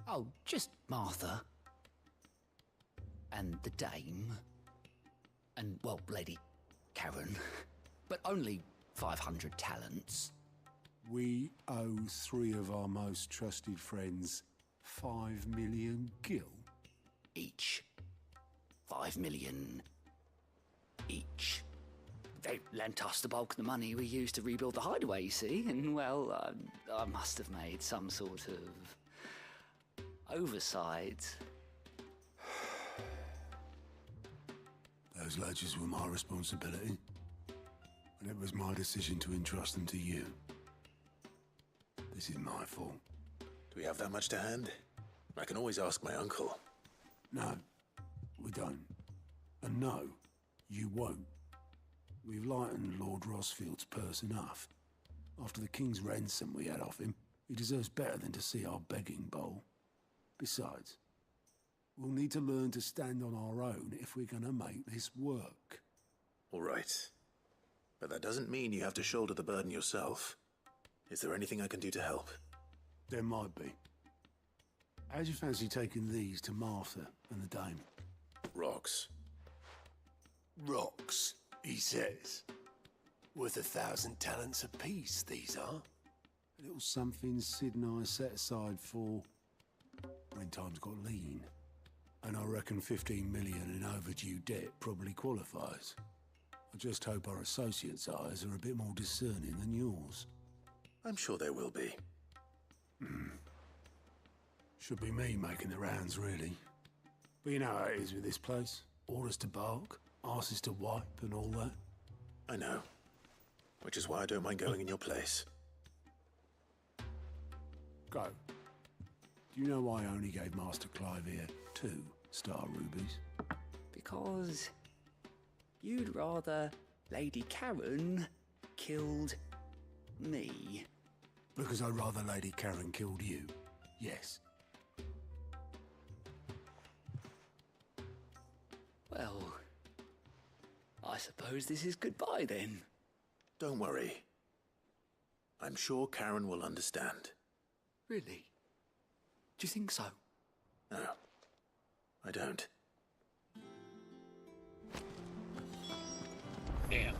Oh, just Martha. And the dame. And, well, Lady Karen. But only 500 talents. We owe 3 of our most trusted friends 5 million gil. Each. 5 million each. They lent us the bulk of the money we used to rebuild the hideaway, you see, and, well, I must have made some sort of oversight. Those ledgers were my responsibility, and it was my decision to entrust them to you. This is my fault. Do we have that much to hand? I can always ask my uncle. No, we don't. And no, you won't. We've lightened Lord Rosfield's purse enough. After the king's ransom we had off him, he deserves better than to see our begging bowl. Besides, we'll need to learn to stand on our own if we're gonna make this work. All right. But that doesn't mean you have to shoulder the burden yourself. Is there anything I can do to help? There might be. How'd you fancy taking these to Martha and the dame? Rocks. Rocks, he says. Worth 1,000 talents apiece, these are. A little something Sid and I set aside for when times got lean. And I reckon 15 million in overdue debt probably qualifies. I just hope our associates' eyes are a bit more discerning than yours. I'm sure there will be. Should be me making the rounds, really. But you know how it is with this place. Orders to bark, arses to wipe, and all that. I know. Which is why I don't mind going in your place. Go. Do you know why I only gave Master Clive here 2 star rubies? Because you'd rather Lady Karen killed me. Because I'd rather Lady Karen killed you. Yes. Well, I suppose this is goodbye then. Don't worry. I'm sure Karen will understand. Really? Do you think so? No, I don't. Damn.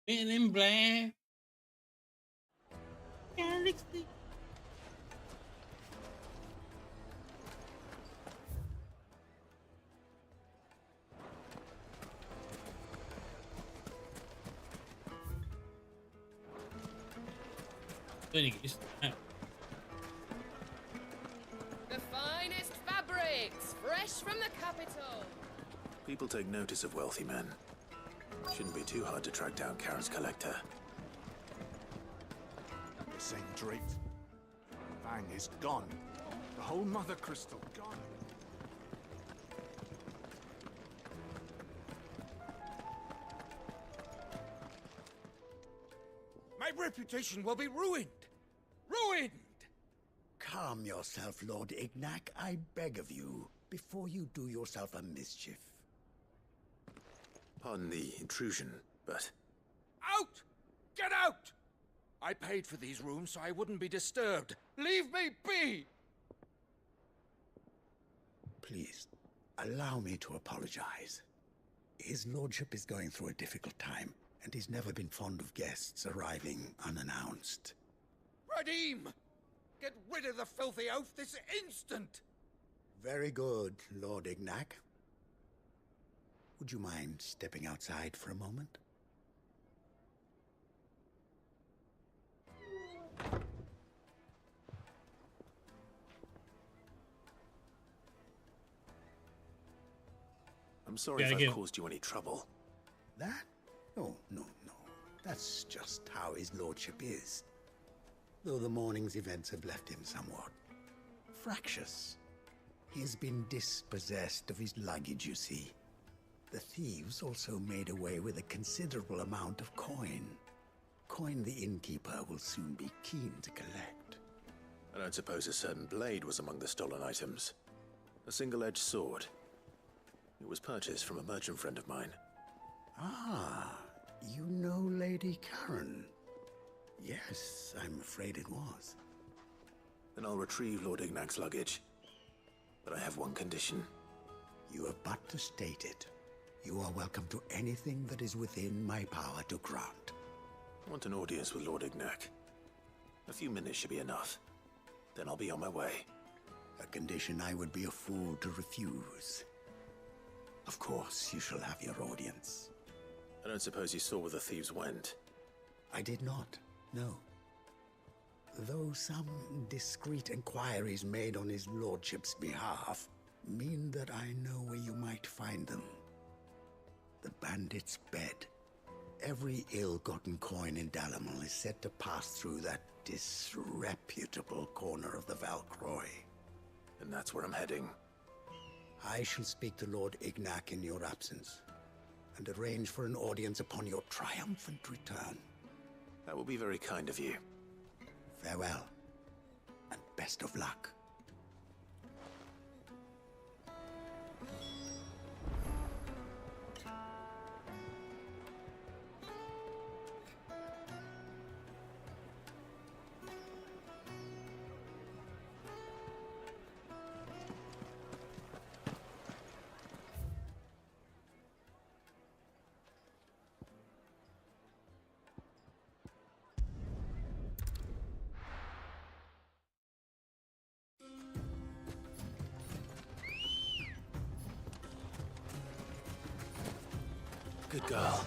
Men in Black. Galaxy. The finest fabrics, fresh from the capital. People take notice of wealthy men. Shouldn't be too hard to track down Karen's collector. This ain't Drake. Bang is gone. The whole mother crystal gone. My reputation will be ruined. calm yourself, Lord Ignac, I beg of you, before you do yourself a mischief. Pardon the intrusion, but... Out! Get out! I paid for these rooms so I wouldn't be disturbed. Leave me be! Please, allow me to apologize. His lordship is going through a difficult time, and he's never been fond of guests arriving unannounced. Radim! Get rid of the filthy oaf this instant! Very good, Lord Ignac. Would you mind stepping outside for a moment? I'm sorry if I've caused you any trouble. That? No. That's just how his lordship is. Though the morning's events have left him somewhat fractious. He has been dispossessed of his luggage, you see. The thieves also made away with a considerable amount of coin. Coin the innkeeper will soon be keen to collect. I don't suppose a certain blade was among the stolen items. A single-edged sword. It was purchased from a merchant friend of mine. Ah, you know Lady Karen. Yes, I'm afraid it was. Then I'll retrieve Lord Ignac's luggage. But I have one condition. You have but to state it. You are welcome to anything that is within my power to grant. I want an audience with Lord Ignac. A few minutes should be enough. Then I'll be on my way. A condition I would be a fool to refuse. Of course, you shall have your audience. I don't suppose you saw where the thieves went? I did not, no. Though some discreet inquiries made on his lordship's behalf mean that I know where you might find them. The bandit's bed. Every ill-gotten coin in Dalamil is said to pass through that disreputable corner of the Valcroy. And that's where I'm heading. I shall speak to Lord Ignac in your absence, and arrange for an audience upon your triumphant return. That will be very kind of you. Farewell, and best of luck. Good girl.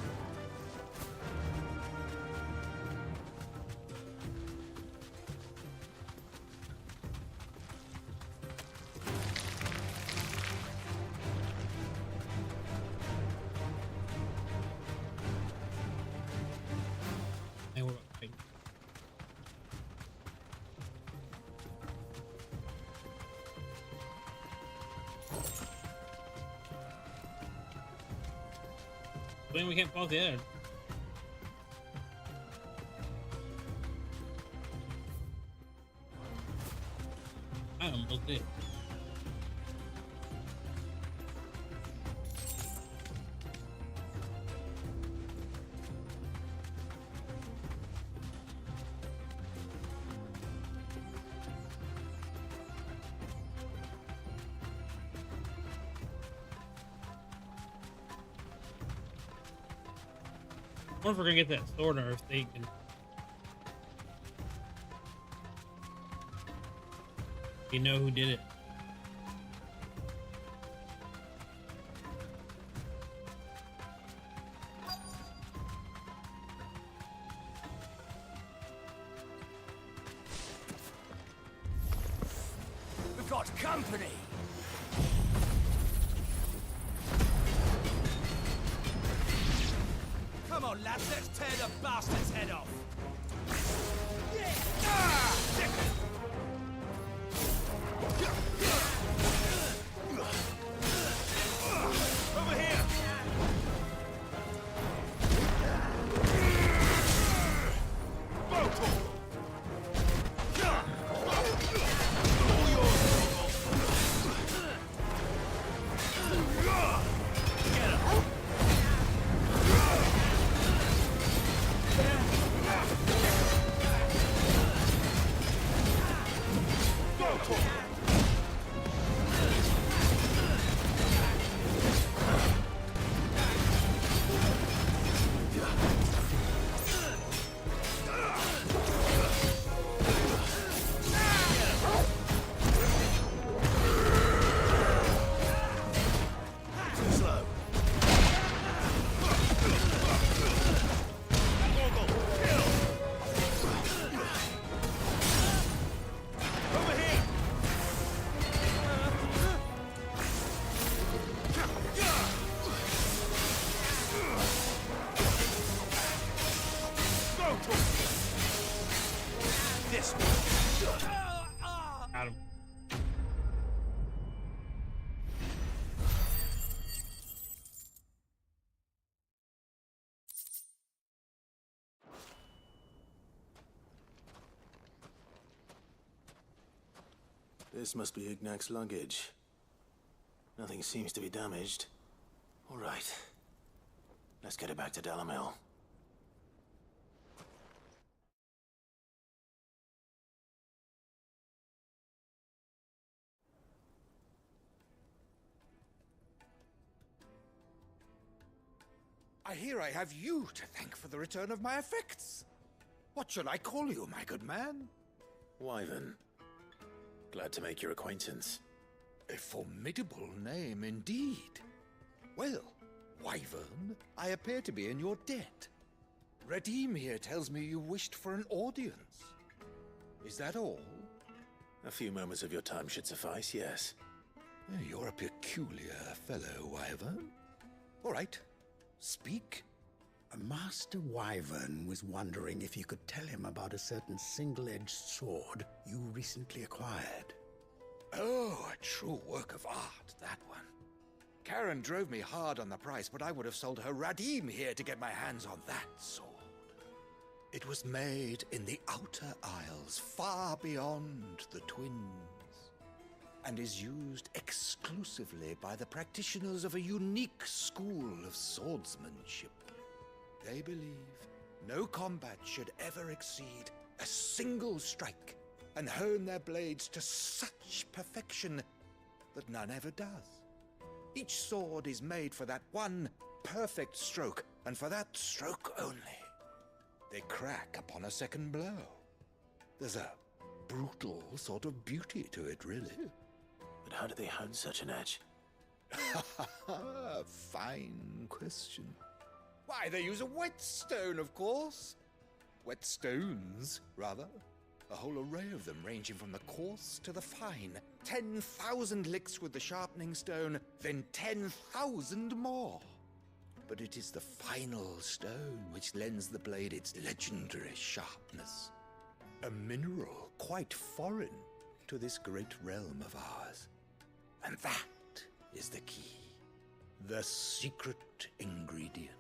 We can't fall the edge. I almost did. I wonder if we're gonna get that sword or if they can. You know who did it. We've got company! Come on, lads, let's tear the bastard's head off! Yeah. Ah! Over here! This must be Ignac's luggage. Nothing seems to be damaged. All right. Let's get it back to Dalamil. I hear I have you to thank for the return of my effects. What shall I call you, my good man? Wyvern. Glad to make your acquaintance. A formidable name indeed. Well, Wyvern, I appear to be in your debt. Redeem here tells me you wished for an audience. Is that all? A few moments of your time should suffice, yes. You're a peculiar fellow, Wyvern. All right, speak. Master Wyvern was wondering if you could tell him about a certain single-edged sword you recently acquired. Oh, a true work of art, that one. Karen drove me hard on the price, but I would have sold her Radim here to get my hands on that sword. It was made in the Outer Isles, far beyond the Twins, and is used exclusively by the practitioners of a unique school of swordsmanship. They believe no combat should ever exceed a single strike, and hone their blades to such perfection that none ever does. Each sword is made for that one perfect stroke, and for that stroke only. They crack upon a second blow. There's a brutal sort of beauty to it, really. But how do they hone such an edge? Fine question. Why, they use a whetstone, of course. Whetstones, rather. A whole array of them, ranging from the coarse to the fine. 10,000 licks with the sharpening stone, then 10,000 more. But it is the final stone which lends the blade its legendary sharpness. A mineral quite foreign to this great realm of ours. And that is the key. The secret ingredient.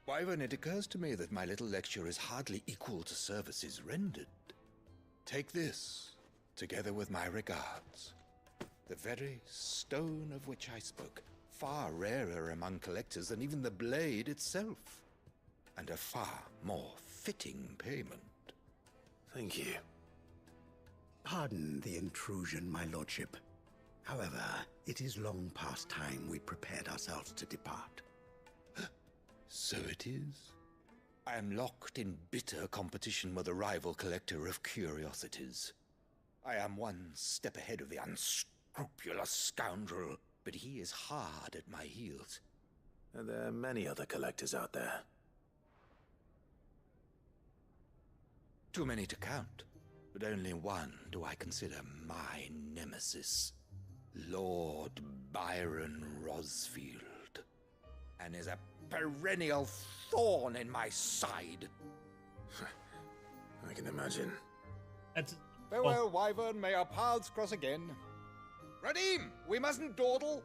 Wyvern, it occurs to me that my little lecture is hardly equal to services rendered. Take this, together with my regards. The very stone of which I spoke, far rarer among collectors than even the blade itself, and a far more fitting payment. Thank you. Pardon the intrusion, my lordship. However, it is long past time we prepared ourselves to depart. So it is. I am locked in bitter competition with a rival collector of curiosities. I am one step ahead of the unscrupulous scoundrel, but he is hard at my heels. And there are many other collectors out there. Too many to count, but only one do I consider my nemesis. Lord Byron Rosfield. And is a perennial thorn in my side. I can imagine. That's... Farewell, Wyvern. May our paths cross again. Radim, we mustn't dawdle.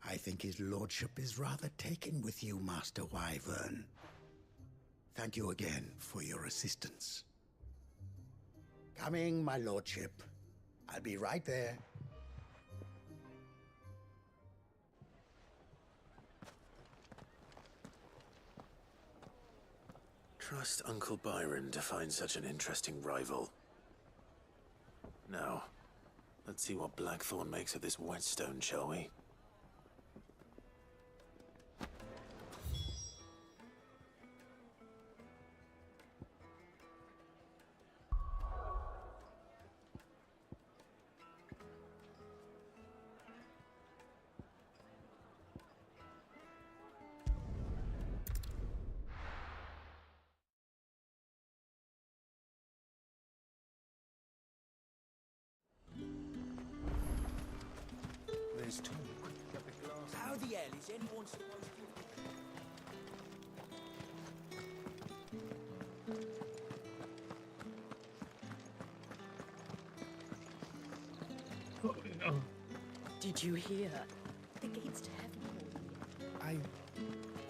I think his lordship is rather taken with you, Master Wyvern. Thank you again for your assistance. Coming, my lordship. I'll be right there. Trust Uncle Byron to find such an interesting rival. Now, let's see what Blackthorn makes of this whetstone, shall we? How the hell is anyone supposed to... Did you hear? The gates to heaven. I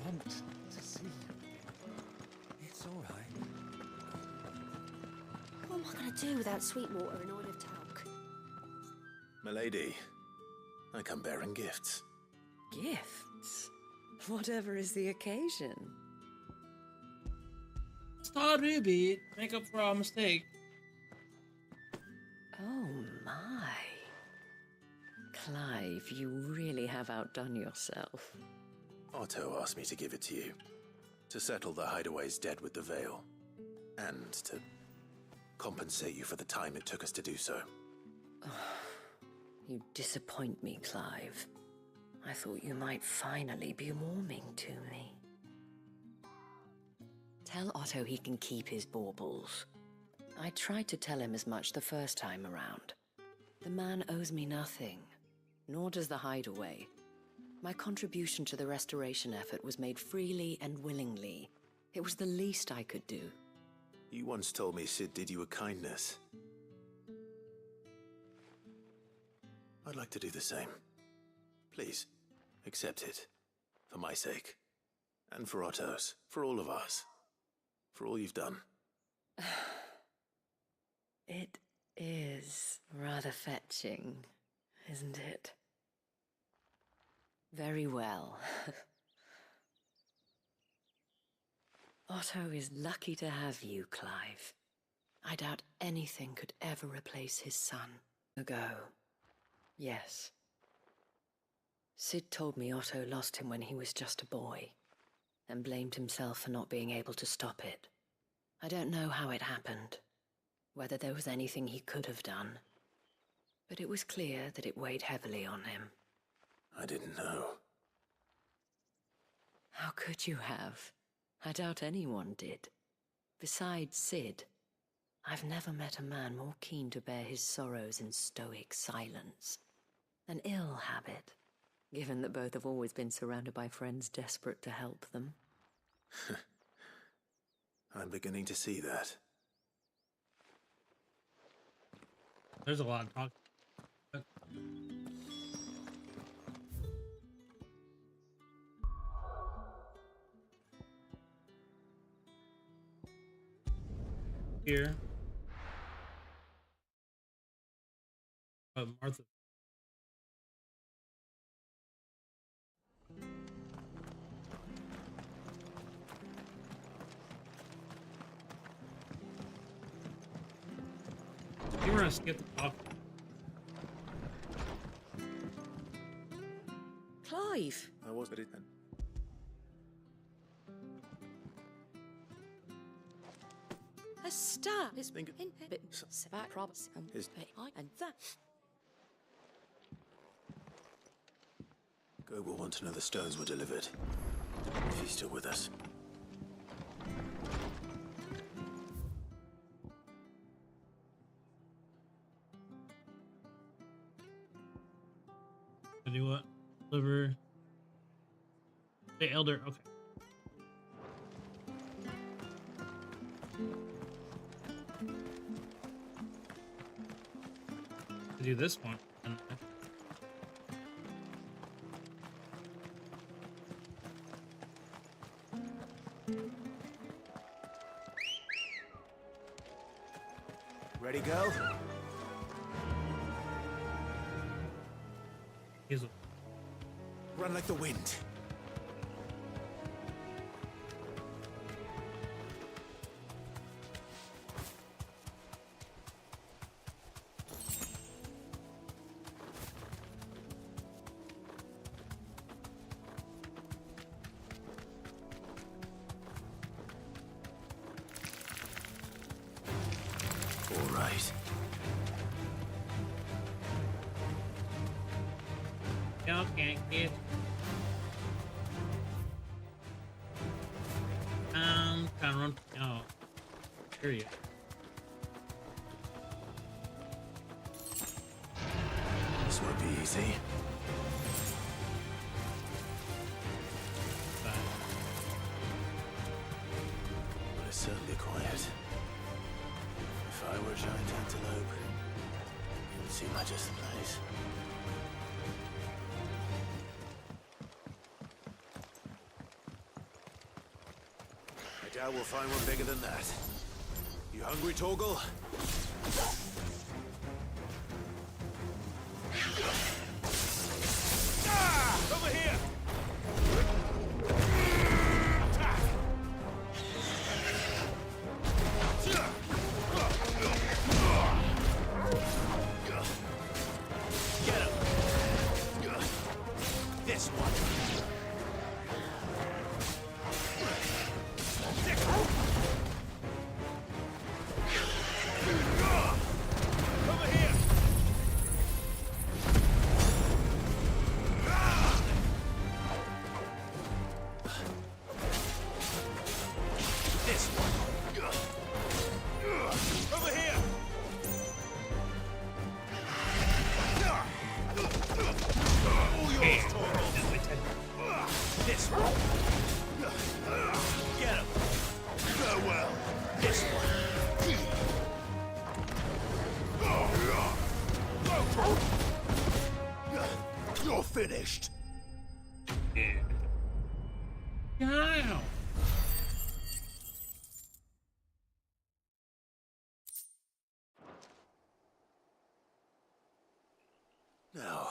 want to see. am I going to do without Sweetwater and Oil of Talc? Milady, I come bearing gifts. Gifts? Whatever is the occasion. Star Ruby, make up for our mistake. Oh my. Clive, you really have outdone yourself. Otto asked me to give it to you. To settle the Hideaway's debt with the Veil. And to compensate you for the time it took us to do so. You disappoint me, Clive. I thought you might finally be warming to me. Tell Otto he can keep his baubles. I tried to tell him as much the first time around. The man owes me nothing, nor does the Hideaway. My contribution to the restoration effort was made freely and willingly. It was the least I could do. You once told me Sid did you a kindness. I'd like to do the same. Please, accept it. For my sake. And for Otto's. For all of us. For all you've done. It is rather fetching, isn't it? Very well. Otto is lucky to have you, Clive. I doubt anything could ever replace his son. Ago. Yes. Sid told me Otto lost him when he was just a boy, and blamed himself for not being able to stop it. I don't know how it happened, whether there was anything he could have done, but it was clear that it weighed heavily on him. I didn't know. How could you have? I doubt anyone did. Besides Sid, I've never met a man more keen to bear his sorrows in stoic silence. An ill habit, given that both have always been surrounded by friends desperate to help them. I'm beginning to see that. There's a lot of talk. Here. Martha. You were gonna skip the talk. Clive! I was ready then. A star is Think in back props and that. Go will want to know the stones were delivered. If he's still with us. I do what? Deliver. The elder. Okay. To do this one. Ready, go? Run like the wind. All right. Y'all can't get. Kind of run. Oh, here you. This won't be easy. But it's certainly quiet. If I were a giant antelope, it would seem like just the place. I doubt we'll find one bigger than that. You You hungry, Torgal? Over here! Get him! This one! Over here! This one! Over here! All yours, Torgal! This one! Get him! Farewell! This one! You're finished! Wow. Now,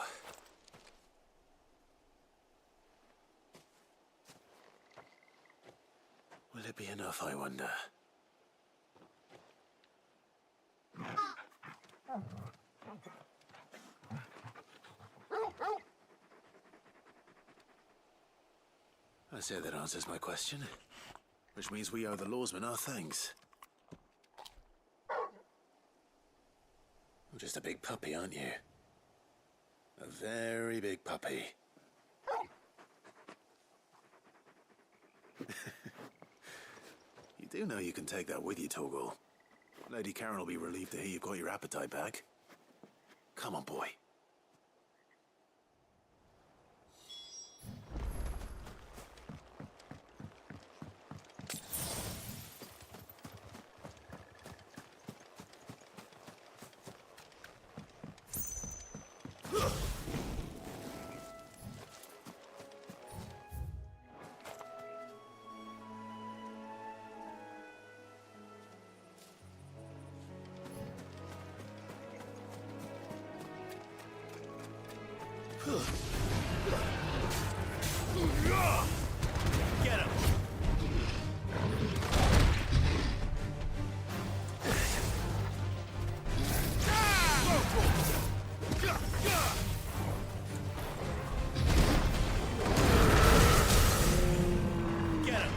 will it be enough, I wonder? I say that answers my question, which means we owe the lawsman our thanks. You're just a big puppy, aren't you? A very big puppy. You do know you can take that with you, Torgal. Lady Karen will be relieved to hear you've got your appetite back. Come on, boy. Get him! Get him!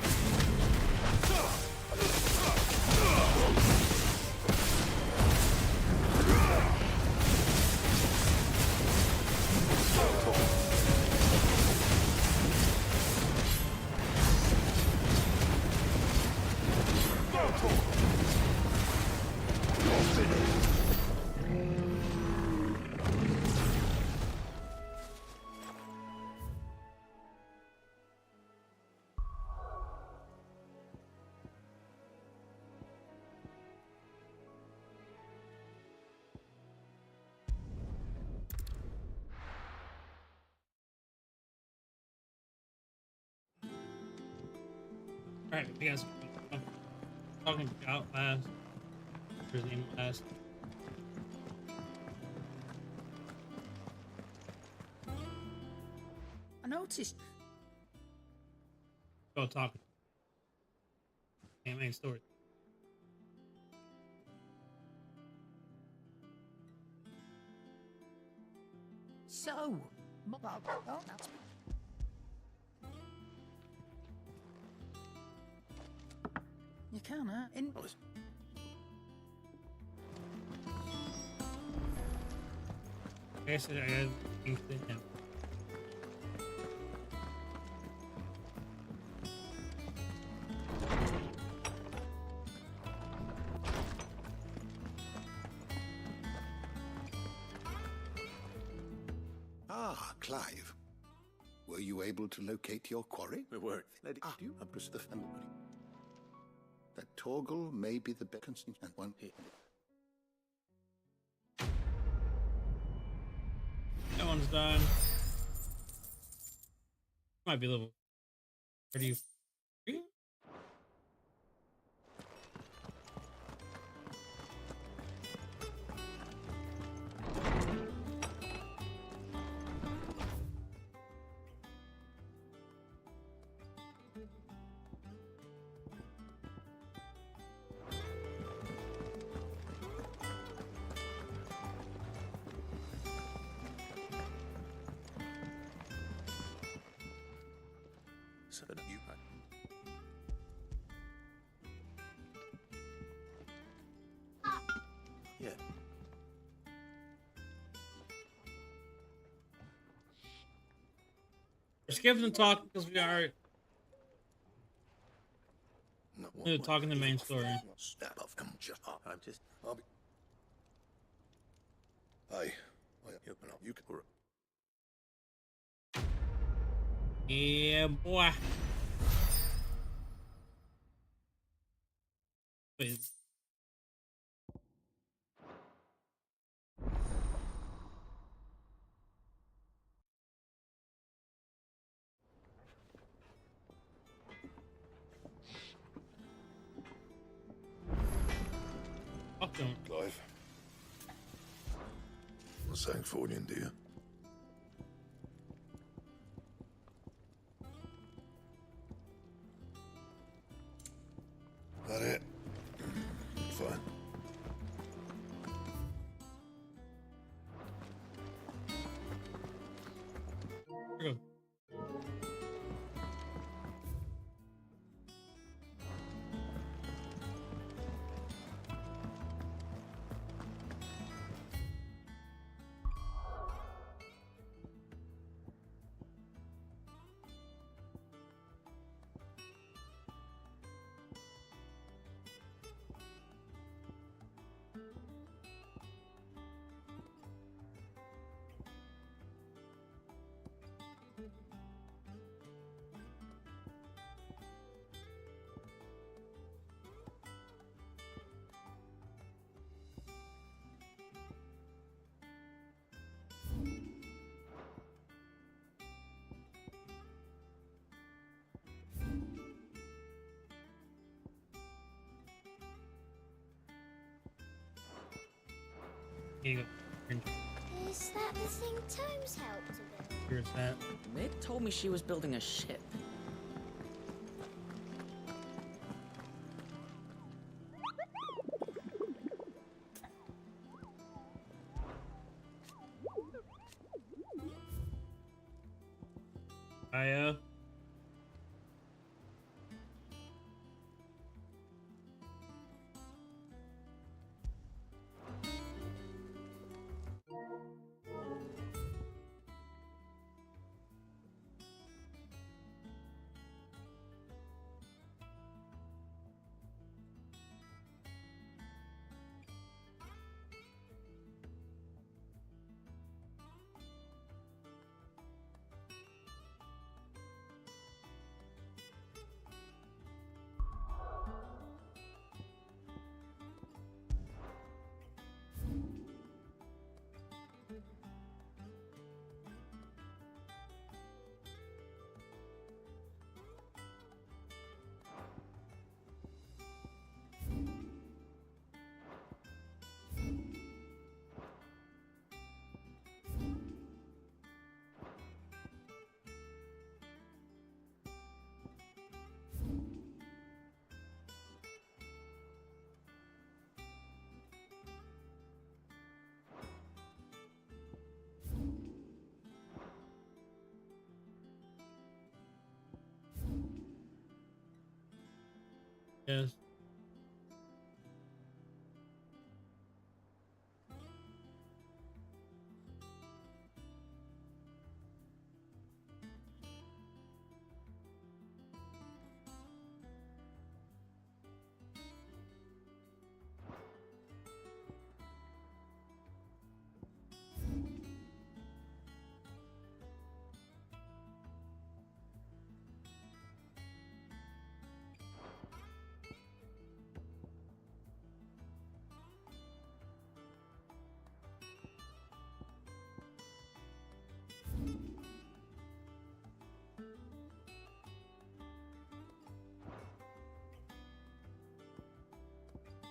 Alright, you guys talking about last. His name last. I noticed. Go talking. Main story. So, that's you can, huh? I said I had things to him. Ah, Clive. Were you able to locate your quarry? We were. Lady, do you approach the family? That Torgal may be the best and one here. That one's done. Might be a little. 33? skip them talking because we are talking the main story. I'm just. I'll be. Hey, open up. You can. Yeah, boy. Wait. Clive. Not saying forwarding, do you? That it? Fine. Good. Here you go. Is that the thing Tomes helped to build? Here's that. Mick told me she was building a ship. I yes.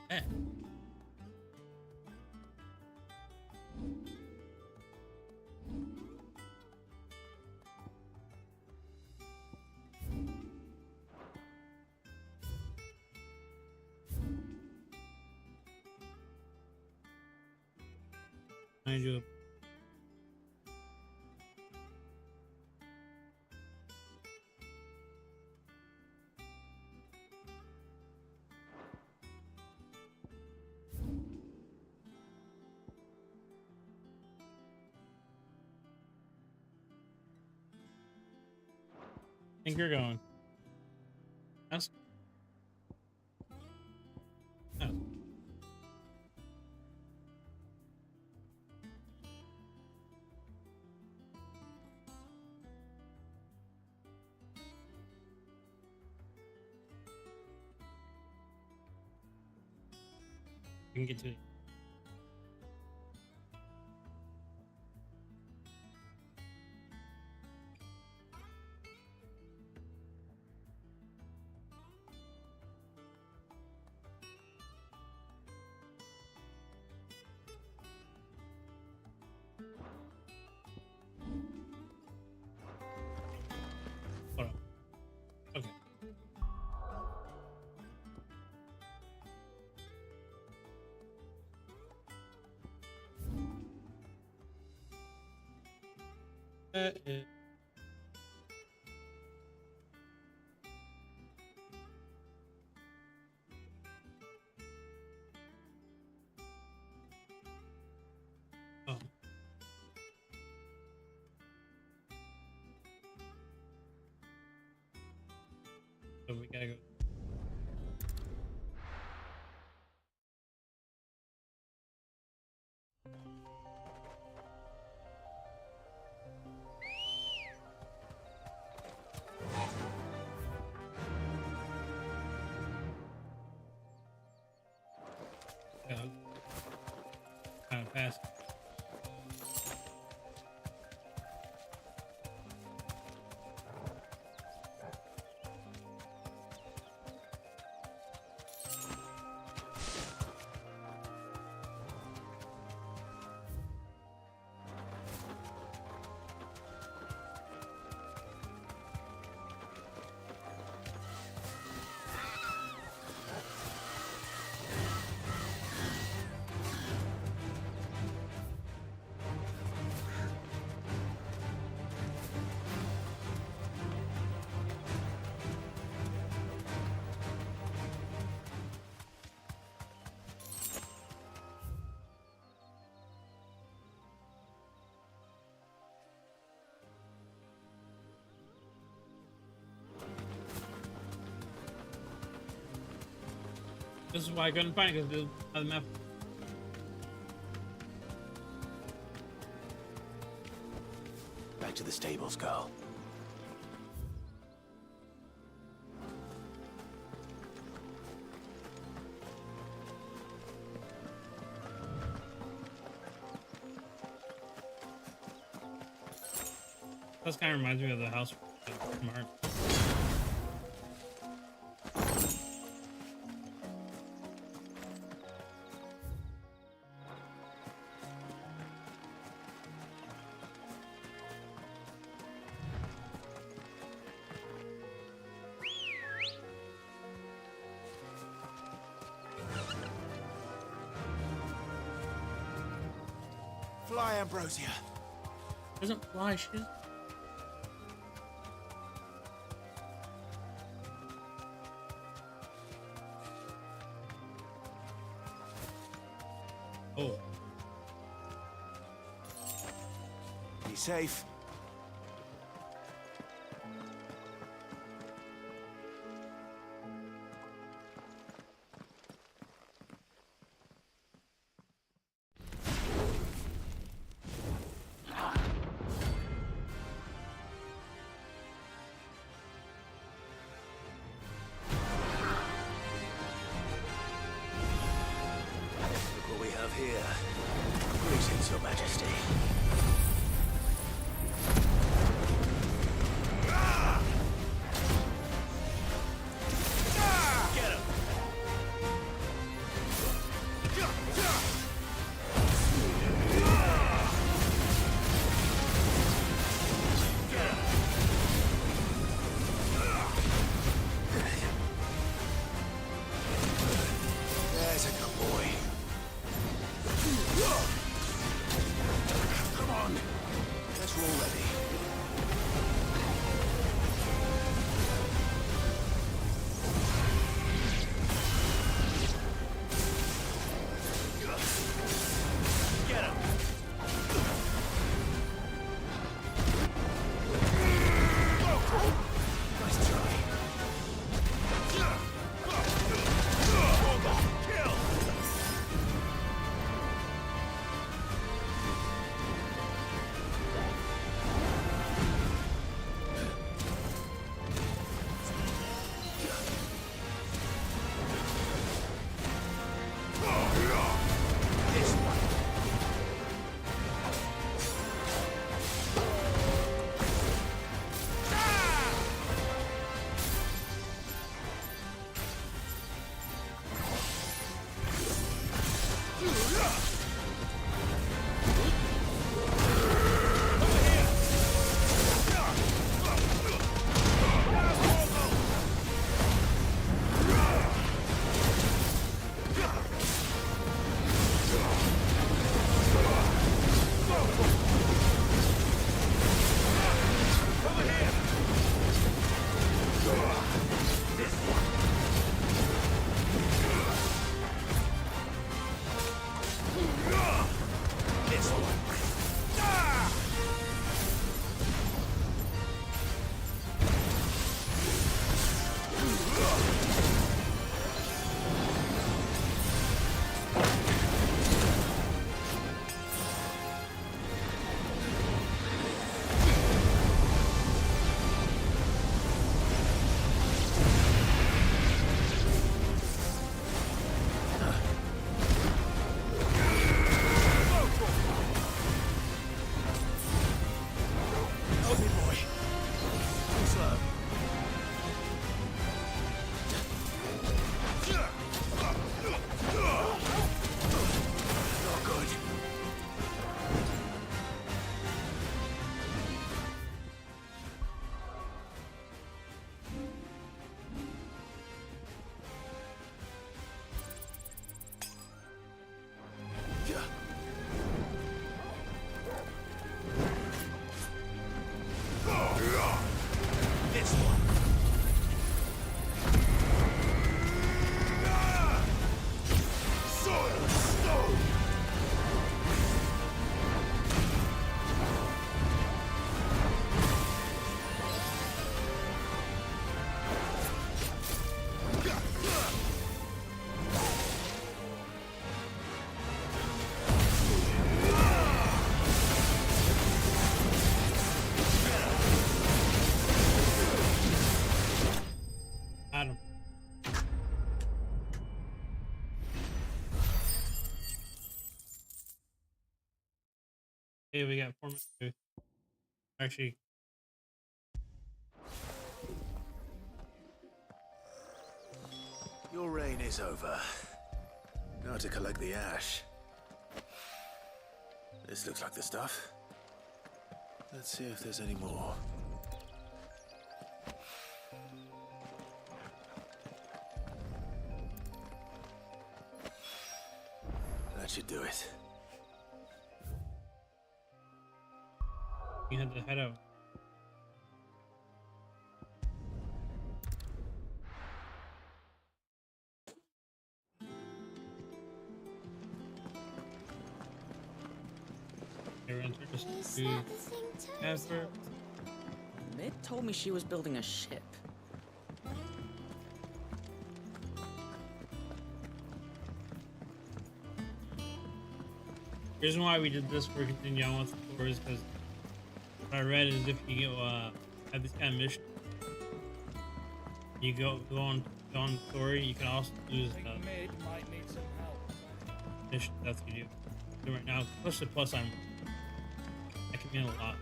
Eh. I do. think you're going? That's. Oh. We can get to it. Hold on. Okay. That is. Oh. So we gotta go. Kind of pass. This is why I couldn't find it, because the map. Back to the stables, girl. This kind of reminds me of the house from Art. Fly, Ambrosia. Doesn't fly, shit. Oh. Be safe. Here. Greetings, Your Majesty. Get him! There's a good boy. Come on. Hey, we got 4 minutes. Actually, Your reign is over. Now to collect the ash. This looks like the stuff. Let's see if there's any more. That should do it. you had to head out. Effort. Mid told me she was building a ship. The reason why we did this for continue on with the tour is because what I read is if you have this kind of mission, you go on the story, you can also use mission stuff you do. So right now, especially plus that can mean a lot.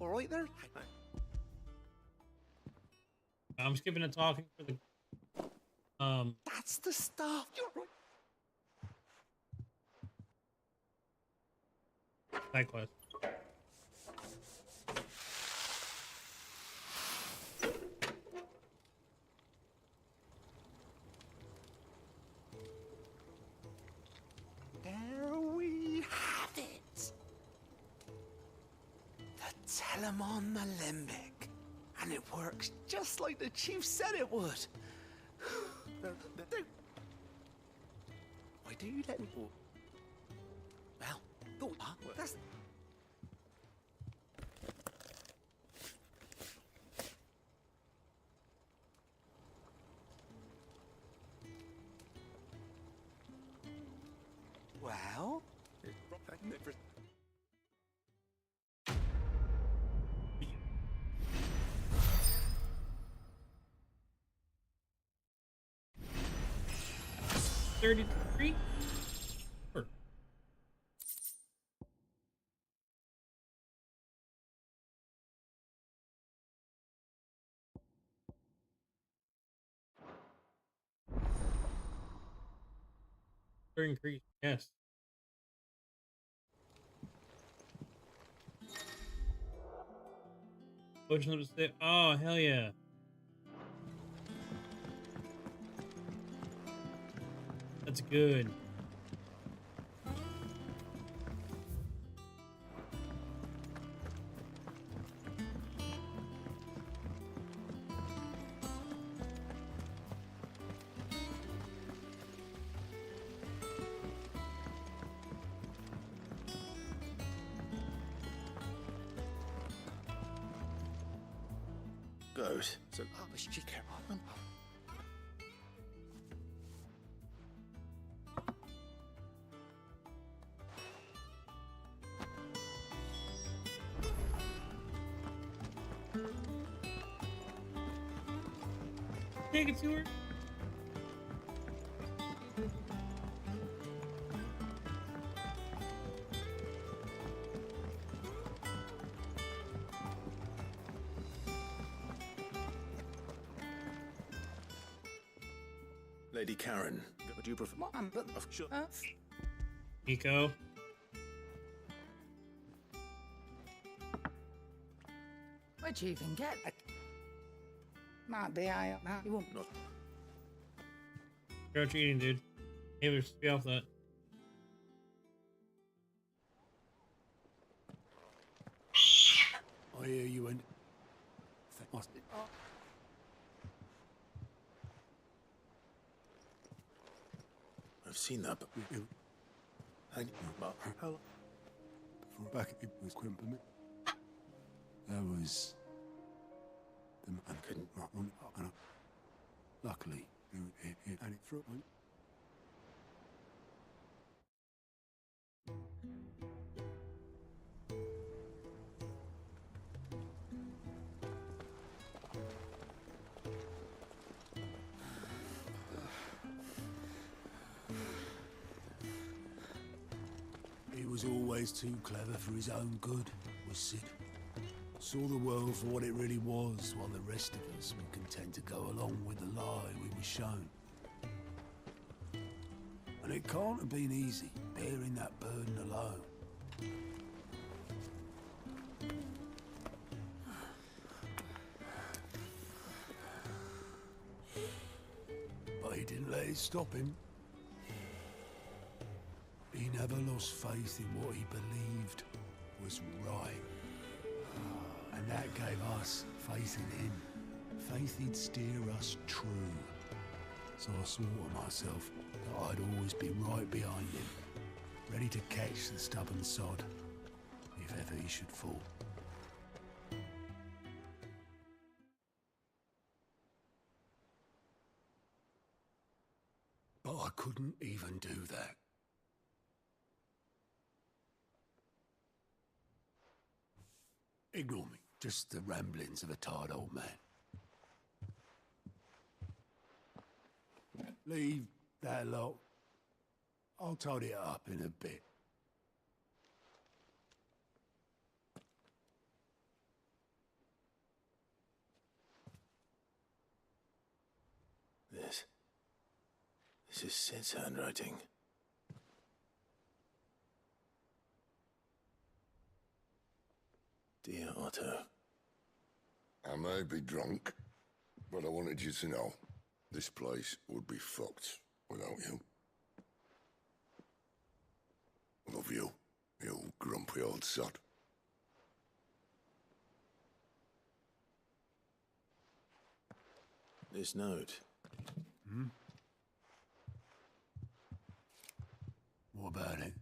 All right there. I'm skipping the talking for the That's the stuff. You're right. side quest. There we have it. The Telemon Alembic. And it works just like the chief said it would. Why do you let me... Well, that's... Well... $33? Sure. increased. Yes. Potion of the state. Oh, hell yeah. That's good. Good. So, Take it to her. Lady Karen, would you prefer? Sure. Nico. Where'd you even get that? Might be you won't. Not. What you eating, dude? Hey, let's be off that. I hear you and. I've seen that, but how? Before back it was crimping me. That was the man couldn't. Luckily, it and it threw it. He was always too clever for his own good, was Sid. Saw the world for what it really was, while the rest of us were content to go along with the lie we were shown. And it can't have been easy, bearing that burden alone. But he didn't let it stop him. He never lost faith in what he believed was right. And that gave us faith in him. Faith he'd steer us true. So I swore to myself that I'd always be right behind him, ready to catch the stubborn sod, if ever he should fall. But I couldn't even do that. Ignore me. Just the ramblings of a tired old man. Leave that lot. I'll tidy it up in a bit. This is Sid's handwriting. Dear Otto. I may be drunk, but I wanted you to know this place would be fucked without you. Love you, you grumpy old sod. This note. What about it?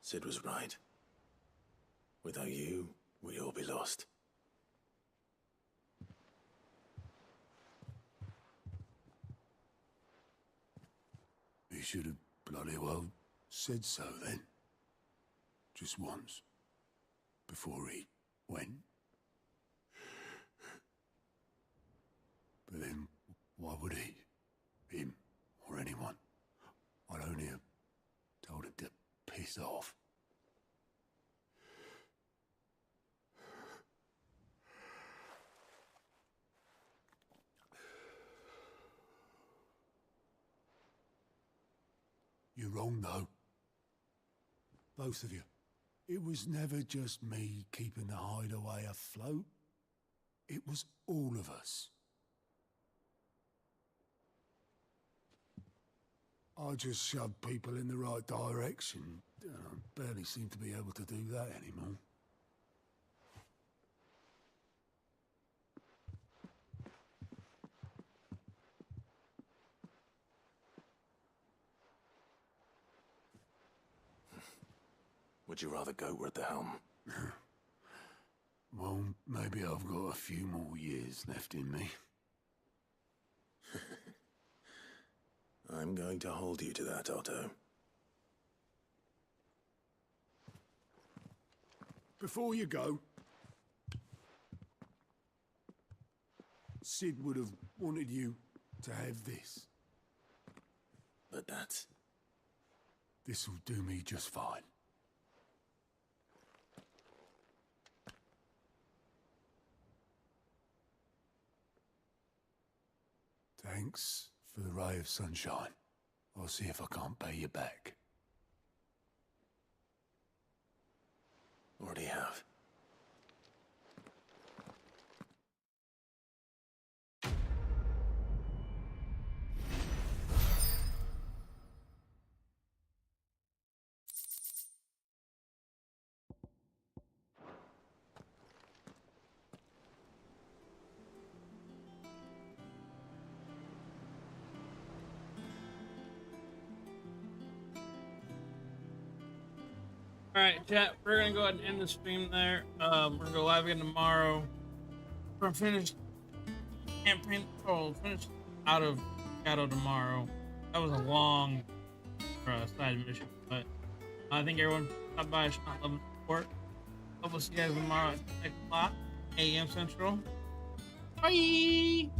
Sid was right. Without you, we'd all be lost. He should have bloody well said so then. Just once. Before he went. But then, why would he? Him, or anyone? I'd only have told him to piss off. You're wrong, though. Both of you. It was never just me keeping the hideaway afloat. It was all of us. I just shoved people in the right direction. I barely seem to be able to do that anymore. Would you rather goat were at the helm? Well, maybe I've got a few more years left in me. I'm going to hold you to that, Otto. Before you go, Sid would have wanted you to have this. But that's... This'll do me just fine. Thanks for the ray of sunshine. I'll see if I can't pay you back. Already have. Alright, chat, we're gonna go ahead and end the stream there. We're gonna go live again tomorrow. We're gonna finish campaign finish out of Shadow tomorrow. That was a long side mission, but I think everyone stopped by, shot love and support. We'll see you guys tomorrow at 6 o'clock a.m. Central. Bye!